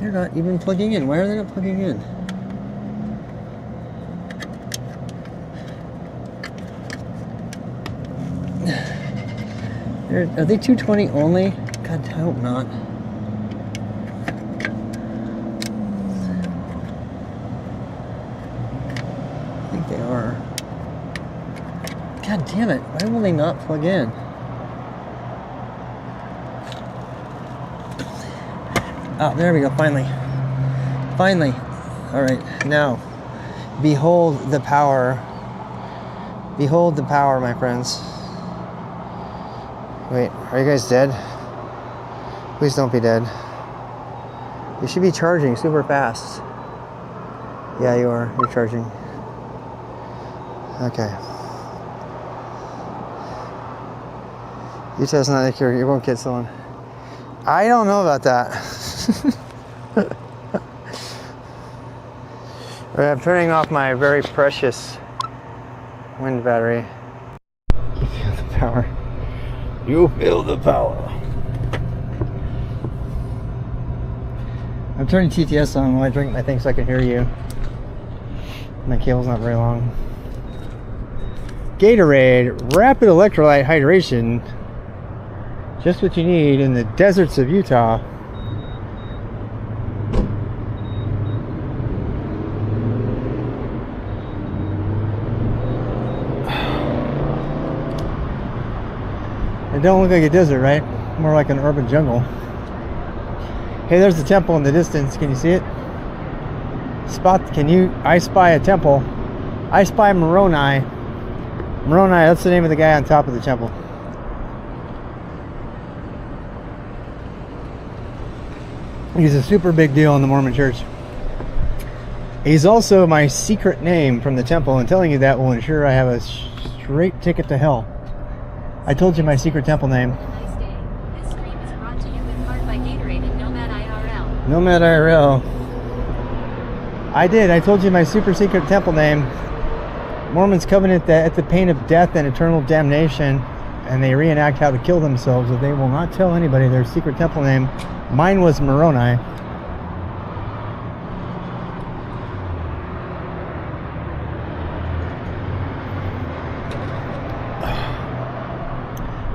Speaker 4: They're not even plugging in. Why are they not plugging in? Are they 220 only? God, I hope not. I think they are. God damn it. Why will they not plug in? Oh, there we go, finally. Finally. All right, now, behold the power. Behold the power, my friends. Wait, are you guys dead? Please don't be dead. You should be charging super fast. Yeah, you are. You're charging. Okay. Utah's not like you won't get someone. I don't know about that. Right, I'm turning off my very precious wind battery. You feel the power. You feel the power. I'm turning TTS on while I drink my thing so I can hear you. My cable's not very long. Gatorade, rapid electrolyte hydration. Just what you need in the deserts of Utah. It don't look like a desert, right? More like an urban jungle. Hey, there's the temple in the distance. Can you see it? I spy a temple. I spy Moroni. Moroni, that's the name of the guy on top of the temple. He's a super big deal in the Mormon church. He's also my secret name from the temple, and telling you that will ensure I have a straight ticket to hell. I told you my secret temple name.
Speaker 2: Nice day. This stream is brought to you in part by Gatorade and Nomad IRL.
Speaker 4: Nomad IRL. I did. I told you my super secret temple name. Mormons covenant that at the pain of death and eternal damnation, and they reenact how to kill themselves, but they will not tell anybody their secret temple name. Mine was Moroni.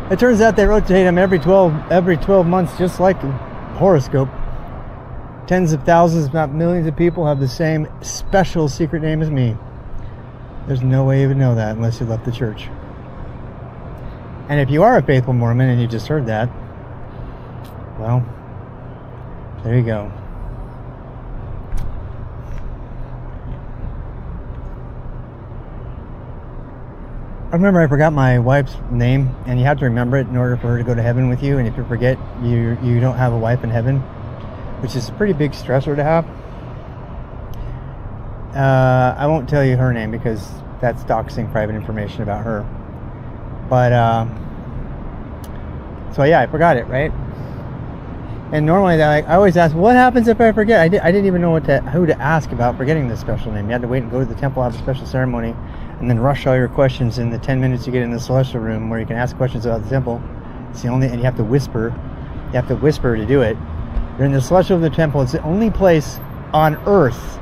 Speaker 4: It turns out they rotate them every 12 months, just like a horoscope. Tens of thousands, if not millions of people have the same special secret name as me. There's no way you would know that unless you left the church. And if you are a faithful Mormon and you just heard that, well, there you go. I remember I forgot my wife's name, and you have to remember it in order for her to go to heaven with you. And if you forget, you don't have a wife in heaven, which is a pretty big stressor to have. I won't tell you her name because that's doxing private information about her. But so yeah, I forgot it, right? And normally, I always ask, "What happens if I forget?" I didn't even know who to ask about forgetting this special name. You had to wait and go to the temple, have a special ceremony, and then rush all your questions in the 10 minutes you get in the celestial room, where you can ask questions about the temple. It's the only, and you have to whisper. You have to whisper to do it. You're in the celestial of the temple. It's the only place on earth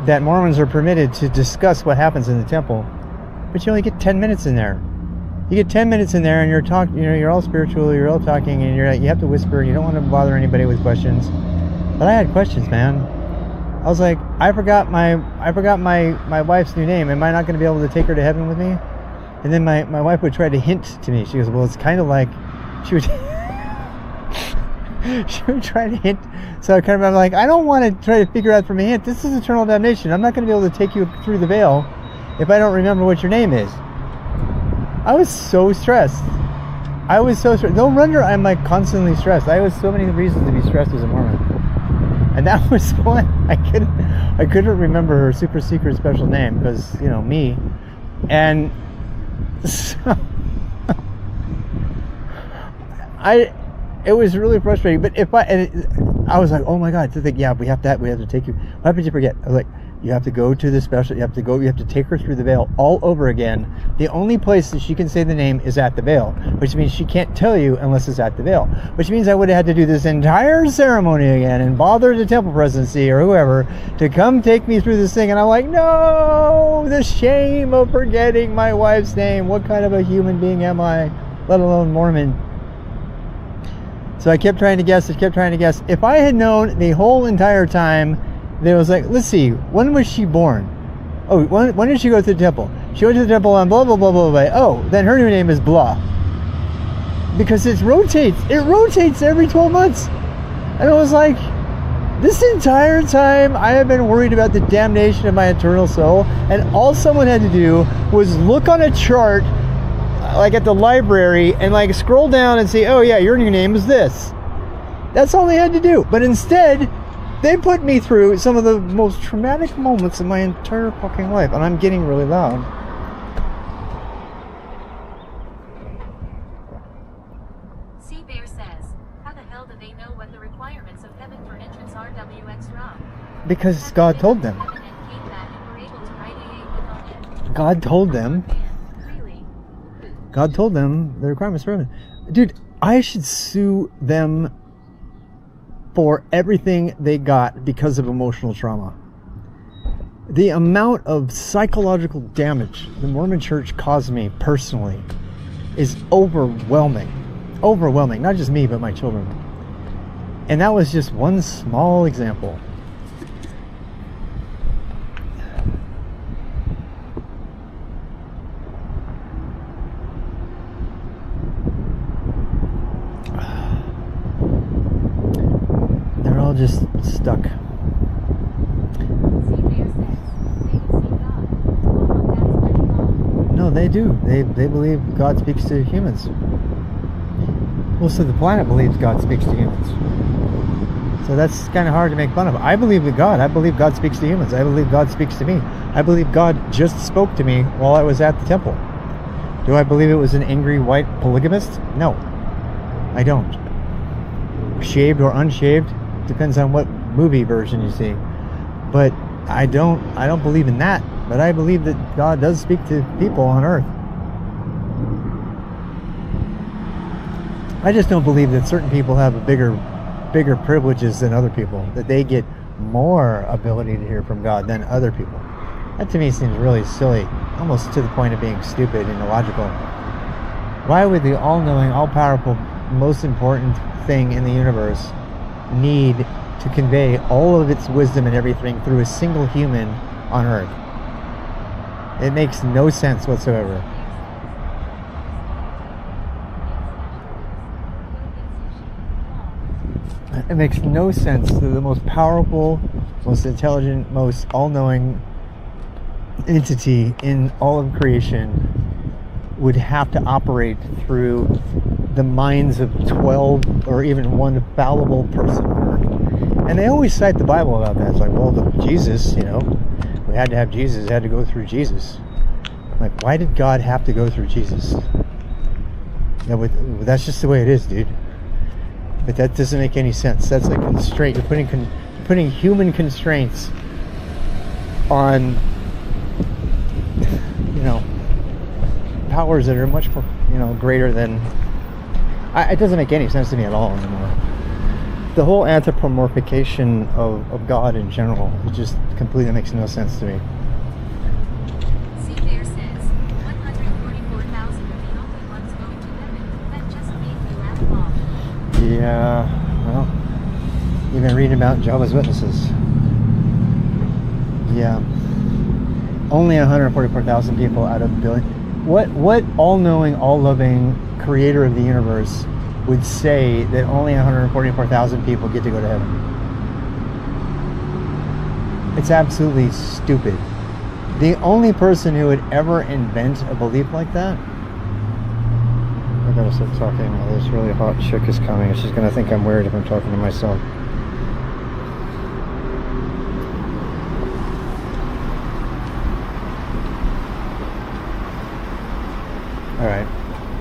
Speaker 4: that Mormons are permitted to discuss what happens in the temple, but you only get 10 minutes in there. You get 10 minutes in there, and you're talking. You're all spiritual. You're all talking, and you have to whisper. You don't want to bother anybody with questions. But I had questions, man. I was like, I forgot my wife's new name. Am I not going to be able to take her to heaven with me? And then my wife would try to hint to me. She goes, well, it's kind of like, she would she would try to hint. So I'm like, I don't want to try to figure out from a hint. This is eternal damnation. I'm not going to be able to take you through the veil if I don't remember what your name is. I was so stressed. No wonder I'm like constantly stressed. I have so many reasons to be stressed as a Mormon. And that was one. I couldn't remember her super secret special name because, me. And so it was really frustrating. But I was like, oh my God, yeah, we have to take you. What happens if you forget? I was like, you have to go to the special, you have to take her through the veil all over again. The only place that she can say the name is at the veil, which means she can't tell you unless it's at the veil, which means I would have had to do this entire ceremony again and bother the temple presidency or whoever to come take me through this thing. And I'm like, no, the shame of forgetting my wife's name. What kind of a human being am I, let alone Mormon? So I kept trying to guess. If I had known the whole entire time, they was like, let's see, when was she born? Oh, when did she go to the temple? She went to the temple on blah, blah, blah, blah, blah. Oh, then her new name is blah. Because it rotates every 12 months. And I was like, this entire time I have been worried about the damnation of my eternal soul, and all someone had to do was look on a chart, like at the library, and like scroll down and say, oh yeah, your new name is this. That's all they had to do. But instead, they put me through some of the most traumatic moments in my entire fucking life, and I'm getting really loud.
Speaker 2: C Bear says, how the hell do they know what the requirements of heaven for entrance are? WX Rob?
Speaker 4: Because God told them. God told them. God told them the requirements for heaven. Dude, I should sue them for everything they got because of emotional trauma. The amount of psychological damage the Mormon Church caused me personally is overwhelming. Overwhelming. Not just me, but my children. And that was just one small example. Just stuck. No, they do. They believe God speaks to humans. Most of the planet believes God speaks to humans. So that's kind of hard to make fun of. I believe in God. I believe God speaks to humans. I believe God speaks to me. I believe God just spoke to me while I was at the temple. Do I believe it was an angry white polygamist? No, I don't. Shaved or unshaved? Depends on what movie version you see. But I don't believe in that. But I believe that God does speak to people on earth. I just don't believe that certain people have a bigger privileges than other people, that they get more ability to hear from God than other people. That to me seems really silly, almost to the point of being stupid and illogical. Why would the all-knowing, all-powerful, most important thing in the universe need to convey all of its wisdom and everything through a single human on Earth? It makes no sense whatsoever. It makes no sense that the most powerful, most intelligent, most all-knowing entity in all of creation would have to operate through the minds of 12 or even one fallible person. And they always cite the Bible about that. It's like, well, Jesus, we had to have Jesus, it had to go through Jesus. Like, why did God have to go through Jesus? That's just the way it is, dude. But that doesn't make any sense. That's a constraint. You're putting human constraints on, powers that are much more, greater than. It doesn't make any sense to me at all anymore. The whole anthropomorphication of God in general, it just completely makes no sense to me.
Speaker 2: See, there says 144,000 are the only ones going to heaven. That just made me laugh off.
Speaker 4: Yeah, well, you've been reading about Jehovah's Witnesses. Yeah. Only 144,000 people out of a billion. What all-knowing, all-loving creator of the universe would say that only 144,000 people get to go to heaven? It's absolutely stupid. The only person who would ever invent a belief like that. I gotta start talking. Oh, this really hot chick is coming. She's gonna think I'm weird if I'm talking to myself. Alright,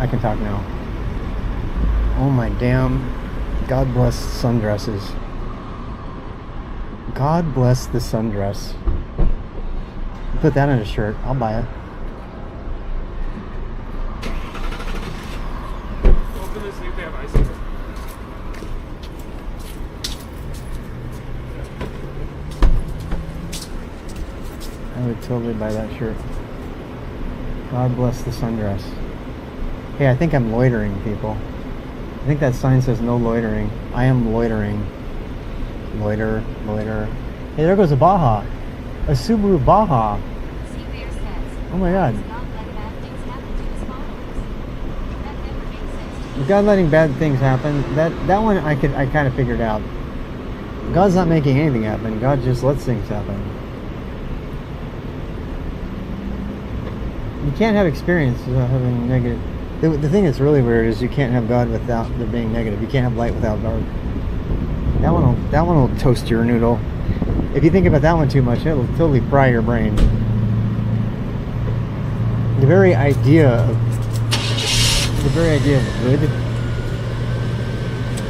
Speaker 4: I can talk now. Oh my damn, God bless sundresses. God bless the sundress. Put that on a shirt, I'll buy it.
Speaker 3: Open this, see if they have ice in it.
Speaker 4: I would totally buy that shirt. God bless the sundress. Hey, I think I'm loitering, people. I think that sign says no loitering. I am loitering. Loiter. Hey, there goes a Baja. A Subaru Baja.
Speaker 2: See, there says.
Speaker 4: Oh my God.
Speaker 2: God let bad things happen to his followers. That never makes sense to me.
Speaker 4: God letting bad things happen. That one I kind of figured out. God's not making anything happen. God just lets things happen. You can't have experience without having negative. The thing that's really weird is you can't have God without there being negative. You can't have light without dark. That one will toast your noodle. If you think about that one too much, it'll totally fry your brain. The very idea of good. The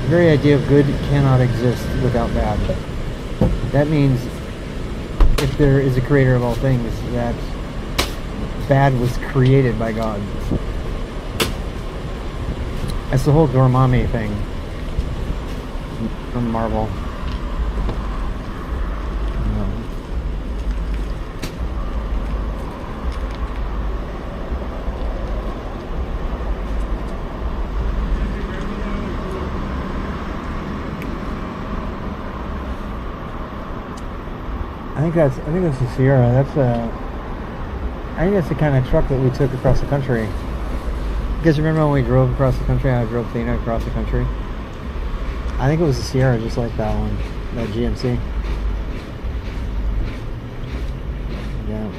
Speaker 4: very idea of good cannot exist without bad. That means if there is a creator of all things, that bad was created by God. That's the whole Dormammu thing from Marvel. I think that's the Sierra. I think that's the kind of truck that we took across the country. You guys remember when we drove across the country? I drove Thena across the country. I think it was the Sierra, just like that one, that GMC. Yeah.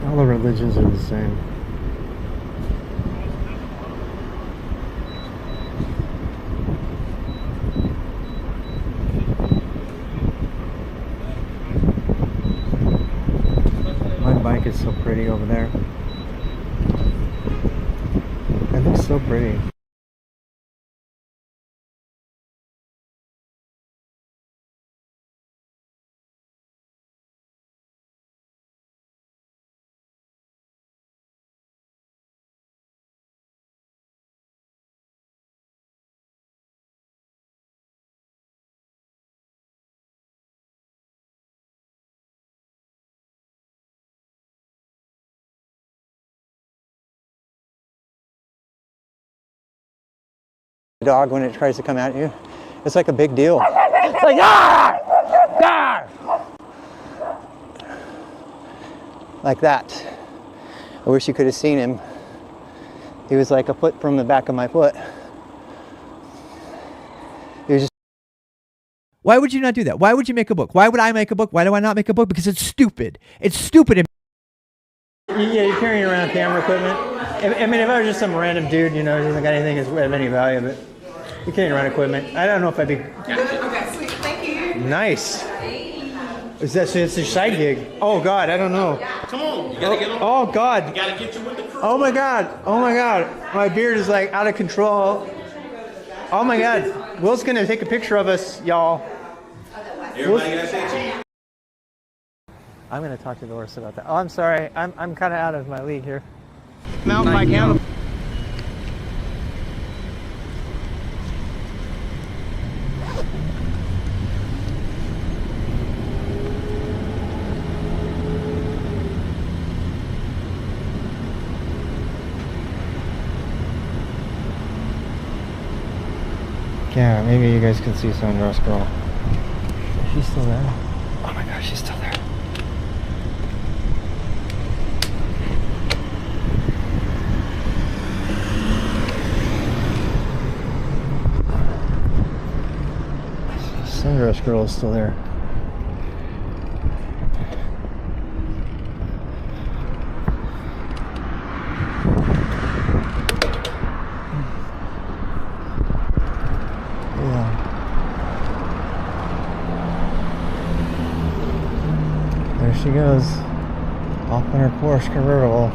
Speaker 4: All the religions are the same. is so pretty over there. It looks so pretty. Dog when it tries to come at you, it's like a big deal. It's like like that. I wish you could have seen him. He was like a foot from the back of my foot. He was just.
Speaker 6: Why would you not do that? Why would you make a book? Why would I make a book? Why do I not make a book? Because it's stupid. It's stupid.
Speaker 4: Yeah, you're carrying around camera equipment. I mean, if I was just some random dude, you know, who doesn't got anything of any value, but you're carrying around equipment. I don't know if I'd be.
Speaker 7: Okay, sweet. Thank you.
Speaker 4: Nice. Is that so? It's your side gig? Oh God, I don't know.
Speaker 10: Come on, you gotta get on.
Speaker 4: Oh God.
Speaker 10: You gotta get you with the crew.
Speaker 4: Oh my God. Oh my God. My beard is like out of control. Oh my God. Will's gonna take a picture of us, y'all.
Speaker 10: Everybody got that cheese.
Speaker 4: I'm gonna talk to Doris about that. Oh, I'm sorry. I'm kind of out of my league here. Mountain bike handle. Yeah, maybe you guys can see Sunrise Girl. She's still there. Oh my gosh, she's still there. Sunrise Girl is still there. There she goes, off in her Porsche convertible.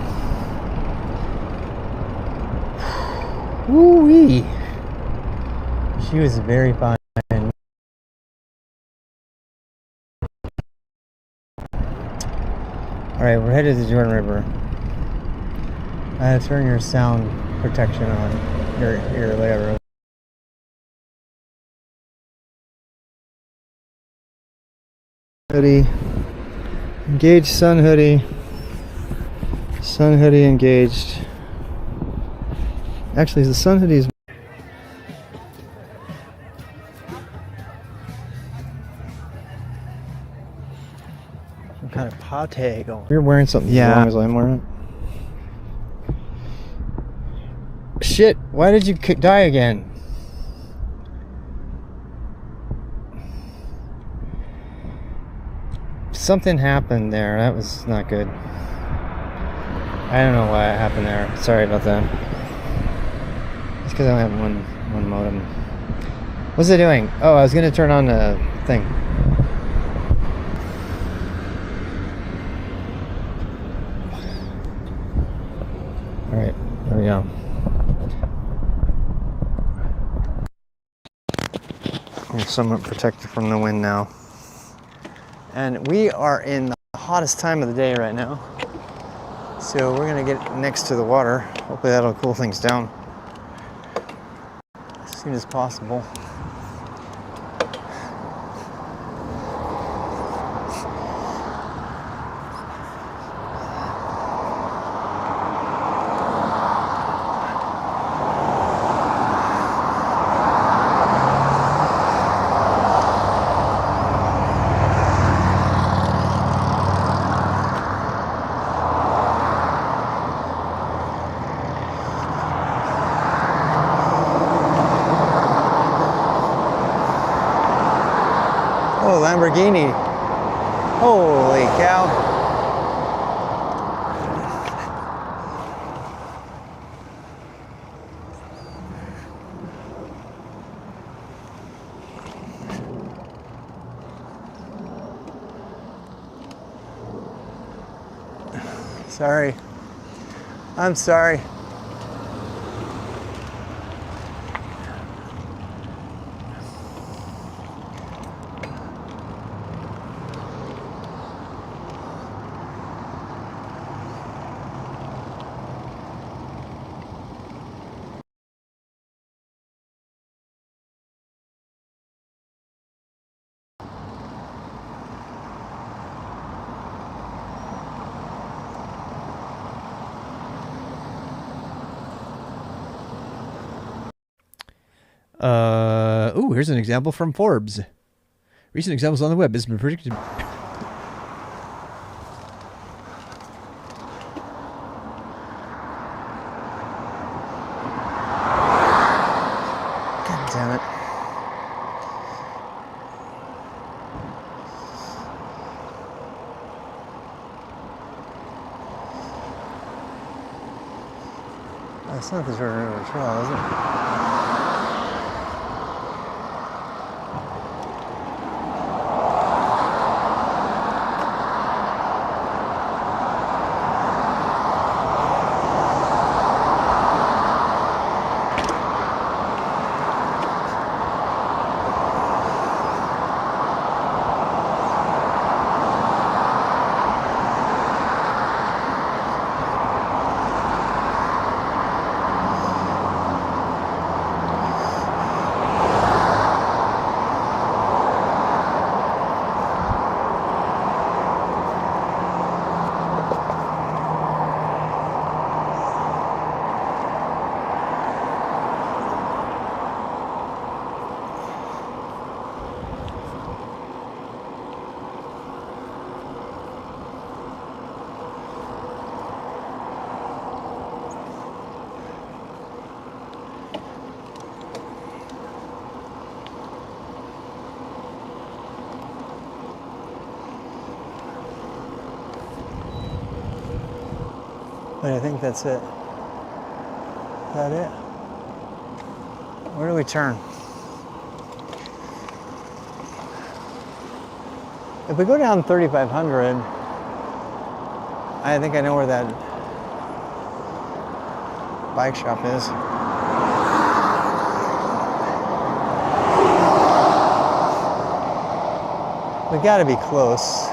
Speaker 4: Woo-wee! She was very fine. Alright, we're headed to Jordan River. Turn your sound protection on, your layout. Hoodie. Engaged sun hoodie. Sun hoodie engaged. Actually, the sun hoodie is. Some kind of pate going. You're wearing something as long as I'm wearing it. Shit! Why did you die again? Something happened there. That was not good. I don't know why it happened there. Sorry about that. It's because I only have one modem. What's it doing? Oh, I was gonna turn on the thing. All right, there we go. I'm somewhat protected from the wind now. And we are in the hottest time of the day right now. So we're gonna get next to the water. Hopefully that'll cool things down as soon as possible. Oh, Lamborghini. Holy cow. Sorry. I'm sorry.
Speaker 11: Ooh, here's an example from Forbes. Recent examples on the web has been predicted. God
Speaker 4: damn it. That's not the Jordan River Trail, is it? Wait, I think that's it. Is that it? Where do we turn? If we go down 3500, I think I know where that bike shop is. We gotta be close.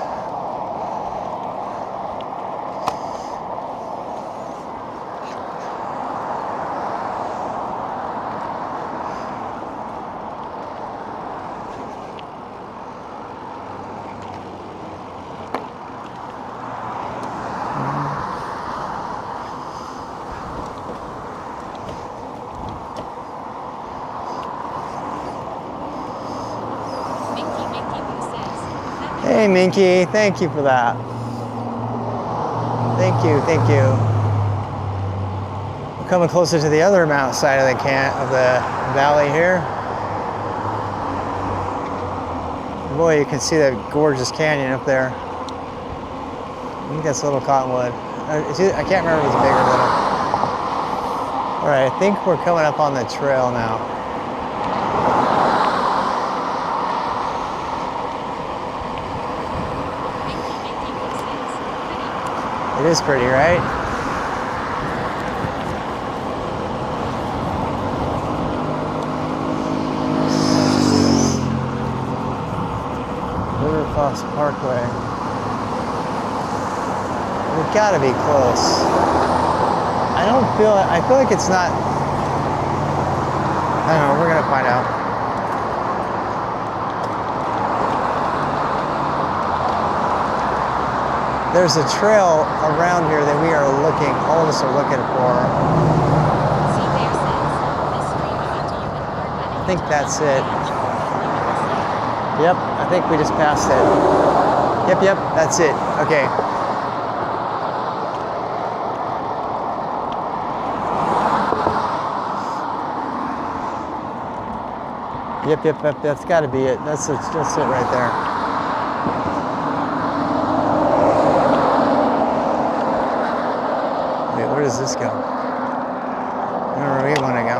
Speaker 4: Hey Minky, thank you for that. Thank you, thank you. We're coming closer to the other mountain side of the valley here. Boy, you can see that gorgeous canyon up there. I think that's Little Cottonwood. I can't remember if it's big or little. All right, I think we're coming up on the trail now. It is pretty, right? River Foss Parkway. We've got to be close. I feel like it's not. I don't know, we're gonna find out. There's a trail around here that we are looking, all of us are looking for. I think that's it. Yep, I think we just passed it. Yep, that's it. Okay. Yep, that's gotta be it. That's it right there. Where does this go? I don't know where we want to go.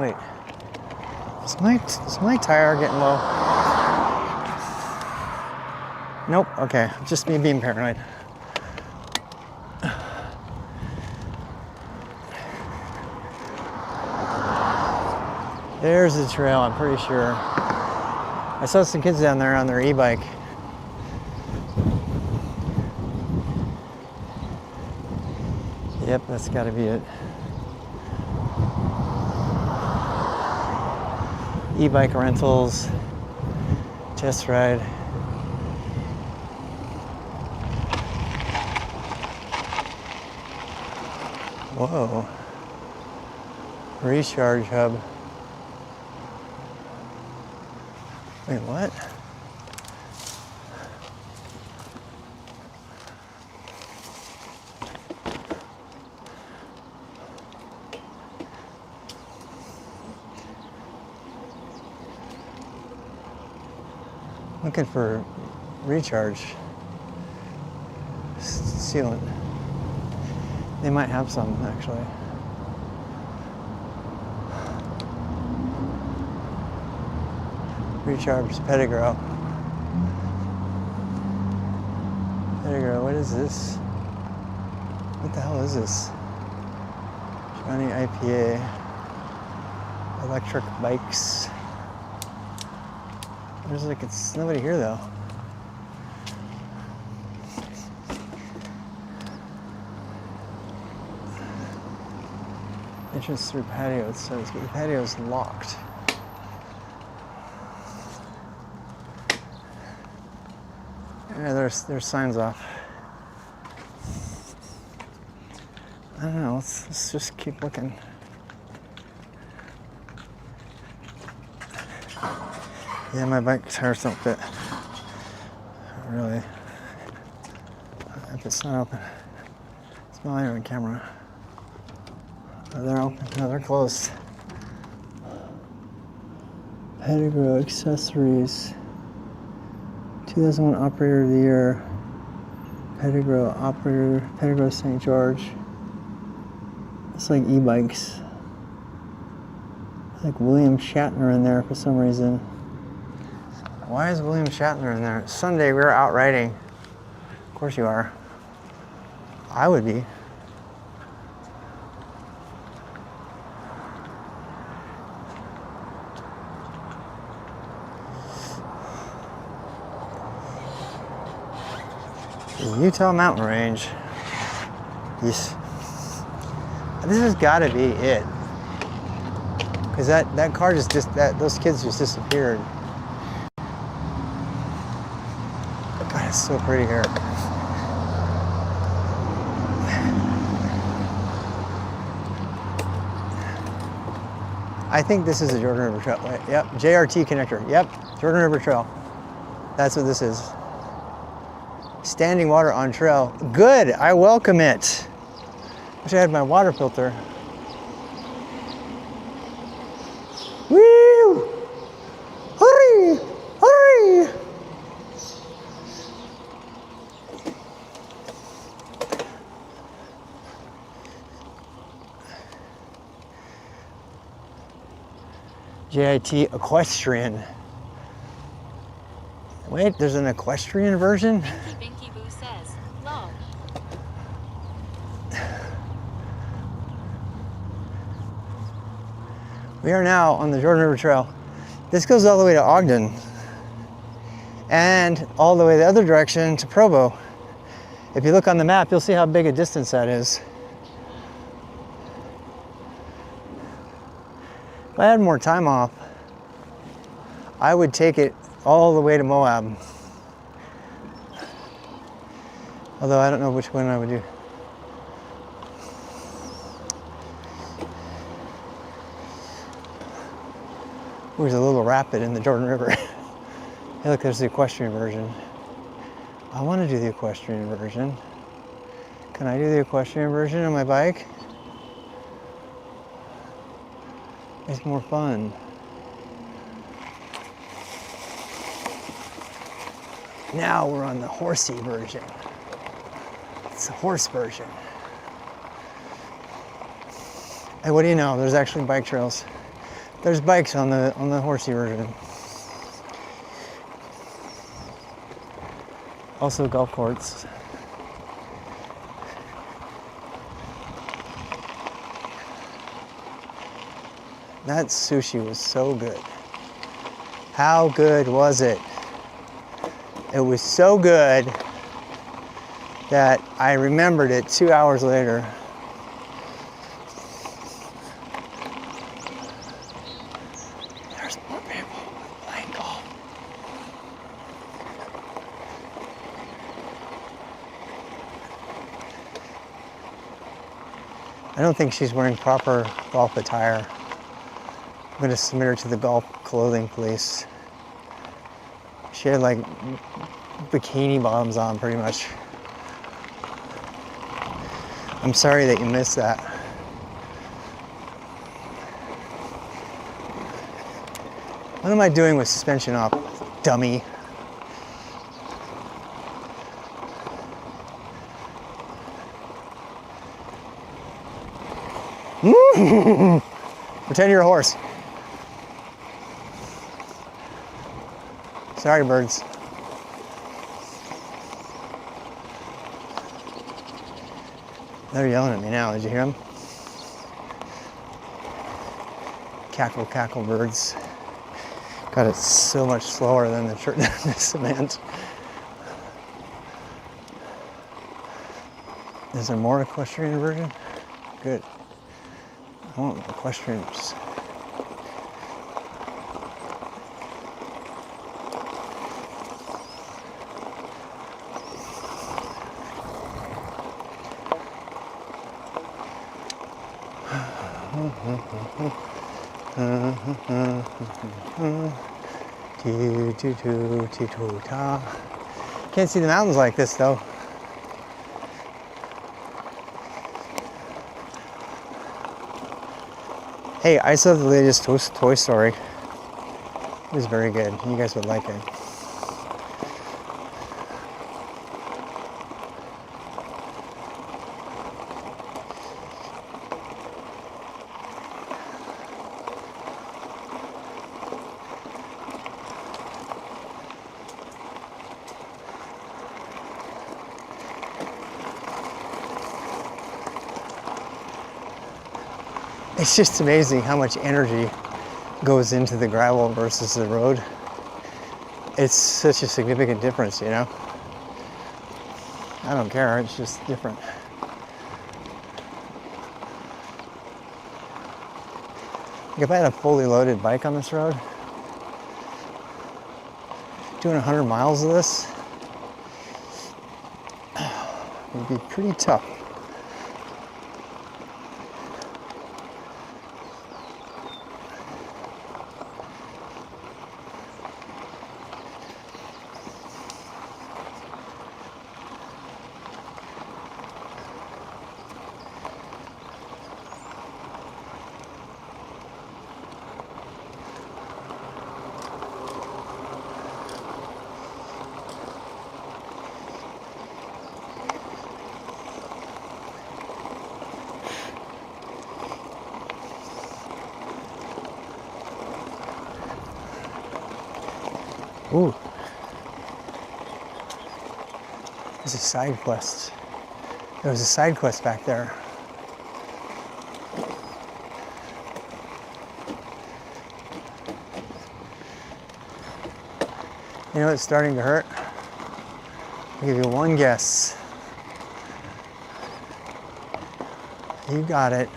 Speaker 4: Wait. Is my tire getting low? Nope, okay, just me being paranoid. There's the trail, I'm pretty sure. I saw some kids down there on their e-bike. Yep, that's gotta be it. E-bike rentals, test ride. Whoa. Recharge hub. Wait, what? Looking for recharge sealant. They might have some actually. Recharge Pettigrew. Pettigrew, what is this? What the hell is this? Johnny IPA. Electric bikes. There's like, it's nobody here though. Entrance through patio, it says, but the patio is locked. Yeah, there's signs off. I don't know, let's just keep looking. Yeah, my bike tires don't fit. Really. If it's not open. It's not on camera. Oh, they're open. No, they're closed. Pettigrew accessories. 2001 Operator of the Year. Pettigrew Operator. Pettigrew St. George. It's like e-bikes. It's like William Shatner in there for some reason. Why is William Shatner in there? Sunday we were out riding. Of course you are. I would be. The Utah Mountain Range. Yes. This has got to be it. Because that car just those kids just disappeared. God, it's so pretty here. I think this is the Jordan River Trail. Wait, yep, JRT connector. Yep, Jordan River Trail. That's what this is. Standing water on trail. Good, I welcome it. Wish I had my water filter. Woo! Hurry! Hurry! JIT equestrian. Wait, there's an equestrian version?
Speaker 2: Binky Boo says, lol.
Speaker 4: We are now on the Jordan River Trail. This goes all the way to Ogden and all the way the other direction to Provo. If you look on the map, you'll see how big a distance that is. If I had more time off, I would take it all the way to Moab. Although I don't know which one I would do. There's a little rapid in the Jordan River. Hey, look, there's the equestrian version. I want to do the equestrian version. Can I do the equestrian version on my bike? It's more fun. Now we're on the horsey version. It's the horse version. Hey, what do you know? There's actually bike trails. There's bikes on the horsey version. Also golf courts. That sushi was so good. How good was it? It was so good that I remembered it 2 hours later. There's more people playing golf. I don't think she's wearing proper golf attire. I'm gonna submit her to the golf clothing police. She had like bikini bottoms on pretty much. I'm sorry that you missed that. What am I doing with suspension off, dummy? Pretend you're a horse. Sorry, birds. They're yelling at me now. Did you hear them? Cackle, cackle, birds. God, it's so much slower than the cement. Is there more equestrian version? Good. I want equestrians. Can't see the mountains like this though. Hey, I saw the latest Toy Story. It was very good. You guys would like it. It's just amazing how much energy goes into the gravel versus the road. It's such a significant difference, you know? I don't care, it's just different. Like if I had a fully loaded bike on this road, doing 100 miles of this would be pretty tough. Ooh. There's a side quest. There was a side quest back there. You know it's starting to hurt? I'll give you one guess. You got it.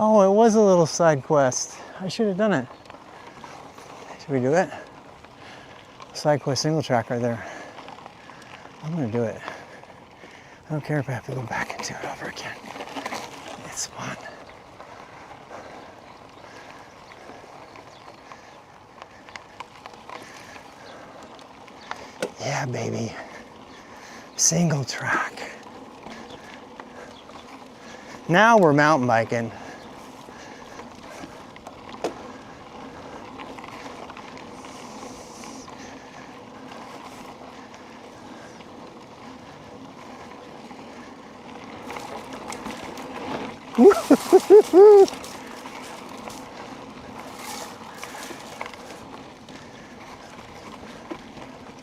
Speaker 4: Oh, it was a little side quest. I should have done it. Should we do it? Side quest single track right there. I'm gonna do it. I don't care if I have to go back and do it over again. was fun. Yeah, baby. Single track. Now we're mountain biking.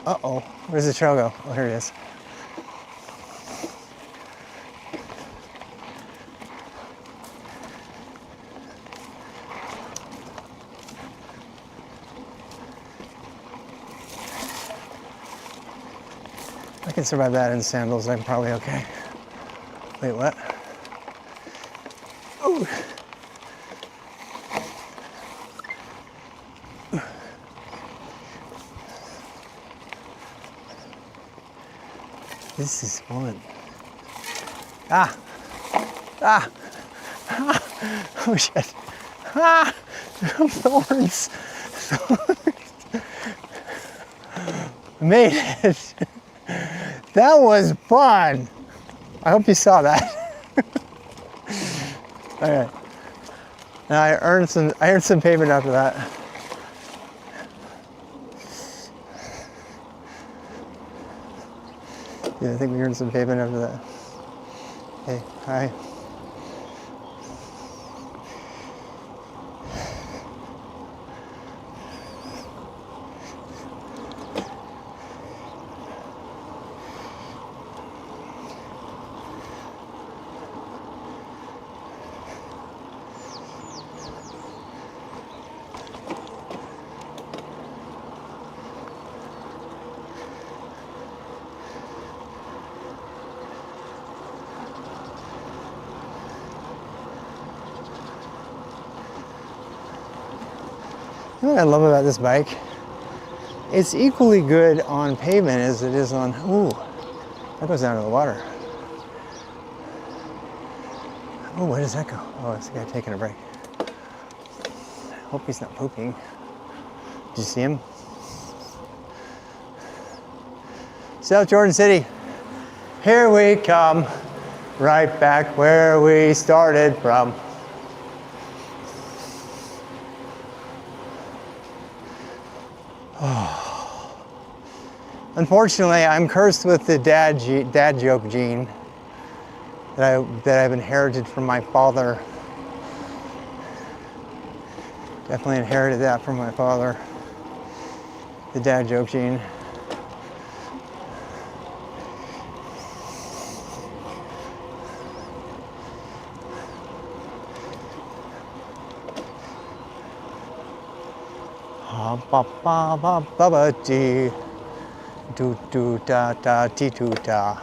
Speaker 4: Uh-oh, where's the trail go? Oh, here it is. I can survive that in sandals, I'm probably okay. Wait, what? Ooh. This is fun. Ah! Ah! Ah! Oh shit! Ah! Thorns! Thorns! Made it! That was fun! I hope you saw that. Alright. Now I earned some payment after that. Yeah, I think we earned some payment after that. Hey, hi. You know what I love about this bike? It's equally good on pavement as it is on, ooh, that goes down to the water. Oh, where does that go? Oh, it's the guy taking a break. I hope he's not pooping. Did you see him? South Jordan City. Here we come, right back where we started from. Unfortunately, I'm cursed with the dad joke gene that I've inherited from my father. Definitely inherited that from my father. The dad joke gene. Ba ba ba ba ba dee. Do do da da dee do da.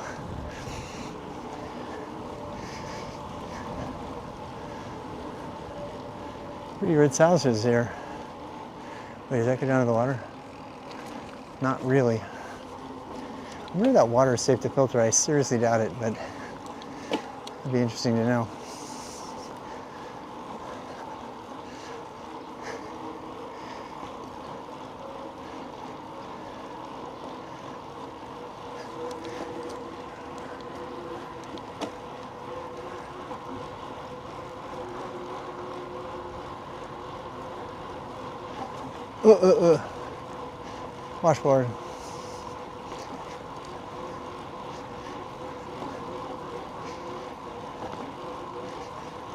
Speaker 4: Pretty red houses here. Wait, does that go down to the water? Not really. I wonder if that water is safe to filter. I seriously doubt it, but it'd be interesting to know. Washboard.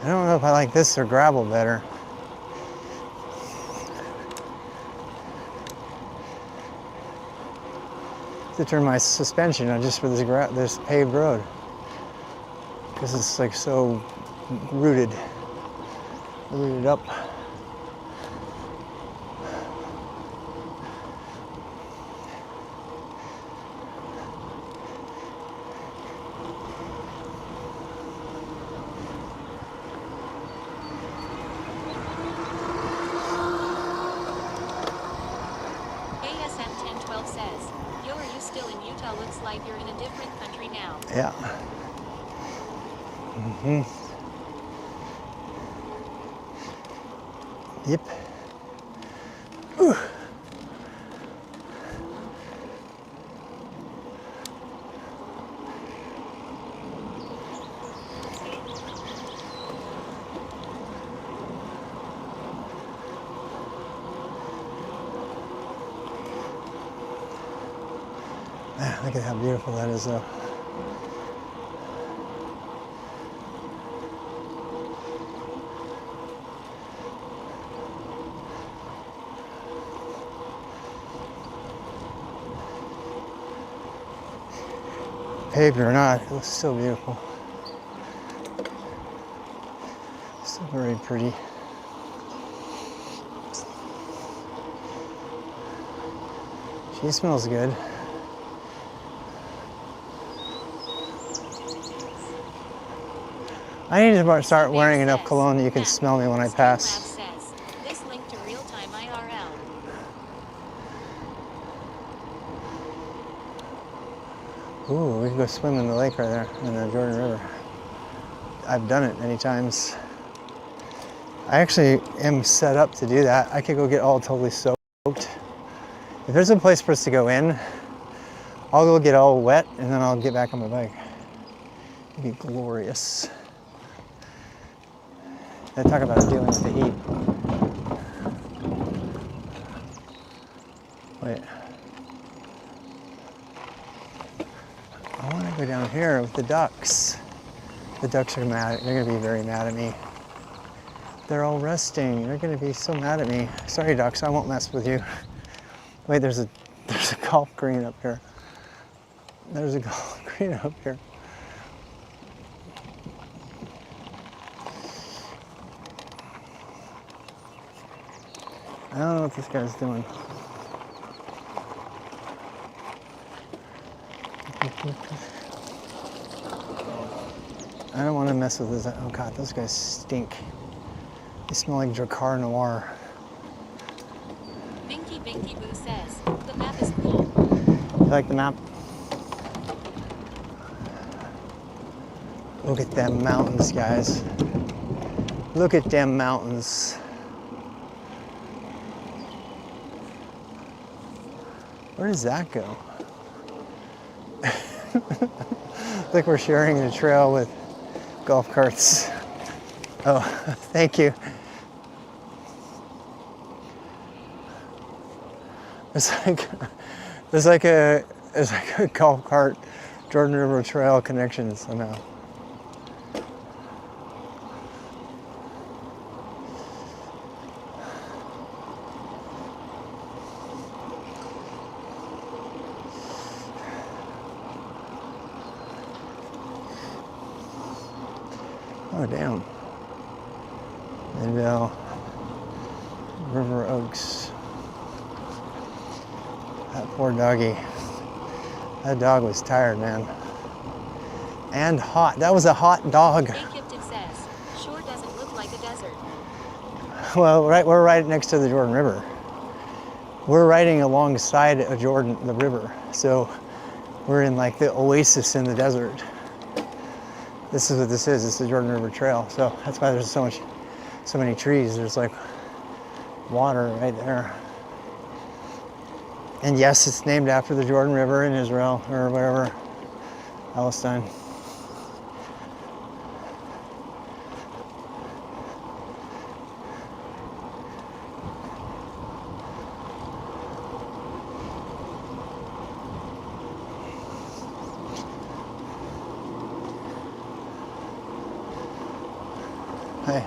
Speaker 4: I don't know if I like this or gravel better. To turn my suspension on just for this paved road, because it's like so rooted up.
Speaker 2: Like you're in a different country now.
Speaker 4: Yeah. Yep. Ooh. Man, look at how beautiful that is though. Paved or not, it looks so beautiful. Still very pretty. She smells good. I need to start wearing enough cologne that you can smell me when I pass.
Speaker 2: This link to real-time IRL.
Speaker 4: Ooh, we can go swim in the lake right there, in the Jordan River. I've done it many times. I actually am set up to do that. I could go get all totally soaked. If there's a place for us to go in, I'll go get all wet and then I'll get back on my bike. It'd be glorious. They talk about dealing with the heat. Wait. I want to go down here with the ducks. The ducks are mad. They're going to be very mad at me. They're all resting. They're going to be so mad at me. Sorry, ducks. I won't mess with you. Wait, there's a golf green up here. There's a golf green up here. I don't know what this guy's doing. I don't want to mess with this. Oh God, those guys stink. They smell like Dracar Noir.
Speaker 2: Binky Binky Boo says, the map is cool.
Speaker 4: You like the map? Look at them mountains, guys. Look at them mountains. Where does that go? Like we're sharing the trail with golf carts. Oh, thank you. It's like a golf cart Jordan River Trail connection somehow. Oh, damn. Midvale, River Oaks. That poor doggy. That dog was tired, man. And hot. That was a hot dog.
Speaker 2: Gifted says, sure doesn't look like a desert.
Speaker 4: Well, we're right next to the Jordan River. We're riding alongside of the river. So we're in like the oasis in the desert. This is what this is. It's the Jordan River Trail. So that's why there's so many trees. There's like water right there. And yes, it's named after the Jordan River in Israel or wherever, Palestine. Hey.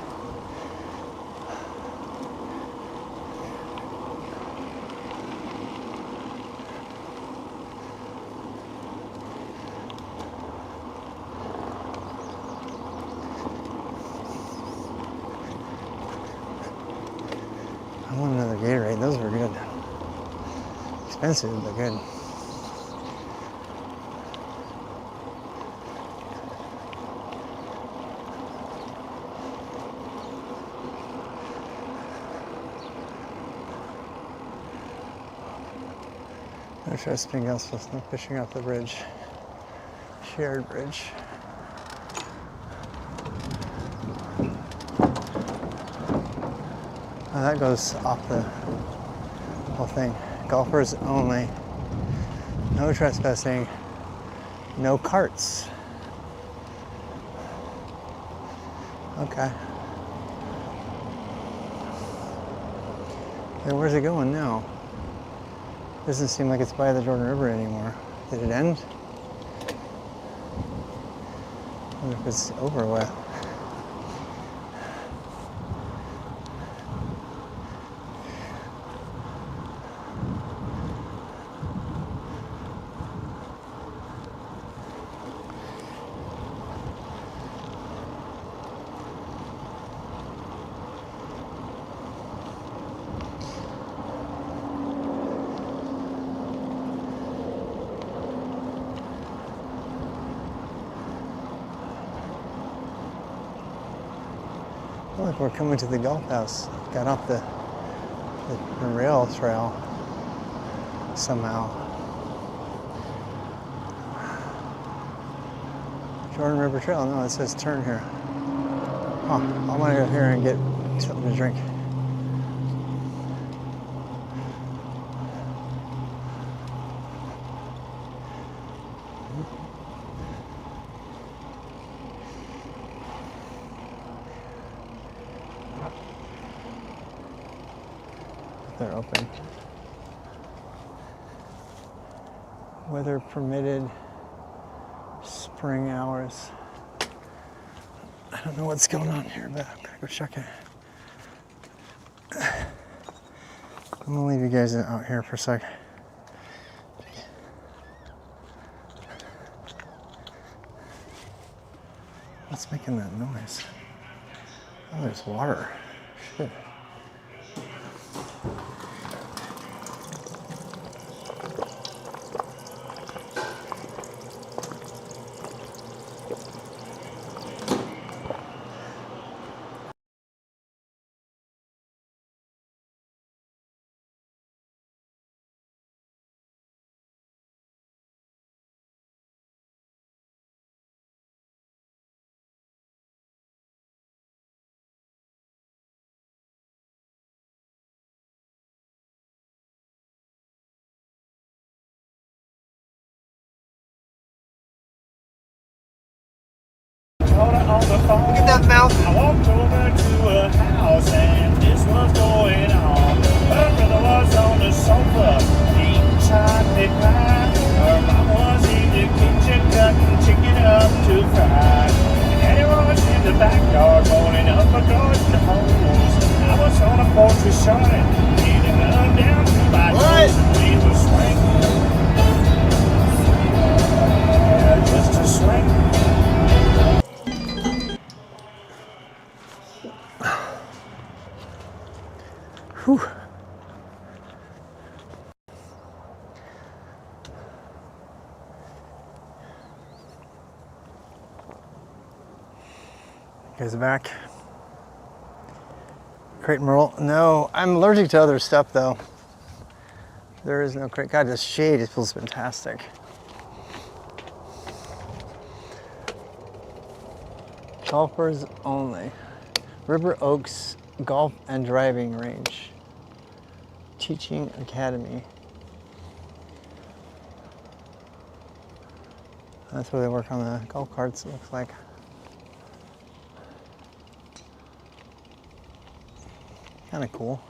Speaker 4: I want another Gatorade. Those were good. Expensive, but good. I'll try something else with no fishing off the bridge. Shared bridge. Oh, that goes off the whole thing. Golfers only. No trespassing. No carts. Okay. Then where's it going now? Doesn't seem like it's by the Jordan River anymore. Did it end? I wonder if it's over with. Oh, look, we're coming to the golf house. Got off the rail trail somehow. Jordan River Trail. No, it says turn here. Oh, I'm gonna go here and get something to drink. They're open. Weather permitted spring hours. I don't know what's going on here, but I'm gonna go check it. I'm gonna leave you guys out here for a sec. What's making that noise? Oh, there's water. Shit.
Speaker 6: Look at that mountain.
Speaker 12: I walked over to a house and this was going on. Her brother was on the sofa eating chocolate pie. Her mom was in the kitchen cutting chicken up to fry. And Daddy was in the backyard rolling up a garden hose. I was on a porch with Charlotte, leaning a gun down to my toes. We were swinging. Yeah, just a swing.
Speaker 4: Whew. You guys are back. Crepe Myrtle. No, I'm allergic to other stuff though. There is no crepe. God, this shade, it feels fantastic. Golfers only. River Oaks Golf and Driving Range. Teaching Academy. That's where they work on the golf carts, it looks like. Kind of cool.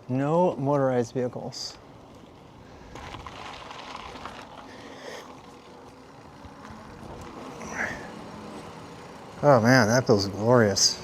Speaker 4: No motorized vehicles. Oh man, that feels glorious.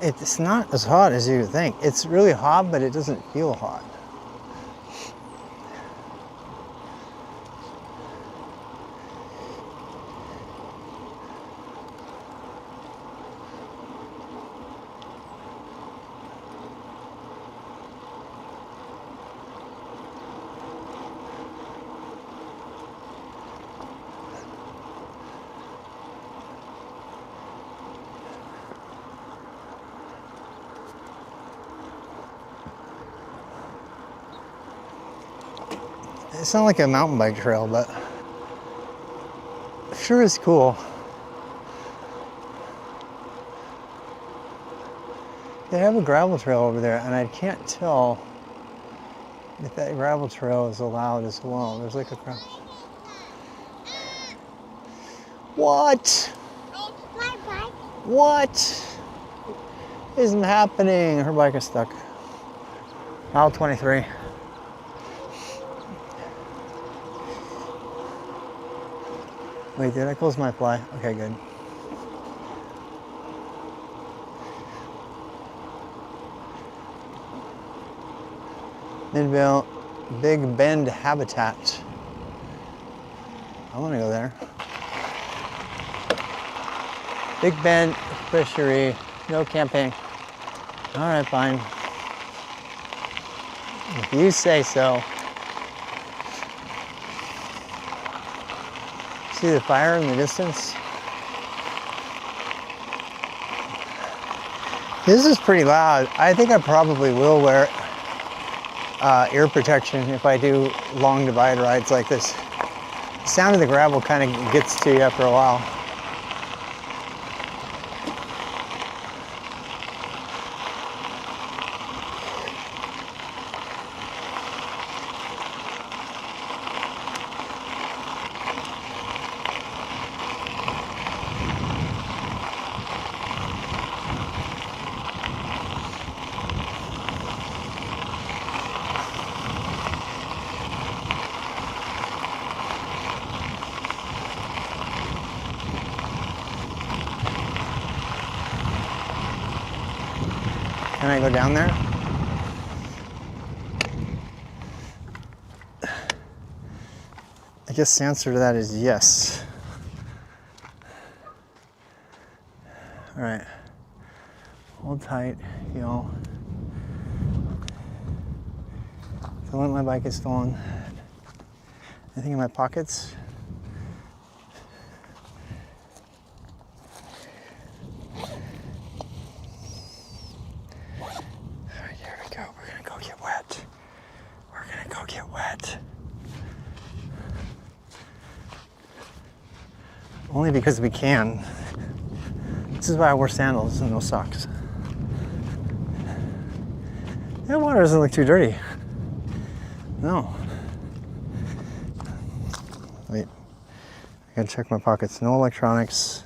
Speaker 4: It's not as hot as you would think. It's really hot, but it doesn't feel hot. It's not like a mountain bike trail, but it sure is cool. They have a gravel trail over there, and I can't tell if that gravel trail is allowed as well. There's like a gravel. What? What isn't happening? Her bike is stuck. Mile 23. Wait, did I close my fly? Okay, good. Midvale Big Bend Habitat. I want to go there. Big Bend Fishery, no camping. All right, fine. If you say so. See the fire in the distance? This is pretty loud. I think I probably will wear ear protection if I do long divide rides like this. The sound of the gravel kind of gets to you after a while. Can I go down there? I guess the answer to that is yes. All right, hold tight, y'all. Don't let my bike get stolen. Anything in my pockets? Only because we can. This is why I wear sandals and no socks. That water doesn't look too dirty. No. Wait. I gotta check my pockets. No electronics.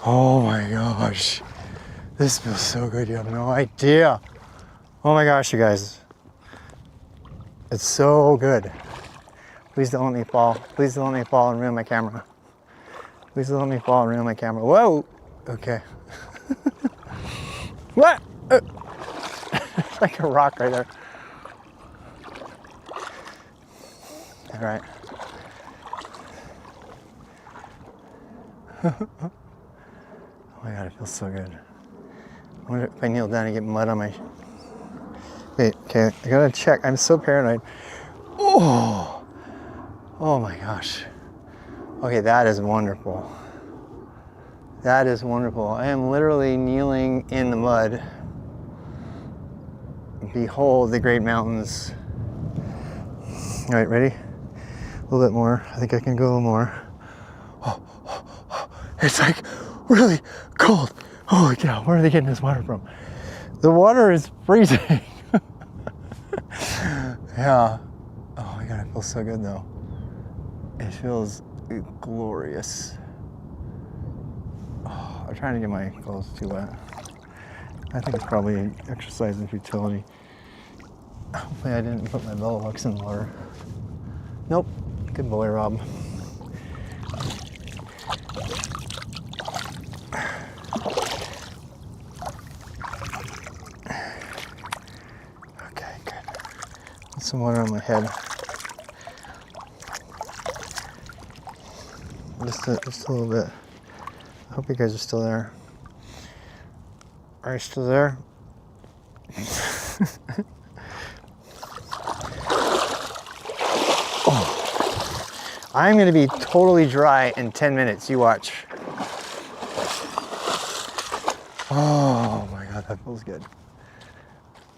Speaker 4: Oh my gosh. This feels so good. You have no idea. Oh my gosh, you guys. It's so good. Please don't let me fall. Please don't let me fall and ruin my camera. Please don't let me fall and ruin my camera. Whoa! Okay. What? It's like a rock right there. All right. Oh my God, it feels so good. I wonder if I kneel down and get mud on my... Wait, okay, I gotta check. I'm so paranoid. Oh! Oh my gosh. Okay, that is wonderful. That is wonderful. I am literally kneeling in the mud. Behold the great mountains. All right, ready? A little bit more. I think I can go a little more. Oh, it's like really cold. Holy cow, where are they getting this water from? The water is freezing. Yeah. Oh my God, it feels so good though. It feels glorious. Oh, I'm trying to get my clothes too wet. I think it's probably exercise in futility. Hopefully I didn't put my bellow hooks in the water. Nope. Good boy, Rob. some water on my head. Just a little bit. I hope you guys are still there. Are you still there? Oh. I'm gonna be totally dry in 10 minutes. You watch. Oh my God, that feels good.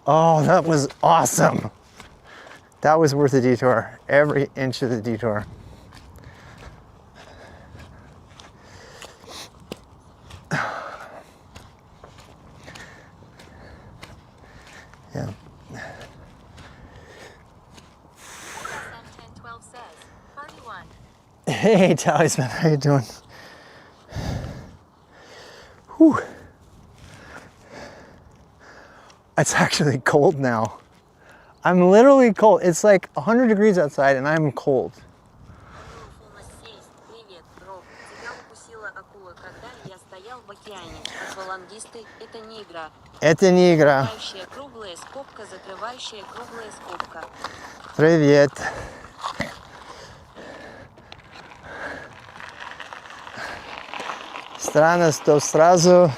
Speaker 4: Oh, that was awesome. That was worth the detour. Every inch of the detour. Yeah.
Speaker 2: SM1012 says, Party 1.
Speaker 4: Hey, Talisman, how you doing? Whew. It's actually cold now. I'm literally cold. It's like 100 degrees outside and I'm cold. Это не игра. Привет. Странно, что сразу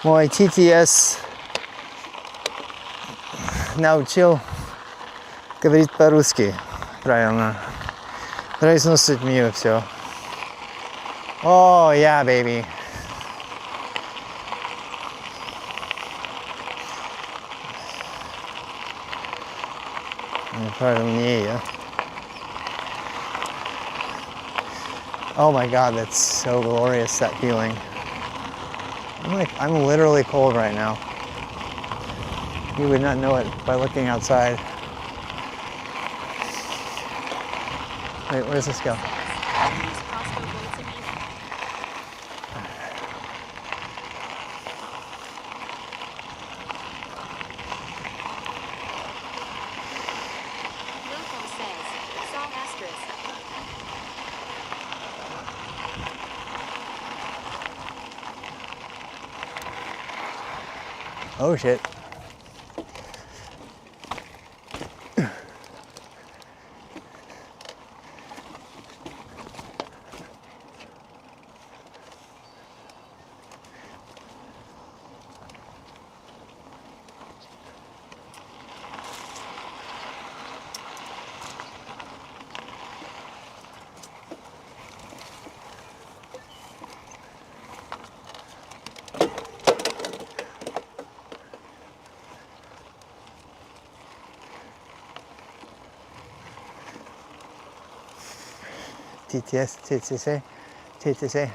Speaker 4: мой TTS научил говорить по-русски. Правильно. Произносит мне все. О, yeah, baby. Правильнее. Oh my God, that's so glorious, that feeling. I'm literally cold right now. You would not know it by looking outside. Wait, where does this go? Oh shit. TTS, TTC, TTC.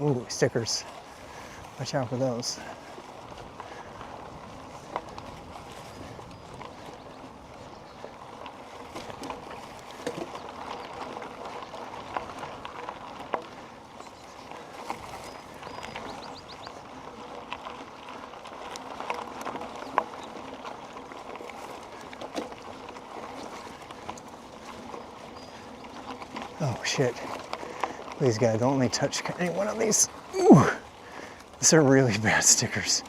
Speaker 4: Ooh, stickers. Watch out for those. Oh shit. Please God, don't let me touch any one of these. Ooh. These are really bad stickers.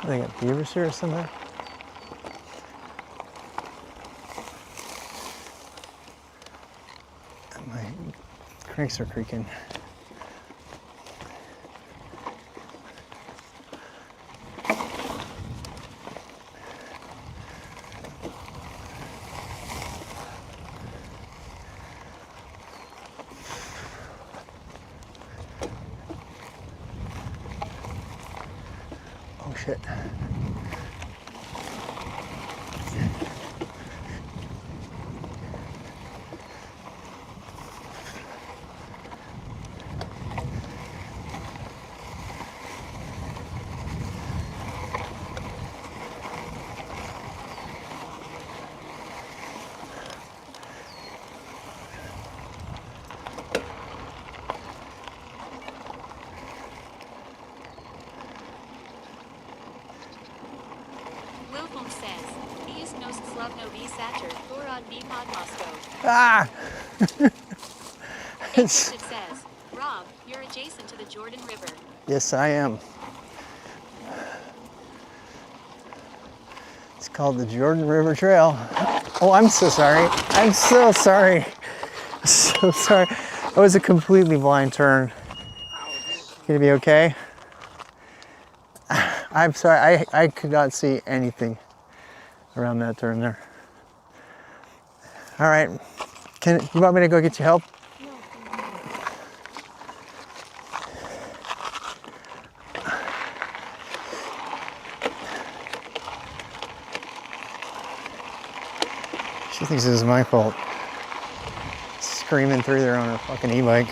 Speaker 4: They got beavers here or something? My cranks are creaking. Oh shit.
Speaker 2: Pod B Pod Moscow.
Speaker 4: Ah!
Speaker 2: It says, Rob, you're adjacent to the Jordan River.
Speaker 4: Yes, I am. It's called the Jordan River Trail. Oh, I'm so sorry. I'm so sorry. So sorry. That was a completely blind turn. Gonna be okay? I'm sorry. I could not see anything around that turn there. All right. You want me to go get you help? She thinks this is my fault. Screaming through there on her fucking e-bike.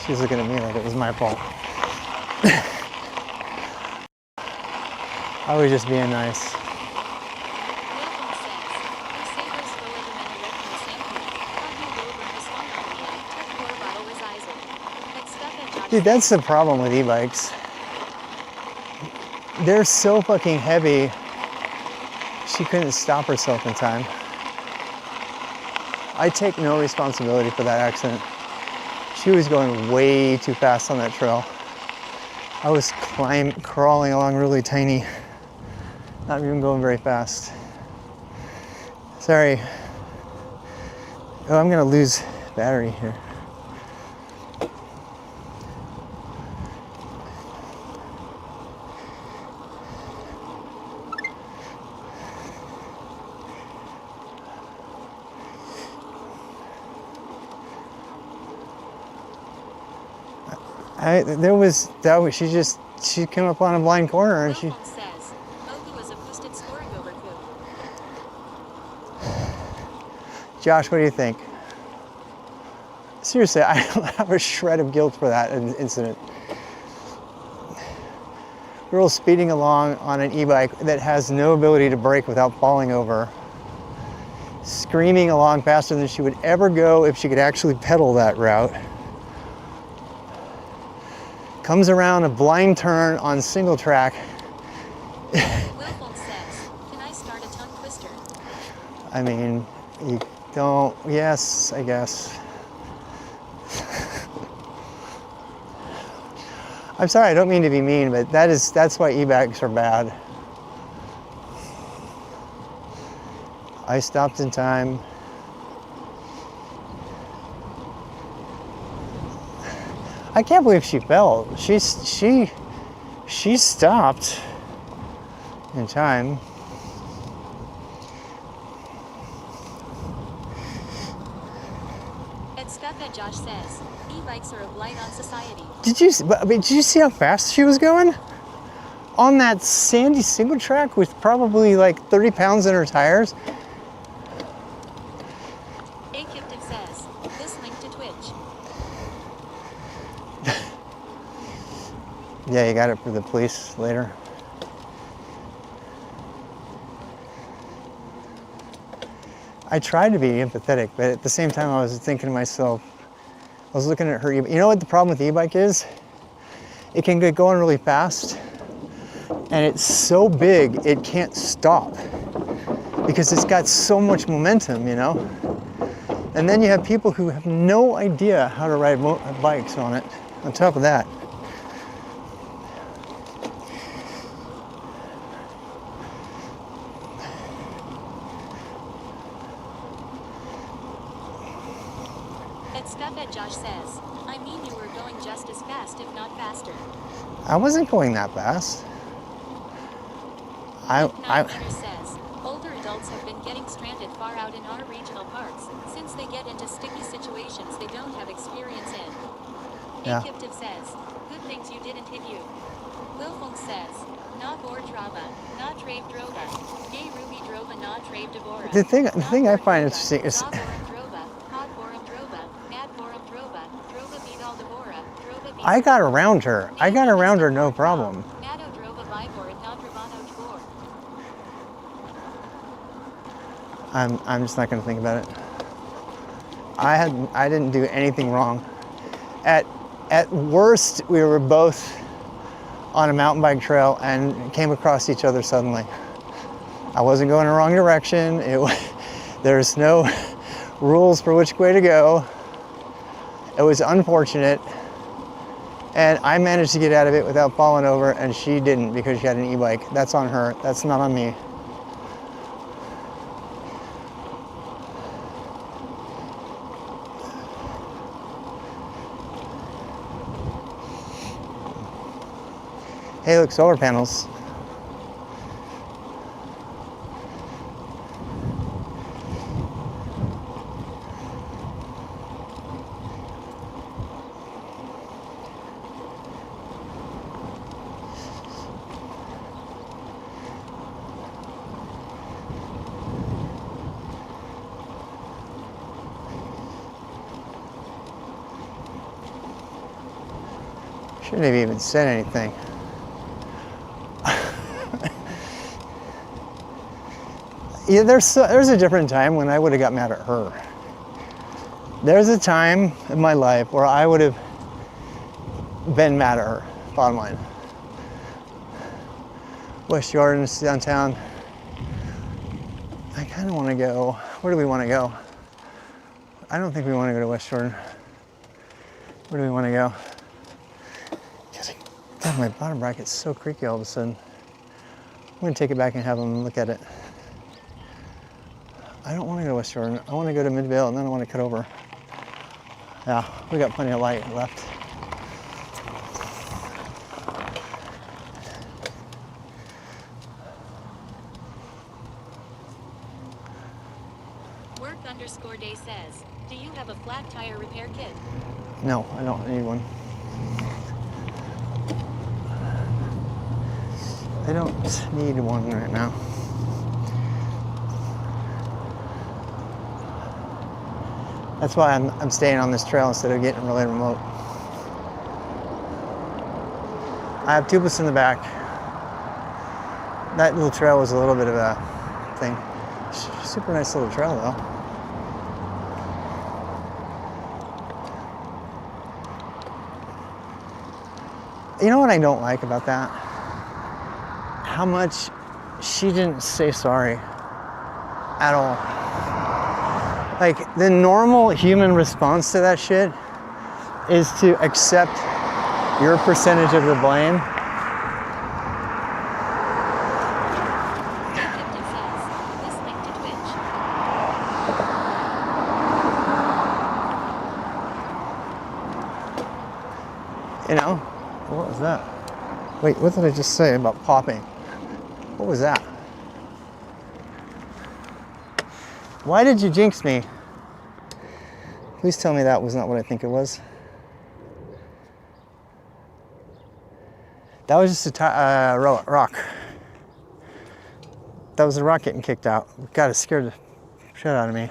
Speaker 4: She's looking at me like it was my fault. I was just being nice. Dude, that's the problem with e-bikes. They're so fucking heavy. She couldn't stop herself in time. I take no responsibility for that accident. She was going way too fast on that trail. I was crawling along really tiny, not even going very fast. Sorry. Oh, I'm gonna lose battery here. She came up on a blind corner and she.
Speaker 2: Says, Mogu was a boosted scoring over coup.
Speaker 4: Josh, what do you think? Seriously, I don't have a shred of guilt for that incident. Girl speeding along on an e-bike that has no ability to brake without falling over, screaming along faster than she would ever go if she could actually pedal that route. Comes around a blind turn on single track.
Speaker 2: Wilford says, can I start a tongue twister?
Speaker 4: I mean, you don't, yes, I guess. I'm sorry, I don't mean to be mean, but that's why e-bikes are bad. I stopped in time. I can't believe she fell. She stopped in time.
Speaker 2: At stuff that Josh says, e-bikes are a blight on society.
Speaker 4: Did you see how fast she was going? On that sandy single track with probably like 30 pounds in her tires.
Speaker 2: Acuptive says, this link to Twitch.
Speaker 4: Yeah, you got it for the police later. I tried to be empathetic, but at the same time I was thinking to myself, I was looking at her, you know what the problem with the e-bike is? It can get going really fast, and it's so big it can't stop because it's got so much momentum, you know? And then you have people who have no idea how to ride bikes on it, on top of that.
Speaker 2: Stuff that Josh says, I mean you were going just as fast, if not faster.
Speaker 4: I wasn't going that fast.
Speaker 2: Says, older adults have been getting stranded far out in our regional parks, since they get into sticky situations they don't have experience in.
Speaker 4: Yeah.
Speaker 2: Acuptive says, good things you didn't hit you. Wilfong says, na bor drava, na trave drova, yay ruby drova na trave devora.
Speaker 4: The thing I find interesting is I got around her. I got around her no problem. I'm just not going to think about it. I didn't do anything wrong. At worst, we were both on a mountain bike trail and came across each other suddenly. I wasn't going the wrong direction. There's no rules for which way to go. It was unfortunate. And I managed to get out of it without falling over, and she didn't because she had an e-bike. That's on her. That's not on me. Hey, look, solar panels. Shouldn't have even said anything. Yeah, there's a different time when I would have got mad at her. There's a time in my life where I would have been mad at her, bottom line. West Jordan's downtown. I kind of want to go. Where do we want to go? I don't think we want to go to West Jordan. Where do we want to go? God, my bottom bracket's so creaky all of a sudden. I'm going to take it back and have them look at it. I don't want to go to West Jordan. I want to go to Midvale, and then I want to cut over. Yeah, we got plenty of light left.
Speaker 2: Work_day says, do you have a flat tire repair kit?
Speaker 4: No, I don't need one. I don't need one right now. That's why I'm staying on this trail instead of getting really remote. I have tubeless in the back. That little trail was a little bit of a thing. Super nice little trail though. You know what I don't like about that? How much she didn't say sorry at all. Like, the normal human response to that shit is to accept your percentage of the blame. You know, what was that? Wait, what did I just say about popping? What was that? Why did you jinx me? Please tell me that was not what I think it was. That was just a rock. That was a rock getting kicked out. God, it scared the shit out of me.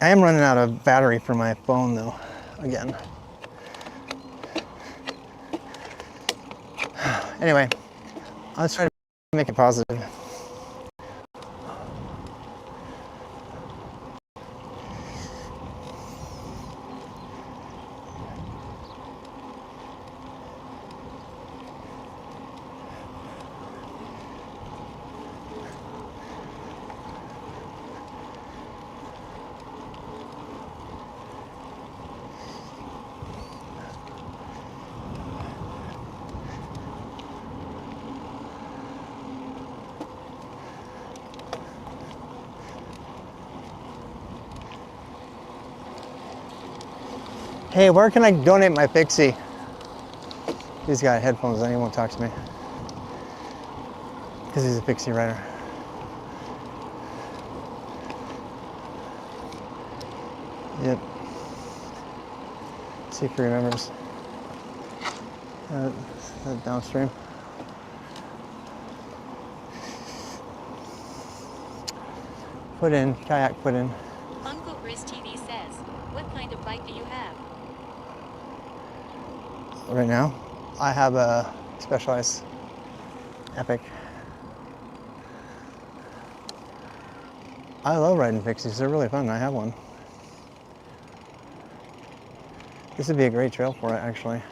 Speaker 4: I am running out of battery for my phone though, again. Anyway, let's try to make it positive. Hey, where can I donate my Pixie? He's got headphones on, he won't talk to me. Because he's a Pixie rider. Yep. See if he remembers. Downstream. Put in, kayak put in.
Speaker 2: Uncle Chris TV says, what kind of bike do you have?
Speaker 4: Right now, I have a Specialized Epic. I love riding Pixies, they're really fun, I have one. This would be a great trail for it, actually.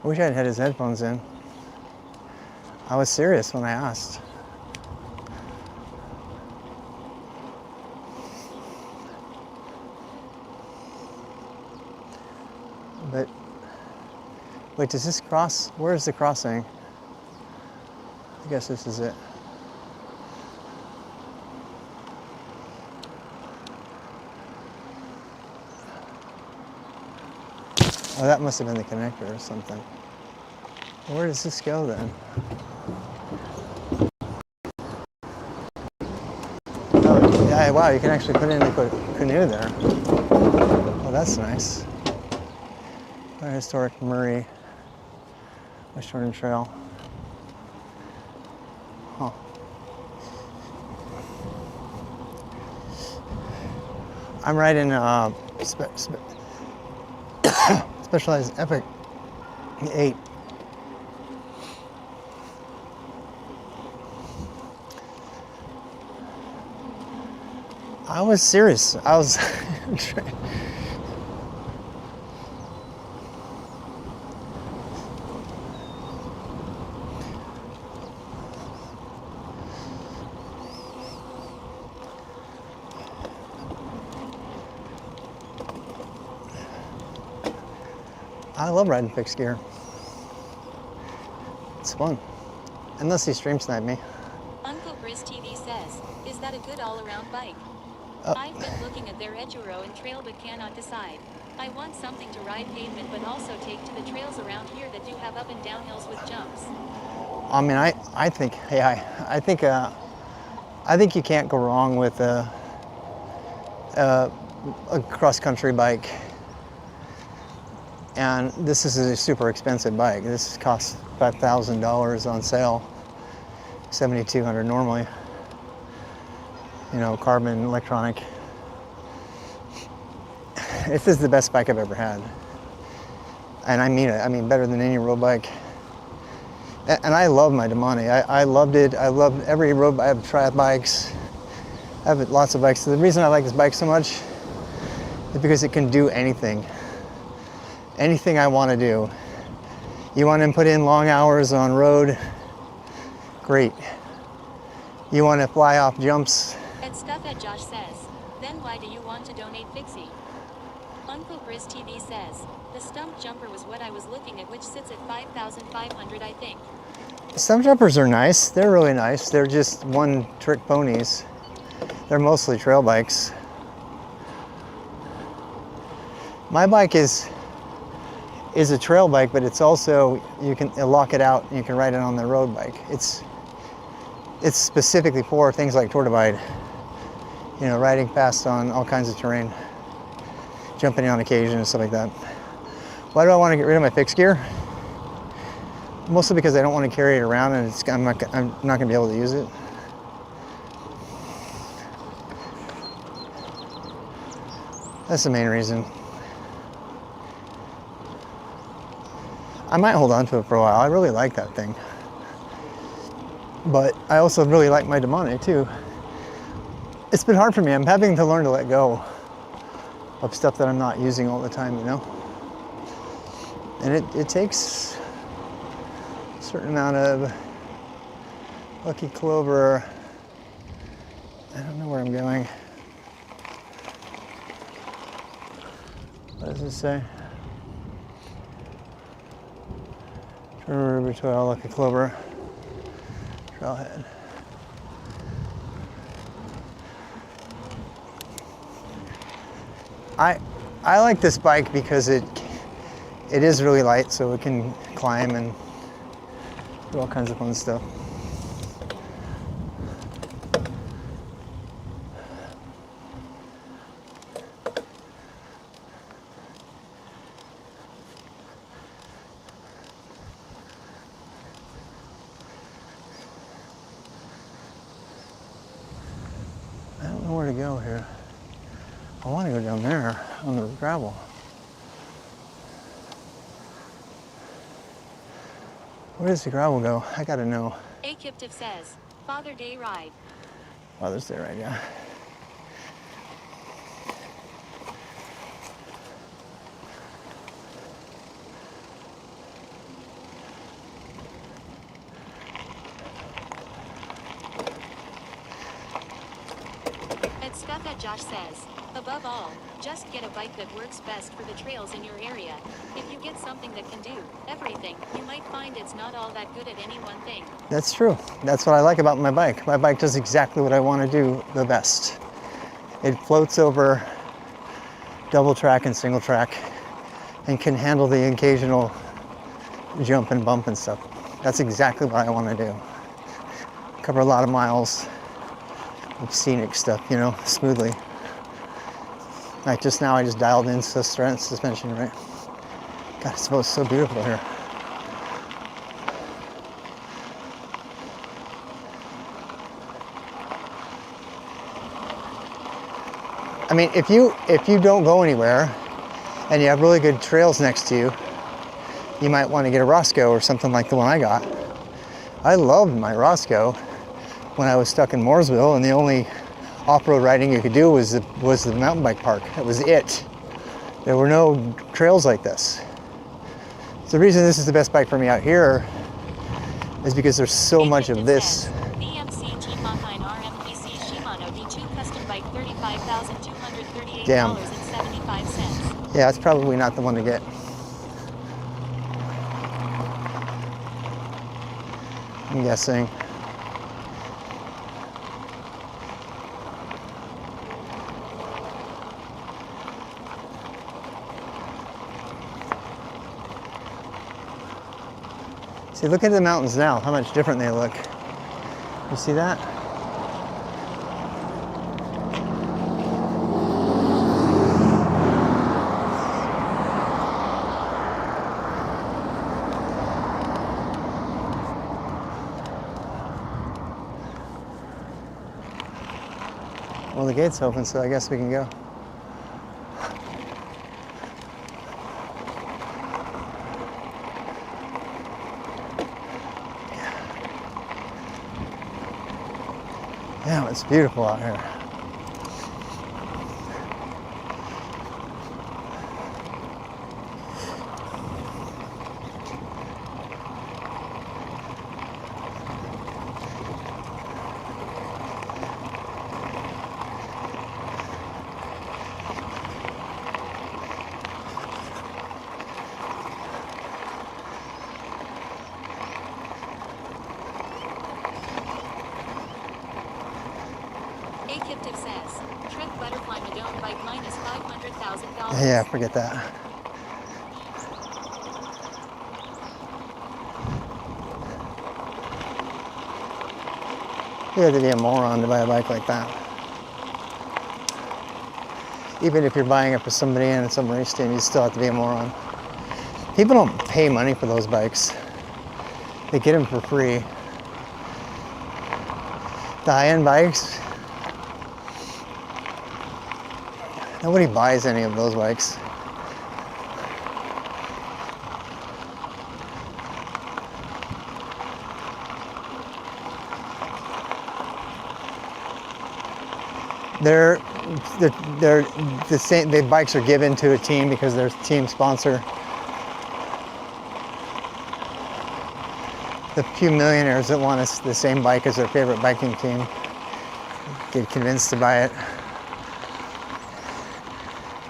Speaker 4: I wish I had his headphones in. I was serious when I asked. But, wait, does this cross? Where is the crossing? I guess this is it. Oh, that must have been the connector or something. Where does this go then? Oh, yeah, wow, you can actually put in a canoe there. Oh, that's nice. Historic Murray West Jordan Trail. Huh. I'm riding Specialized Epic 8. I was serious. I was I love riding fixed gear. It's fun. Unless he stream sniped me.
Speaker 2: Uncle Briz TV says, is that a good all-around bike? I've been looking at their Eduro and trail but cannot decide. I want something to ride pavement but also take to the trails around here that do have up and down hills with jumps.
Speaker 4: I mean, I think, yeah, I think you can't go wrong with a cross-country bike. And this is a super expensive bike. This costs $5,000 on sale, $7,200 normally. You know, carbon, electronic. This is the best bike I've ever had. And I mean it. I mean, better than any road bike. And I love my Damani. I loved it. I loved every road. I have tried bikes. I have lots of bikes. So the reason I like this bike so much is because it can do anything. Anything I want to do. You want to put in long hours on road? Great. You want to fly off jumps?
Speaker 2: And stuff at Josh says, then why do you want to donate Fixie? Uncle Briz TV says, the stump jumper was what I was looking at, which sits at 5,500 I think.
Speaker 4: Stump jumpers are nice. They're really nice. They're just one-trick ponies. They're mostly trail bikes. My bike is a trail bike, but it's also, you can lock it out and you can ride it on the road bike. It's specifically for things like Tour Divide. You know, riding fast on all kinds of terrain. Jumping on occasion and stuff like that. Why do I want to get rid of my fixed gear? Mostly because I don't want to carry it around and I'm not going to be able to use it. That's the main reason. I might hold on to it for a while. I really like that thing. But I also really like my Damani too. It's been hard for me. I'm having to learn to let go of stuff that I'm not using all the time, you know? And it takes a certain amount of lucky clover. I don't know where I'm going. What does it say? River Trail, lucky clover, trailhead. I like this bike because it is really light, so it can climb and do all kinds of fun stuff. I don't know where to go here. I want to go down there on the gravel. Where does the gravel go? I gotta know.
Speaker 2: A Kiptiv says, Father Day ride.
Speaker 4: Father's Day ride, yeah.
Speaker 2: Love that Josh says. Above all, just get a bike that works best for the trails in your area. If you get something that can do everything, you might find it's not all that good at any one thing.
Speaker 4: That's true. That's what I like about my bike. My bike does exactly what I want to do the best. It floats over double track and single track and can handle the occasional jump and bump and stuff. That's exactly what I want to do. Cover a lot of miles of scenic stuff, you know, smoothly. Like just now I just dialed in suspension, right? God, it's so beautiful here. I mean, if you don't go anywhere and you have really good trails next to you, you might want to get a Roscoe or something like the one I got. I loved my Roscoe when I was stuck in Mooresville, and the only off-road riding you could do was the mountain bike park. That was it. There were no trails like this. So the reason this is the best bike for me out here is because there's so much of this.
Speaker 2: BMC T-Mach-9 RMPC Shimano D2 custom bike $35,238.75.
Speaker 4: Damn. Yeah, it's probably not the one to get. I'm guessing. See, look at the mountains now, how much different they look. You see that? Well, the gate's open, so I guess we can go. Yeah, it's beautiful out here.
Speaker 2: Akiptiv says, Trek Butterfly Madone bike minus $500,000.
Speaker 4: Yeah, forget that. You have to be a moron to buy a bike like that. Even if you're buying it for somebody in some race team, you still have to be a moron. People don't pay money for those bikes. They get them for free. The high-end bikes, nobody buys any of those bikes. They're the same. The bikes are given to a team because they're a team sponsor. The few millionaires that want the same bike as their favorite biking team get convinced to buy it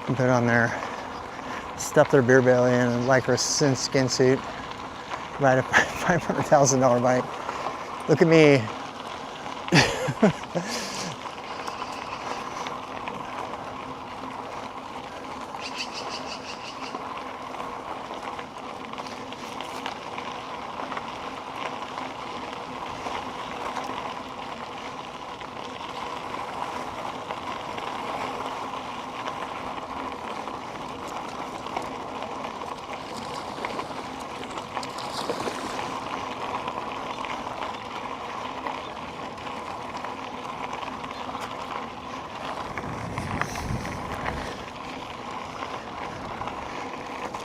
Speaker 4: and put it on there, stuff their beer belly in a lycra skin suit, ride a $500,000 bike. Look at me.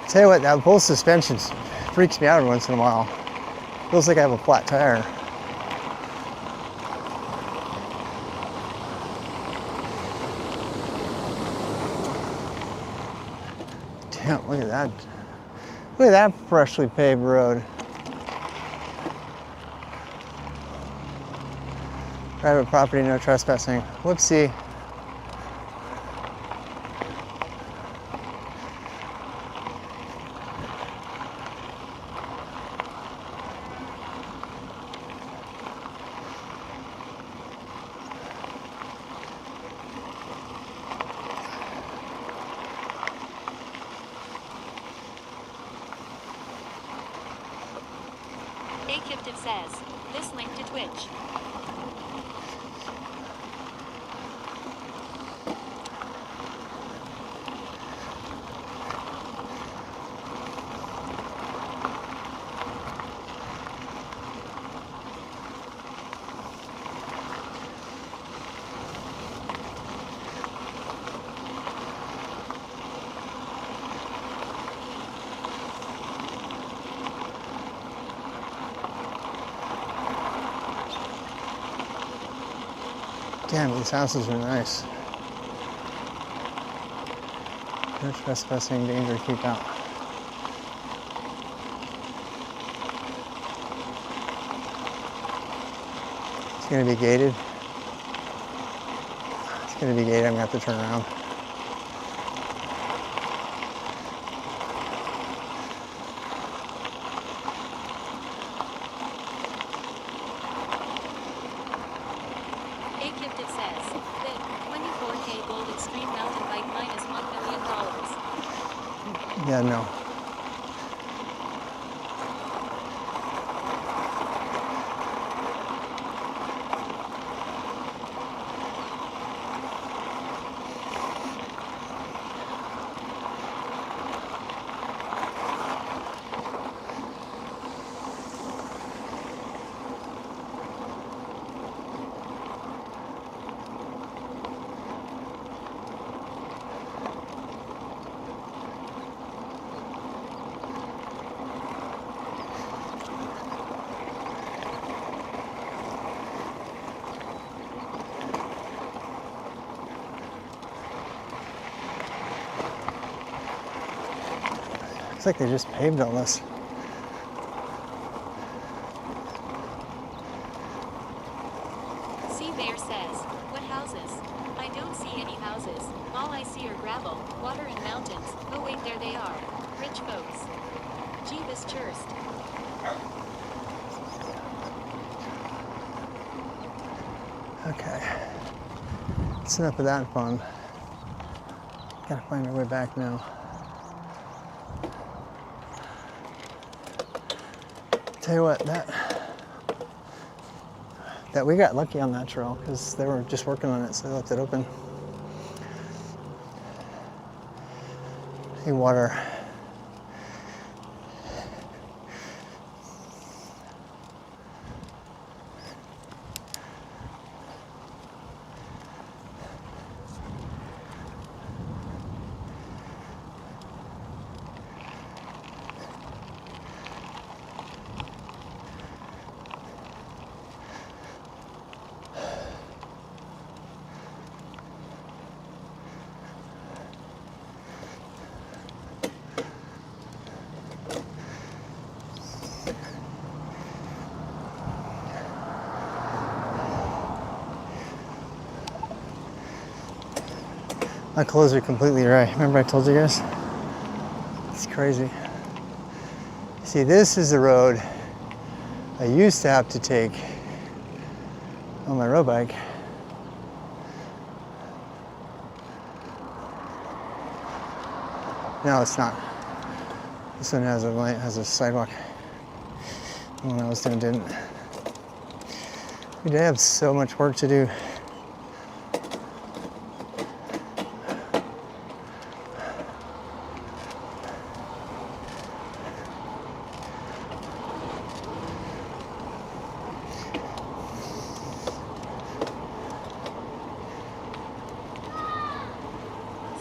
Speaker 4: Tell you what, that full suspension freaks me out every once in a while. Feels like I have a flat tire. Damn, look at that. Look at that freshly paved road. Private property, no trespassing. Whoopsie.
Speaker 2: Akiptive says, this link to Twitch.
Speaker 4: Damn, these houses are nice. No trespassing, danger, keep out. It's gonna be gated. It's gonna be gated, I'm gonna have to turn around.
Speaker 2: Akiptive says, bid, 24K gold extreme mountain bike minus $1 million.
Speaker 4: Yeah, no. Looks like they just paved all this.
Speaker 2: Sea Bear says, what houses? I don't see any houses. All I see are gravel, water and mountains. Oh wait, there they are. Rich folks. Jeebus churst.
Speaker 4: Okay. That's enough of that fun. Gotta find our way back now. Tell you what, that we got lucky on that trail because they were just working on it, so they left it open. See water. My clothes are completely dry. Remember I told you guys? It's crazy. See, this is the road I used to have to take on my road bike. No, it's not. This one has a sidewalk. The one I was doing didn't. We did have so much work to do.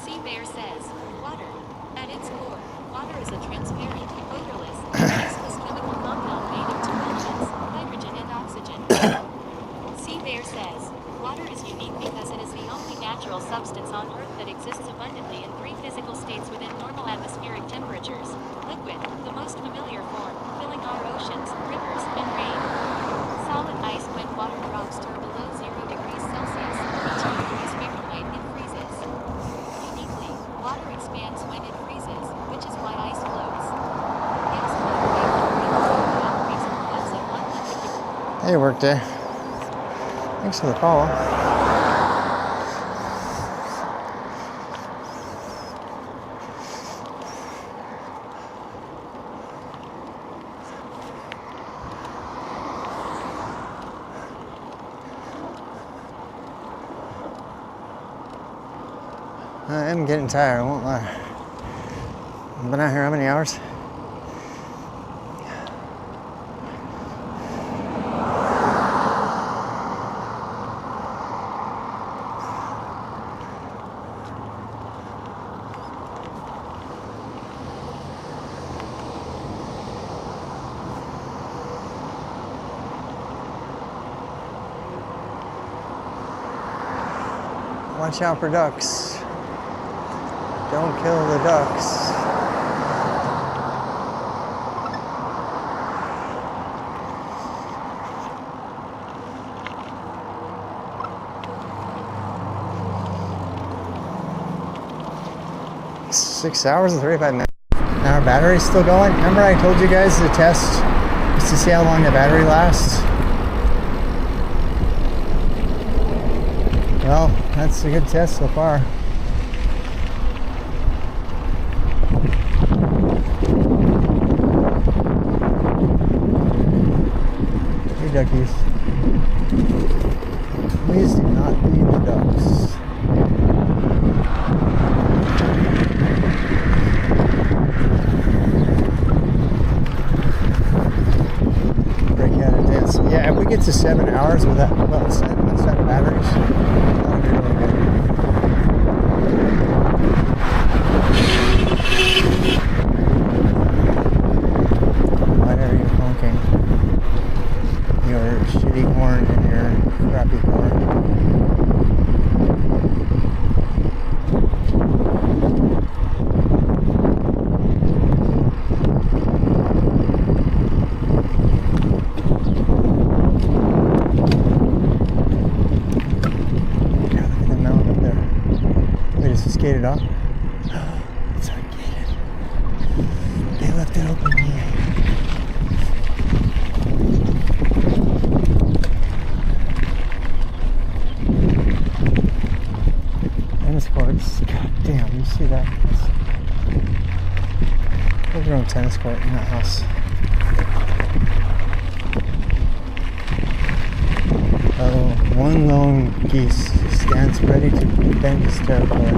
Speaker 2: Sea Bear says, water. At its core, water is a transparent, odorless, gaseous chemical compound made of two elements, hydrogen and oxygen. Sea Bear says, water is unique because it is the only natural substance on Earth that exists abundantly in three physical states within normal atmospheric temperatures. Liquid, the most familiar form, filling our oceans, rivers, and rain. Solid ice when water drops to below 0 degrees Celsius, 2 degrees Fahrenheit, it freezes. Uniquely, water expands when it freezes, which is why ice floats. Gas evaporates and floats at 100 degrees.
Speaker 4: Hey, Workday. Thanks for the follow. I am getting tired, I won't lie. I've been out here how many hours? Watch out for ducks. Don't kill the ducks. Six hours and 35 minutes. Now our battery's still going. Remember I told you guys the test is to see how long the battery lasts? Well, that's a good test so far. Hey duckies. Please do not feed the ducks. Break out of dance. Yeah, if we get to 7 hours with that, well, set of batteries, that'll be really good. Why are you honking? Your shitty horn and your crappy horn. Gated off. It's ungated. They left it open here. Tennis courts. God damn, you see that? There's your own tennis court in that house. Oh, one lone geese stands ready to defend his territory.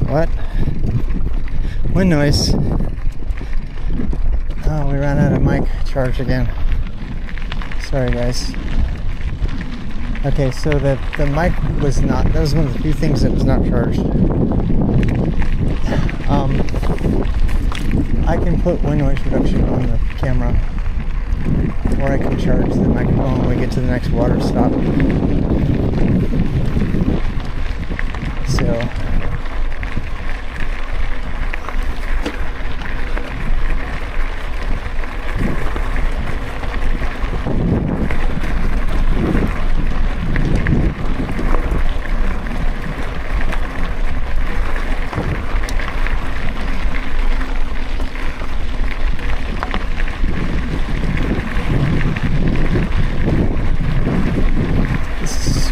Speaker 4: What? Wind noise. Oh, we ran out of mic charge again. Sorry guys. Okay, so the mic was not, that was one of the few things that was not charged. I can put wind noise reduction on the camera, or I can charge the microphone when we get to the next water stop. So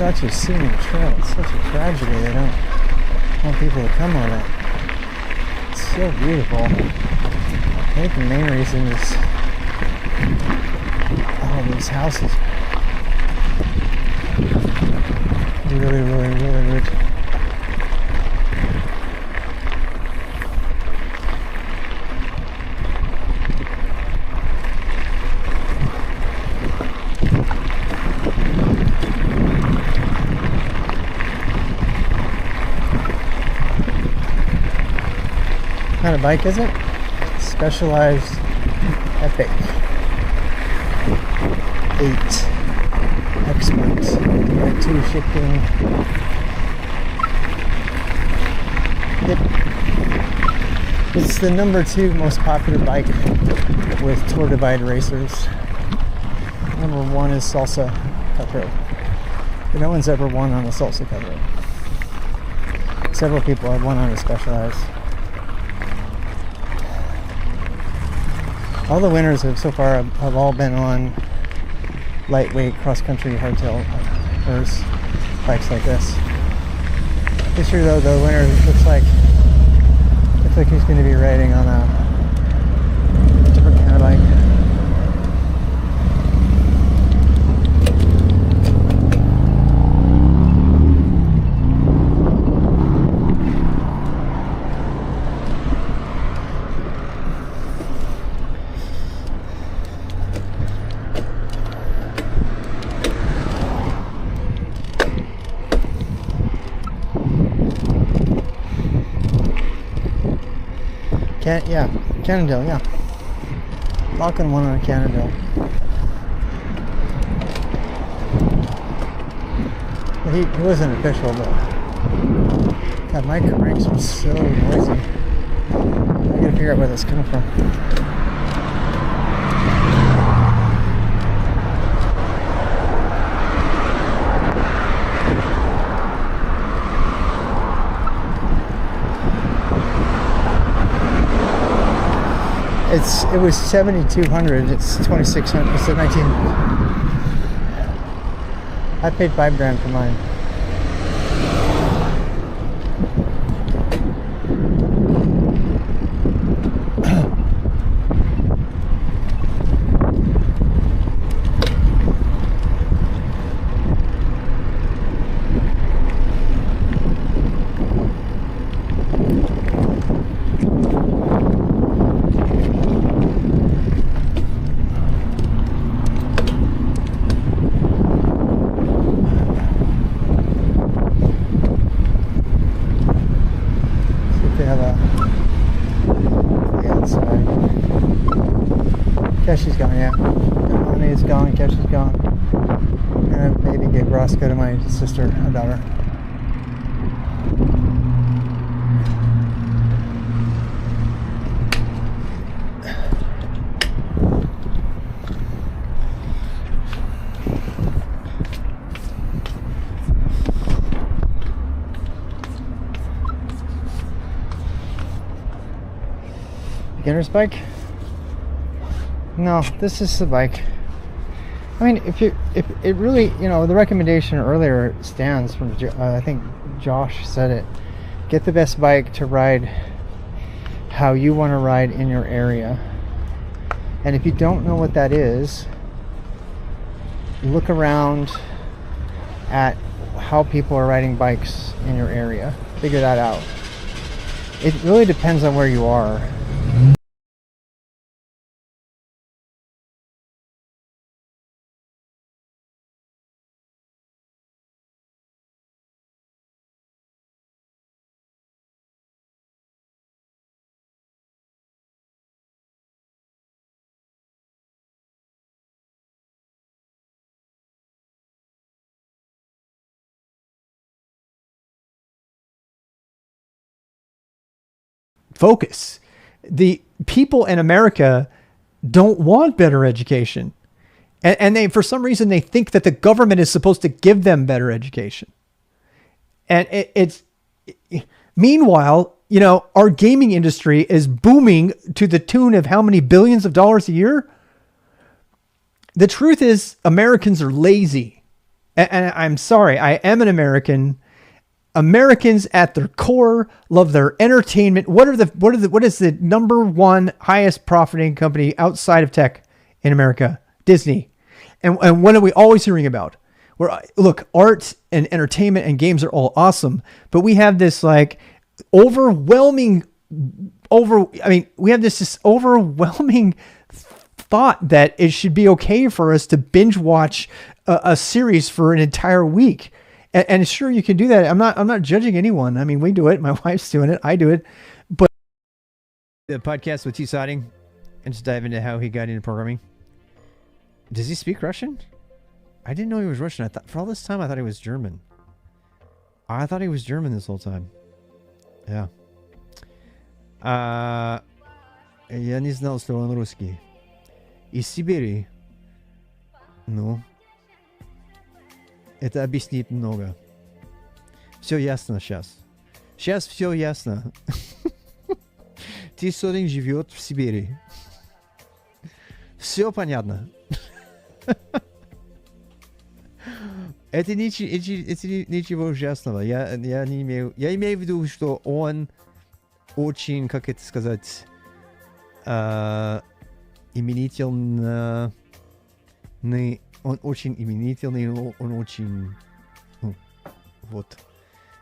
Speaker 4: such a scenic trail. It's such a tragedy they don't want people to come on it. It's so beautiful. I think the main reason is all these houses. Really rich. What kind of bike is it? Specialized Epic 8 Expert Type 2 shifting. It's the number 2 most popular bike with Tour Divide racers. Number 1 is Salsa Cutthroat. But no one's ever won on a Salsa Cutthroat. Several people have won on a Specialized. All the winners have so far have all been on lightweight cross-country hardtail There's bikes like this. This year though, the winner looks like he's going to be riding on a different kind of bike. Yeah, Cannondale, yeah. Locking one on a Cannondale. He wasn't official, but God, my cranks are so noisy. I gotta figure out where that's coming from. It was 7,200. It's 2,600. It's at 19. I paid $5,000 for mine. Keshi's gone, yeah. Honey is gone, Keshi's gone. And maybe give Roscoe to my sister or daughter. Beginner's bike? No, this is the bike. I mean, if it really, the recommendation earlier stands from, I think Josh said it. Get the best bike to ride how you want to ride in your area. And if you don't know what that is, look around at how people are riding bikes in your area. Figure that out. It really depends on where you are.
Speaker 11: Focus. The people in America don't want better education. And they, for some reason, they think that the government is supposed to give them better education. And meanwhile, our gaming industry is booming to the tune of how many billions of dollars a year? The truth is, Americans are lazy. And I'm sorry, I am an American. Americans at their core love their entertainment. What is the number one highest profiting company outside of tech in America? Disney. And what are we always hearing about? Look, art and entertainment and games are all awesome, but we have this overwhelming thought that it should be okay for us to binge watch a series for an entire week. And sure, you can do that. I'm not judging anyone. I mean, we do it. My wife's doing it. I do it. But the podcast with T. Sodding, and just dive into how he got into programming. Does he speak Russian? I didn't know he was Russian. For all this time, I thought he was German. I thought he was German this whole time. Yeah. Я не знал, что он русский. Из Сибири. Ну. Это объяснит много. Все ясно сейчас. Сейчас все ясно. Ти Содин живет в Сибири. Все понятно.
Speaker 4: Это ничего ужасного. Я не имею... Я имею в виду, что он очень, как это сказать, именительный... Он очень именительный, он очень... Ну, вот.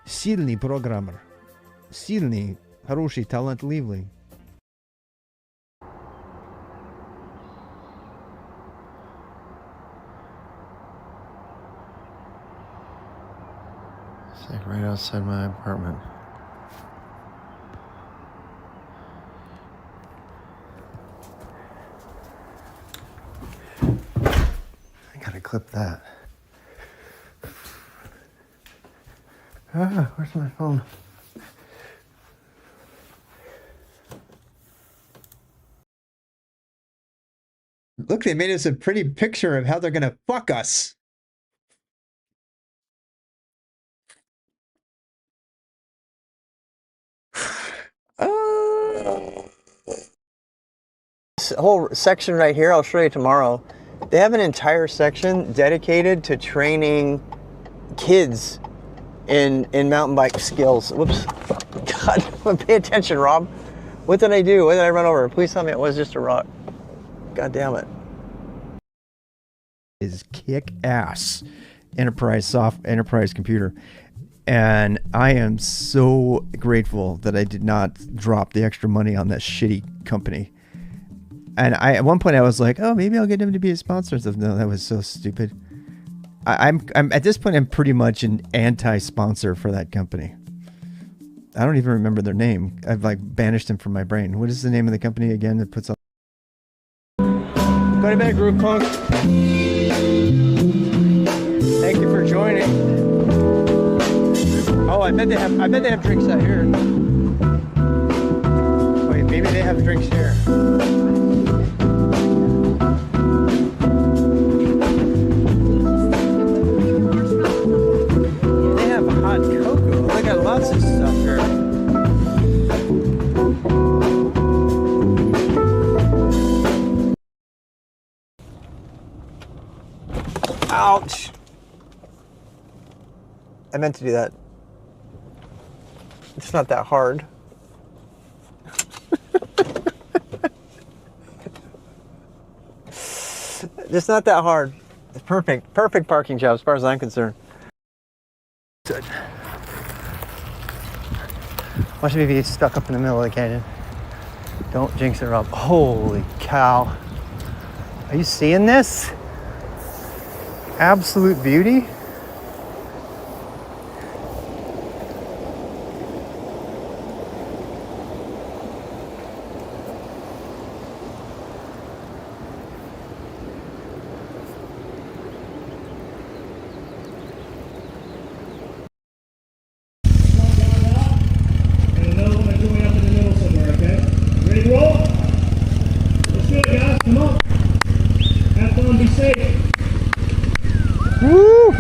Speaker 4: Сильный программер. Сильный, хороший, талантливый.
Speaker 1: It's like right outside my apartment. I gotta clip that. Ah, where's my phone?
Speaker 6: Look, they made us a pretty picture of how they're gonna fuck us.
Speaker 4: This whole section right here, I'll show you tomorrow. They have an entire section dedicated to training kids in mountain bike skills. Whoops. God, pay attention, Rob. What did I do? What did I run over? Please tell me it was just a rock. God damn it.
Speaker 11: Is kick ass enterprise computer. And I am so grateful that I did not drop the extra money on that shitty company. And at one point I was like, oh, maybe I'll get him to be a sponsor. No, that was so stupid. I'm at this point, I'm pretty much an anti-sponsor for that company. I don't even remember their name. I've like banished them from my brain. What is the name of the company again that puts on?
Speaker 6: Go to bed, Groove Punk.
Speaker 4: Thank you for joining. Oh, I bet they have drinks out here. Wait, maybe they have drinks here. They have hot cocoa. They got lots of stuff here. Ouch. I meant to do that. It's not that hard. It's not that hard. It's perfect. Perfect parking job as far as I'm concerned. Good. Watch me be stuck up in the middle of the canyon. Don't jinx it, Rob. Holy cow. Are you seeing this? Absolute beauty.
Speaker 12: And another one that's going up in the middle somewhere, okay? Ready to roll? Let's do it, guys. Come on. Have fun, be safe.
Speaker 4: Woo!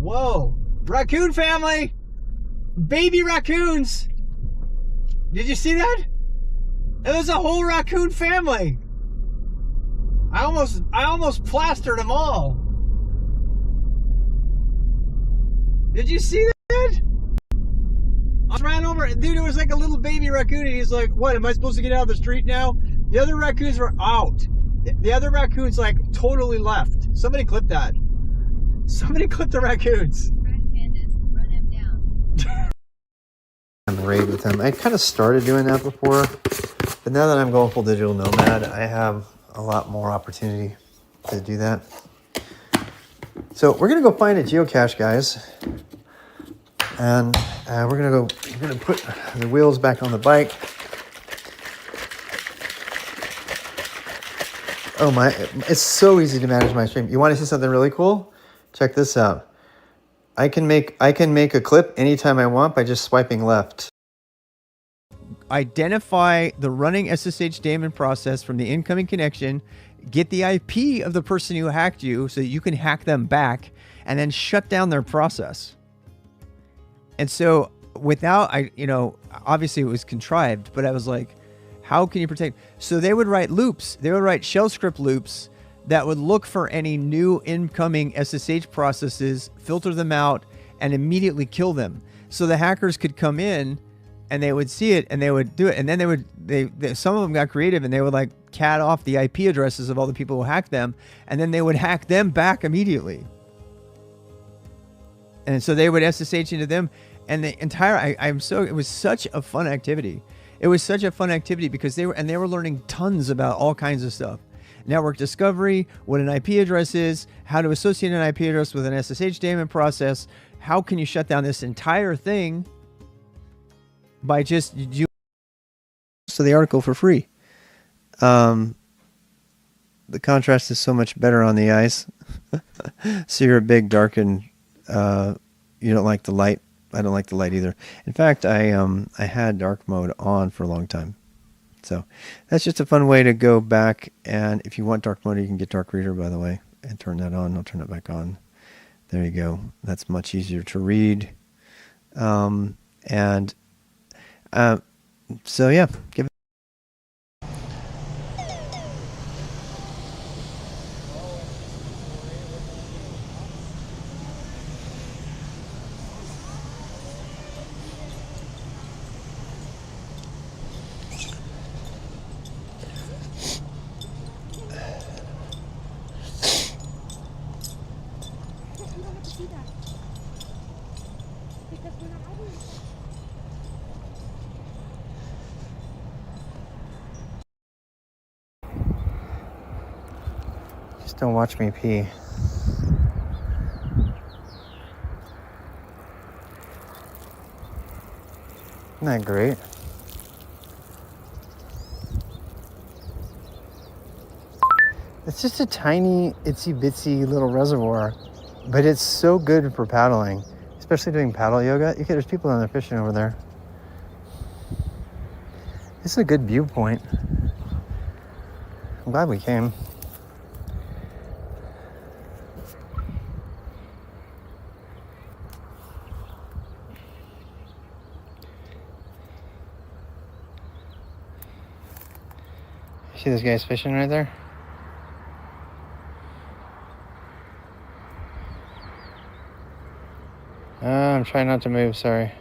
Speaker 4: Whoa! Raccoon family! Baby raccoons! Did you see that? It was a whole raccoon family. I almost plastered them all. Did you see that? I ran over, dude, it was like a little baby raccoon, and he's like, what, am I supposed to get out of the street now? The other raccoons were out. The other raccoons, like, totally left. Somebody clip that. Somebody clip the raccoons.
Speaker 1: On the raid with them. I kind of started doing that before, but now that I'm going full digital nomad, I have a lot more opportunity to do that. So we're gonna go find a geocache, guys, and we're gonna put the wheels back on the bike. Oh my! It's so easy to manage my stream. You want to see something really cool? Check this out. I can make a clip anytime I want by just swiping left.
Speaker 11: Identify the running SSH daemon process from the incoming connection
Speaker 6: get the IP of the person who hacked you so that you can hack them back and then shut down their process. And so without, obviously it was contrived, but I was like, how can you protect? So they would write loops. They would write shell script loops that would look for any new incoming SSH processes, filter them out, and immediately kill them. So the hackers could come in and they would see it and they would do it. And then some of them got creative and they would like cat off the IP addresses of all the people who hacked them. And then they would hack them back immediately. And so they would SSH into them. And the entire, it was such a fun activity. It was such a fun activity because they were learning tons about all kinds of stuff. Network discovery, what an IP address is, how to associate an IP address with an SSH daemon process. How can you shut down this entire thing by just you? So the article for free. The contrast is so much better on the ice. So you're a big, dark, and you don't like the light. I don't like the light either. In fact, I had dark mode on for a long time. So that's just a fun way to go back. And if you want dark mode, you can get Dark Reader, by the way, and turn that on. I'll turn it back on. There you go. That's much easier to read. So yeah, give it. Just don't watch me pee. Isn't that great? It's just a tiny, itsy bitsy little reservoir, but it's so good for paddling, especially doing paddle yoga. There's people down there fishing over there. This is a good viewpoint. I'm glad we came. See those guys fishing right there? I'm trying not to move, sorry.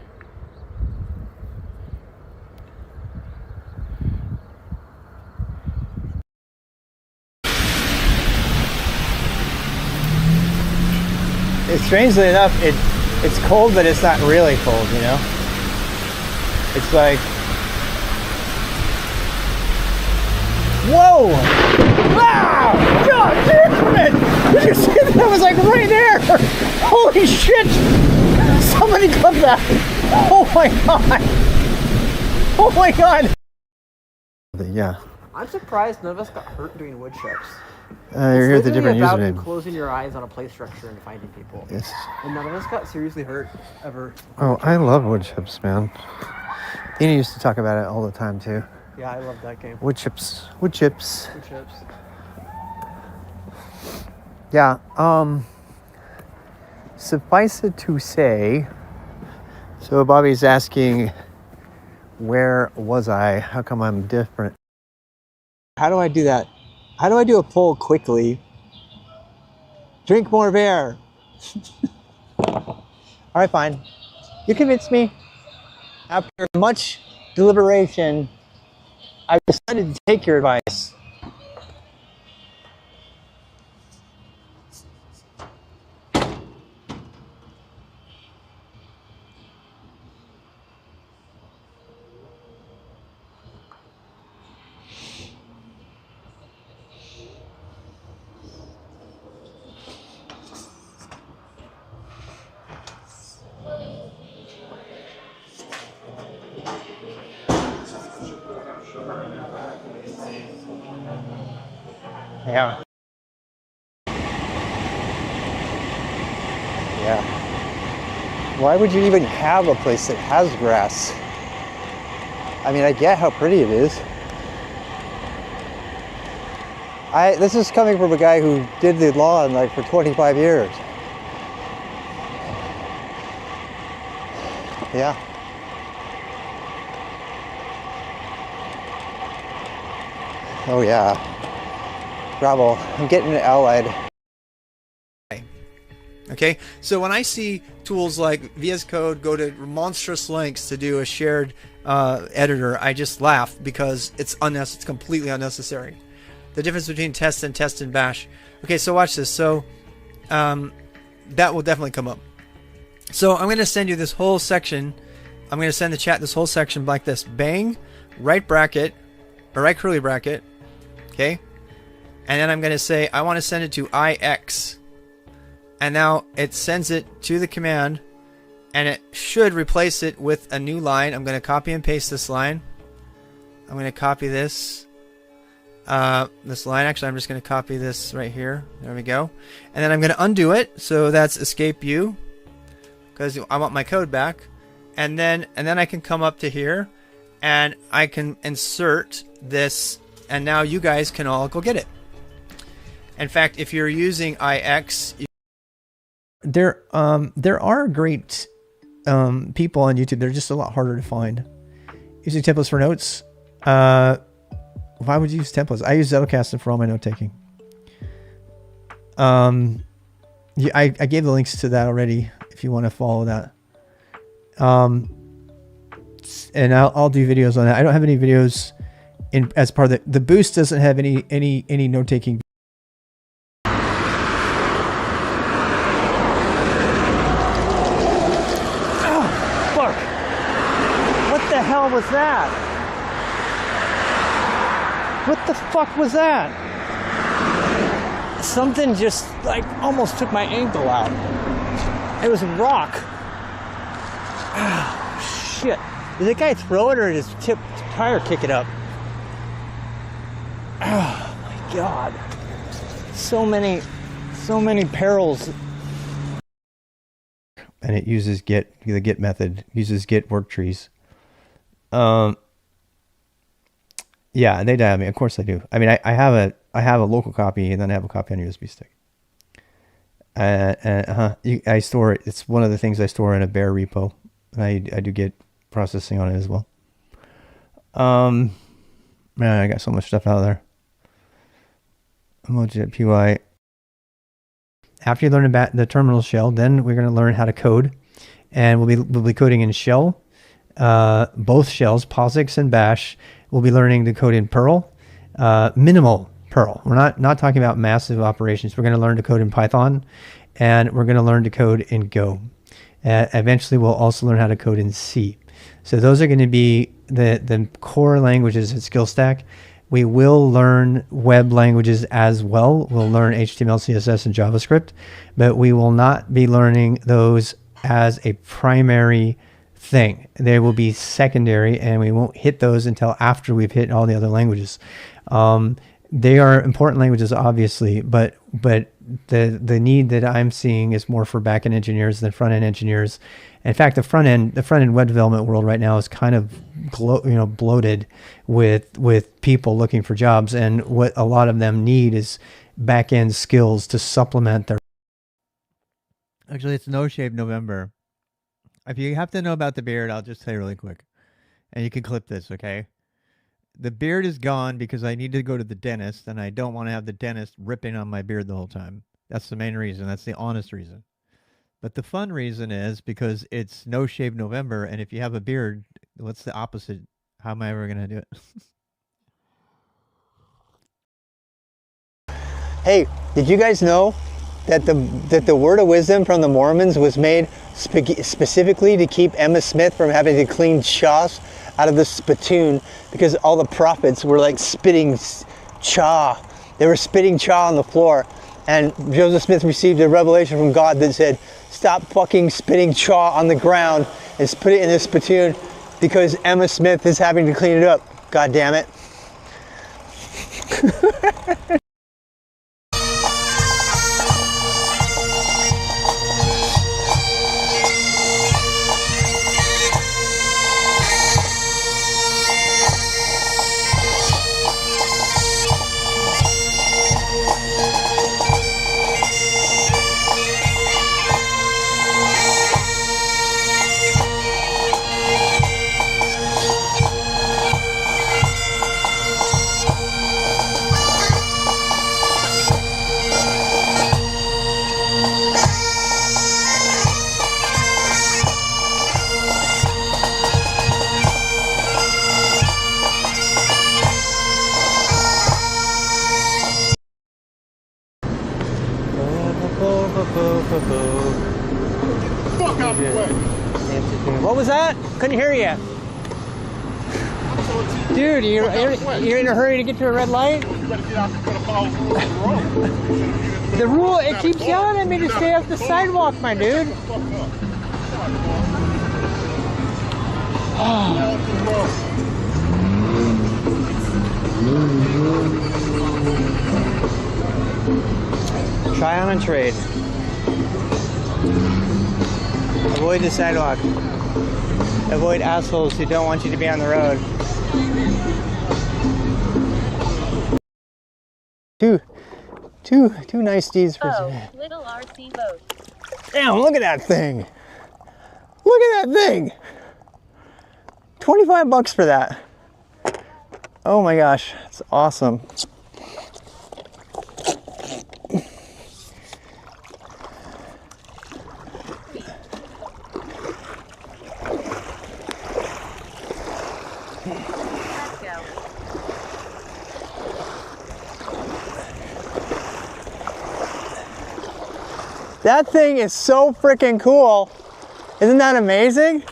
Speaker 6: Strangely enough, it's cold, but it's not really cold, you know? It's like, whoa! Wow! God damn it! Did you see that? It was like right there! Holy shit! Somebody clip that! Oh my god! Oh my god! Yeah.
Speaker 9: I'm surprised none of us got hurt doing wood chips.
Speaker 6: You're here with a different
Speaker 9: about
Speaker 6: username.
Speaker 9: Closing your eyes on a play structure and finding people.
Speaker 6: Yes.
Speaker 9: And none of us got seriously hurt ever.
Speaker 6: Oh, I love wood chips, man. Dina used to talk about it all the time too.
Speaker 9: Yeah, I love that game.
Speaker 6: Wood chips. Wood chips.
Speaker 9: Wood chips.
Speaker 6: Yeah. Suffice it to say, so Bobby's asking, where was I? How come I'm different? How do I do that? How do I do a poll quickly? Drink more beer. All right, fine. You convinced me. After much deliberation, I decided to take your advice. Yeah. Yeah. Why would you even have a place that has grass? I mean, I get how pretty it is.
Speaker 4: This is coming from a guy who did the lawn like for 25 years. Yeah. Oh yeah. Gravel. I'm getting allied.
Speaker 6: Okay, so when I see tools like VS Code go to monstrous lengths to do a shared editor, I just laugh because it's completely unnecessary. The difference between test and bash. Okay, so watch this. So that will definitely come up. So I'm going to send you this whole section. I'm going to send the chat this whole section like this. Bang, right bracket, or right curly bracket. Okay, and then I'm going to say I want to send it to IX. And now it sends it to the command, and it should replace it with a new line. I'm going to copy and paste this line. I'm going to copy this line. Actually, I'm just going to copy this right here. There we go. And then I'm going to undo it. So that's escape U, because I want my code back. And then I can come up to here, and I can insert this, and now you guys can all go get it. In fact, if you're using IX,
Speaker 11: There are great people on YouTube. They're just a lot harder to find. Using templates for notes. Why would you use templates? I use Zettelkasten for all my note taking. Yeah, I gave the links to that already. If you want to follow that. And I'll do videos on that. I don't have any videos as part of the boost. Doesn't have any note taking.
Speaker 4: What the hell was that? What the fuck was that? Something just like almost took my ankle out. It was a rock. Oh, shit. Did the guy throw it or did his tire kick it up? Oh my god. So many perils.
Speaker 11: And it uses the Git method, uses Git work trees. Yeah, they die on me. Of course I do. I mean, I have a local copy, and then I have a copy on a USB stick. I store it. It's one of the things I store in a bare repo. I do Git processing on it as well. Man, I got so much stuff out there. Emoji PY. After you learn about the terminal shell, then we're going to learn how to code, and we'll be coding in shell, both shells, POSIX and Bash. We'll be learning to code in Perl, minimal Perl. We're not talking about massive operations. We're going to learn to code in Python, and we're going to learn to code in Go. Eventually, we'll also learn how to code in C. So those are going to be the core languages at Skill Stack. We will learn web languages as well. We'll learn HTML, CSS, and JavaScript, but we will not be learning those as a primary thing. They will be secondary, and we won't hit those until after we've hit all the other languages. They are important languages, obviously, but the need that I'm seeing is more for back-end engineers than front-end engineers. In fact, the front-end web development world right now is kind of bloated with people looking for jobs, and what a lot of them need is back-end skills to supplement their. Actually, it's No Shave November. If you have to know about the beard, I'll just say really quick, and you can clip this, okay? The beard is gone because I need to go to the dentist, and I don't want to have the dentist ripping on my beard the whole time. That's the main reason. That's the honest reason. But the fun reason is because it's No Shave November, and if you have a beard, what's the opposite? How am I ever going to do it?
Speaker 4: Hey, did you guys know that the word of wisdom from the Mormons was made specifically to keep Emma Smith from having to clean chaws out of the spittoon, because all the prophets were like spitting chaw. They were spitting chaw on the floor, and Joseph Smith received a revelation from God that said, stop fucking spitting chaw on the ground and put it in the spittoon, because Emma Smith is having to clean it up. God damn it.
Speaker 12: Fuck out the way.
Speaker 4: What was that? Couldn't hear you. Dude, you're in a hurry to get to a red light?
Speaker 12: You better get out. You better follow the rules of the road.
Speaker 4: The rule, it keeps yelling at me to stay off the sidewalk, my dude. Try on and trade. Avoid the sidewalk. Avoid assholes who don't want you to be on the road. Two nice steeds for
Speaker 2: little RC boat.
Speaker 4: Damn, look at that thing. Look at that thing. 25 bucks for that. Oh my gosh, it's awesome.
Speaker 2: Let's go.
Speaker 4: That thing is so freaking cool. Isn't that amazing?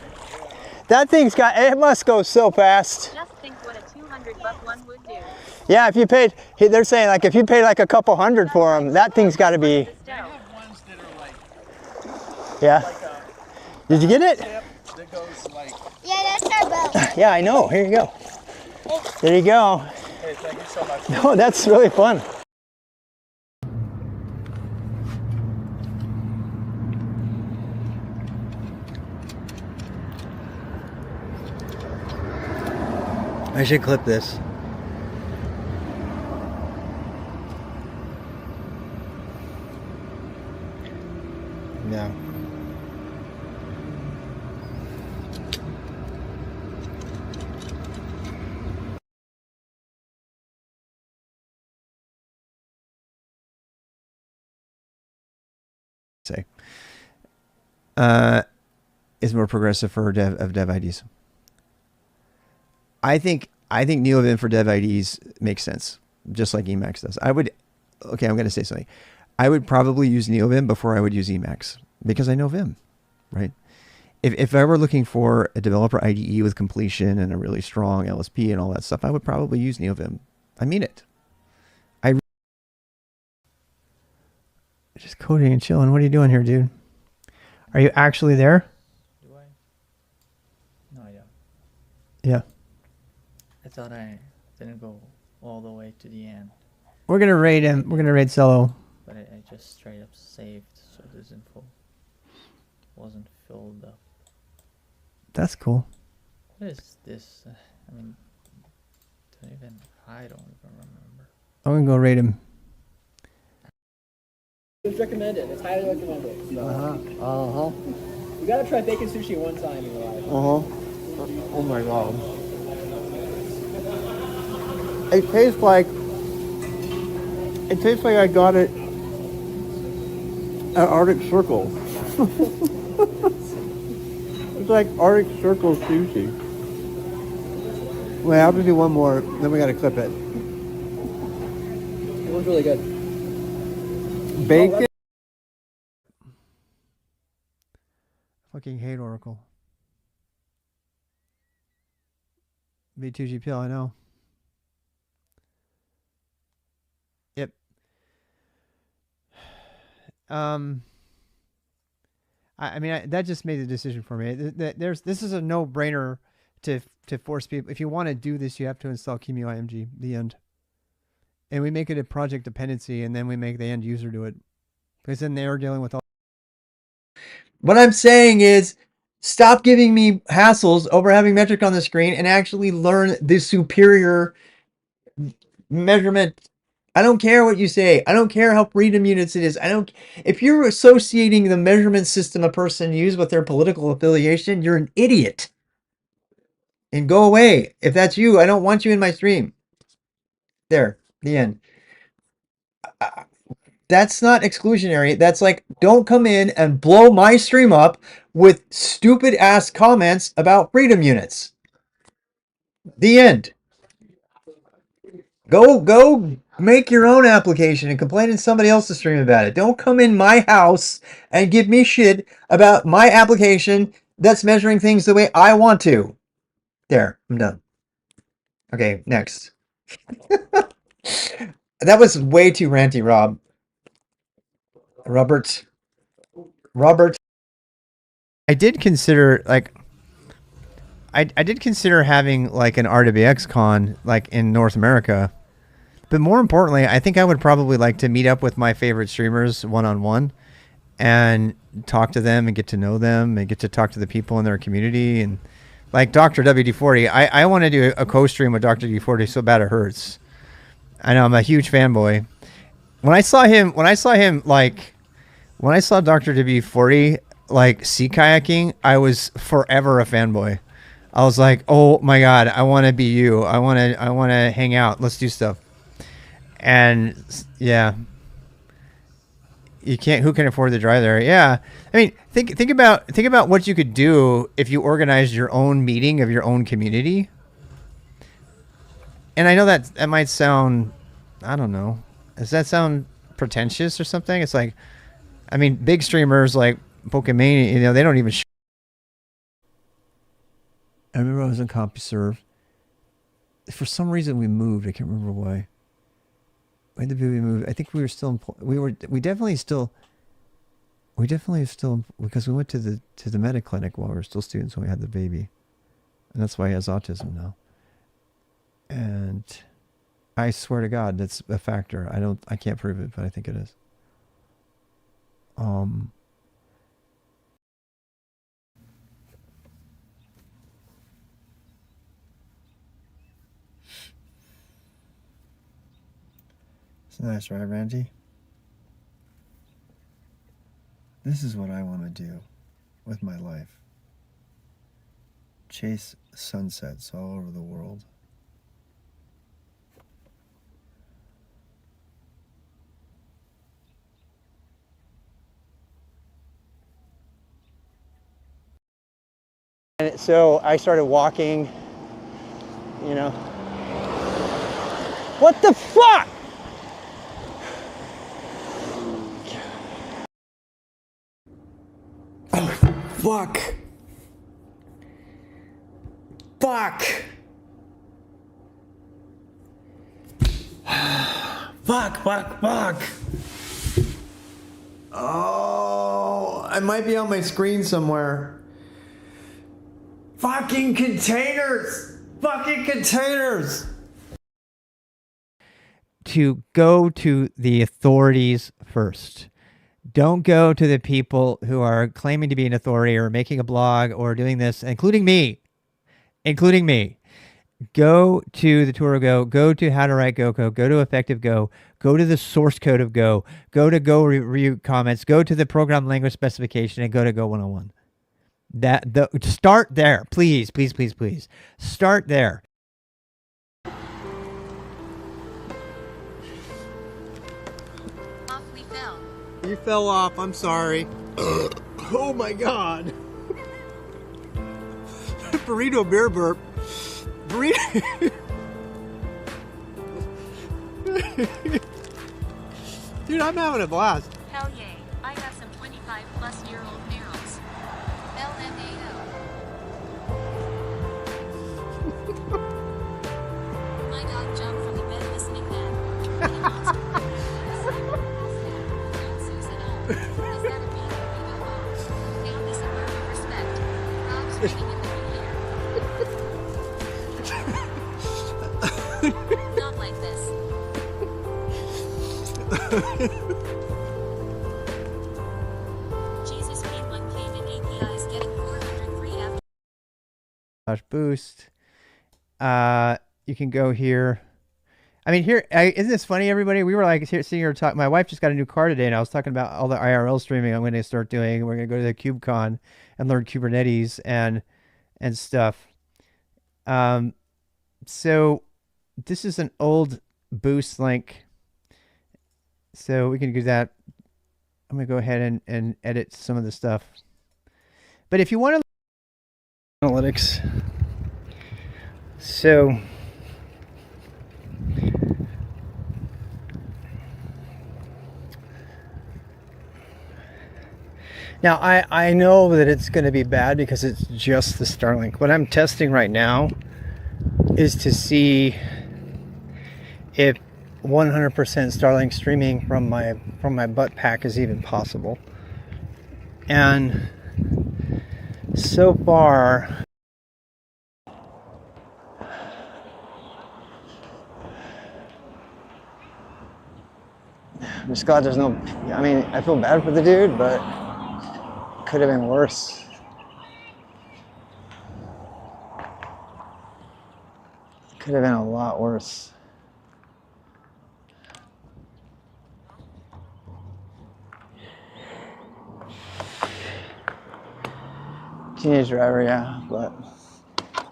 Speaker 4: That thing's got, it must go so fast.
Speaker 2: Just think what a $200 one would do.
Speaker 4: Yeah, if you paid, they're saying like if you paid like a couple hundred for them, that thing's got to be. Yeah. Did you get it?
Speaker 12: That goes like.
Speaker 8: Yeah, that's our boat.
Speaker 4: Yeah, I know. Here you go. There you go.
Speaker 12: Hey, thank you so much.
Speaker 4: No, that's really fun. I should clip this. No. Say, is more progressive for dev IDs. I think NeoVim for dev IDs makes sense, just like Emacs does. I'm going to say something. I would probably use NeoVim before I would use Emacs because I know Vim, right? If I were looking for a developer IDE with completion and a really strong LSP and all that stuff, I would probably use NeoVim. I mean it. Just coding and chilling. What are you doing here, dude? Are you actually there?
Speaker 3: Do I? No, yeah.
Speaker 4: Yeah.
Speaker 3: I thought I didn't go all the way to the end.
Speaker 4: We're gonna raid him. We're gonna raid Cello.
Speaker 3: But I just straight up saved, so this info wasn't filled up.
Speaker 4: That's cool.
Speaker 3: What is this? I mean, don't even. I don't even remember.
Speaker 4: I'm gonna go raid him.
Speaker 13: It's recommended. It's highly recommended. You gotta try bacon sushi one time in your life.
Speaker 4: Oh my god. It tastes like I got it at Arctic Circle. It's like Arctic Circle sushi. Wait, I'll just do one more, then we gotta clip it.
Speaker 13: It was really good.
Speaker 4: Bacon. Fucking hate Oracle. V2GPL, I know. Yep. I mean, that just made the decision for me. This is a no-brainer to force people. If you want to do this, you have to install QEMU IMG. The end. And we make it a project dependency, and then we make the end user do it, because then they're dealing with all. What I'm saying is, stop giving me hassles over having metric on the screen and actually learn the superior measurement. I don't care what you say. I don't care how freedom units it is. If you're associating the measurement system a person uses with their political affiliation, you're an idiot. And go away. If that's you, I don't want you in my stream. There, the end. That's not exclusionary. That's like, don't come in and blow my stream up with stupid ass comments about freedom units. The end. Go
Speaker 6: Make your own application and complain in somebody else's stream about it. Don't come in my house and give me shit about my application that's measuring things the way I want to. There, I'm done. Okay, next. That was way too ranty, Rob. Robert.
Speaker 4: I did consider I did consider having like an RWX con like in North America. But more importantly, I think I would probably like to meet up with my favorite streamers one-on-one and talk to them and get to know them and get to talk to the people in their community. And like Dr. WD40, I want to do a co-stream with Dr. WD40 so bad it hurts. I know I'm a huge fanboy. When I saw Dr. WD40 like sea kayaking, I was forever a fanboy. I was like, oh my God, I want to be you. I want to hang out. Let's do stuff. And yeah, you can't. Who can afford to drive there? Yeah, I mean, think about what you could do if you organized your own meeting of your own community. And I know that might sound, I don't know, does that sound pretentious or something? It's like, I mean, big streamers like Pokemania, you know, they don't even. I remember I was in CompuServe. For some reason, we moved. I can't remember why. When did we move? I think we were still we definitely still because we went to the med clinic while we were still students when we had the baby, and that's why he has autism now. And I swear to God, that's a factor. I can't prove it, but I think it is. It's nice, right, Randy? This is what I want to do with my life. Chase sunsets all over the world.
Speaker 9: And so I started walking, you know. What the fuck? Oh, fuck. Fuck. Fuck.
Speaker 6: Oh, I might be on my screen somewhere. Fucking containers!
Speaker 4: To go to the authorities first. Don't go to the people who are claiming to be an authority or making a blog or doing this, including me. Go to the Tour of Go, go to How to Write Go Code, go to Effective Go, go to the source code of Go to Go review comments, go to the program language specification, and go to Go 101. Start there, please. Start there.
Speaker 2: Off we fell.
Speaker 6: You fell off, I'm sorry. Oh my God. Burrito beer burp. Burrito. Dude, I'm having a blast.
Speaker 2: Hell yay, I have some 25-plus-year-old barrels. LMAO. My dog jumped from the bed listening then. He wants to play. Don't Susan O. Is that a beat or we go off? Found this a mark of respect. Rob's waiting in the new year. Not like this. Jesus P1K and APIs getting 403 after.
Speaker 4: Boost. You can go here. I mean, here, isn't this funny, everybody? We were like sitting here talking. My wife just got a new car today, and I was talking about all the IRL streaming I'm going to start doing. We're going to go to the KubeCon and learn Kubernetes and stuff. So this is an old Boost link. So we can do that. I'm going to go ahead and edit some of the stuff. But if you want to analytics, so Now, I know that it's going to be bad because it's just the Starlink. What I'm testing right now is to see if 100% Starlink streaming from my butt pack is even possible. And so far, I'm just glad there's no, I mean, I feel bad for the dude, but it could have been worse. It could have been a lot worse. Teenage driver, yeah, but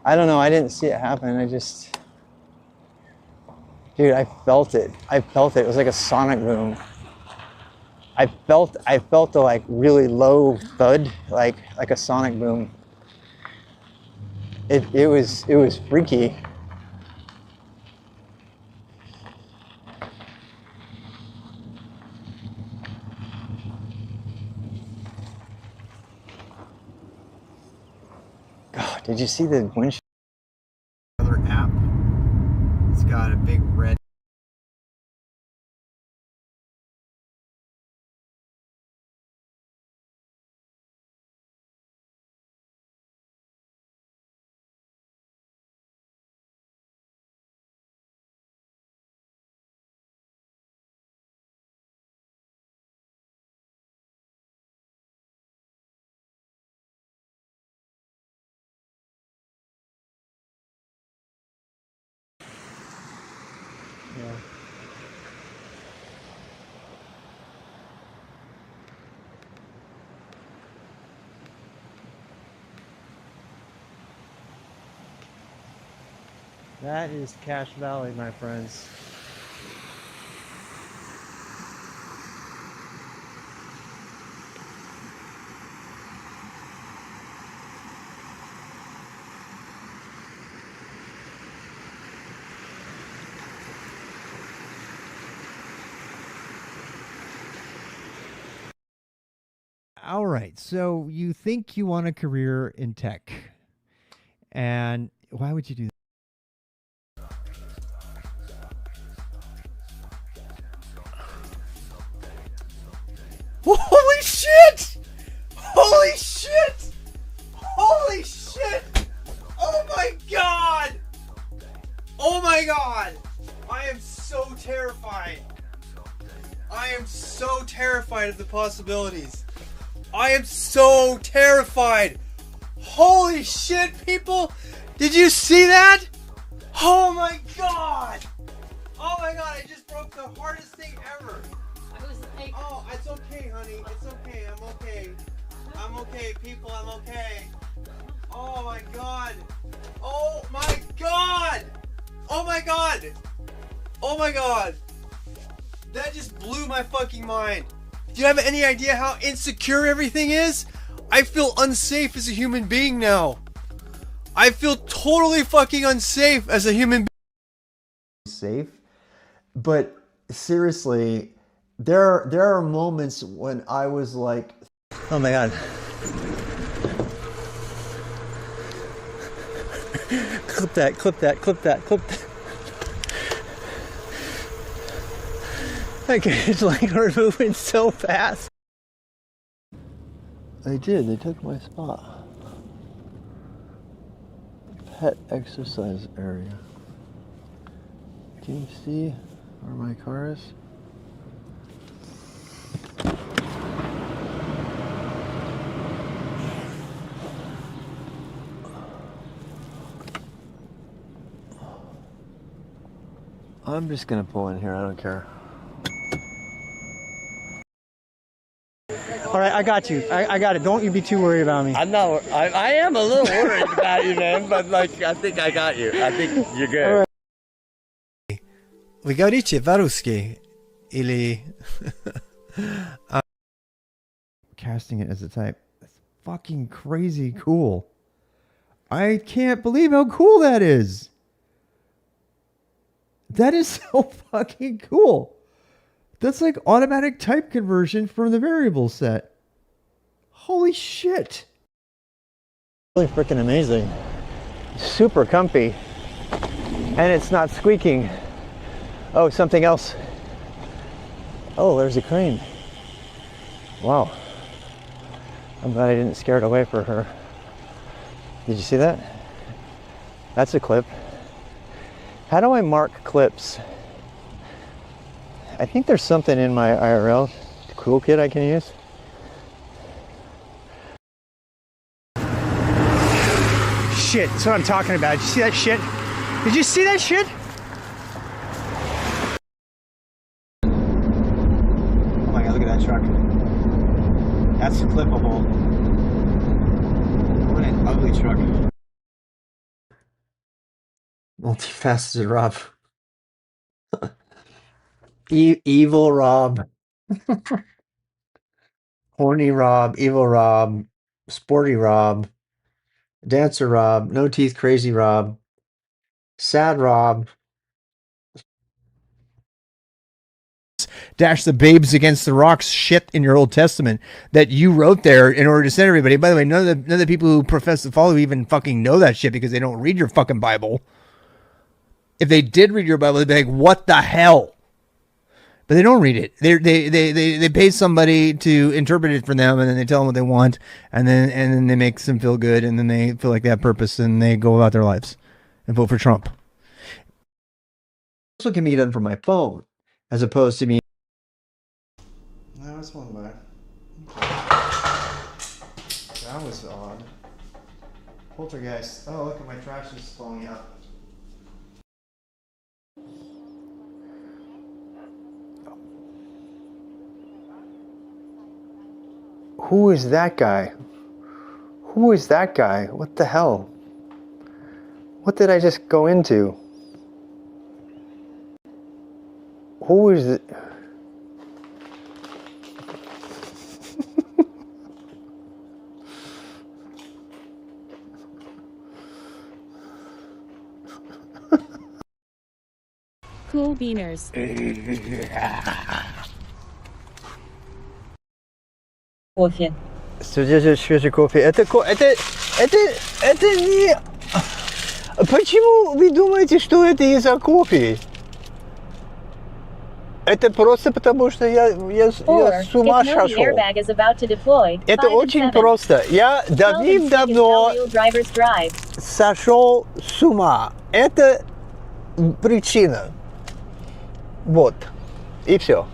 Speaker 4: I don't know. I didn't see it happen. I just, dude, I felt it. I felt it. It was like a sonic boom. I felt the like really low thud, like a sonic boom. It was freaky. God, did you see the windshield? Other app. It's got a big red. Yeah. That is Cache Valley, my friends.
Speaker 11: All right. So you think you want a career in tech. And why would you do that? Holy shit! Holy shit! Holy shit! Oh my god! Oh my god! I am so terrified. I am so terrified of the possibilities. I am so terrified. Holy shit, people! Did you see that? Oh my god! Oh my god, I just broke the hardest thing ever.
Speaker 2: I was like,
Speaker 11: Oh, it's okay, honey. It's okay. I'm okay. I'm okay, people. I'm okay. Oh my god. Oh my god. Oh my god. Oh my god. That just blew my fucking mind. Do you have any idea how insecure everything is? I feel unsafe as a human being now. I feel totally fucking unsafe as a human being.
Speaker 1: Safe, but seriously, there are moments when I was like,
Speaker 4: Oh my god. Clip that, clip that, clip that, clip that. Okay, it's like we're moving so fast.
Speaker 1: they did. They took my spot. Pet exercise area. Can you see where my car is? I'm just gonna pull in here. I don't care.
Speaker 4: All right, I got you. I got it. Don't you be too worried about me.
Speaker 12: I'm not. I am a little worried about you, man. But like, I think I got you. I think you're good.
Speaker 4: All right. Вы говорите по-русски или
Speaker 11: Casting it as a type. That's fucking crazy cool. I can't believe how cool that is. That is so fucking cool. That's like automatic type conversion from the variable set. Holy shit.
Speaker 4: Really freaking amazing. Super comfy. And it's not squeaking. Oh, something else. Oh, there's a crane. Wow. I'm glad I didn't scare it away for her. Did you see that? That's a clip. How do I mark clips? I think there's something in my IRL cool kit I can use.
Speaker 11: Shit, that's what I'm talking about. Did you see that shit? Did you see that shit?
Speaker 4: Oh my god, look at that truck. That's clippable. What an ugly truck. Multifaceted Rob. Evil Rob. Horny Rob, Evil Rob, Sporty Rob, Dancer Rob, No Teeth Crazy Rob, Sad Rob.
Speaker 11: Dash the babes against the rocks shit in your Old Testament that you wrote there in order to send everybody. By the way, none of the people who profess to follow you even fucking know that shit because they don't read your fucking Bible. If they did read your Bible, they'd be like, what the hell? But they don't read it. They pay somebody to interpret it for them, and then they tell them what they want, and then they make them feel good, and then they feel like they have purpose, and they go about their lives and vote for Trump.
Speaker 4: Also can be done from my phone, as opposed to me.
Speaker 1: That was one back. That was odd. Poltergeist. Oh, look at my trash is falling out.
Speaker 4: Who is that guy? Who is that guy? What the hell? What did I just go into? Who is it?
Speaker 2: Cool beaners.
Speaker 8: Кофе.
Speaker 4: Здесь свежий кофе. Это не... Почему вы думаете, что это из-за кофе? Это просто потому, что я с ума сошел. Это очень просто. Я давным-давно сошел с ума. Это причина. Вот. И все.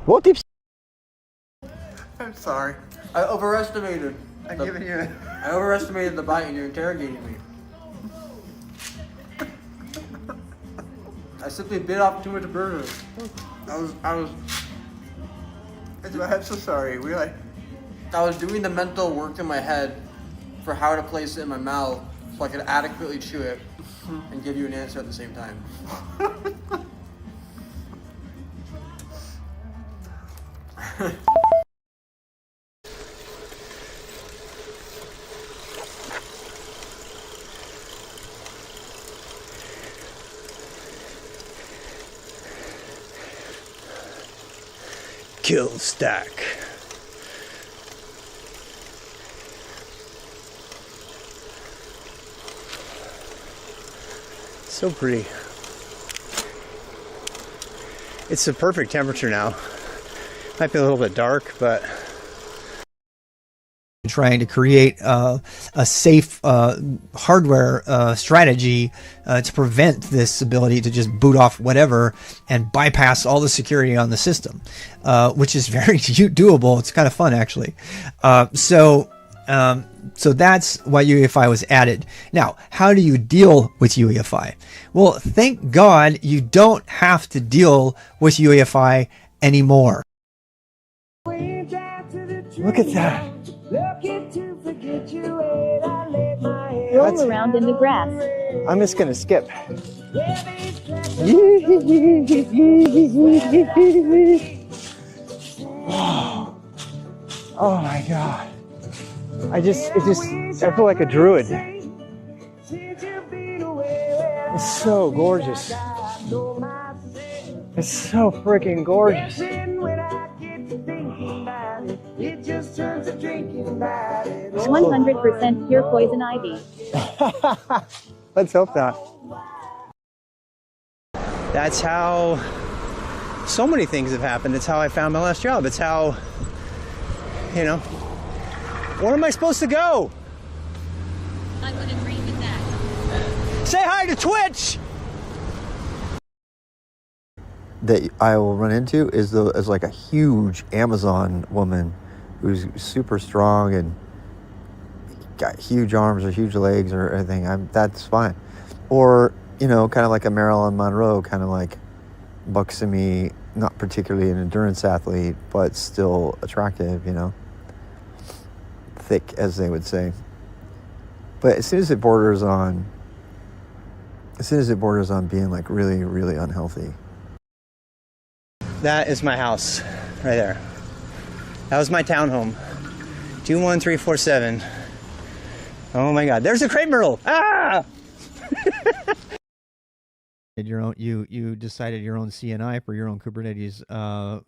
Speaker 4: Вот и все.
Speaker 9: I'm sorry. I overestimated.
Speaker 1: I'm giving you.
Speaker 9: I overestimated the bite, and you're interrogating me. I simply bit off too much burger. I'm
Speaker 1: so sorry.
Speaker 9: I was doing the mental work in my head for how to place it in my mouth so I could adequately chew it and give you an answer at the same time.
Speaker 11: Kill stack.
Speaker 4: So pretty. It's the perfect temperature now. Might be a little bit dark, but
Speaker 11: Trying to create a safe hardware strategy to prevent this ability to just boot off whatever and bypass all the security on the system, which is very doable. It's kind of fun, actually. So that's why UEFI was added. Now, how do you deal with UEFI? Well, thank God you don't have to deal with UEFI anymore.
Speaker 4: look at that.
Speaker 2: Roll around in the grass.
Speaker 4: I'm just gonna skip. Oh my god. I feel like a druid. It's so gorgeous. It's so freaking gorgeous.
Speaker 2: It's 100% pure poison ivy.
Speaker 4: Let's hope not. That's how so many things have happened. It's how I found my last job. It's how, you know, where am I supposed to go?
Speaker 2: I would agree with that.
Speaker 4: Say hi to Twitch!
Speaker 1: That I will run into is like a huge Amazon woman who's super strong and got huge arms or huge legs or anything. That's fine. Or, you know, kind of like a Marilyn Monroe, kind of like buxomy, not particularly an endurance athlete, but still attractive, you know, thick, as they would say. But as soon as it borders on being like really, really unhealthy.
Speaker 4: That is my house right there. That was my townhome. 21347. Oh my God, there's a crepe myrtle. Ah!
Speaker 11: Your own, you decided your own CNI for your own Kubernetes,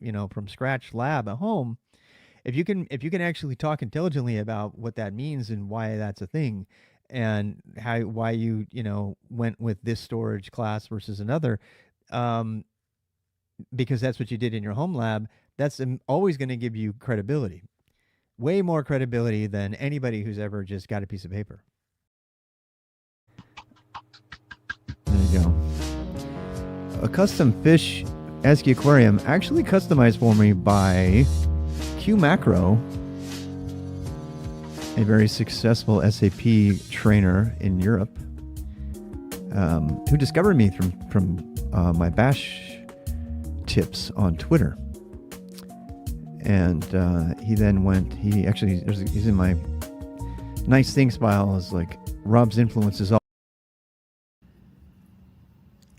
Speaker 11: you know, from scratch lab at home. If you can actually talk intelligently about what that means and why that's a thing, and why you know went with this storage class versus another, because that's what you did in your home lab, that's always going to give you credibility, way more credibility than anybody who's ever just got a piece of paper. There you go. A custom fish ASCII aquarium actually customized for me by Q Macro, a very successful SAP trainer in Europe, who discovered me from my Bash tips on Twitter. And he then went, he's in my nice things file as like Rob's influences all.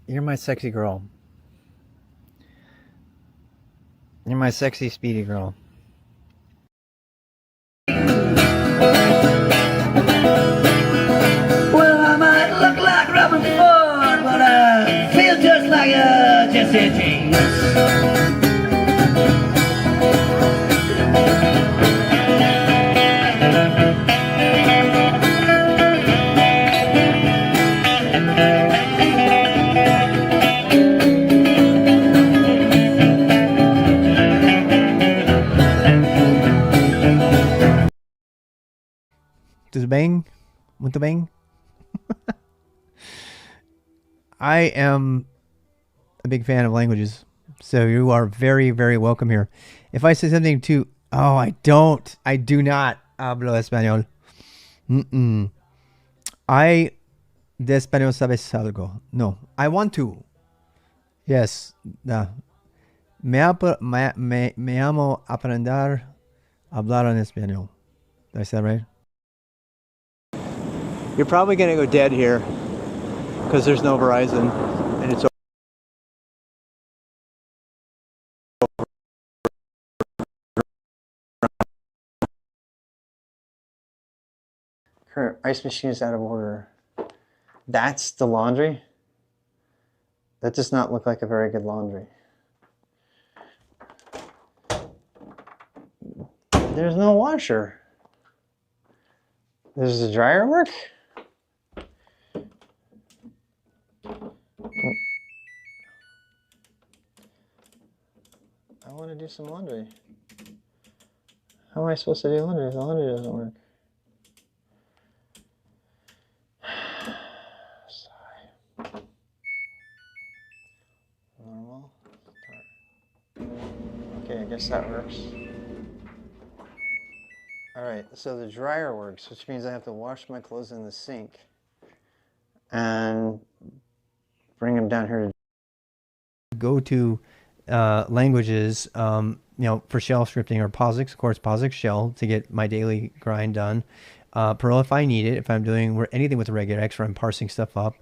Speaker 11: You're my sexy girl. You're my sexy speedy girl.
Speaker 14: Well, I might look like Robin Ford, but I feel just like a Jesse James.
Speaker 11: Does it bang? With the bang? I am a big fan of languages, so you are very, very welcome here. If I say something too, I do not hablo español. I de español sabes algo. No, I want to. Yes, no. Me amo aprender a hablar en español. Did I say that right?
Speaker 4: You're probably going to go dead here because there's no Verizon and it's current ice machine is out of order. That's the laundry? That does not look like a very good laundry. There's no washer. Does the dryer work? I want to do some laundry. How am I supposed to do laundry if the laundry doesn't work? Sigh. Normal. Start. Okay, I guess that works. Alright, so the dryer works, which means I have to wash my clothes in the sink and bring them down here.
Speaker 11: Go to languages, you know, for shell scripting or POSIX, of course, POSIX shell to get my daily grind done. Perl if I need it, if I'm doing anything with the regex or I'm parsing stuff up.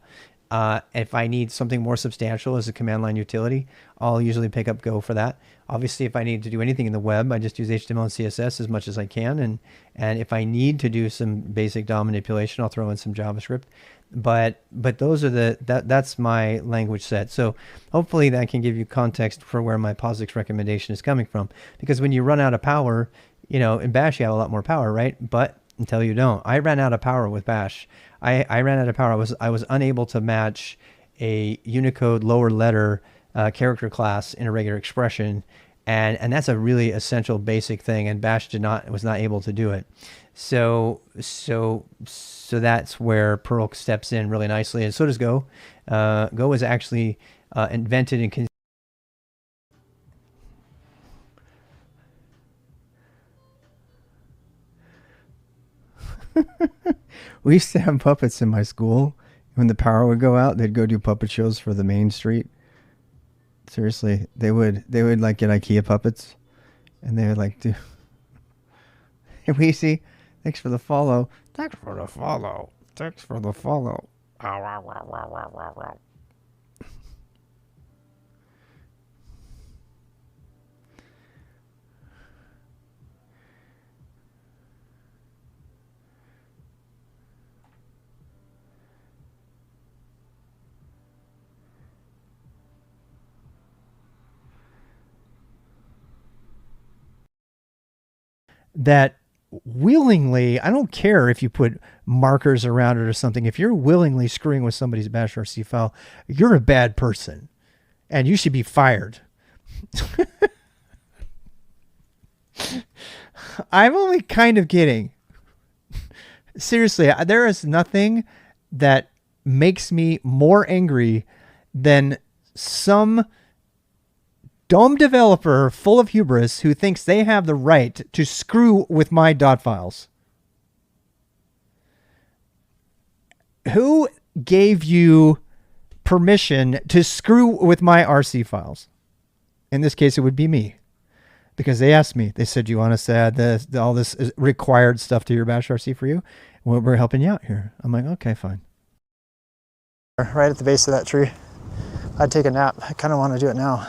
Speaker 11: If I need something more substantial as a command line utility, I'll usually pick up Go for that. Obviously, if I need to do anything in the web, I just use HTML and CSS as much as I can. And if I need to do some basic DOM manipulation, I'll throw in some JavaScript. But those are that's my language set. So hopefully that can give you context for where my POSIX recommendation is coming from. Because when you run out of power,
Speaker 4: You know, in Bash you have a lot more power, right? But until you don't. I ran out of power with Bash. I ran out of power. I was unable to match a Unicode lower letter character class in a regular expression, and that's a really essential basic thing, and Bash was not able to do it. So that's where Perl steps in really nicely, and so does Go. Go was actually invented and we used to have puppets in my school. When the power would go out, they'd go do puppet shows for the main street. Seriously, they would like get IKEA puppets, and they would like do. Hey, Weezy, thanks for the follow. Thanks for the follow. Thanks for the follow. Ow, ow, ow, ow, ow, ow, ow. That willingly, I don't care if you put markers around it or something. If you're willingly screwing with somebody's bash RC file, you're a bad person and you should be fired. I'm only kind of kidding. Seriously, there is nothing that makes me more angry than some dumb developer full of hubris who thinks they have the right to screw with my dot files. Who gave you permission to screw with my RC files? In this case, it would be me, because they asked me. They said, "Do you want us to add all this required stuff to your bash RC for you? Well, we're helping you out here." I'm like, okay, fine.
Speaker 9: Right at the base of that tree. I'd take a nap. I kind of want to do it now.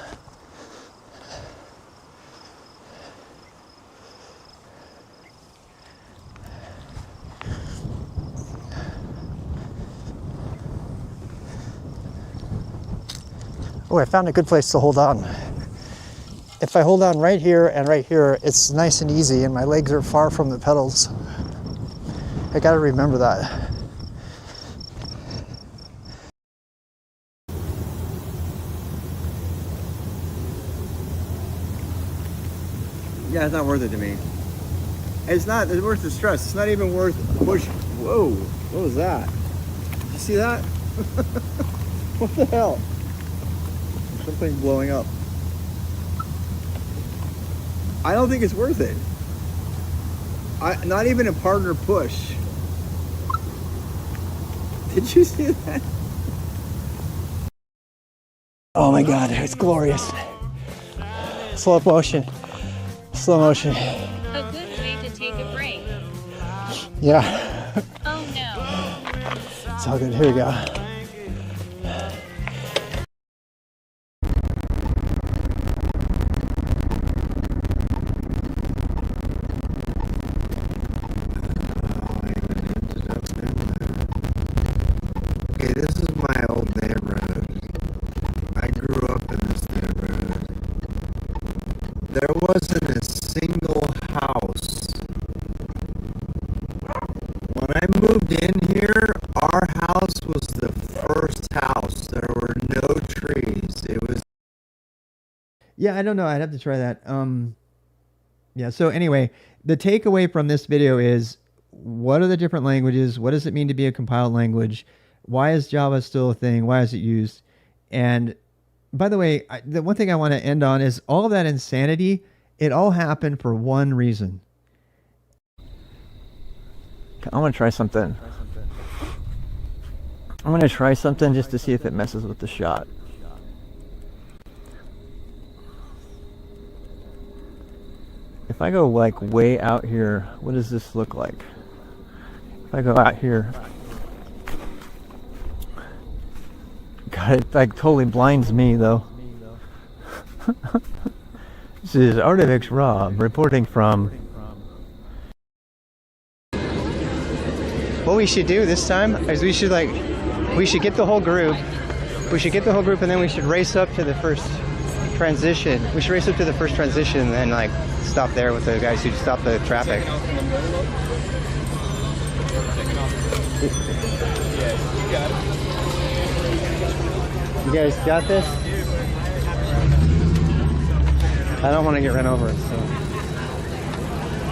Speaker 9: Oh, I found a good place to hold on. If I hold on right here and right here, it's nice and easy and my legs are far from the pedals. I gotta remember that.
Speaker 6: Yeah, it's not worth it to me. It's worth the stress. It's not even worth push. Whoa, what was that? Did you see that? What the hell? Something's blowing up. I don't think it's worth it. Not even a partner push. Did you see that?
Speaker 9: Oh my God, it's glorious. Slow motion. Slow motion.
Speaker 2: A good way to take a break.
Speaker 9: Yeah.
Speaker 2: Oh no.
Speaker 9: It's all good. Here we go.
Speaker 1: Okay, this is my old neighborhood. I grew up in this neighborhood. There wasn't a single house. When I moved in here, our house was the first house. There were no trees. It was...
Speaker 4: Yeah, I don't know. I'd have to try that. Yeah, so anyway, the takeaway from this video is, what are the different languages? What does it mean to be a compiled language? Why is Java still a thing? Why is it used? And by the way, the one thing I want to end on is all of that insanity, it all happened for one reason.
Speaker 6: I want to try something. I'm going to try something just to see if it messes with the shot. If I go like way out here, what does this look like? If I go out here, God, it like totally blinds me though. This is Artivix Rob reporting from...
Speaker 4: What we should do this time is we should get the whole group. We should get the whole group and then we should race up to the first transition. We should race up to the first transition and like stop there with the guys who stop the traffic. You guys got this? I don't want to get run over, so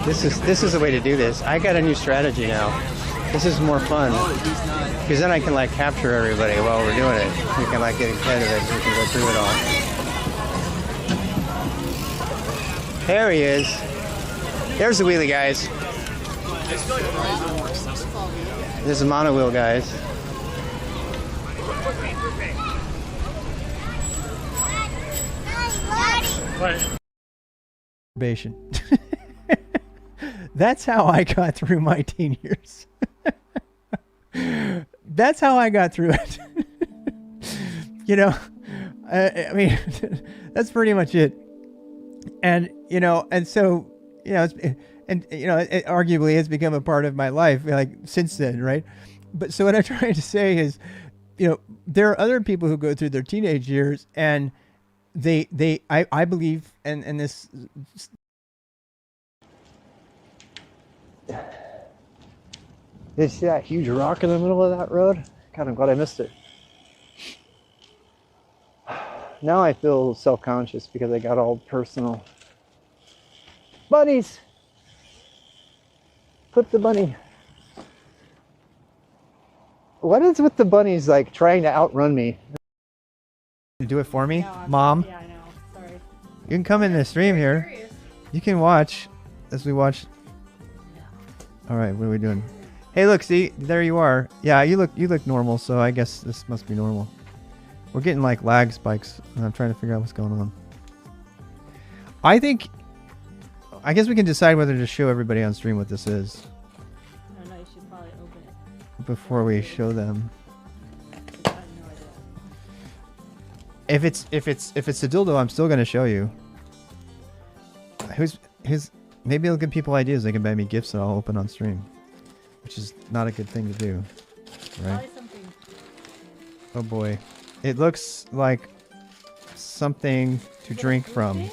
Speaker 4: this is the way to do this. I got a new strategy now. This is more fun because then I can like capture everybody while we're doing it. We can like get ahead of it. We can go through it all. There he is. There's the wheelie, guys. This is monowheel, guys.
Speaker 11: That's how I got through my teen years. That's how I got through it. You know, I mean, that's pretty much it. And, you know, and so, you know, it arguably has become a part of my life, like, since then, right? But so what I'm trying to say is, you know, there are other people who go through their teenage years and I believe, and this.
Speaker 9: Did you see that huge rock in the middle of that road? God, I'm glad I missed it. Now I feel self-conscious because I got all personal. Bunnies! Put the bunny. What is with the bunnies like trying to outrun me?
Speaker 11: You do it for me, Mom?
Speaker 15: Yeah, I know. Sorry.
Speaker 11: You can come in the stream here. You can watch as we watch. All right, what are we doing? Hey, look, see, there you are. Yeah, you look normal, so I guess this must be normal. We're getting like lag spikes, and I'm trying to figure out what's going on. I guess we can decide whether to show everybody on stream what this is.
Speaker 15: No, you should probably open it.
Speaker 11: Before we show them.
Speaker 15: I have no idea.
Speaker 11: If it's a dildo, I'm still gonna show you. Maybe it'll give people ideas. They can buy me gifts that I'll open on stream, which is not a good thing to do, right? Oh boy, it looks like something to drink from.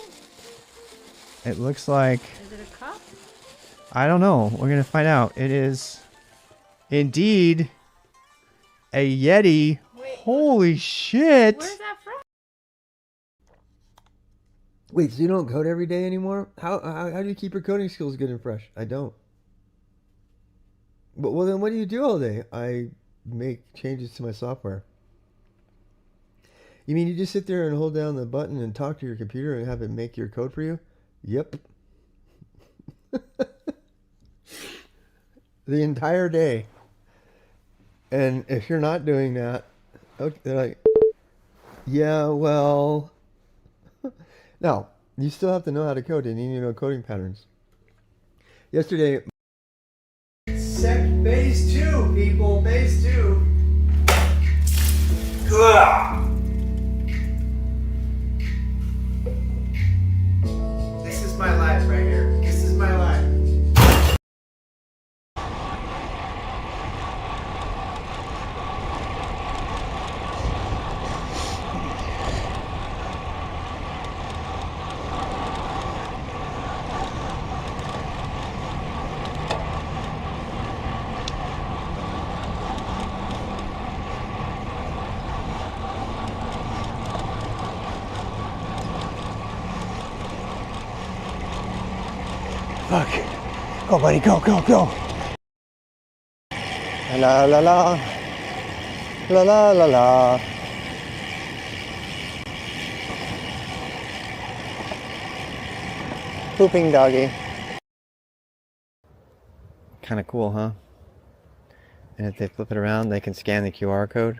Speaker 11: It looks like.
Speaker 15: Is it a cup?
Speaker 11: I don't know. We're gonna find out. It is indeed a Yeti.
Speaker 15: Wait,
Speaker 11: holy shit!
Speaker 15: Where's that from?
Speaker 1: Wait, so you don't code every day anymore? How do you keep your coding skills good and fresh? I don't. But well, then what do you do all day? I make changes to my software. You mean you just sit there and hold down the button and talk to your computer and have it make your code for you? Yep. The entire day. And if you're not doing that, okay, they're like, yeah, well. Now, you still have to know how to code and you need to know coding patterns. Yesterday.
Speaker 6: Phase 2, people. Phase 2. This is my life right here. This is my life.
Speaker 9: Fuck. Go, buddy, go, go, go. La la la. La la la la. Pooping doggy.
Speaker 4: Kind of cool, huh? And if they flip it around, they can scan the QR code.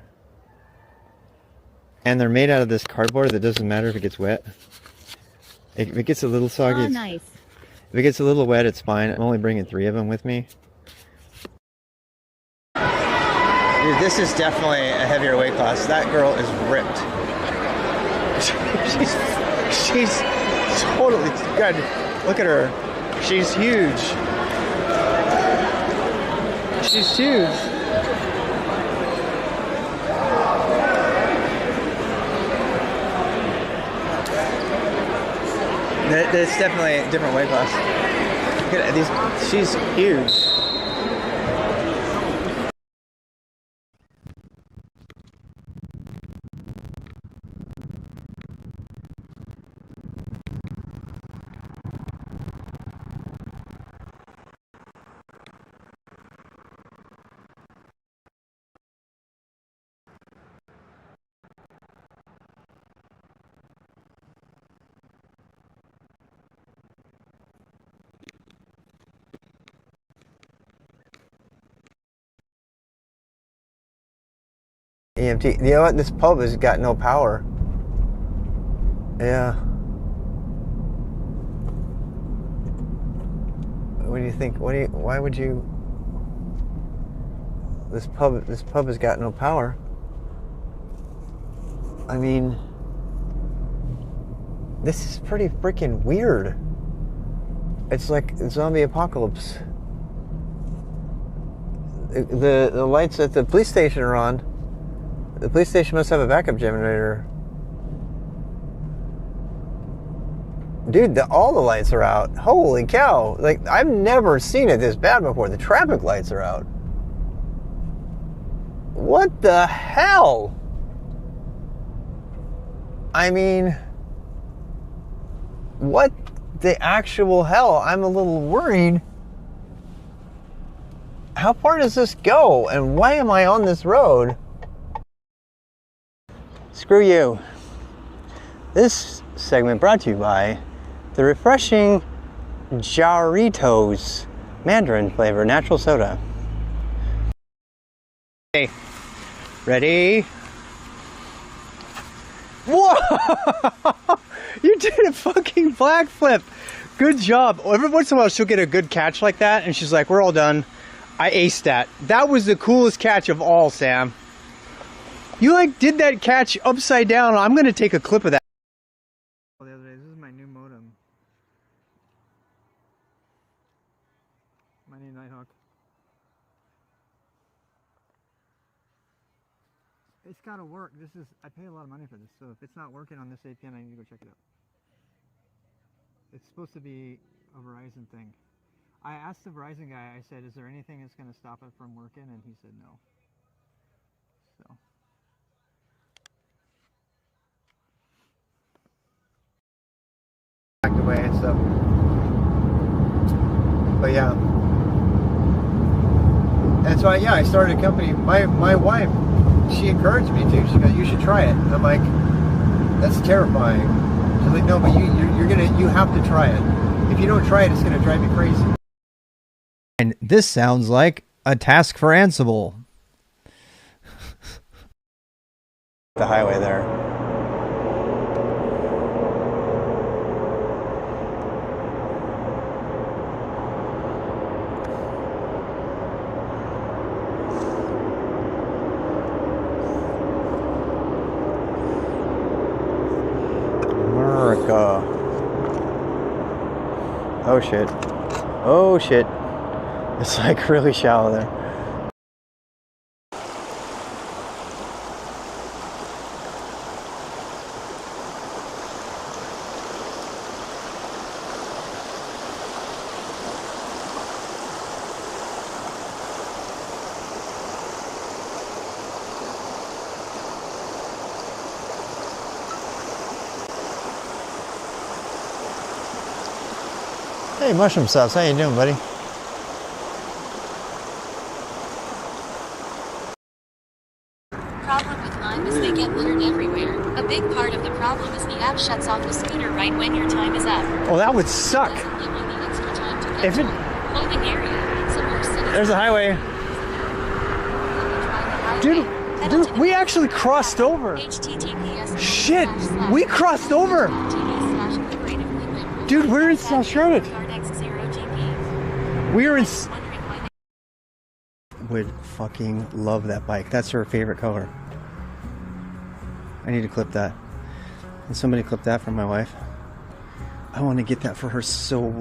Speaker 4: And they're made out of this cardboard that doesn't matter if it gets wet. If it gets a little soggy,
Speaker 2: nice.
Speaker 4: if it gets a little wet, it's fine. I'm only bringing 3 of them with me. Dude, this is definitely a heavier weight class. That girl is ripped. she's totally good. Look at her. She's huge. She's huge. It's definitely a different weight class. Look at these. She's huge.
Speaker 1: EMT. You know what? This pub has got no power. Yeah. What do you think? Why would you? This pub has got no power. I mean, this is pretty freaking weird. It's like a zombie apocalypse. The lights at the police station are on. The police station must have a backup generator. Dude, all the lights are out. Holy cow. Like, I've never seen it this bad before. The traffic lights are out. What the hell? I mean, what the actual hell? I'm a little worried. How far does this go? And why am I on this road?
Speaker 4: Screw you. This segment brought to you by the refreshing Jarritos Mandarin flavor natural soda. Okay, ready? Whoa! You did a fucking backflip. Good job. Every once in a while she'll get a good catch like that and she's like, we're all done. I aced that. That was the coolest catch of all, Sam. You like did that catch upside down. I'm gonna take a clip of that.
Speaker 9: The other day, this is my new modem. My new Nighthawk. It's gotta work. I pay a lot of money for this, so if it's not working on this APN, I need to go check it out. It's supposed to be a Verizon thing. I asked the Verizon guy, I said, is there anything that's gonna stop it from working? And he said no. So.
Speaker 6: Backed away and stuff. But yeah. And so I started a company. My wife, she encouraged me to. She goes, you should try it. And I'm like, that's terrifying. She's like, no, but you have to try it. If you don't try it, it's gonna drive you crazy.
Speaker 11: And this sounds like a task for Ansible.
Speaker 4: The highway there. America. Oh shit. Oh shit. It's like really shallow there. Hey, Mushroom Sauce, how you doing, buddy?
Speaker 2: Problem with Lime is they get littered everywhere. A big part of the problem is the app shuts off the scooter right when your time is up.
Speaker 4: Oh, that would suck.
Speaker 2: It doesn't give you the extra time to get
Speaker 4: If
Speaker 2: to
Speaker 4: it,
Speaker 2: loading area. Some more cities.
Speaker 4: there's a highway. Dude, we actually crossed over. Shit, we crossed over. Dude, we're in South Charlotte. We're in. Would fucking love that bike. That's her favorite color. I need to clip that. Can somebody clip that for my wife? I want to get that for her so.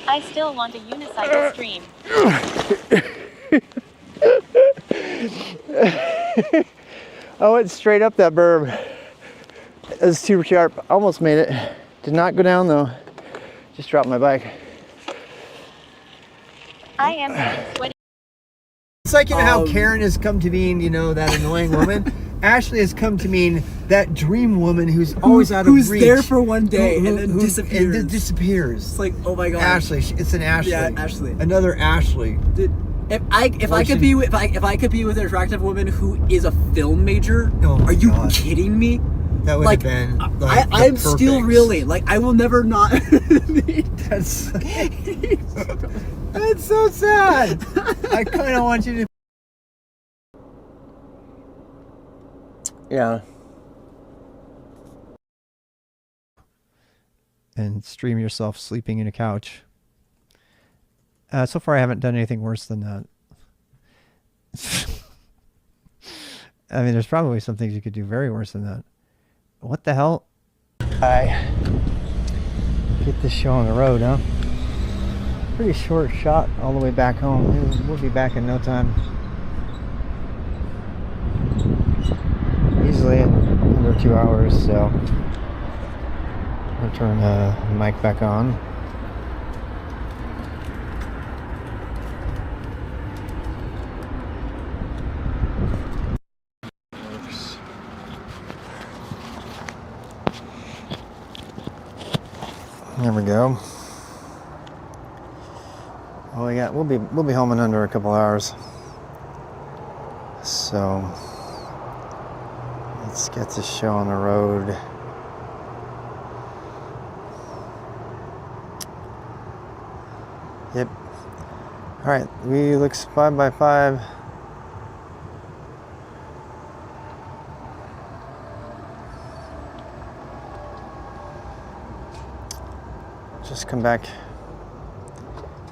Speaker 2: I still want a unicycle stream.
Speaker 4: I went straight up that berm. It was too sharp. Almost made it. Did not go down though. Just dropped my bike.
Speaker 2: I am getting sweaty.
Speaker 6: It's like, you know how Karen has come to mean, you know, that annoying woman? Ashley has come to mean that dream woman who's always out of reach.
Speaker 13: Who's there for one day and then disappears.
Speaker 6: And then disappears.
Speaker 13: It's like, oh my god.
Speaker 6: Ashley, it's an Ashley.
Speaker 13: Yeah, Ashley.
Speaker 6: Another Ashley.
Speaker 13: Dude, if I could be with an attractive woman who is a film major, are you kidding me?
Speaker 6: That would
Speaker 13: like,
Speaker 6: have been
Speaker 13: I'm still reeling. Like, I will never not.
Speaker 6: That's so sad. I kind of want you to.
Speaker 4: Yeah.
Speaker 11: And stream yourself sleeping in a couch. So far, I haven't done anything worse than that. I mean, there's probably some things you could do very worse than that. What the hell?
Speaker 4: I get this show on the road, huh? Pretty short shot all the way back home. We'll be back in no time. Easily in under 2 hours, so I'll turn the mic back on. There we go. Oh, we'll be home in under a couple hours. So let's get this show on the road. Yep. All right, we looks 5x5. Just come back.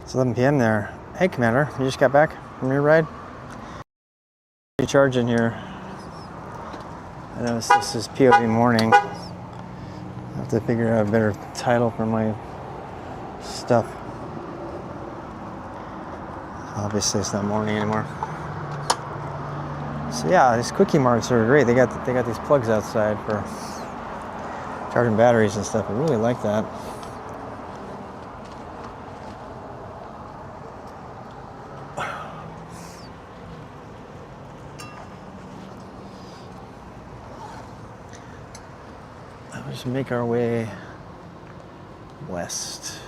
Speaker 4: It's 11 p.m. there. Hey, Commander, you just got back from your ride? Recharging here. I noticed this is POV morning. I have to figure out a better title for my stuff. Obviously, it's not morning anymore. So yeah, these quickie marts are great. They got these plugs outside for charging batteries and stuff. I really like that. Just make our way west.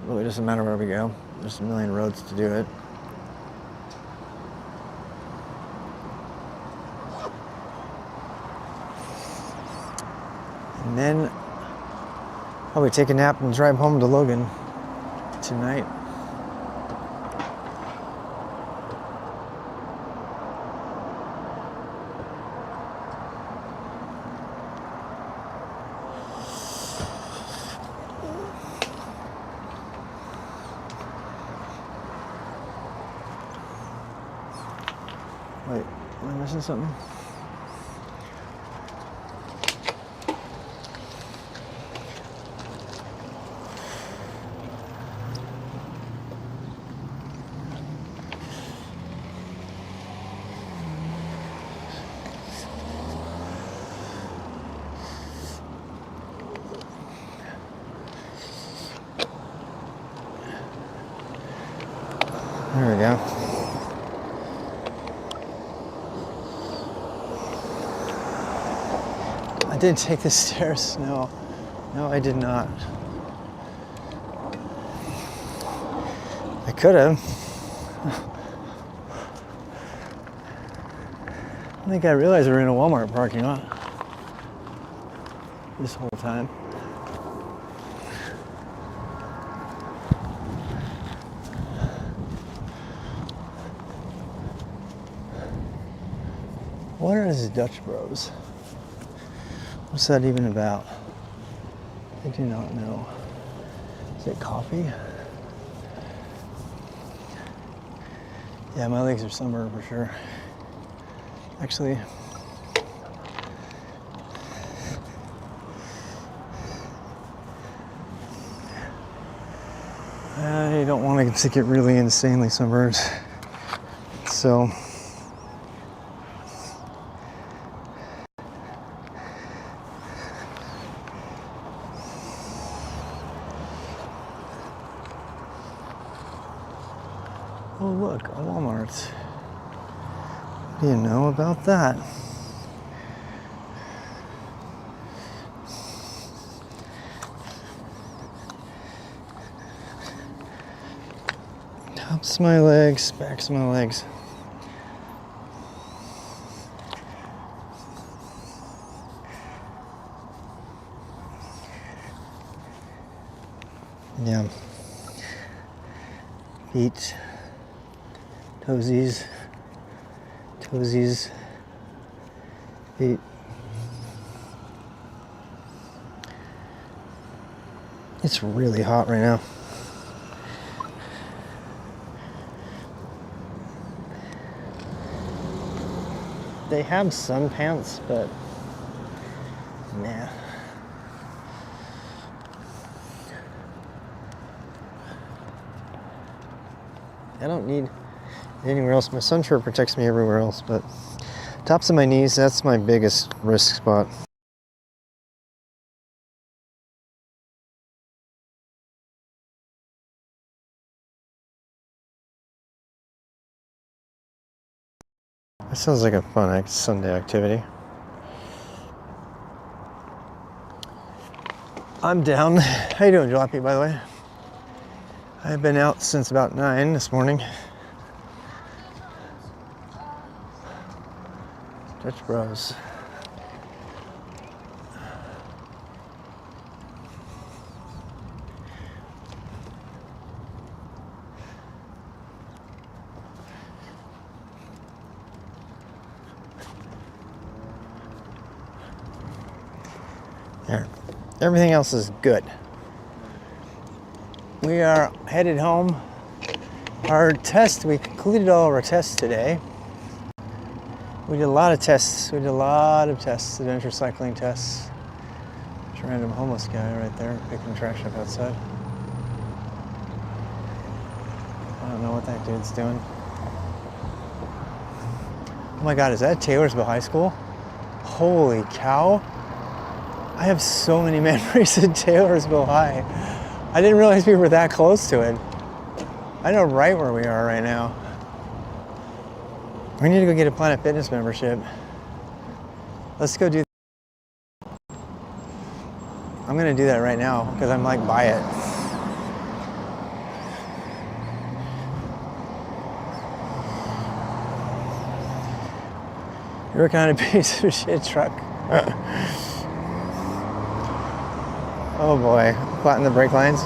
Speaker 4: Really doesn't matter where we go. There's a million roads to do it. And then probably take a nap and drive home to Logan tonight. Wait, am I missing something? There we go. I didn't take the stairs. No, I did not. I could have. I don't think I realized we were in a Walmart parking lot this whole time. What are these Dutch Bros? What's that even about? I do not know. Is it coffee? Yeah, my legs are sunburned for sure. Actually, I don't want to get really insanely sunburned. So look, a Walmart. What do you know about that? Tops of my legs, backs of my legs. Yeah. Feet, toesies, toesies, feet. It's really hot right now. They have sun pants, but nah. I don't need anywhere else. My sun shirt protects me everywhere else, but tops of my knees, that's my biggest risk spot. That sounds like a fun Sunday activity. I'm down. How you doing, Jalopy, by the way? I've been out since about 9 this morning. Dutch Bros. There. Everything else is good. We are headed home. Our test, we concluded all of our tests today. We did a lot of tests. Adventure cycling tests. There's a random homeless guy right there picking trash up outside. I don't know what that dude's doing. Oh my God, is that Taylorsville High School? Holy cow. I have so many memories of Taylorsville High. I didn't realize we were that close to it. I know right where we are right now. We need to go get a Planet Fitness membership. Let's go do that. I'm gonna do that right now because I'm like by it. You're working on a piece of shit truck. Oh boy, flatten the brake lines.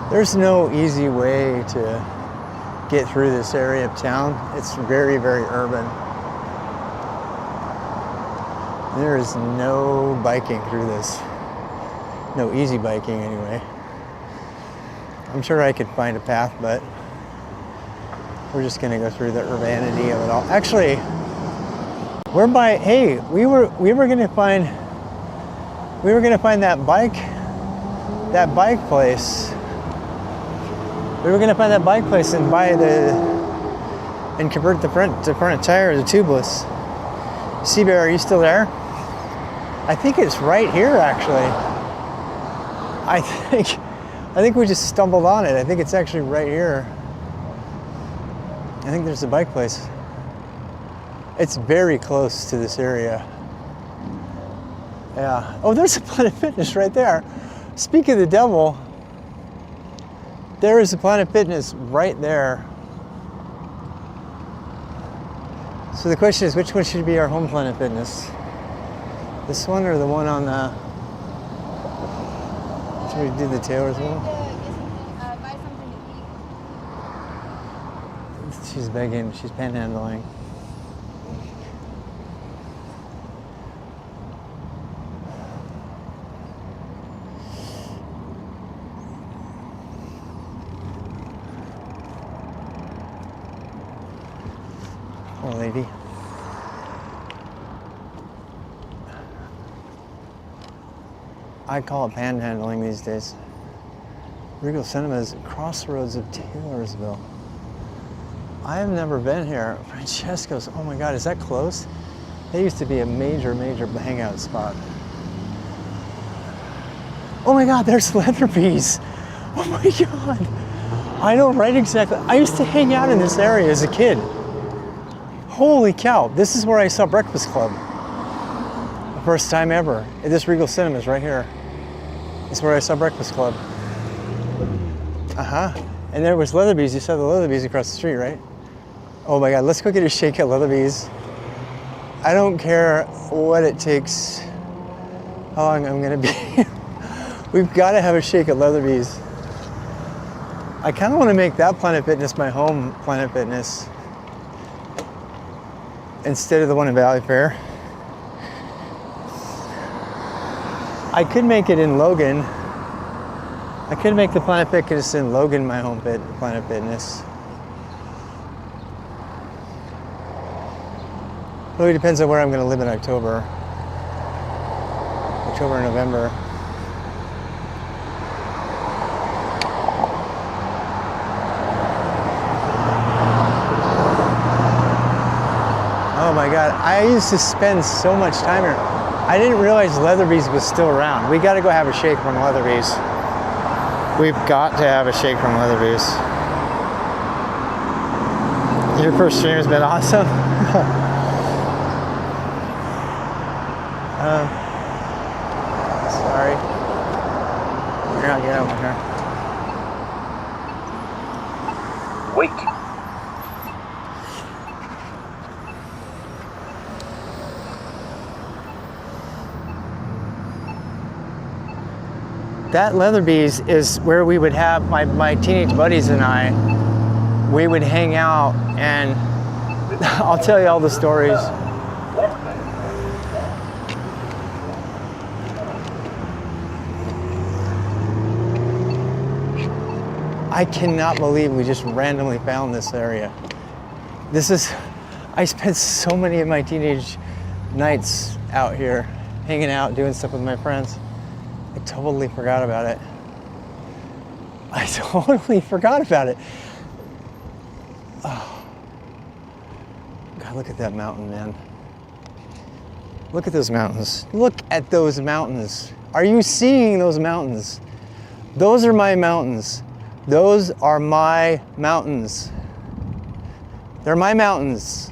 Speaker 4: There's no easy way to get through this area of town. It's very, very urban. There is no biking through this. No easy biking anyway. I'm sure I could find a path, but we're just gonna go through the urbanity of it all. Actually, we're by, hey, we were gonna find that bike place. We were gonna find that bike place and convert the front tire to tubeless. Seabear, are you still there? I think it's right here actually. I think we just stumbled on it. I think it's actually right here. I think there's a bike place. It's very close to this area. Yeah. Oh, there's a Planet Fitness right there. Speak of the devil, there is a Planet Fitness right there. So the question is, which one should be our home Planet Fitness? This one or the one on the... Should we do the Taylor's one?
Speaker 15: Buy something to eat.
Speaker 4: She's begging, she's panhandling. Poor lady. I call it panhandling these days. Regal Cinemas, crossroads of Taylorsville. I have never been here. Francesco's, oh my God, is that close? That used to be a major, major hangout spot.
Speaker 9: Oh my God, there's leather bees. Oh my God. I know right exactly. I used to hang out in this area as a kid. Holy cow, this is where I saw Breakfast Club. The first time ever. This Regal Cinemas right here. This is where I saw Breakfast Club. And there was Leatherby's. You saw the Leatherby's across the street, right? Oh my God, let's go get a shake at Leatherby's. I don't care what it takes, how long I'm gonna be. We've got to have a shake at Leatherby's. I kind of want to make that Planet Fitness my home Planet Fitness instead of the one in Valley Fair. I could make it in Logan. I could make the Planet Fitness in Logan my home Planet Fitness. Really depends on where I'm going to live in October. October and November. Oh my God, I used to spend so much time here. I didn't realize Leatherby's was still around. We got to go have a shake from Leatherby's. We've got to have a shake from Leatherby's. Your first stream has been awesome. Sorry. Here, I'll get over here.
Speaker 12: Wait.
Speaker 9: That Leatherby's is where we would have my teenage buddies and I. We would hang out, and I'll tell you all the stories. I cannot believe we just randomly found this area. I spent so many of my teenage nights out here, hanging out, doing stuff with my friends. I totally forgot about it. Oh. God, look at that mountain, man. Look at those mountains. Look at those mountains. Are you seeing those mountains? Those are my mountains. Those are my mountains. They're my mountains.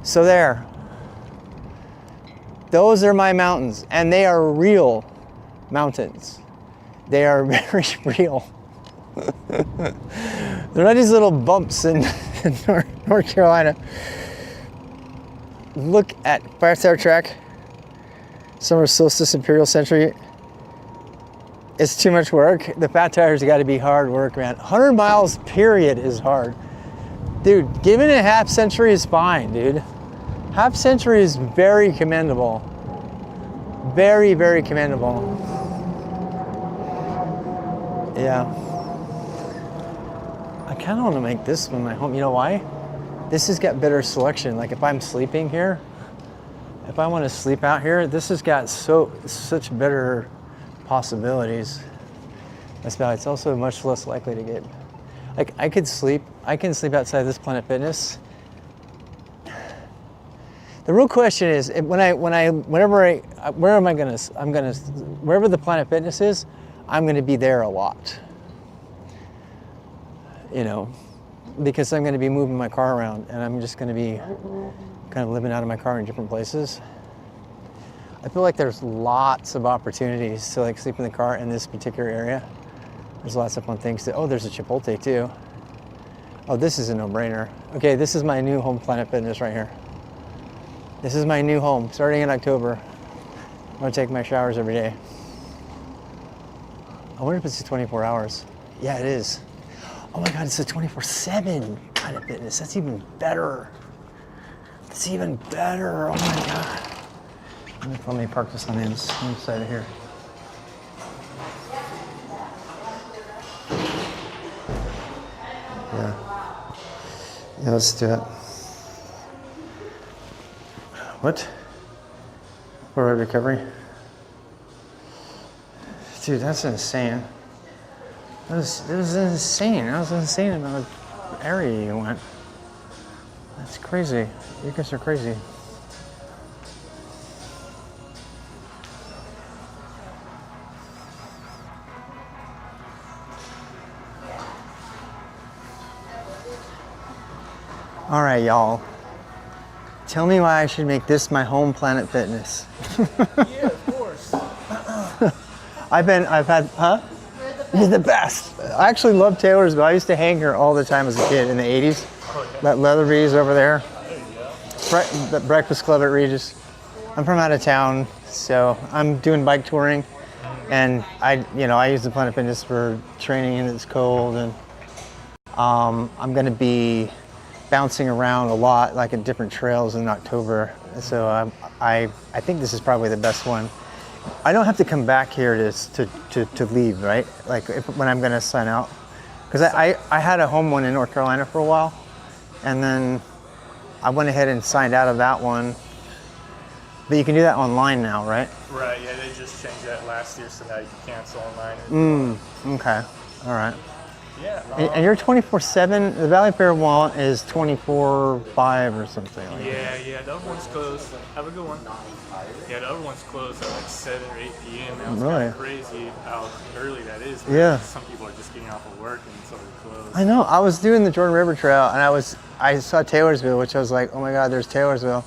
Speaker 9: So there. Those are my mountains, and they are real mountains. They are very real. They're not these little bumps in North Carolina. Look at Fire Tower Track, Summer Solstice Imperial Century. It's too much work. The fat tires got to be hard work, man. 100 miles period is hard. Dude, giving a half century is fine, dude. Half century is very commendable. Very, very commendable. Yeah. I kind of want to make this one my home. You know why? This has got better selection. Like if I'm sleeping here, if I want to sleep out here, this has got such better possibilities. That's about it. It's also much less likely to get, like I can sleep outside this Planet Fitness. The real question is, wherever the Planet Fitness is, I'm gonna be there a lot. You know, because I'm gonna be moving my car around and I'm just gonna be kind of living out of my car in different places. I feel like there's lots of opportunities to like sleep in the car in this particular area. There's lots of fun things to, oh, there's a Chipotle too. Oh, this is a no-brainer. Okay, this is my new home Planet Fitness right here. This is my new home, starting in October. I'm gonna take my showers every day. I wonder if it's 24 hours. Yeah, it is. Oh my God, it's a 24/7 Planet Fitness. That's even better. That's even better, oh my God. Let me park this on the inside of here.
Speaker 1: Yeah, let's do it. What? Forward recovery? Dude, that's insane. That was insane. That was insane amount of area you went. That's crazy. You guys are crazy.
Speaker 4: All right, y'all. Tell me why I should make this my home Planet Fitness.
Speaker 12: Yeah, of course.
Speaker 4: You're the best. I actually love Taylorsville. I used to hang here all the time as a kid in the 80s. That Leatherby's over there. The Breakfast Club at Regis. I'm from out of town, so I'm doing bike touring. And I use the Planet Fitness for training and it's cold. And I'm gonna be bouncing around a lot, like at different trails in October. So I think this is probably the best one. I don't have to come back here to leave, right? Like when I'm gonna sign out, because I had a home one in North Carolina for a while, and then I went ahead and signed out of that one. But you can do that online now, right?
Speaker 12: Right, yeah, they just changed that last year, so now you can cancel online.
Speaker 4: Okay, all right.
Speaker 12: Yeah.
Speaker 4: And you're 24/7. The Valley Fair one is 24/5 or something. Like
Speaker 12: Yeah, the other one's closed. Have a good one. Yeah, the other one's closed at like 7 or 8 p.m. Now it's kind of crazy how early that is.
Speaker 4: Yeah.
Speaker 12: Some people are just getting off of work and it's already closed.
Speaker 4: I know. I was doing the Jordan River Trail and I saw Taylorsville, which I was like, oh my God, there's Taylorsville.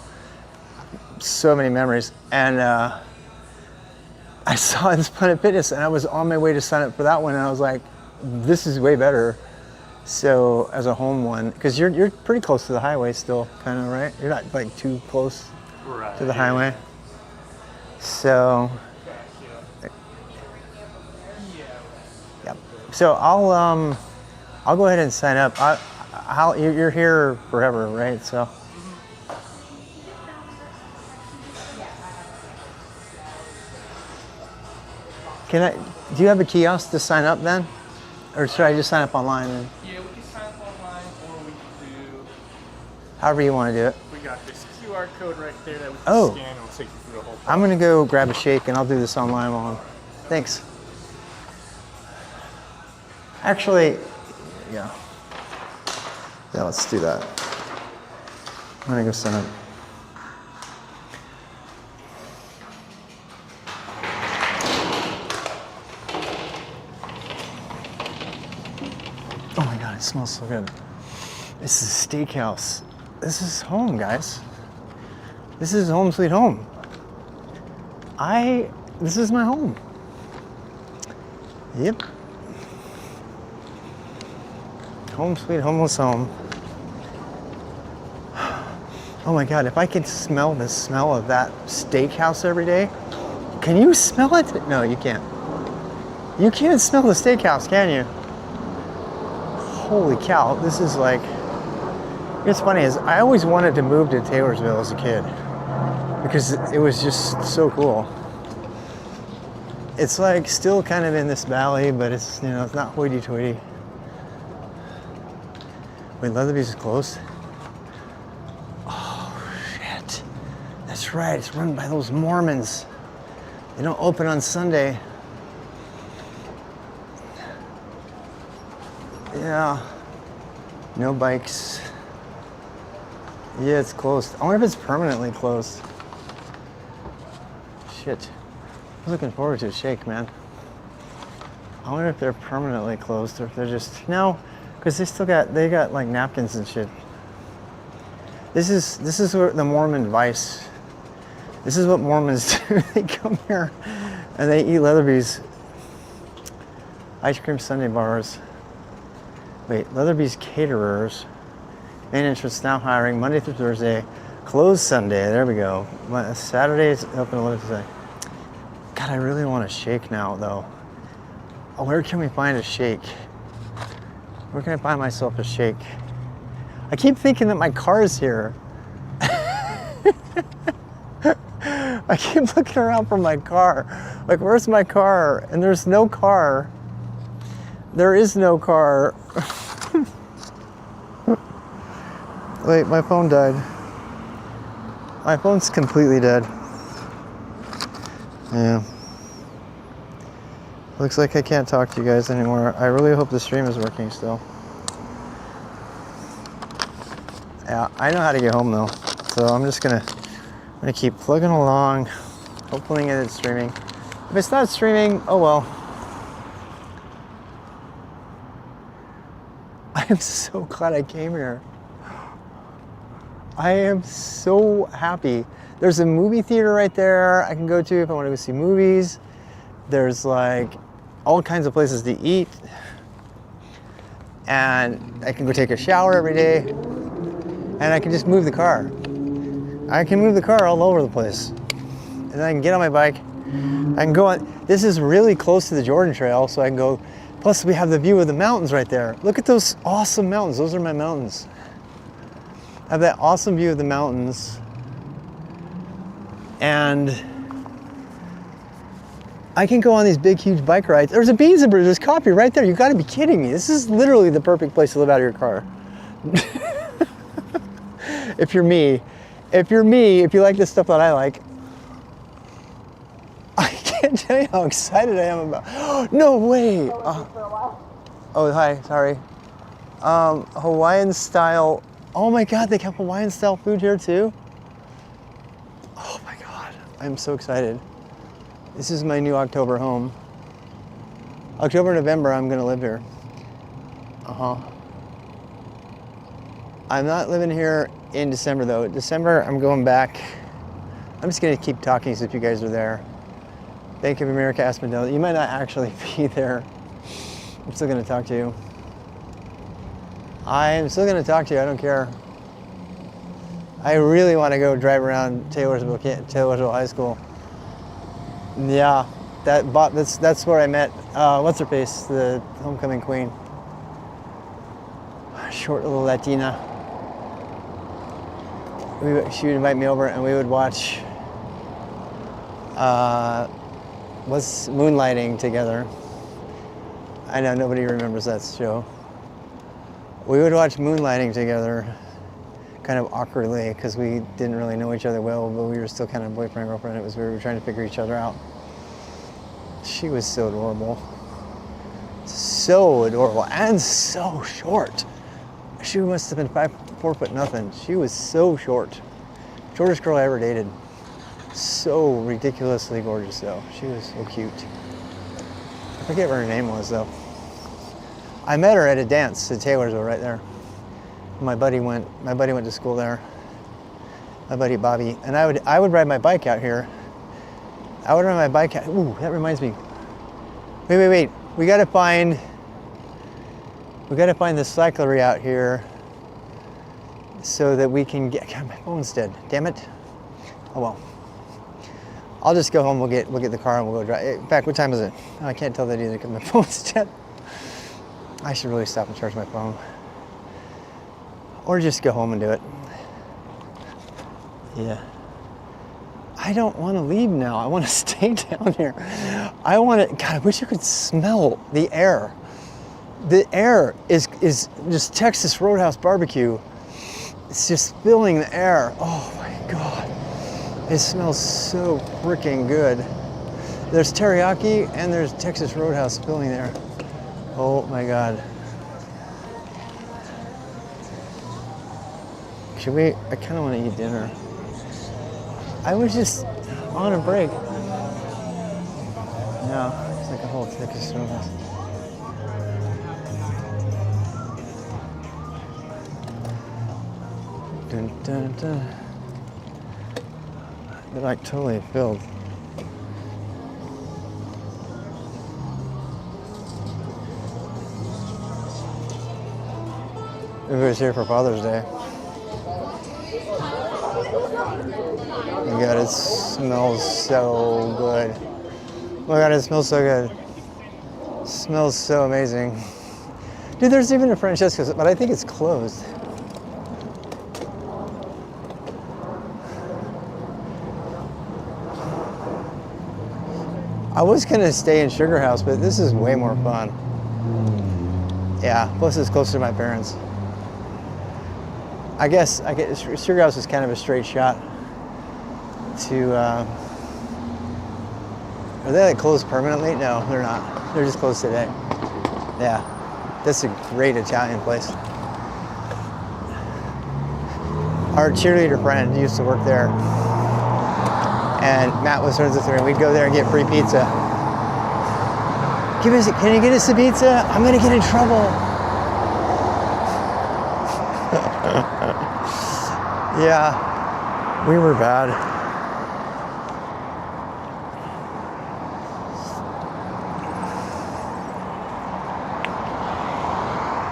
Speaker 4: So many memories. And I saw this Planet Fitness and I was on my way to sign up for that one and I was like, this is way better. So as a home one, because you're pretty close to the highway still, kind of, right? You're not like too close to the highway. So, yep. So I'll go ahead and sign up. You're here forever, right? So. Do you have a kiosk to sign up then? Or should I just sign up online?
Speaker 12: Yeah, we can sign up online or we can do...
Speaker 4: However you want to do it.
Speaker 12: We got this QR code right there that we can scan and it'll take you through the whole process.
Speaker 4: I'm going to go grab a shake and I'll do this online while Thanks. Actually, yeah. Yeah, let's do that. I'm going to go sign up. Oh my God, it smells so good. This is a steakhouse. This is home, guys. This is home sweet home. This is my home. Yep. Home sweet homeless home. Oh my God, if I could smell the smell of that steakhouse every day. Can you smell it? No, you can't. You can't smell the steakhouse, can you? Holy cow, this is like, what's funny is I always wanted to move to Taylorsville as a kid because it was just so cool. It's like still kind of in this valley, but it's, it's not hoity-toity. Wait, Leatherby's is closed? Oh, shit. That's right, it's run by those Mormons. They don't open on Sunday. Yeah, no bikes. Yeah, it's closed. I wonder if it's permanently closed. Shit. I'm looking forward to a shake, man. I wonder if they're permanently closed or if they're just, no, because they got like napkins and shit. This is where the Mormon vice. This is what Mormons do. They come here and they eat Leatherby's ice cream sundae bars. Wait, Leatherby's caterers. Main entrance now hiring Monday through Thursday. Closed Sunday. There we go. Saturdays open 11 today. God, I really want a shake now, though. Oh, where can we find a shake? Where can I find myself a shake? I keep thinking that my car's here. I keep looking around for my car. Like, where's my car? And there's no car. There is no car. Wait, my phone died. My phone's completely dead. Yeah. Looks like I can't talk to you guys anymore. I really hope the stream is working still. Yeah, I know how to get home though. So I'm gonna keep plugging along, hoping it's streaming. If it's not streaming, oh well. I'm so glad I came here. I am so happy. There's a movie theater right there I can go to if I want to go see movies. There's like all kinds of places to eat. And I can go take a shower every day. And I can just move the car. I can move the car all over the place. And then I can get on my bike. I can go on. This is really close to the Jordan Trail, so I can go. Plus, we have the view of the mountains right there. Look at those awesome mountains. Those are my mountains. I have that awesome view of the mountains. And I can go on these big, huge bike rides. There's a Beans and Brews. There's coffee right there. You got to be kidding me. This is literally the perfect place to live out of your car. If you're me, if you like this stuff that I like, I can't tell you how excited I am about. No way. Oh, hi. Sorry. Hawaiian style. Oh my God, they have Hawaiian style food here too. Oh my God, I'm so excited. This is my new October home. October, November, I'm gonna live here. I'm not living here in December though. December, I'm going back. I'm just gonna keep talking since you guys are there. Bank of America, Aspendell. You might not actually be there. I'm still gonna talk to you. I'm still gonna talk to you, I don't care. I really wanna go drive around Taylorsville High School. Yeah, that's where I met, what's her face, the homecoming queen. Short little Latina. She would invite me over and we would watch what's Moonlighting together. I know nobody remembers that show. We would watch Moonlighting together kind of awkwardly because we didn't really know each other well, but we were still kind of boyfriend and girlfriend. We were trying to figure each other out. She was so adorable. So adorable and so short. She must have been 4 foot nothing. She was so short. Shortest girl I ever dated. So ridiculously gorgeous though. She was so cute. I forget what her name was though. I met her at a dance at Taylorsville right there. My buddy went to school there. My buddy Bobby. And I would ride my bike out here. I would ride my bike out. Ooh, that reminds me. Wait. We gotta find the cyclery out here so that we can get. God, my phone's dead. Damn it. Oh well. I'll just go home. We'll get the car and we'll go drive. In fact, what time is it? Oh, I can't tell that either because my phone's dead. I should really stop and charge my phone. Or just go home and do it. Yeah. I don't want to leave now. I want to stay down here. God, I wish I could smell the air. The air is just Texas Roadhouse barbecue. It's just filling the air. Oh my God. It smells so freaking good. There's teriyaki and there's Texas Roadhouse filling there. Oh my God. I kind of want to eat dinner. I was just on a break. No, it's like a whole Texas Roadhouse. Dun, dun, dun. They're like totally filled. Everybody's here for Father's Day. Oh my God, it smells so good. Oh my God, it smells so good. It smells so amazing. Dude, there's even a Francesca's, but I think it's closed. I was gonna stay in Sugar House, but this is way more fun. Yeah, plus it's closer to my parents. I guess Sugar House is kind of a straight shot to, are they like closed permanently? No, they're not. They're just closed today. Yeah, that's a great Italian place. Our cheerleader friend used to work there, and Matt was friends with her, and we'd go there and get free pizza. Can you get us a pizza? I'm gonna get in trouble.
Speaker 9: Yeah, we were bad.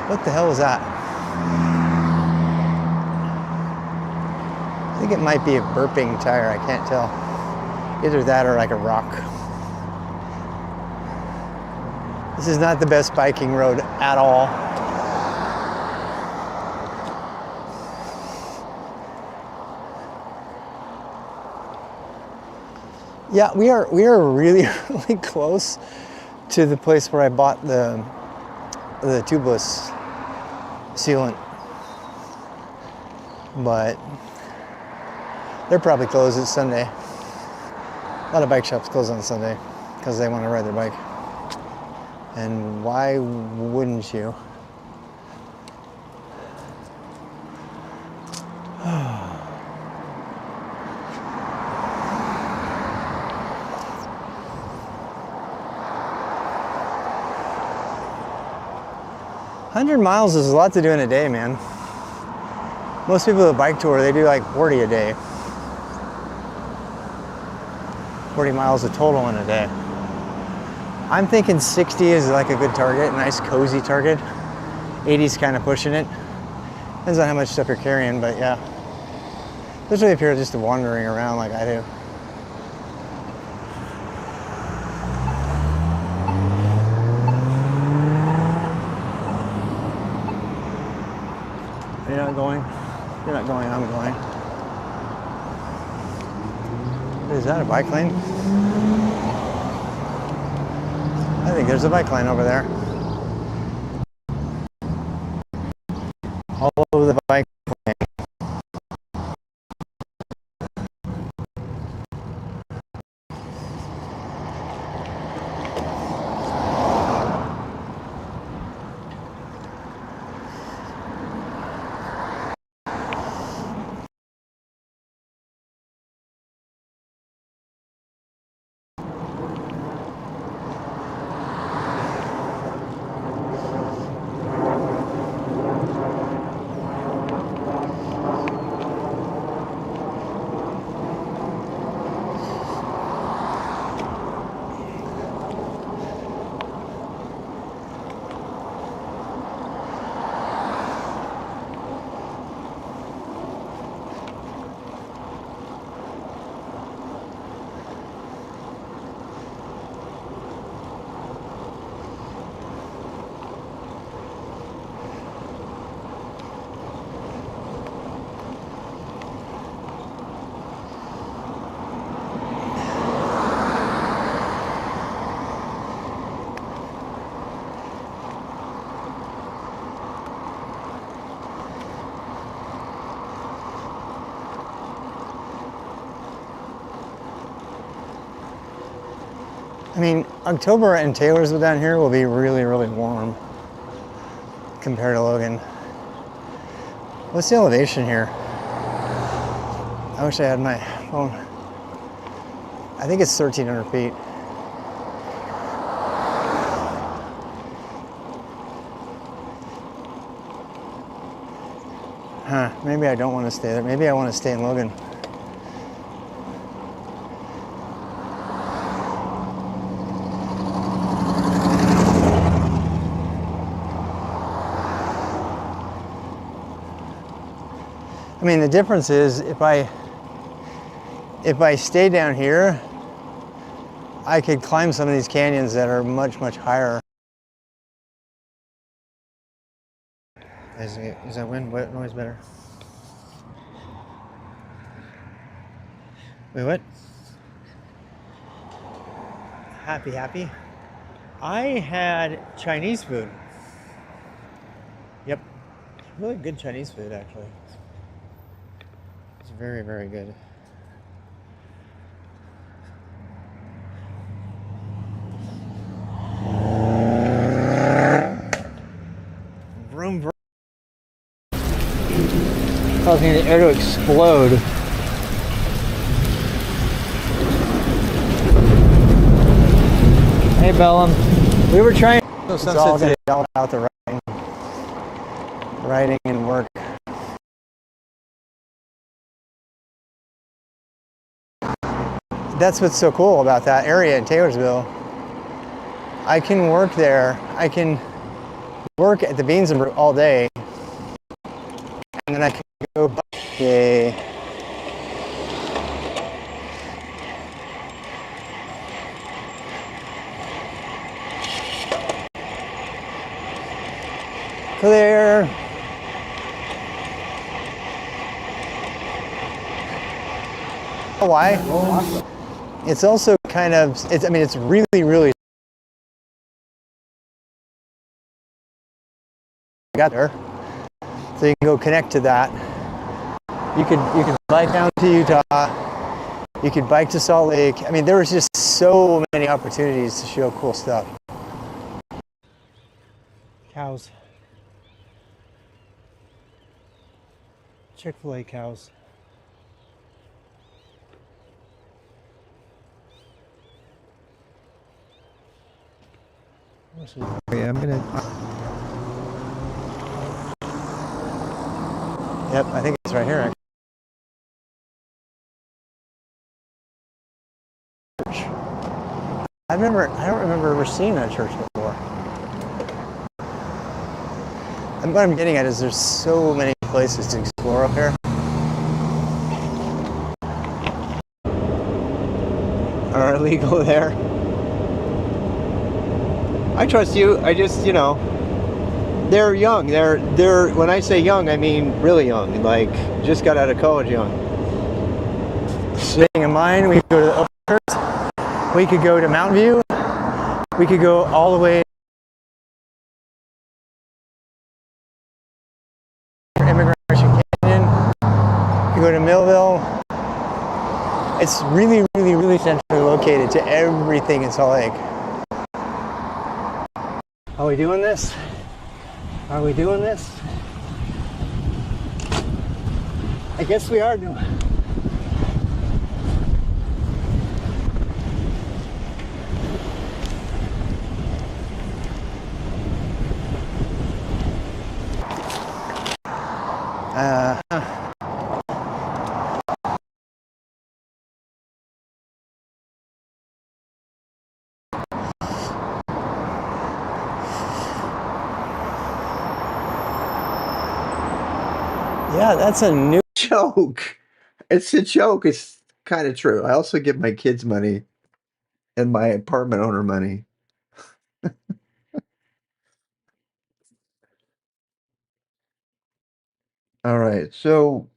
Speaker 9: What the hell was that? I think it might be a burping tire, I can't tell. Either that or like a rock. This is not the best biking road at all. Yeah, we are really, really close to the place where I bought the tubeless sealant. But they're probably closed. It's Sunday. A lot of bike shops close on Sunday because they want to ride their bike. And why wouldn't you? $100 miles is a lot to do in a day, man. Most people that bike tour, they do like 40 a day. 40 miles a total in a day. I'm thinking 60 is like a good target, nice cozy target. 80's kind of pushing it. Depends on how much stuff you're carrying, but yeah. Especially if you're just wandering around like I do. You're not going? You're not going, I'm going. Is that a bike lane? I think there's a bike lane over there. All over the bike lane. I mean, October in Taylorsville down here will be really, really warm compared to Logan. What's the elevation here? I wish I had my phone. I think it's 1,300 feet. Huh, maybe I don't want to stay there. Maybe I want to stay in Logan. I mean, the difference is if I stay down here, I could climb some of these canyons that are much, much higher. Is that wind? What noise better? Wait, what? Happy? I had Chinese food. Yep. Really good Chinese food, actually. It's very, very good. Vroom, vroom. Causing the air to explode. Hey, Bellum. We were trying. It's all today, all about the riding and work. that's what's so cool about that area in Taylorsville. I can work there. I can work at the Beans and Brew all day, and then I can go. Yay! Clear. Why? It's also kind of, I mean, it's really, really got there. So you can go connect to that. You could bike down to Utah. You could bike to Salt Lake. I mean, there was just so many opportunities to show cool stuff. Cows. Chick-fil-A cows.
Speaker 11: Yeah, I'm gonna.
Speaker 9: Yep, I think it's right here. Church. I don't remember ever seeing that church before. And what I'm getting at is there's so many places to explore up here. Are illegal there. I trust you. I just, you know, they're young. They're when I say young, I mean really young. Like just got out of college young. Staying in mind, we could go to the Oakhurst. We could go to Mountain View. We could go all the way to Immigration Canyon. We could go to Millville. It's really, really, really centrally located to everything in Salt Lake. Are we doing this? Are we doing this? I guess we are doing it. Yeah, that's a new
Speaker 1: Joke. It's a joke. It's kind of true. I also give my kids money and my apartment owner money. All right, so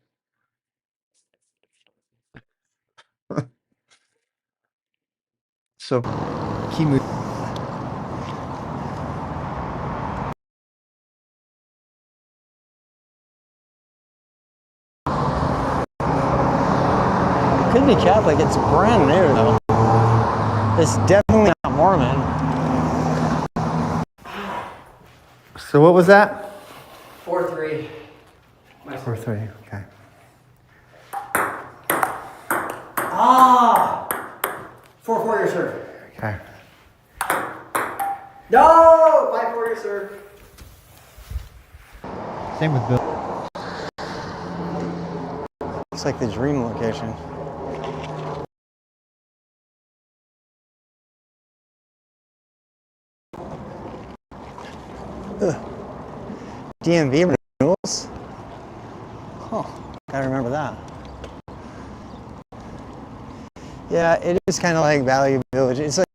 Speaker 11: Keep moving.
Speaker 9: could be Catholic. It's brand new though. It's definitely not Mormon.
Speaker 11: So what was that?
Speaker 13: 4-3.
Speaker 11: 4-3. Okay.
Speaker 13: Ah! 4-4 your serve.
Speaker 11: Okay.
Speaker 13: No! 5-4 your serve.
Speaker 11: Same with Bill.
Speaker 9: Looks like the dream location. DMV renewals? Huh, gotta remember that. Yeah, it is kind of like Valley Village. It's like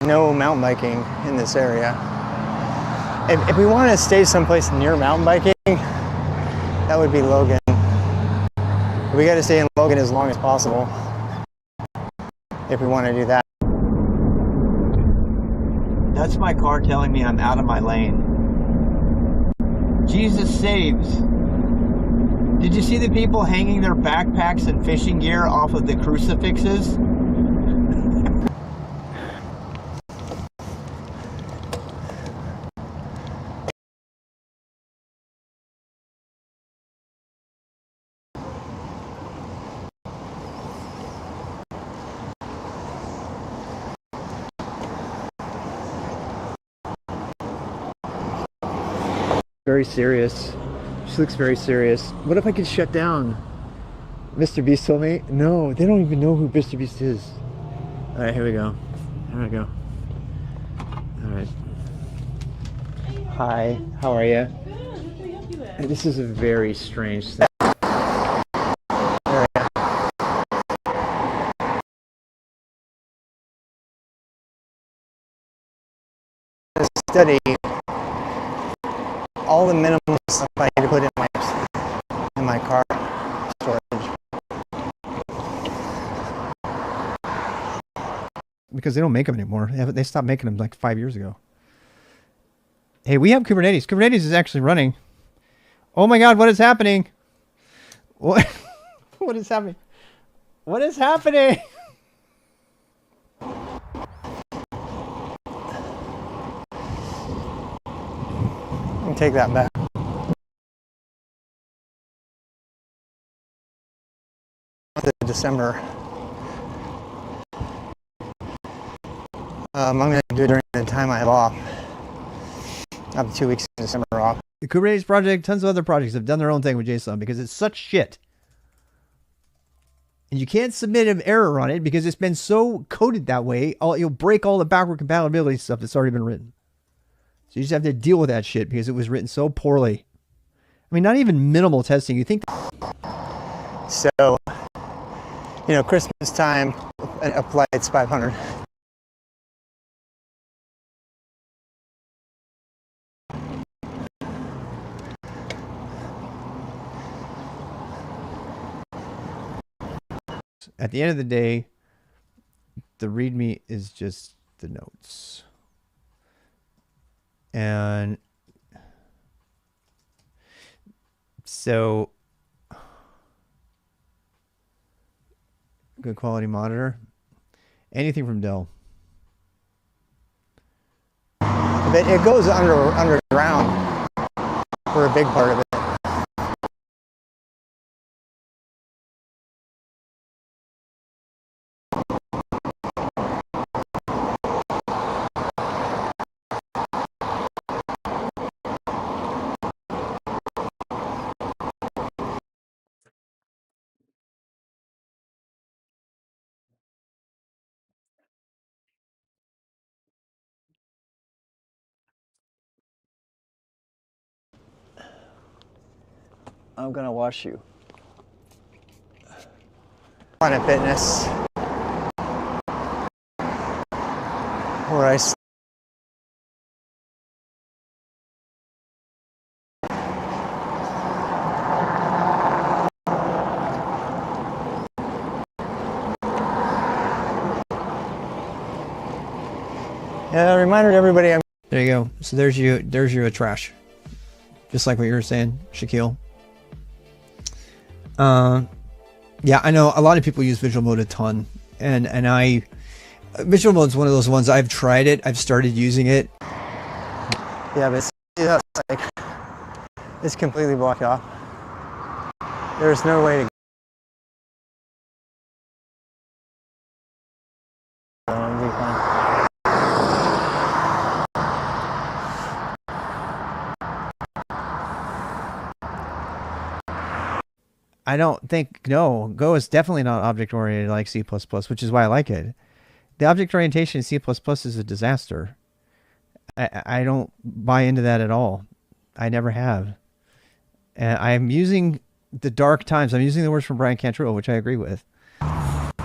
Speaker 9: no mountain biking in this area. If we want to stay someplace near mountain biking, that would be Logan. We got to stay in Logan as long as possible if we want to do that. That's my car telling me I'm out of my lane. Jesus saves. Did you see the people hanging their backpacks and fishing gear off of the crucifixes?
Speaker 4: Very serious. She looks very serious. What if I could shut down? Mr. Beast told me. No, they don't even know who Mr. Beast is. All right, here we go. Here we go. All right. Hi, how are you? This is a very strange thing. Study all the minimum stuff I need to put in my car storage.
Speaker 11: Because they don't make them anymore. They stopped making them like 5 years ago. Hey, we have Kubernetes. Kubernetes is actually running. Oh my God, what is happening? What? What is happening? What is happening?
Speaker 9: I'll take that back. December. I'm going to do it during the time I have off. I have 2 weeks in December off.
Speaker 11: The Kubernetes project, tons of other projects have done their own thing with JSON because it's such shit. And you can't submit an error on it because it's been so coded that way. You'll break all the backward compatibility stuff that's already been written. So you just have to deal with that shit because it was written so poorly. I mean, not even minimal testing. You think...
Speaker 9: So, you know, Christmas time, a flight's 500.
Speaker 11: At the end of the day, the README is just the notes. And so, good quality monitor. Anything from Dell.
Speaker 9: But it goes underground for a big part of it. I'm gonna wash you. Planet Fitness, where I reminder to everybody.
Speaker 11: There you go. So there's your trash. Just like what you were saying, Shaquille. Yeah, I know a lot of people use visual mode a ton, and visual mode is one of those ones. I've tried it. I've started using it.
Speaker 9: Yeah, but that's like it's completely blocked off. There's no way to.
Speaker 11: I don't think, no, Go is definitely not object-oriented like C++, which is why I like it. The object orientation in C++ is a disaster. I don't buy into that at all. I never have. And I'm using the dark times. I'm using the words from Brian Cantrell, which I agree with.
Speaker 9: I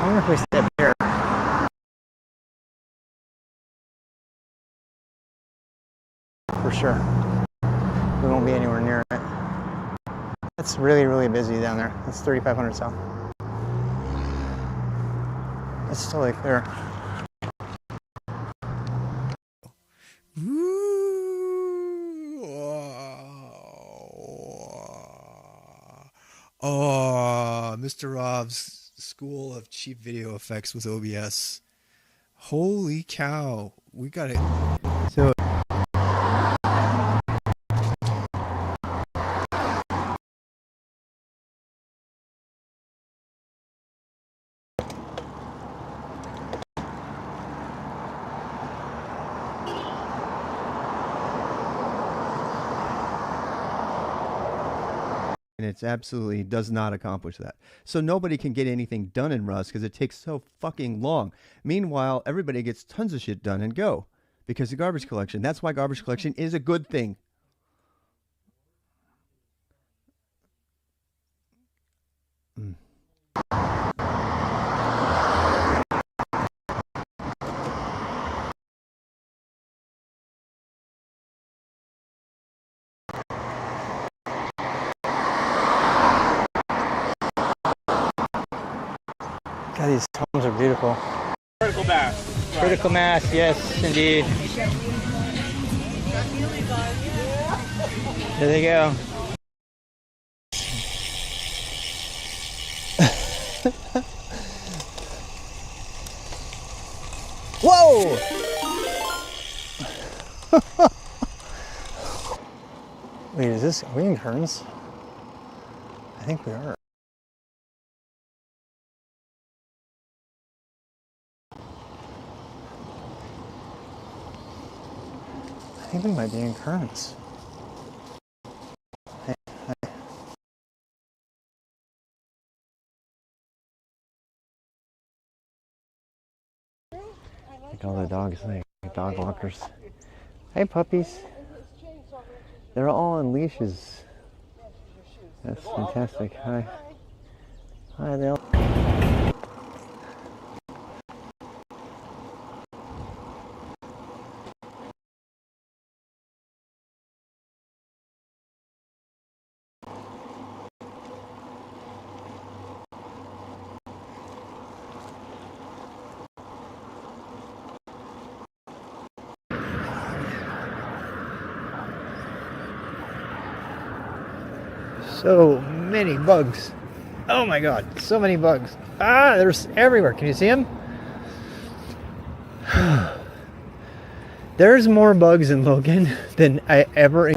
Speaker 9: wonder if we step here. For sure. We won't be anywhere near it. It's really, really busy down there. It's 3500 south. It's totally clear.
Speaker 11: Oh, Mr. Rob's School of Cheap Video Effects with OBS. Holy cow. We got it. So
Speaker 1: And it's absolutely does not accomplish that. So nobody can get anything done in Rust because it takes so fucking long. Meanwhile, everybody gets tons of shit done and go because of garbage collection. That's why garbage collection is a good thing. Mm.
Speaker 9: God, these homes are beautiful.
Speaker 12: Critical mass.
Speaker 9: Critical mass, yes, indeed. There they go. Whoa! Wait, are we in Kearns? I think we are. I think we might be in Kearns. Hey, hi.
Speaker 1: Like all the dogs, like dog walkers. Hey puppies. They're all on leashes. That's fantastic. Hi. Hi, they all.
Speaker 9: So many bugs. Oh my god, so many bugs. Ah, there's everywhere. Can you see them? There's more bugs in Logan than I ever.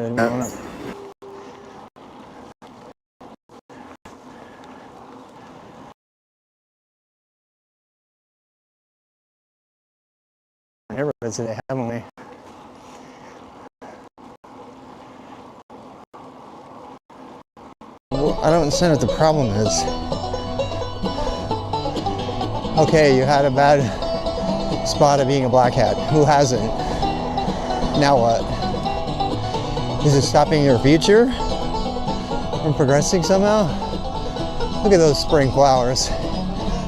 Speaker 9: Neighborhoods that they have on me. Well, I don't understand what the problem is. Okay, you had a bad spot of being a black hat. Who hasn't? Now what? Is it stopping your future from progressing somehow? Look at those spring flowers.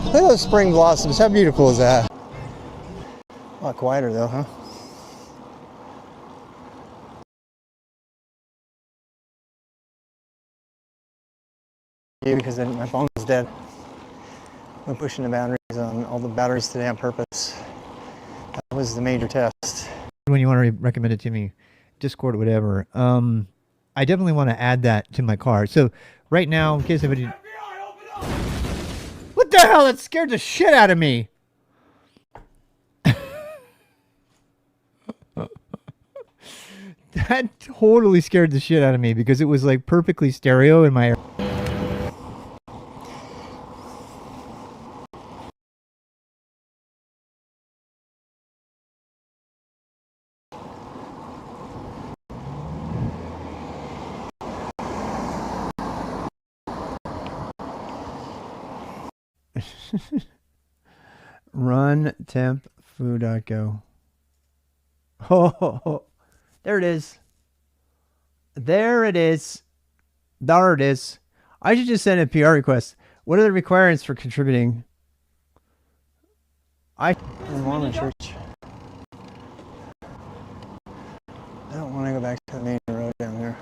Speaker 9: Look at those spring blossoms. How beautiful is that? A lot quieter though, huh? Because then my phone is dead. I'm pushing the boundaries on all the batteries today on purpose. That was the major test.
Speaker 11: When you want to recommend it to me, Discord or whatever, I definitely want to add that to my car. So right now, in case anybody... What the hell? That scared the shit out of me. That totally scared the shit out of me because it was like perfectly stereo in my... Run temp foo.go. Oh, there it is. There it is. There it is. I should just send a PR request. What are the requirements for contributing?
Speaker 9: I'm on the church. I don't want to go back to the main road down there.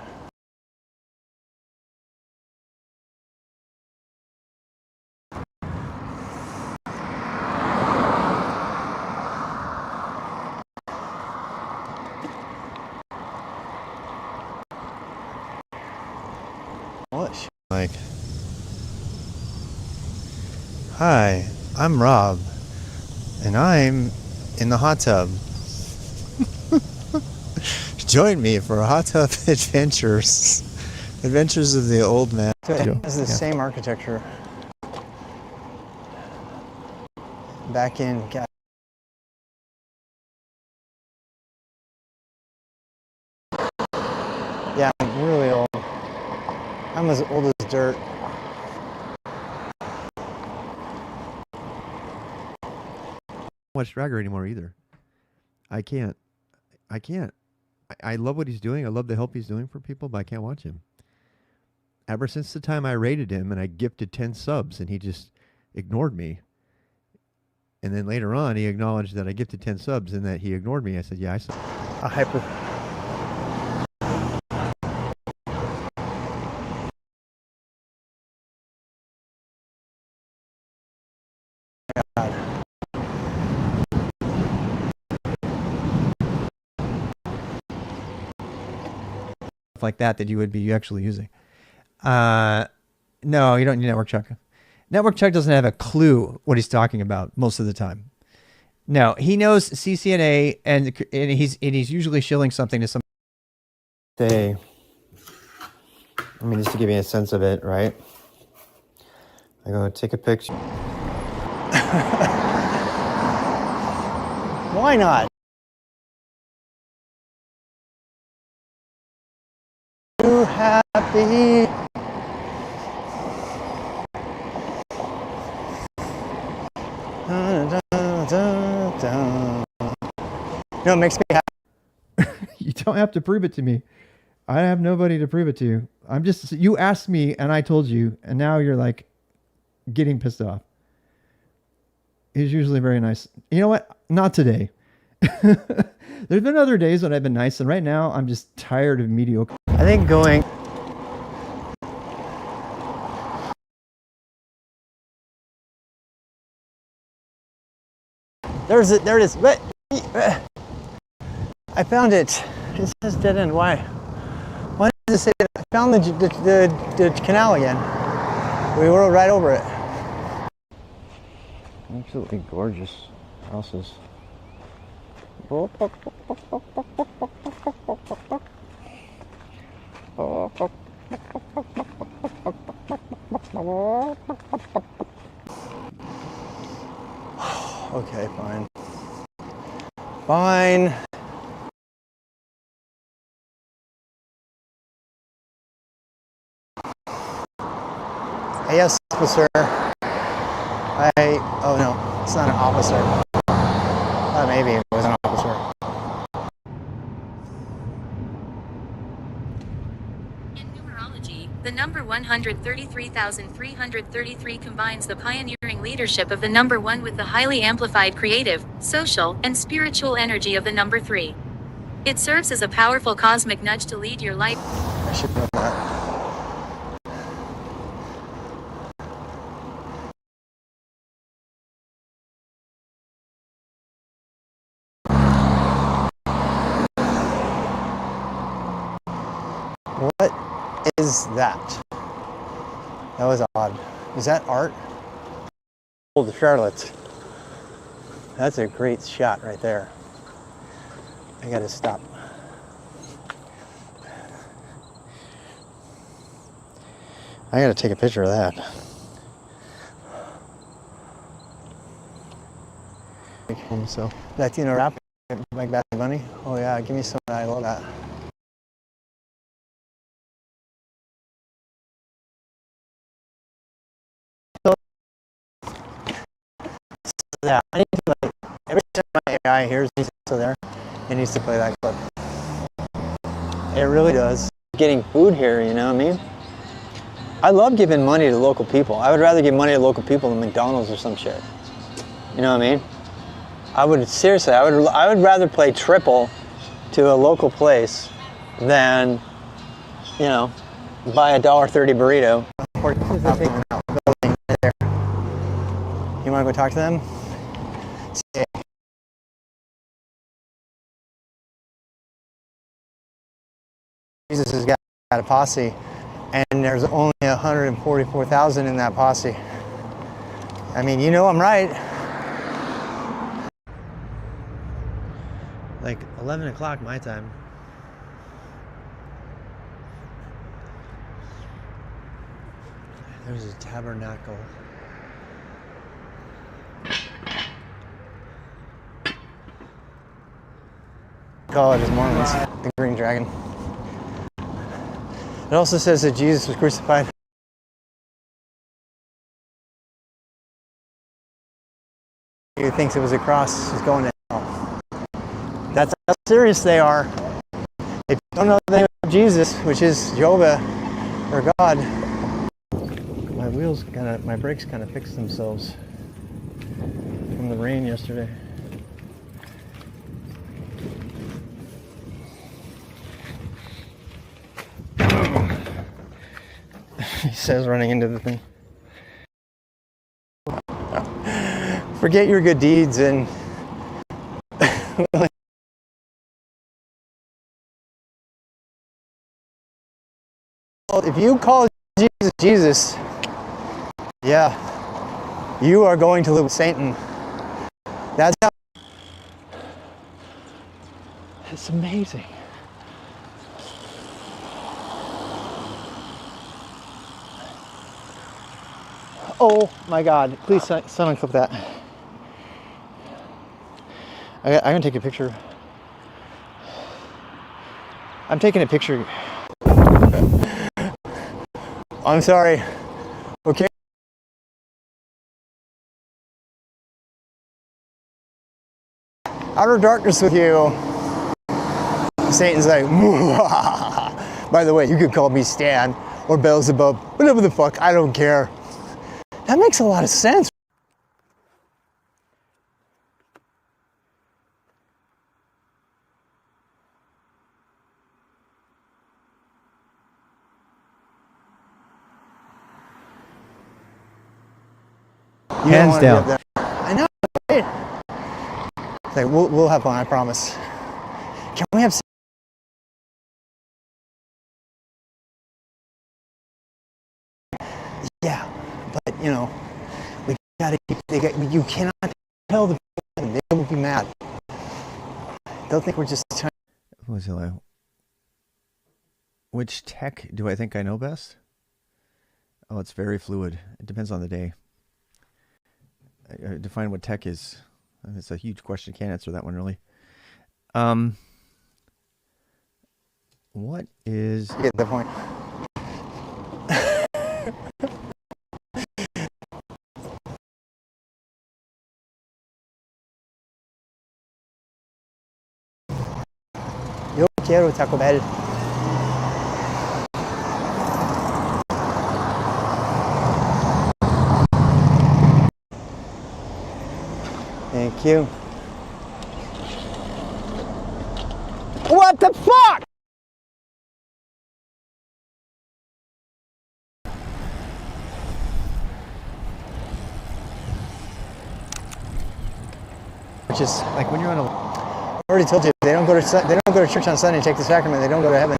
Speaker 9: What?
Speaker 1: Like, hi, I'm Rob, and I'm in the hot tub. Join me for hot tub adventures. Adventures of the old man.
Speaker 9: It has the same architecture. Back in. Yeah, really old. I'm as old as dirt.
Speaker 1: Watch Dragger anymore either. I can't. I love what he's doing. I love the help he's doing for people, but I can't watch him. Ever since the time I rated him and I gifted 10 subs and he just ignored me. And then later on, he acknowledged that I gifted 10 subs and that he ignored me. I said, yeah, I saw.
Speaker 9: A hyper.
Speaker 11: Like that you would be actually using. No, you don't need Network Chuck. Network Chuck doesn't have a clue what he's talking about most of the time. No, he knows CCNA and he's usually shilling something to some.
Speaker 4: Say, I mean, just to give you a sense of it, right? I go take a picture.
Speaker 9: Why not? You happy? You know, it makes me happy.
Speaker 11: You don't have to prove it to me. I have nobody to prove it to. I'm just, you asked me and I told you, and now you're like getting pissed off. He's usually very nice. You know what? Not today. There's been other days when I've been nice, and right now I'm just tired of mediocre.
Speaker 9: I think going. There it is. I found it. It says dead end. Why? Why does it say that? I found the canal again. We rode right over it.
Speaker 1: Absolutely gorgeous houses.
Speaker 9: Okay, fine. Fine. Yes, officer. Oh no, it's not an officer. Maybe it was an officer.
Speaker 2: In numerology, the number 133,333 combines the pioneering leadership of the number 1 with the highly amplified creative, social, and spiritual energy of the number 3. It serves as a powerful cosmic nudge to lead your life.
Speaker 9: I should know that. What is that? That was odd. Is that art? Oh, the Charlotte. That's a great shot right there. I gotta stop. I gotta take a picture of that. So, Latino rap, like Bad Bunny. Oh yeah, give me some. I love that. Yeah, I need to like every time my AI hears he's also there, it needs to play that clip. It really does. Getting food here, you know what I mean? I love giving money to local people. I would rather give money to local people than McDonald's or some shit. You know what I mean? I would seriously. I would rather play triple to a local place than, you know, buy a $1.30 burrito. You want to go talk to them? Jesus has got a posse, and there's only 144,000 in that posse. I mean, you know I'm right.
Speaker 4: Like 11 o'clock my time. There's a tabernacle.
Speaker 9: Call it as Mormons, the Green Dragon. It also says that Jesus was crucified. Who thinks it was a cross is going to hell. That's how serious they are. If you don't know the name of Jesus, which is Jehovah or God.
Speaker 4: My brakes kind of fixed themselves from the rain yesterday. He says, running into the thing.
Speaker 9: Forget your good deeds and if you call Jesus Jesus, yeah, you are going to live with Satan. That's how.
Speaker 4: It's amazing.
Speaker 9: Oh my God! Please, someone clip that. I'm gonna take a picture. I'm taking a picture. I'm sorry. Okay. Outer darkness with you. Satan's like, by the way, you could call me Stan or Beelzebub, whatever the fuck, I don't care. That makes a lot of sense.
Speaker 11: Hands down.
Speaker 9: I know, right? It's like, we'll have fun, I promise. Can we have yeah, but you know, we gotta keep, you cannot tell the people, they will be mad. They'll think we're just trying.
Speaker 4: What was it like? Which tech do I think I know best? Oh, it's very fluid. It depends on the day. Define what tech is. It's a huge question. Can't answer that one really. What is?
Speaker 9: You get the point. Yo quiero Taco Bell. Thank you. What the fuck? Which is like when you're on a. I already told you they don't go to church on Sunday and take the sacrament. They don't go to heaven.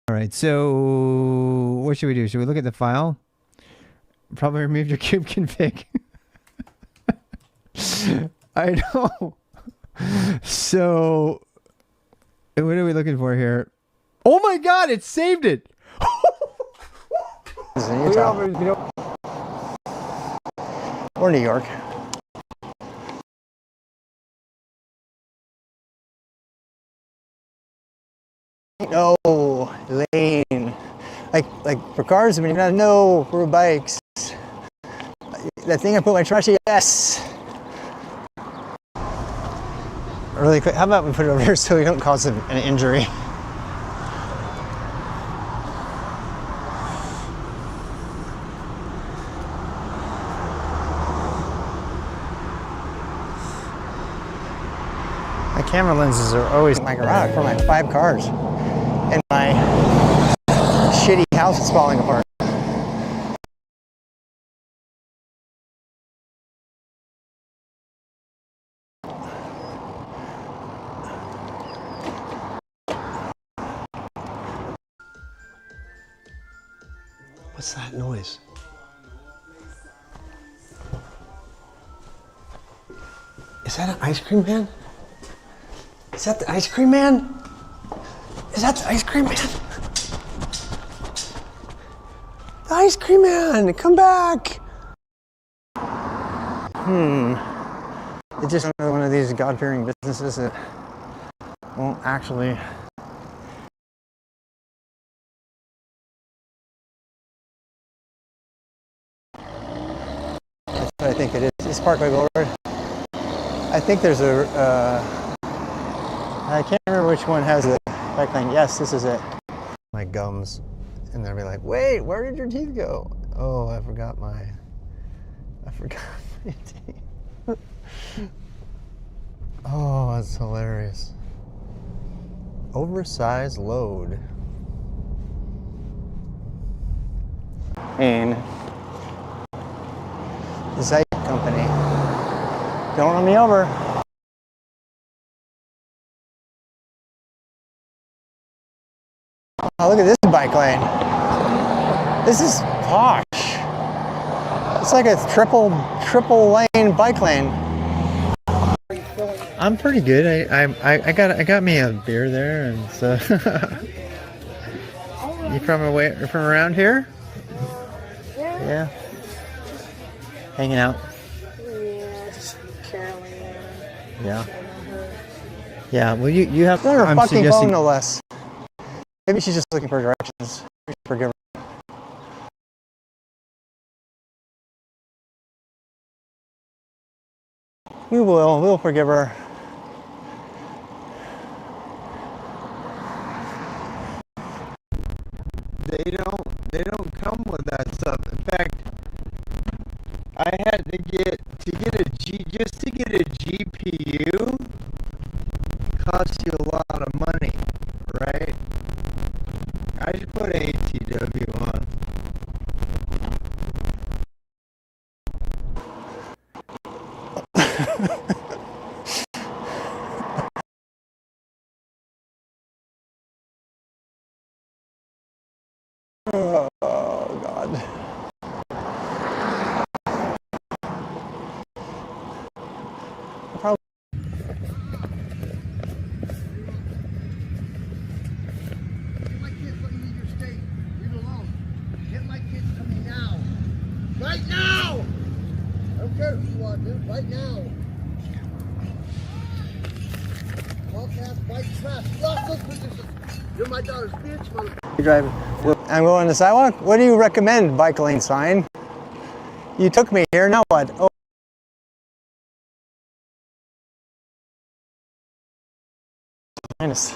Speaker 11: All right, so what should we do? Should we look at the file? Probably remove your cube config. I know. So, what are we looking for here? Oh my God, it saved it.
Speaker 9: Or New York. No, lane. Like for cars, I mean, you gotta know for bikes. That thing I put my trash in, yes. Really quick, how about we put it over here so we don't cause an injury? My camera lenses are always in my garage for my 5 cars. And my shitty house is falling apart. What's that noise? Is that an ice cream man? Is that the ice cream man? Is that the ice cream man? The ice cream man, come back! It's just another one of these God-fearing businesses that won't actually. That's what I think it is. It's Parkway Boulevard. I think there's a. I can't remember which one has the bike lane. Yes, this is it. My gums, and they'll be like, "Wait, where did your teeth go?" Oh, I forgot my teeth. Oh, that's hilarious. Oversized load. And the Zeit Company. Don't run me over. Oh, look at this bike lane. This is posh. It's like a triple lane bike lane. I'm pretty good. I got me a beer there, and so. You from around here? Yeah. Hanging out.
Speaker 15: Yeah, just Carolina.
Speaker 9: Yeah. Yeah. Well, you have her
Speaker 11: I'm
Speaker 9: fucking
Speaker 11: suggesting-
Speaker 9: phone, no less. Maybe she's just looking for directions. We should forgive her. We'll forgive her. They don't come with that stuff. In fact, I had to get a GPU costs you a lot of money, right? I should put an ATW on. Oh, God. Probably.
Speaker 16: Get my kids, let me leave your state. Leave it alone. Get my kids to me now. Right now! I don't care who you are, dude. Right now. Podcast, bike, trash. Lost those positions. You're my daughter's bitch, motherfucker.
Speaker 9: You drive. I'm going on the sidewalk. What do you recommend? Bike lane sign. You took me here. Now what? Oh. Minus.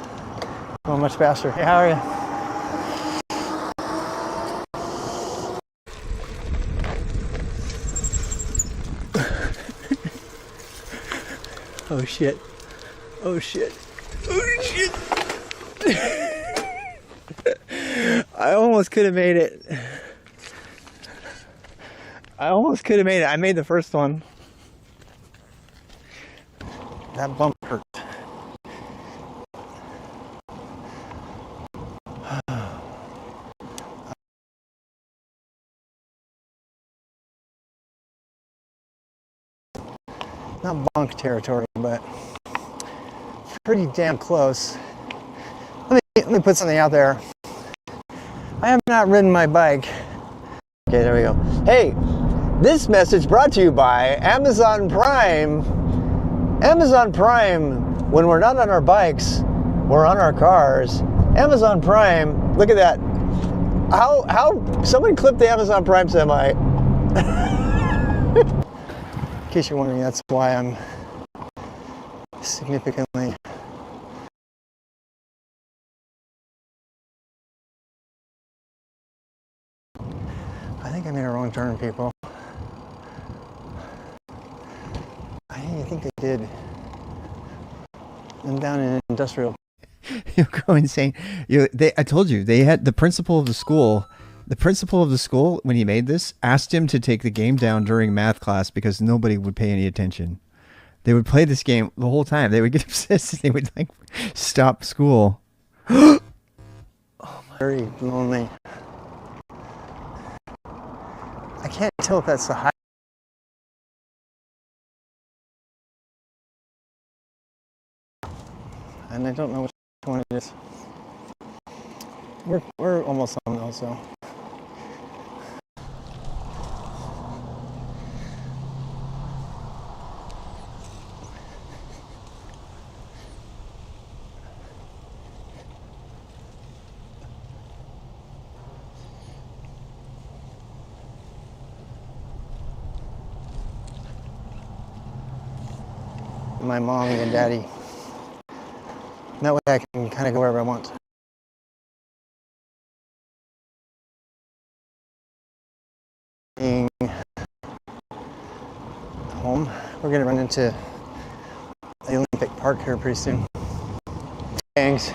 Speaker 9: Going much faster. Hey, how are you? Oh shit. Oh shit. Oh shit. I almost could have made it. I made the first one. That bump hurt. Not bonk territory, but pretty damn close. Let me put something out there. I have not ridden my bike. Okay, there we go. Hey, this message brought to you by Amazon Prime. Amazon Prime, when we're not on our bikes, we're on our cars. Amazon Prime, look at that. How someone clipped the Amazon Prime semi. In case you're wondering, that's why I'm significantly. I think I made a wrong turn, people. I think they did. I'm down in industrial.
Speaker 11: You'll go insane. I told you, they had the principal of the school. The principal of the school, when he made this, asked him to take the game down during math class because nobody would pay any attention. They would play this game the whole time. They would get obsessed. They would like stop school.
Speaker 9: Oh, very lonely. I can't tell if that's the high. And I don't know which one it is. We're almost home though, so. My mommy and daddy. That way I can kind of go wherever I want. Being home, we're gonna run into the Olympic Park here pretty soon. Thanks.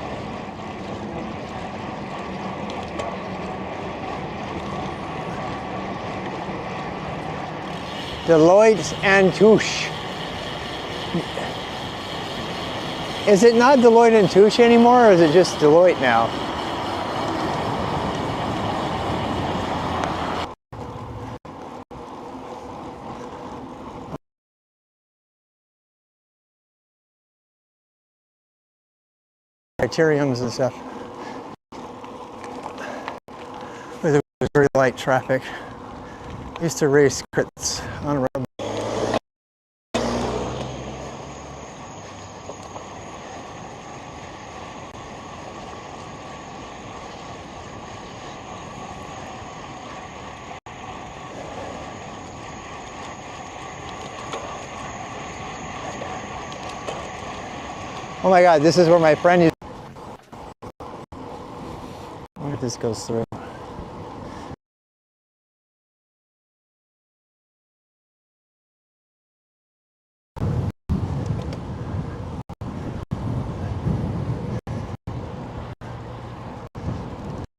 Speaker 9: Deloitte and Touche. Is it not Deloitte and Touche anymore, or is it just Deloitte now? Criteriums and stuff. It was very light traffic. I used to race crits on a road. Oh my God, this is where my friend used. I wonder if this goes through.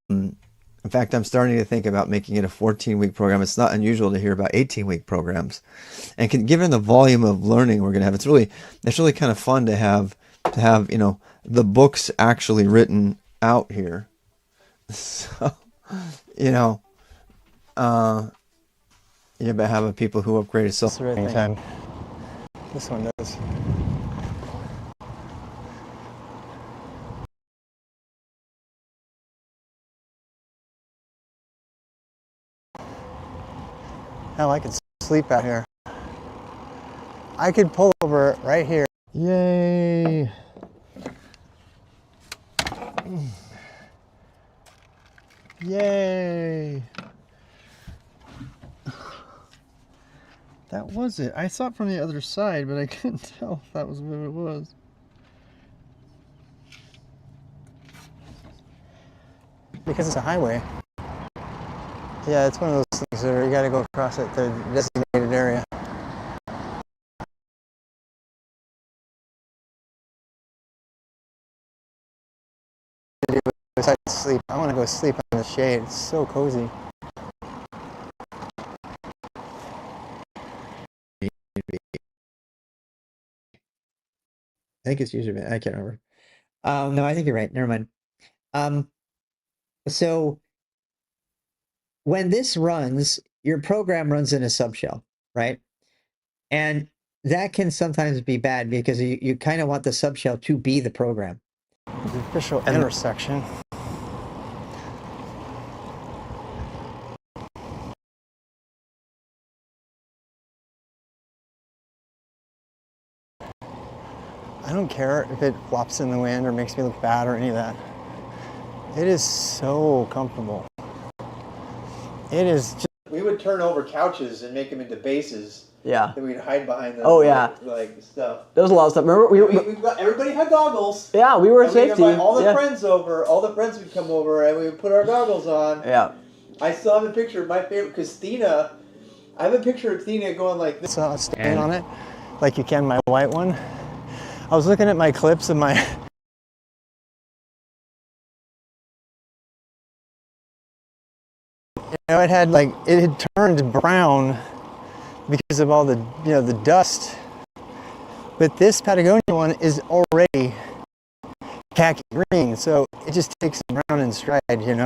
Speaker 4: In fact, I'm starting to think about making it a 14-week program. It's not unusual to hear about 18-week programs. And given the volume of learning we're going to have, it's really kind of fun to have, you know, the books actually written out here. So, you know, you have people who upgraded self
Speaker 9: Anytime. This one does. Hell, I could sleep out here. I could pull over right here.
Speaker 1: Yay! Yay! That was it. I saw it from the other side, but I couldn't tell if that was what it was.
Speaker 9: Because it's a highway. Yeah, it's one of those things where you gotta go across it, the designated area. Besides sleep, I want to go sleep in the shade. It's so cozy.
Speaker 4: I think it's user. I can't remember.
Speaker 17: No, I think you're right. Never mind. So when this runs, your program runs in a subshell, right? And that can sometimes be bad because you kind of want the subshell to be the program.
Speaker 9: The official intersection. I don't care if it flops in the wind or makes me look bad or any of that. It is so comfortable. It is just... We would turn over couches and make them into bases.
Speaker 13: Yeah.
Speaker 9: That we'd hide behind them.
Speaker 13: Oh, yeah.
Speaker 9: Like stuff.
Speaker 13: There was a lot of stuff. Remember,
Speaker 9: we got, everybody had goggles.
Speaker 13: Yeah, we were
Speaker 9: and
Speaker 13: safety.
Speaker 9: We'd invite all the
Speaker 13: yeah.
Speaker 9: friends over. All the friends would come over, and we would put our goggles on.
Speaker 13: Yeah.
Speaker 9: I still have a picture of my favorite, because Thina, I have a picture of Thina going like this. Stand on it, like you can my white one. I was looking at my clips of my... You know, it had turned brown because of all the, you know, the dust. But this Patagonia one is already khaki green, so it just takes brown in stride, you know.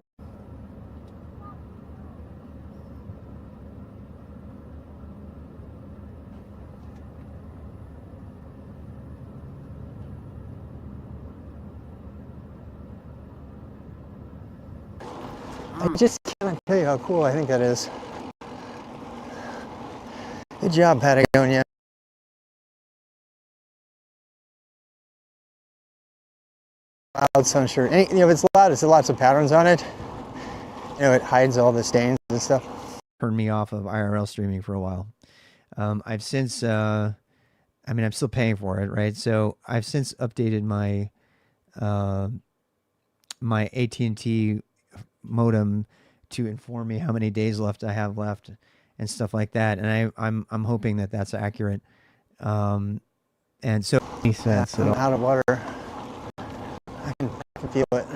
Speaker 4: I just cannot tell you how cool I think that is. Good job, Patagonia. Loud sun shirt. And, you know, if it's loud, it's lots of patterns on it. You know, it hides all the stains and stuff.
Speaker 11: Turned me off of IRL streaming for a while. I've since, I mean, I'm still paying for it, right? So I've since updated my my AT&T modem to inform me how many days left I have left and stuff like that. And I'm hoping that that's accurate. And so
Speaker 4: I'm out of water. I can feel it.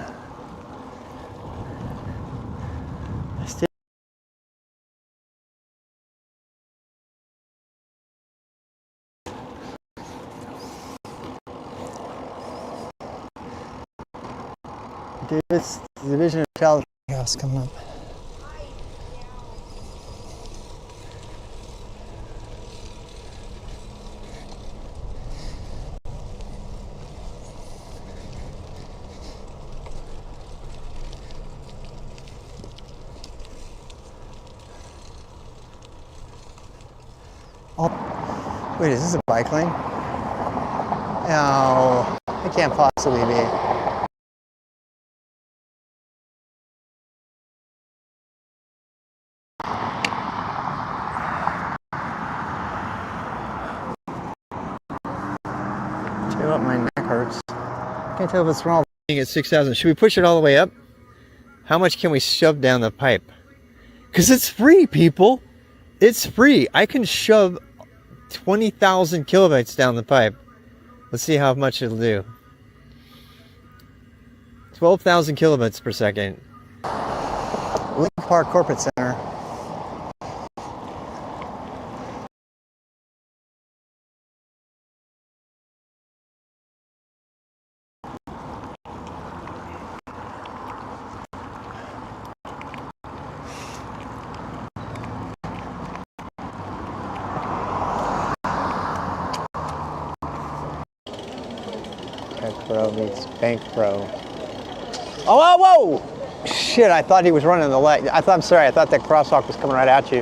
Speaker 4: David's Division of Child Chaos coming up. Oh, wait, is this a bike lane? No, it can't possibly be. Tell you what, my neck hurts. Can't tell if it's wrong. At 6,000, should we push it all the way up? How much can we shove down the pipe? Because it's free, people. It's free. I can shove 20,000 kilobytes down the pipe. Let's see how much it'll do. 12,000 kilobytes per second. Link Park Corporate Center. Pro meets Bank Pro. Oh, whoa, whoa! Shit, I thought he was running the light. I'm sorry, I thought that crosswalk was coming right at you.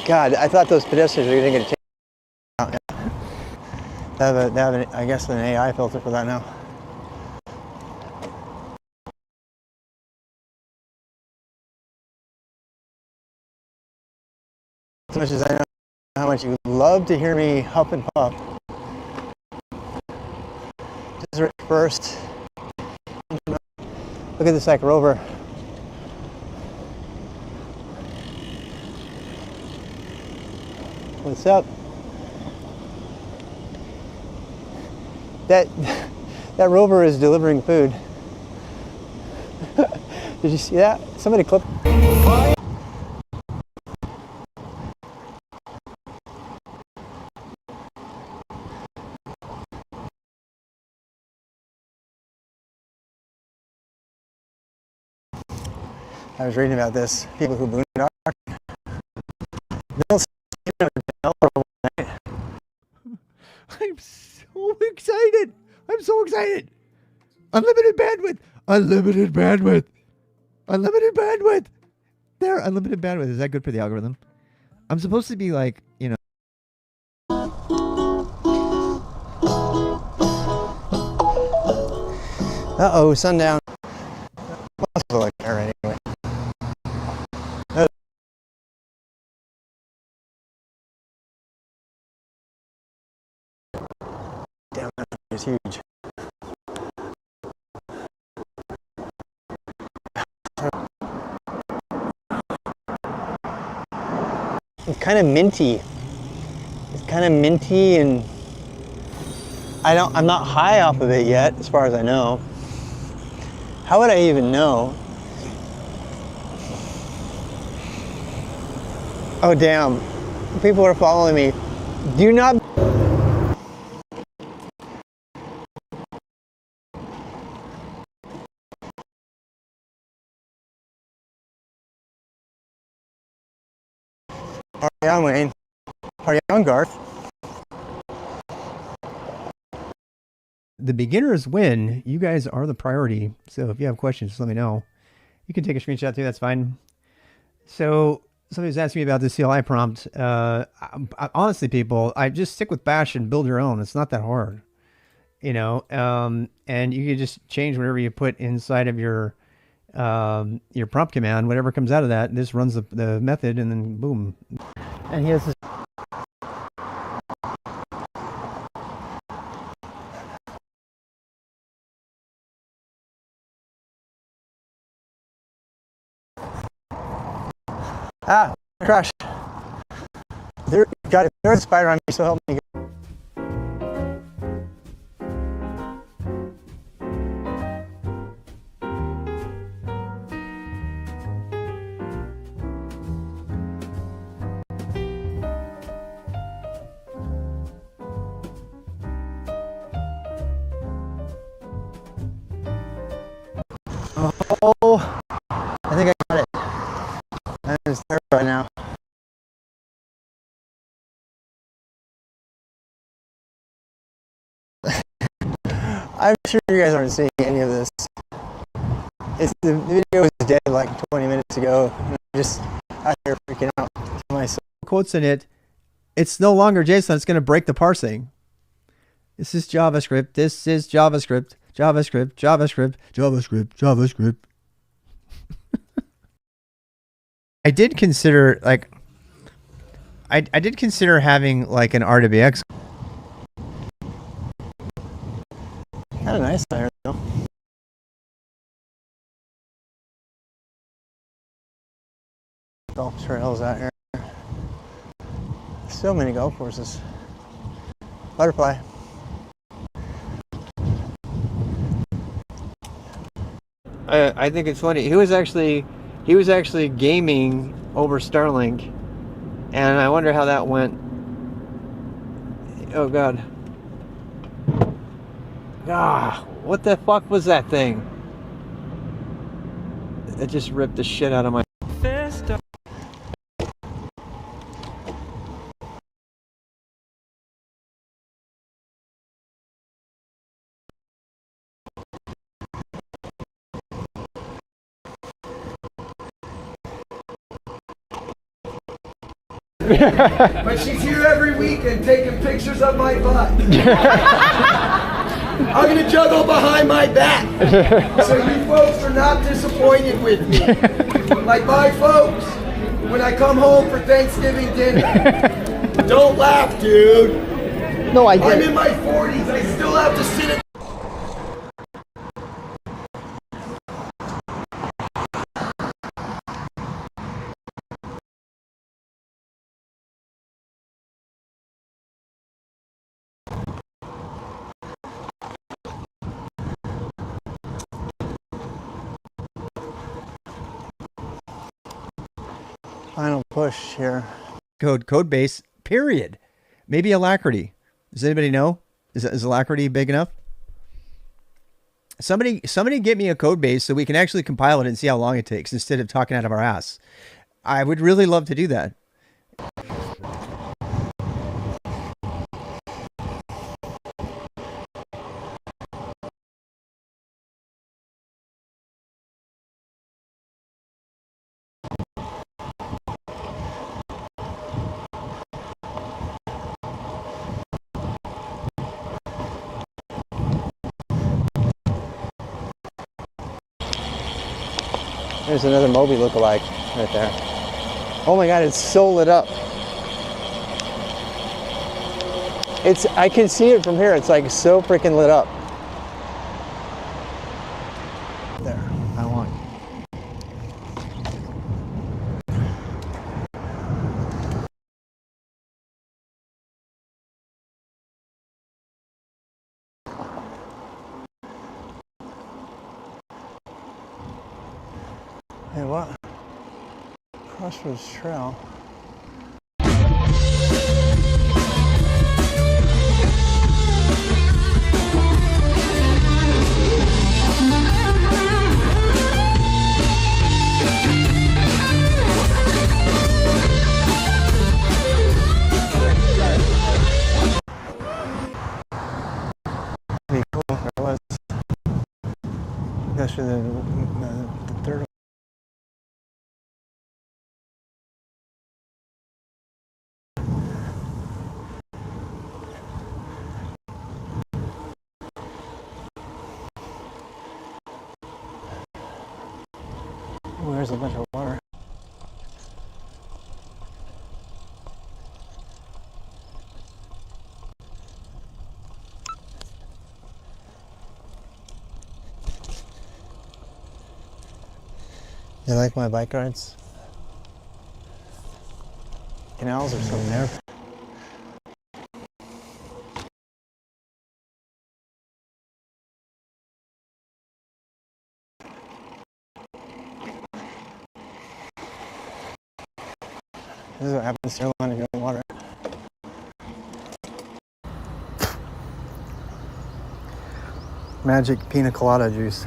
Speaker 4: God, I thought those pedestrians were going to take out. They have I guess, an AI filter for that now. As much as I know how much you love to hear me huff and puff. Desert first. Look at this like rover. What's up? That rover is delivering food. Did you see that? Somebody clip. I was reading about this. People who boondock. They'll stay in a hotel for one night.
Speaker 11: I'm so excited. I'm so excited. Unlimited bandwidth. Unlimited bandwidth. Unlimited bandwidth. There, unlimited bandwidth. Is that good for the algorithm? I'm supposed to be like, you know.
Speaker 4: Uh-oh, sundown. Must look like there anyway. Damn, that is huge. It's kind of minty. It's kind of minty, and I'm not high off of it yet, as far as I know. How would I even know? Oh damn, people are following me. Do not. Party on, Wayne. Party on, Garth.
Speaker 11: the beginners win. You guys are the priority. So if you have questions, just let me know. You can take a screenshot too. That's fine. So somebody was asking me about the CLI prompt. Honestly, people, I just stick with Bash and build your own. It's not that hard, you know. And you can just change whatever you put inside of your prompt command. Whatever comes out of that, this runs the method, and then boom. And he has this.
Speaker 9: Ah, crash. There's a spider on me, so help me. Oh, I think I got it. I'm just terrified now. I'm sure you guys aren't seeing any of this. The video was dead like 20 minutes ago. And I'm just out here freaking out to myself.
Speaker 11: Quotes in it. It's no longer JSON. It's going to break the parsing. This is JavaScript. This is JavaScript. JavaScript. JavaScript. JavaScript. JavaScript. I did consider I did consider having like an RWX.
Speaker 9: Kind of nice there though. Golf trails out here. So many golf courses. Butterfly.
Speaker 4: I think it's funny. He was actually gaming over Starlink, and I wonder how that went. Oh God. Ah, what the fuck was that thing? It just ripped the shit out of my fist.
Speaker 18: But she's here every weekend taking pictures of my butt. I'm gonna juggle behind my back. So you folks are not disappointed with me. Like my folks, when I come home for Thanksgiving dinner. Don't laugh, dude.
Speaker 9: No, I
Speaker 18: I'm in my 40s. I still have to sit at
Speaker 9: Final push here.
Speaker 11: Code base, period. Maybe Alacrity. Does anybody know? Is Alacrity big enough? Somebody get me a code base so we can actually compile it and see how long it takes instead of talking out of our ass. I would really love to do that.
Speaker 9: There's another Moby lookalike right there. Oh my God, it's so lit up. I can see it from here. It's like so freaking lit up. There, I want. Hey, what? Crossroads Trail. Pretty cool.
Speaker 4: Especially the third. Where's a bunch of water? You like my bike rides? Canals are so there. This is what happens to your line of your water. Magic pina colada juice.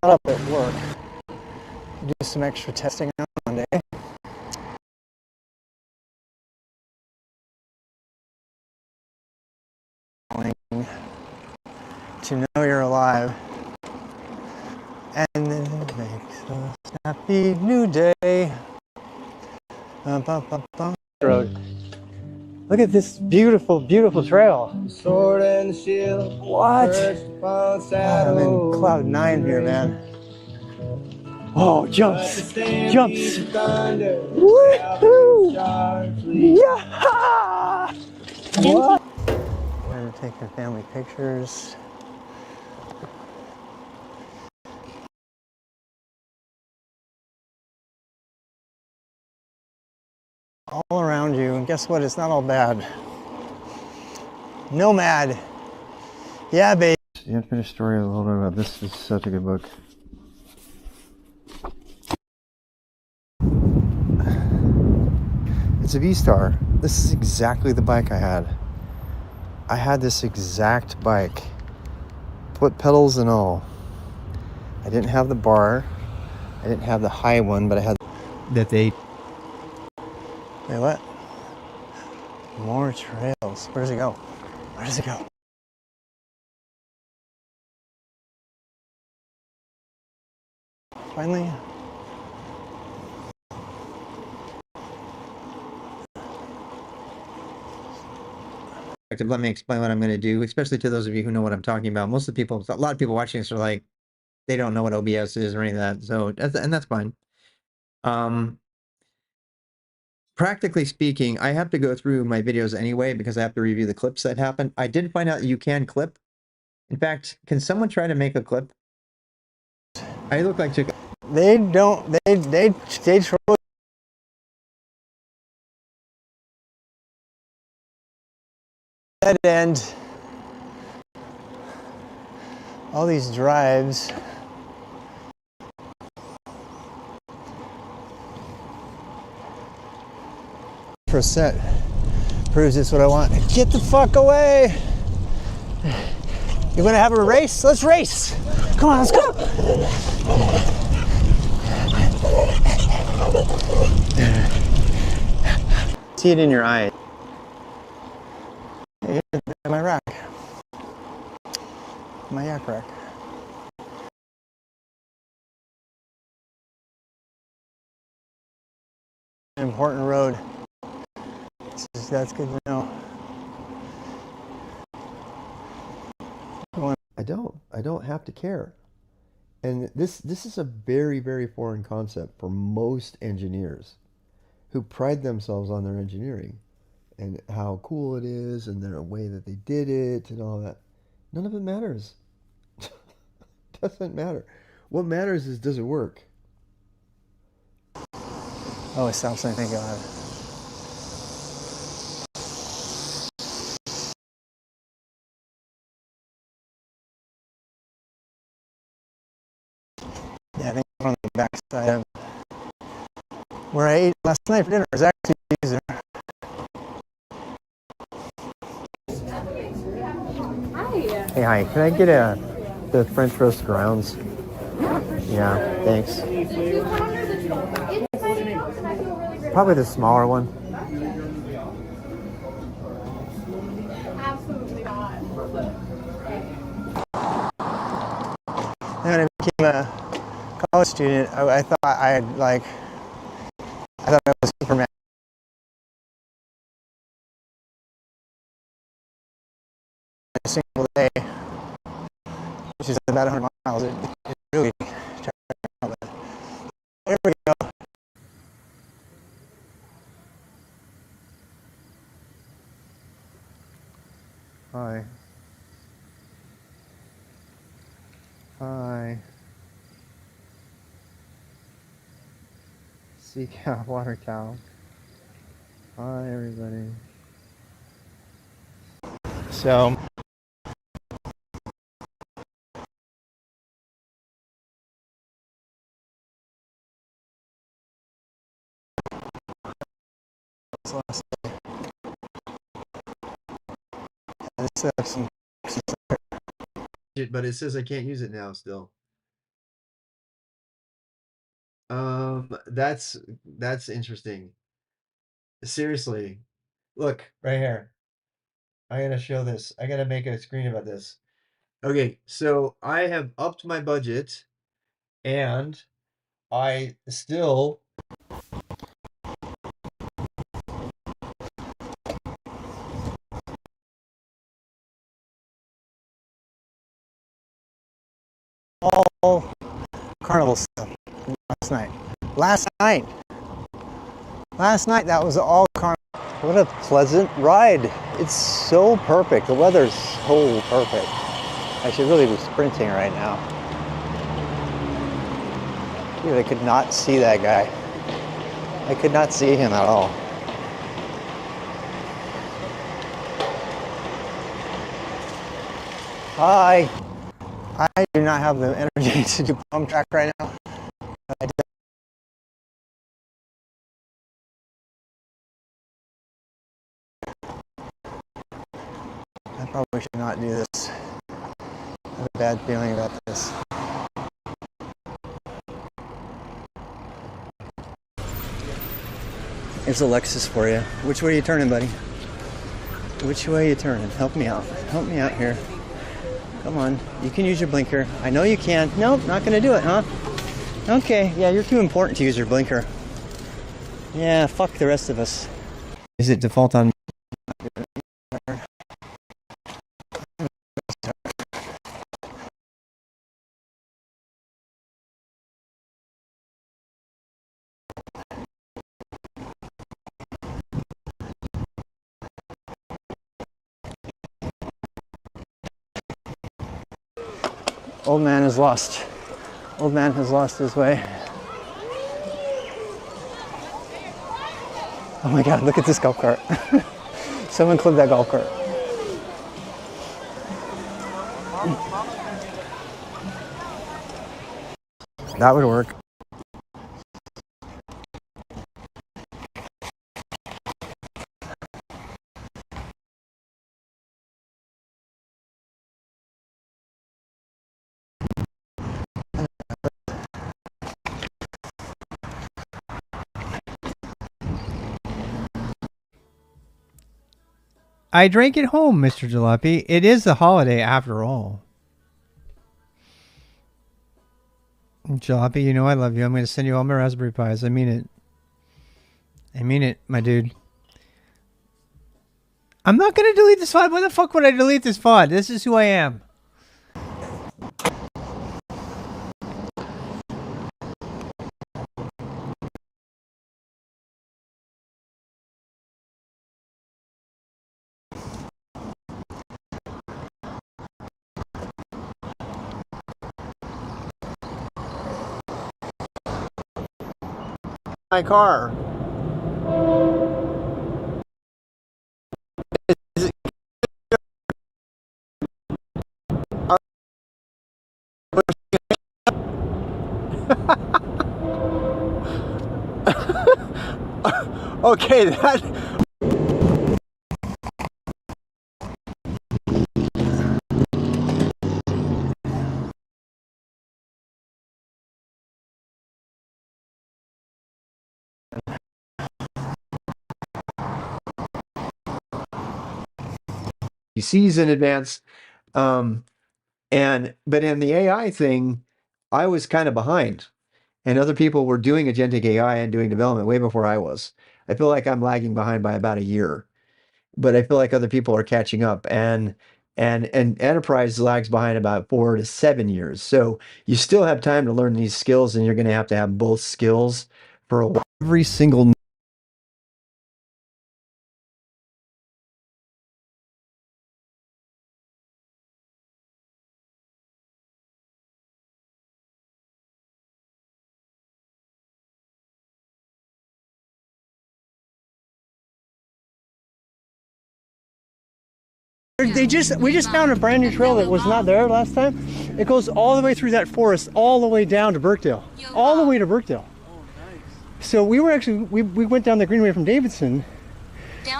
Speaker 4: Up at work, do some extra testing on Monday. To know you're alive, and then it makes a happy new day. Road. Look at this beautiful, beautiful trail.
Speaker 18: Sword and shield.
Speaker 4: What? I'm in cloud 9 here, man. Oh, jumps! Jumps! Woohoo! Yeah! What? We're gonna take your family pictures. All around you, and guess what? It's not all bad. Nomad. Yeah, babe.
Speaker 1: The Unfinished Story a little bit about this is such a good book. It's a V-Star. This is exactly the bike I had. I had this exact bike. Foot pedals and all. I didn't have the bar. I didn't have the high one, but I had
Speaker 6: that they.
Speaker 4: Wait, what? More trails. Where does it go? Where does it go? Finally.
Speaker 17: Let me explain what I'm going to do, especially to those of you who know what I'm talking about. Most of the people, a lot of people watching this are like, they don't know what OBS is or any of that. So, and that's fine. Practically speaking, I have to go through my videos anyway because I have to review the clips that happen. I did find out you can clip. In fact, can someone try to make a clip? I look like chicken.
Speaker 4: They don't. They troll. Dead end. All these drives. Percent proves it's what I want. Get the fuck away! You wanna have a race? Let's race! Come on, let's go! See it in your eye. Hey, here's my rack. My yak rack. An important road. That's good to know.
Speaker 1: I don't have to care. And this is a very, very foreign concept for most engineers who pride themselves on their engineering and how cool it is and their way that they did it and all that. None of it matters. Doesn't matter. What matters is, does it work?
Speaker 4: Oh, it stops saying thank God. Yeah, I think on the back side of where I ate last night for dinner is actually easier.
Speaker 1: Hey, hi. Can I get the French roast grounds?
Speaker 4: Yeah, thanks. Probably the smaller one.
Speaker 15: Absolutely not.
Speaker 4: When I became a college student, I thought I was Superman. A single day, which is about 100 miles. It really turned out. There we go. Hi. Hi. Sea cow, water cow. Hi, everybody. So, last day.
Speaker 1: But it says I can't use it now still. That's interesting. Seriously. Look, right here. I gotta show this. I gotta make a screen about this. Okay, so I have upped my budget and I still
Speaker 4: all carnival stuff last night. Last night that was all carnival. What a pleasant ride. It's so perfect. The weather's so perfect. I should really be sprinting right now. Dude, I could not see that guy. I could not see him at all. Hi. I do not have the energy to do pump track right now. I probably should not do this. I have a bad feeling about this. Here's Alexis for you. Which way are you turning, buddy? Which way are you turning? Help me out. Help me out here. Come on. You can use your blinker. I know you can. Nope, not going to do it, huh? Okay. Yeah, you're too important to use your blinker. Yeah, fuck the rest of us. Is it default on? Old man is lost. Old man has lost his way. Oh my God, look at this golf cart. Someone clipped that golf cart. That would work.
Speaker 11: I drank it home, Mr. Jalopy. It is a holiday after all. Jalopy, you know I love you. I'm going to send you all my Raspberry Pis. I mean it. I mean it, my dude. I'm not going to delete this VOD. Why the fuck would I delete this VOD? This is who I am.
Speaker 4: My car. Okay, that
Speaker 6: PCs in advance. But in the AI thing, I was kind of behind, and other people were doing agentic AI and doing development way before I was. I feel like I'm lagging behind by about a year, but I feel like other people are catching up, and enterprise lags behind about 4 to 7 years. So you still have time to learn these skills, and you're going to have both skills for a while.
Speaker 1: Every single
Speaker 9: We just found a brand new trail that was not there last time. It goes all the way through that forest, all the way down to Birkdale, all the way to Birkdale. So we were actually we went down the Greenway from Davidson,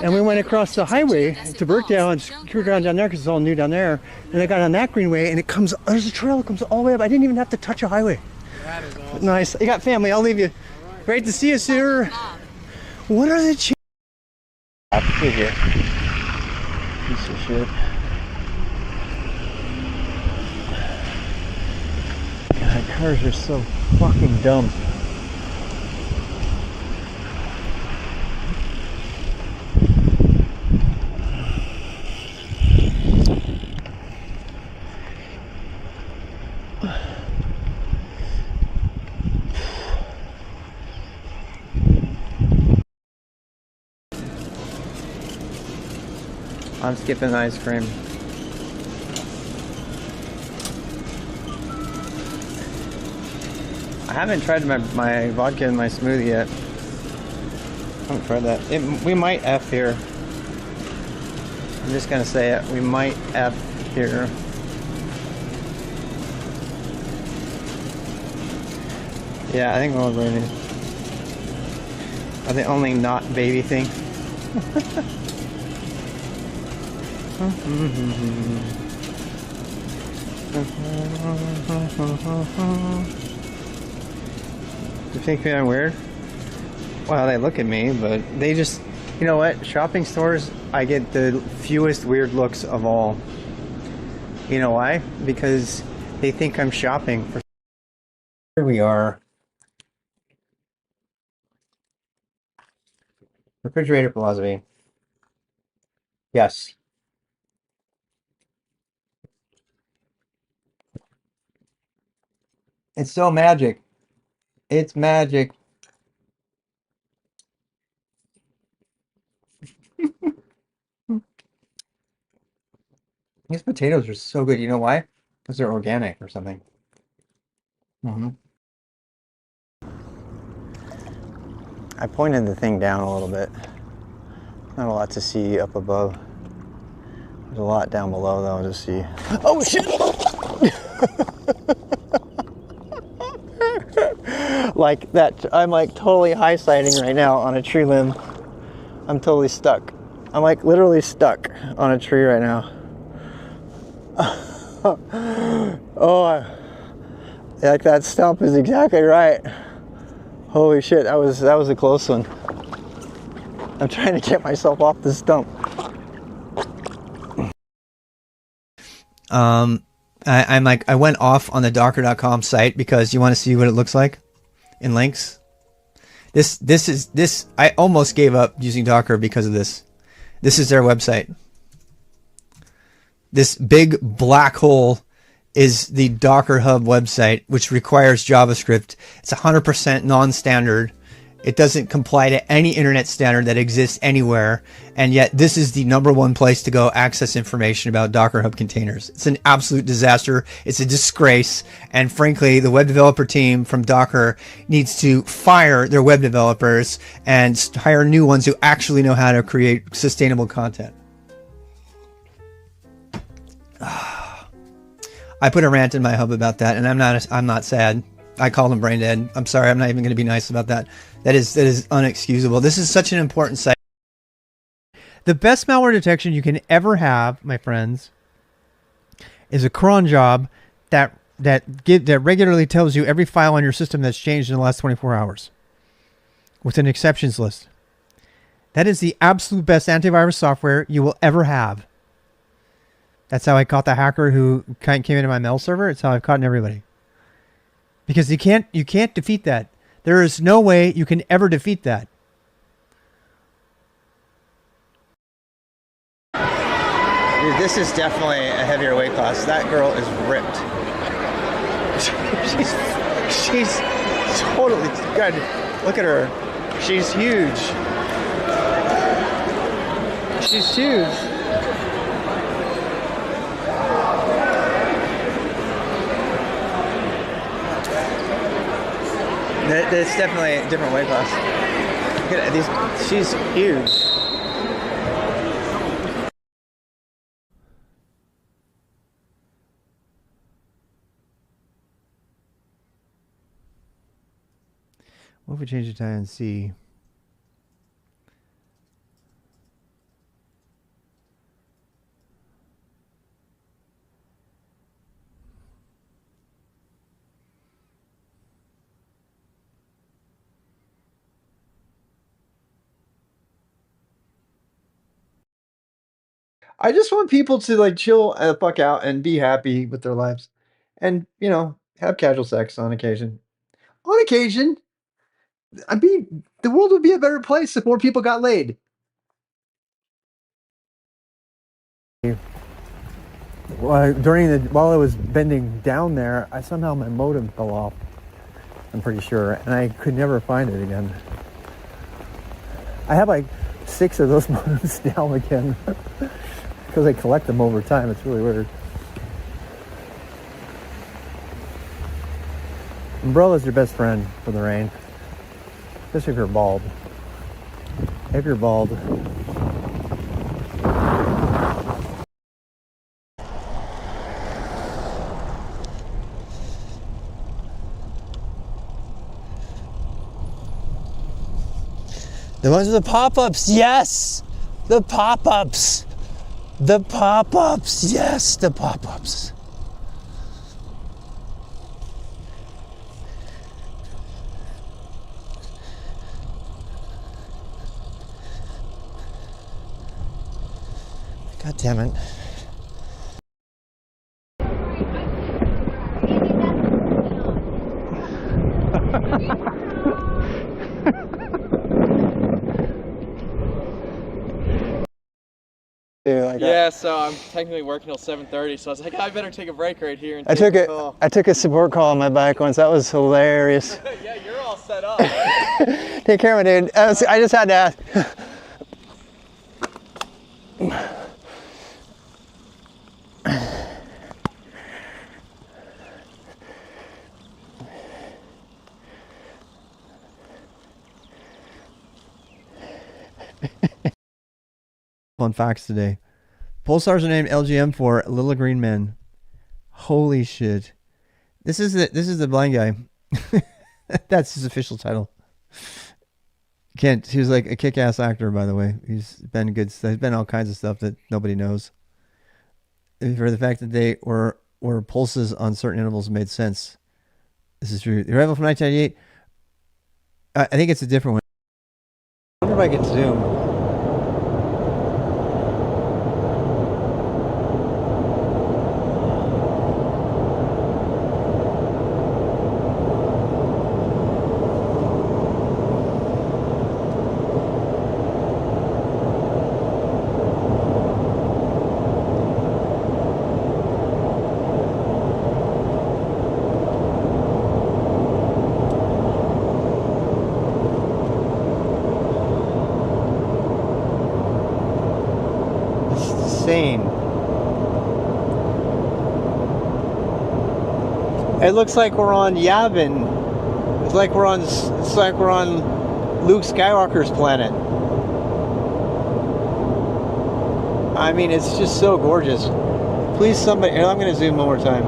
Speaker 9: and we went across the highway to Birkdale and screwed around down there because it's all new down there. And I got on that Greenway, and there's a trail that comes all the way up. I didn't even have to touch a highway.
Speaker 12: That is awesome.
Speaker 9: Nice. You got family. I'll leave you. Great to see you, sir. What are the chances?
Speaker 1: here. Piece of shit. God, cars are so fucking dumb.
Speaker 4: I'm skipping ice cream. I haven't tried my vodka in my smoothie yet. I haven't tried that. We might F here. I'm just gonna say it. We might F here. Yeah, I think we'll bring it. Are the only not baby thing? You think I'm weird? Well, they look at me, but they just, you know what? Shopping stores, I get the fewest weird looks of all. You know why? Because they think I'm shopping for. Here we are. Refrigerator philosophy. Yes. It's so magic. It's magic. These potatoes are so good. You know why? Because they're organic or something. I pointed the thing down a little bit. Not a lot to see up above. There's a lot down below though to see. Oh shit! Like that, I'm like totally high siding right now on a tree limb. I'm totally stuck. I'm like literally stuck on a tree right now. Oh, like that stump is exactly right. Holy shit, that was a close one. I'm trying to get myself off the stump. I went off on the docker.com site because you want to see what it looks like in links. This I almost gave up using Docker because of this. This is their website. This big black hole is the Docker Hub website, which requires JavaScript. It's 100% non-standard. It doesn't comply to any internet standard that exists anywhere. And yet this is the #1 place to go access information about Docker Hub containers. It's an absolute disaster. It's a disgrace. And frankly, the web developer team from Docker needs to fire their web developers and hire new ones who actually know how to create sustainable content. I put a rant in my hub about that, and I'm not sad. I called him brain dead. I'm sorry. I'm not even going to be nice about that. That is unexcusable. This is such an important site.
Speaker 11: The best malware detection you can ever have, my friends, is a cron job that regularly tells you every file on your system that's changed in the last 24 hours with an exceptions list. That is the absolute best antivirus software you will ever have. That's how I caught the hacker who came into my mail server. It's how I've caught everybody. Because you can't defeat that. There is no way you can ever defeat that.
Speaker 4: Dude, this is definitely a heavier weight class. That girl is ripped. she's totally, God, look at her. She's huge. She's huge. It's definitely a different weight class. Look at these, she's huge.
Speaker 11: What if we change the time and see?
Speaker 6: I just want people to like chill the fuck out and be happy with their lives, and you know, have casual sex on occasion. On occasion, I mean, the world would be a better place if more people got laid.
Speaker 11: While I was bending down there, somehow my modem fell off. I'm pretty sure, and I could never find it again. I have like 6 of those modems now again because I collect them over time. It's really weird. Umbrella's your best friend for the rain, especially if you're bald. If you're bald.
Speaker 9: The ones with the pop-ups, yes! The pop-ups! The pop-ups, yes, the pop-ups. God damn it.
Speaker 19: Yeah, so I'm technically working till 7:30, so I was like, I better take a break right here and
Speaker 9: I
Speaker 19: take
Speaker 9: took
Speaker 19: a call.
Speaker 9: I took a support call on my bike once. That was hilarious.
Speaker 19: Yeah, you're all set up.
Speaker 9: Take care of it, dude. I just had to ask.
Speaker 11: Fun facts today. Pulsars are named LGM for Little Green Men. Holy shit. This is the blind guy. That's his official title. Kent, he was like a kick-ass actor, by the way. He's been good. He's been all kinds of stuff that nobody knows. For the fact that they were pulses on certain intervals made sense. This is true. The Arrival from 1998. I think it's a different one. I wonder if I can zoom. It looks like we're on Yavin. It's like we're on Luke Skywalker's planet. I mean, it's just so gorgeous. Please, somebody. I'm going to zoom one more time.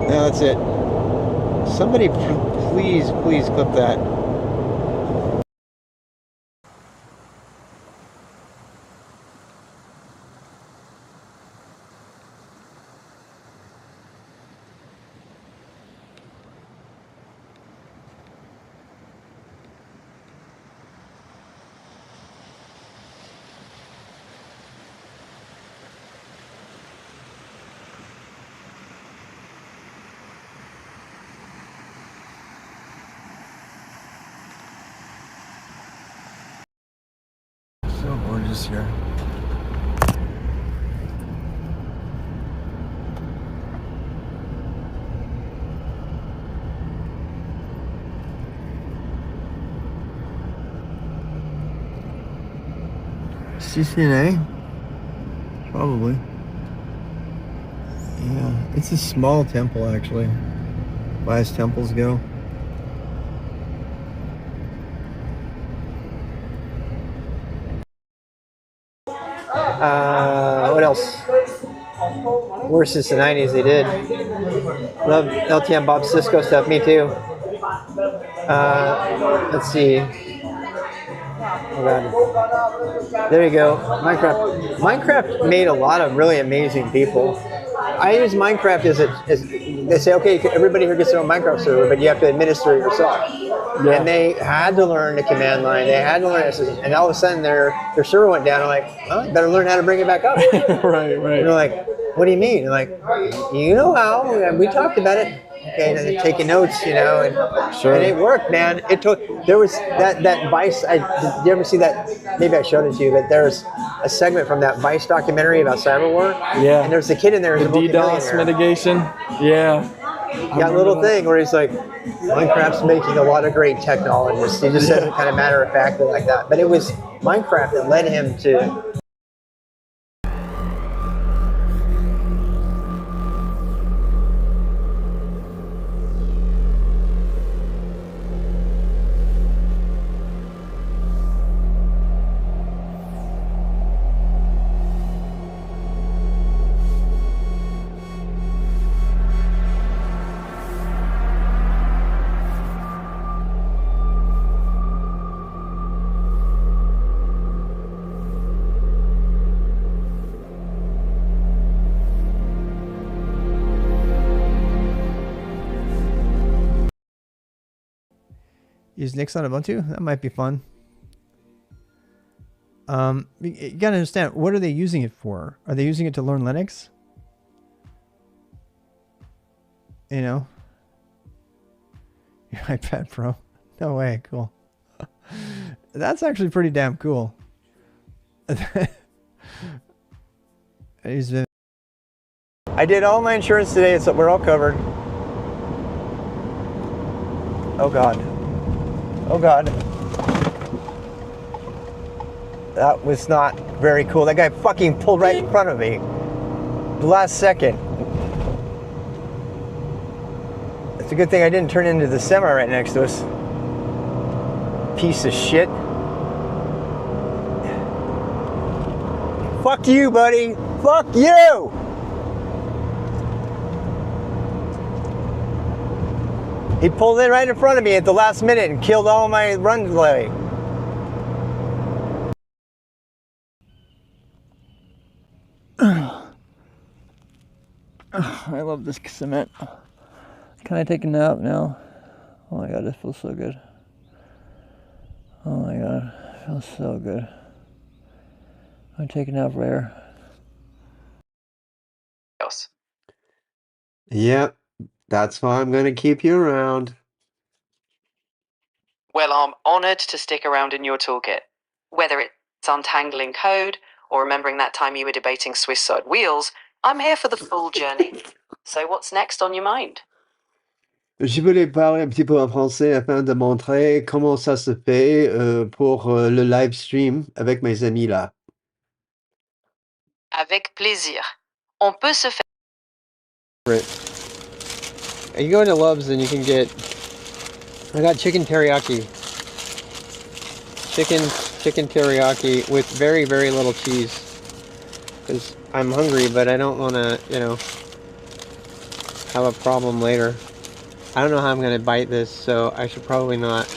Speaker 11: No, that's it. Somebody, please clip that.
Speaker 1: gorgeous here. CCNA? Probably. Yeah, it's a small temple actually, as temples go.
Speaker 6: What else? Worse since the 90s they did. Love LTM Bob Cisco stuff, me too. Let's see. Oh god. There you go. Minecraft made a lot of really amazing people. I use Minecraft as they say, okay, everybody here gets their own Minecraft server, but you have to administer it yourself. Yeah. And they had to learn the command line. They had to learn it. And all of a sudden their server went down. I'm like, well, you better learn how to bring it back up.
Speaker 19: Right.
Speaker 6: And they're like, what do you mean? They're like, you know how? We talked about it. Okay, and they're taking notes, you know, and it worked, man. There was that Vice. Did you ever see that? Maybe I showed it to you, but there's a segment from that Vice documentary about cyber war.
Speaker 19: Yeah.
Speaker 6: And there's a kid in there.
Speaker 19: The DDoS mitigation. Yeah.
Speaker 6: That little thing where he's like, Minecraft's making a lot of great technologists. He just says it kind of matter of factly like that. But it was Minecraft that led him to.
Speaker 4: Use Nix on Ubuntu? That might be fun. You gotta understand, what are they using it for? Are they using it to learn Linux? You know? Your iPad Pro? No way, cool. That's actually pretty damn cool.
Speaker 6: I did all my insurance today, so we're all covered. Oh God. Oh God. That was not very cool. That guy fucking pulled right in front of me. The last second. It's a good thing I didn't turn into the semi right next to us. Piece of shit. Fuck you, buddy. Fuck you! He pulled in right in front of me at the last minute and killed all my run delay.
Speaker 4: I love this cement. Can I take a nap now? Oh my God, this feels so good. Oh my God, it feels so good. I'm taking a nap rare.
Speaker 1: Yep, that's why I'm gonna keep you around.
Speaker 20: Well, I'm honoured to stick around in your toolkit. Whether it's untangling code or remembering that time you were debating Swiss side wheels, I'm here for the full journey. So what's next on your mind?
Speaker 1: Je voulais parler un petit peu en français afin de montrer comment ça se fait pour le live stream avec mes amis là.
Speaker 20: Avec plaisir. On peut se faire...
Speaker 6: You go into Love's and you can get... I got chicken teriyaki. Chicken teriyaki with very, very little cheese. Because I'm hungry, but I don't want to, you know, have a problem later. I don't know how I'm going to bite this, so I should probably not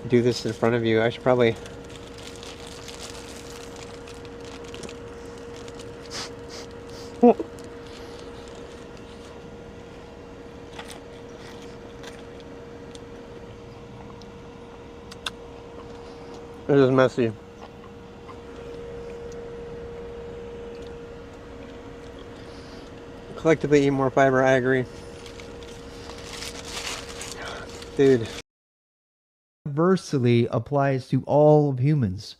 Speaker 6: do this in front of you. I should probably... It is messy. Collectively eat more fiber, I agree. Dude.
Speaker 11: Universally applies to all of humans.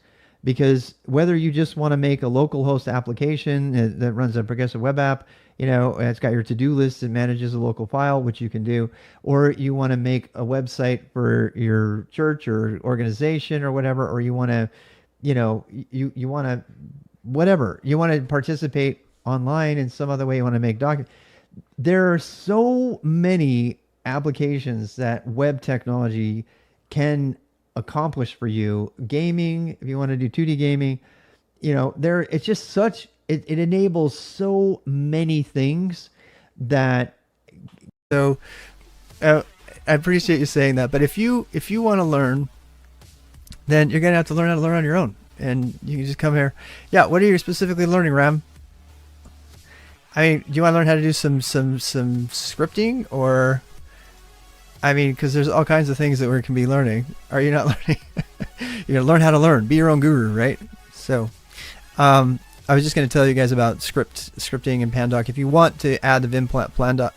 Speaker 4: because whether you just want to make a local host application that runs a progressive web app, it's got your to-do list and manages a local file, which you can do, or you want to make a website for your church or organization or whatever, or you want to, you want to, whatever, you want to participate online in some other way, you want to make documents. There are so many applications that web technology can accomplish for you. Gaming, if you want to do 2D gaming, it's just such, it enables so many things that, so I appreciate you saying that. But if you want to learn, then you're going to have to learn how to learn on your own, and you can just come here. Yeah. What are you specifically learning, Ram? I mean, do you want to learn how to do some scripting, or, I mean, because there's all kinds of things that we can be learning. Are you not learning? You're going to learn how to learn. Be your own guru, right? So, I was just going to tell you guys about scripting and Pandoc. If you want to add the Vim Pandoc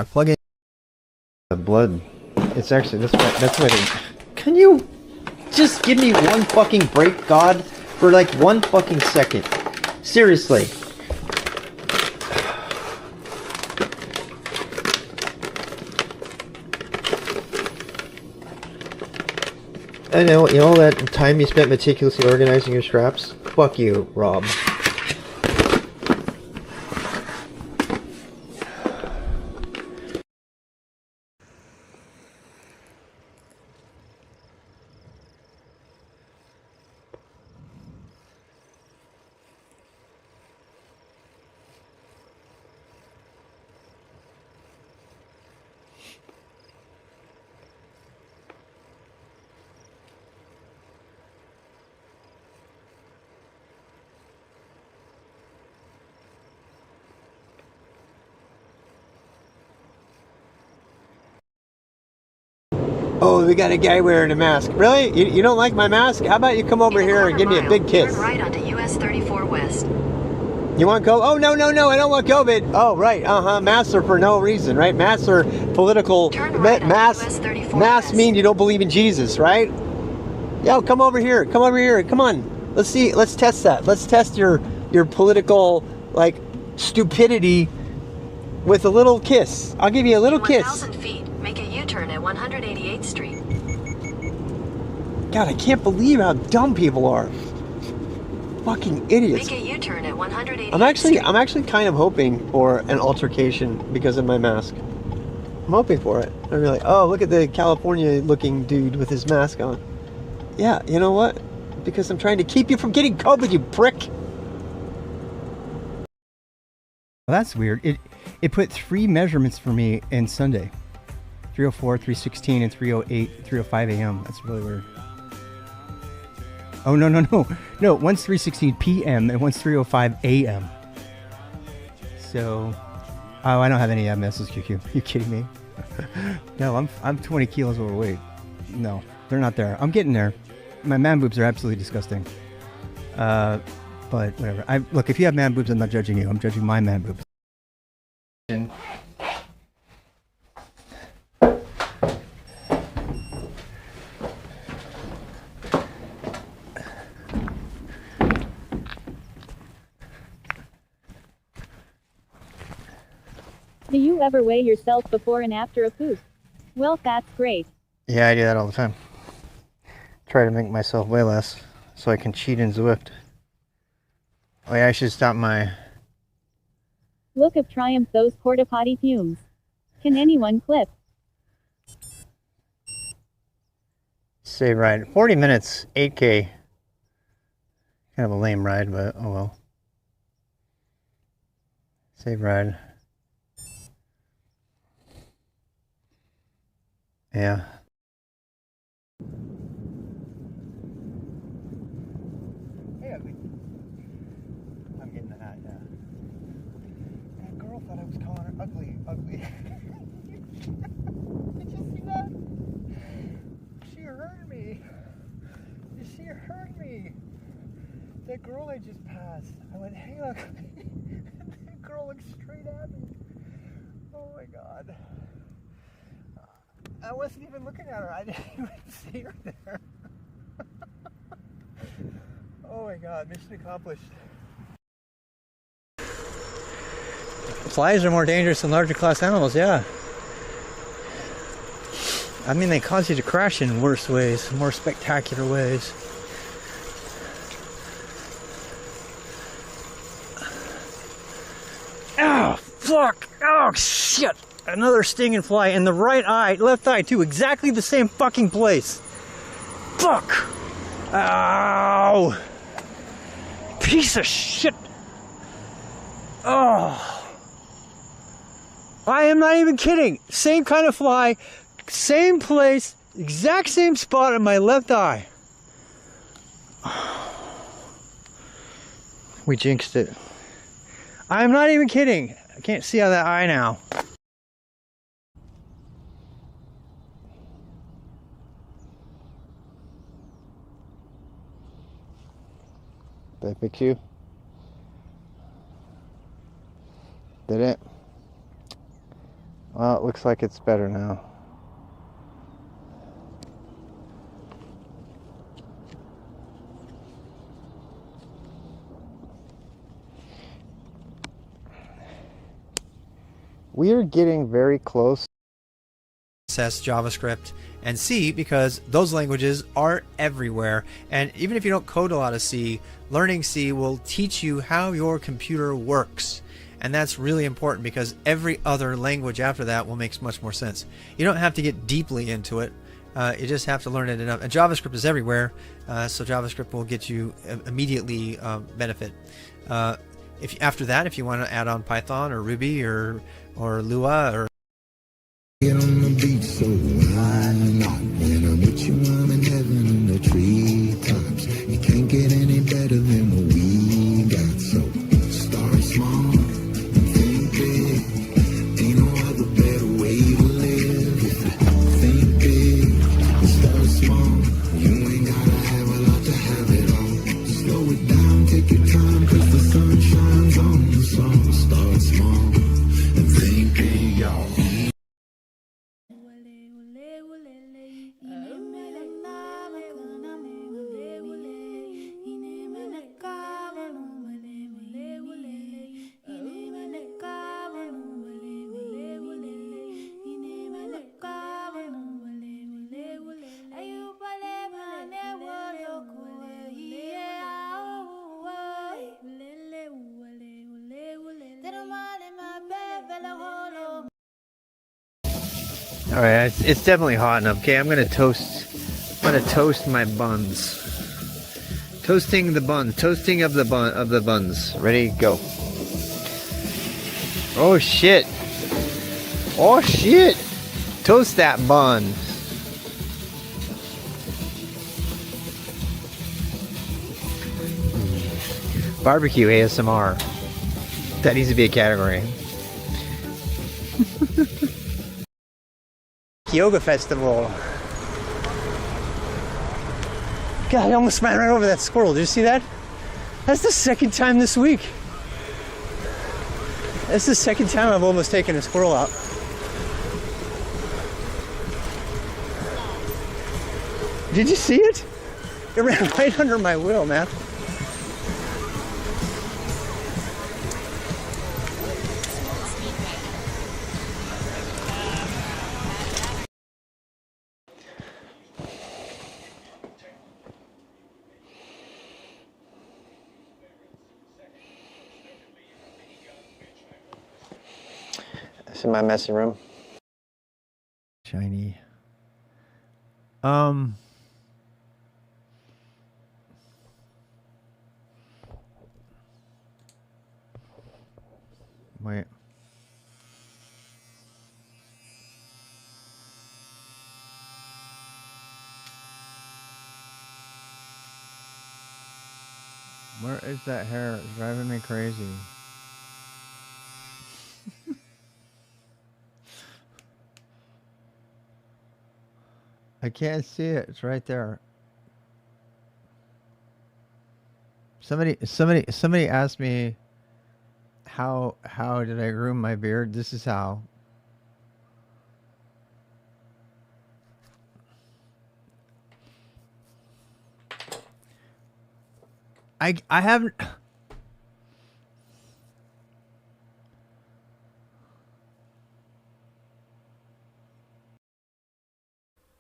Speaker 4: plugin, the blood. It's actually that's why they. Can you just give me one fucking break, God, for like 1 fucking second? Seriously. I know, all that time you spent meticulously organizing your straps? Fuck you, Rob. Oh, we got a guy wearing a mask. Really? You don't like my mask? How about you come over here and give me a big kiss?
Speaker 20: Turn right onto US 34 West.
Speaker 4: You want COVID? Oh, no, I don't want COVID. Oh, right. Masks are for no reason, right? Masks are political.
Speaker 20: Right
Speaker 4: masks mean you don't believe in Jesus, right? Yo, come over here. Come on. Let's see. Let's test that. Let's test your political, like, stupidity with a little kiss. I'll give you a little kiss.
Speaker 20: 1,000 feet. Make a U-turn at 188th Street.
Speaker 4: God, I can't believe how dumb people are. Fucking idiots.
Speaker 20: Make a U-turn at 188th
Speaker 4: I'm actually kind of hoping for an altercation because of my mask. I'm hoping for it. I'm like, oh, look at the California-looking dude with his mask on. Yeah, you know what? Because I'm trying to keep you from getting COVID, you prick.
Speaker 11: Well, that's weird. It put 3 measurements for me in Sunday. 3:04, 3:16, and 3:08, 3:05 a.m. That's really weird. Oh, no. No, one's 3:16 p.m. and one's 3:05 a.m. So, oh, I don't have any MSs, QQ. You kidding me? No, I'm 20 kilos overweight. No, they're not there. I'm getting there. My man boobs are absolutely disgusting. But whatever. Look, if you have man boobs, I'm not judging you. I'm judging my man boobs.
Speaker 21: Do you ever weigh yourself before and after a poop? Well, that's great.
Speaker 4: Yeah, I do that all the time. Try to make myself weigh less so I can cheat in Zwift. Oh yeah, I should stop my...
Speaker 21: Look of triumph those porta potty fumes. Can anyone clip?
Speaker 4: Save ride. 40 minutes, 8K. Kind of a lame ride, but oh well. Save ride. Yeah. I'm getting the hat, yeah. That girl thought I was calling her ugly. Did you see that? She heard me. She heard me. That girl I just passed. I went, hey, look. That girl looked straight at me. Oh my God. I wasn't even looking at her. I didn't even see her there. Oh my god, mission accomplished. Flies are more dangerous than larger class animals, yeah. I mean, they cause you to crash in worse ways, more spectacular ways. Ow! Fuck! Oh, shit! Another stinging fly in the right eye, left eye too, exactly the same fucking place. Fuck! Ow! Piece of shit! Oh! I am not even kidding. Same kind of fly, same place, exact same spot in my left eye. We jinxed it. I'm not even kidding. I can't see out of that eye now.
Speaker 1: Did I fix you? Did it? Well, it looks like it's better now. We are getting very close.
Speaker 4: JavaScript and C, because those languages are everywhere, and even if you don't code a lot of C, learning C will teach you how your computer works, and that's really important because every other language after that will make much more sense. You don't have to get deeply into it, you just have to learn it enough, and JavaScript is everywhere, so JavaScript will get you immediately benefit. If after that, if you want to add on Python or Ruby or Lua or
Speaker 5: Get on the beach, so why not? When I'm with you, I'm in heaven in the treetops. You can't get any better than what we got. So start small, think big. Ain't no other better way to live. If you think big, start small. You ain't gotta have a lot to have it all. Slow it down, take your time, 'cause the sun shines on the song. Start small and think big, y'all.
Speaker 4: All right, it's definitely hot enough. Okay, I'm gonna toast my buns. Toasting the buns. Toasting of the buns.
Speaker 1: Ready, go. Oh shit. Oh shit. Toast that bun.
Speaker 4: Barbecue ASMR. That needs to be a category. Yoga festival. God, I almost ran right over that squirrel. Did you see that? That's the second time this week. That's the second time I've almost taken a squirrel out. Did you see it? It ran right under my wheel, man.
Speaker 1: This is my messy room.
Speaker 4: Shiny. Wait. Where is that hair? It's driving me crazy. I can't see it. It's right there. Somebody asked me how did I groom my beard? This is how.
Speaker 11: I haven't.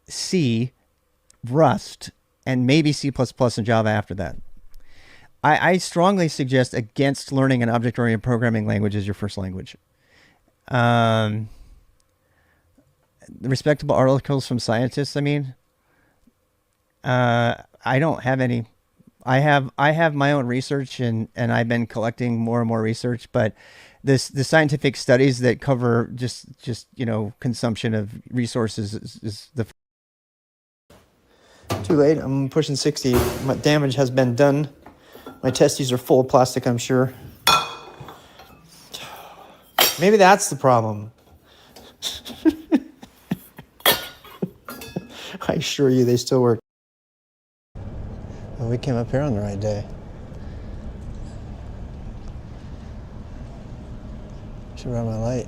Speaker 11: C, Rust, and maybe C++ and Java after that. I strongly suggest against learning an object-oriented programming language as your first language. The respectable articles from scientists, I mean, I don't have any. I have my own research, and I've been collecting more and more research, but the scientific studies that cover just consumption of resources is the.
Speaker 9: Too late. I'm pushing 60. My damage has been done. My testes are full of plastic, I'm sure. Maybe that's the problem. I assure you, they still work. Well, we came up here on the right day. Should run my light.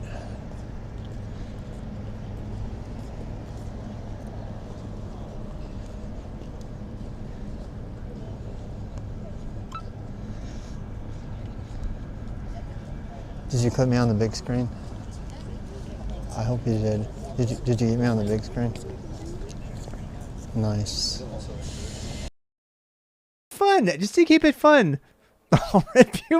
Speaker 9: Did you put me on the big screen? I hope you did. Did you get me on the big screen? Nice.
Speaker 11: Fun, just to keep it fun. I'll rip you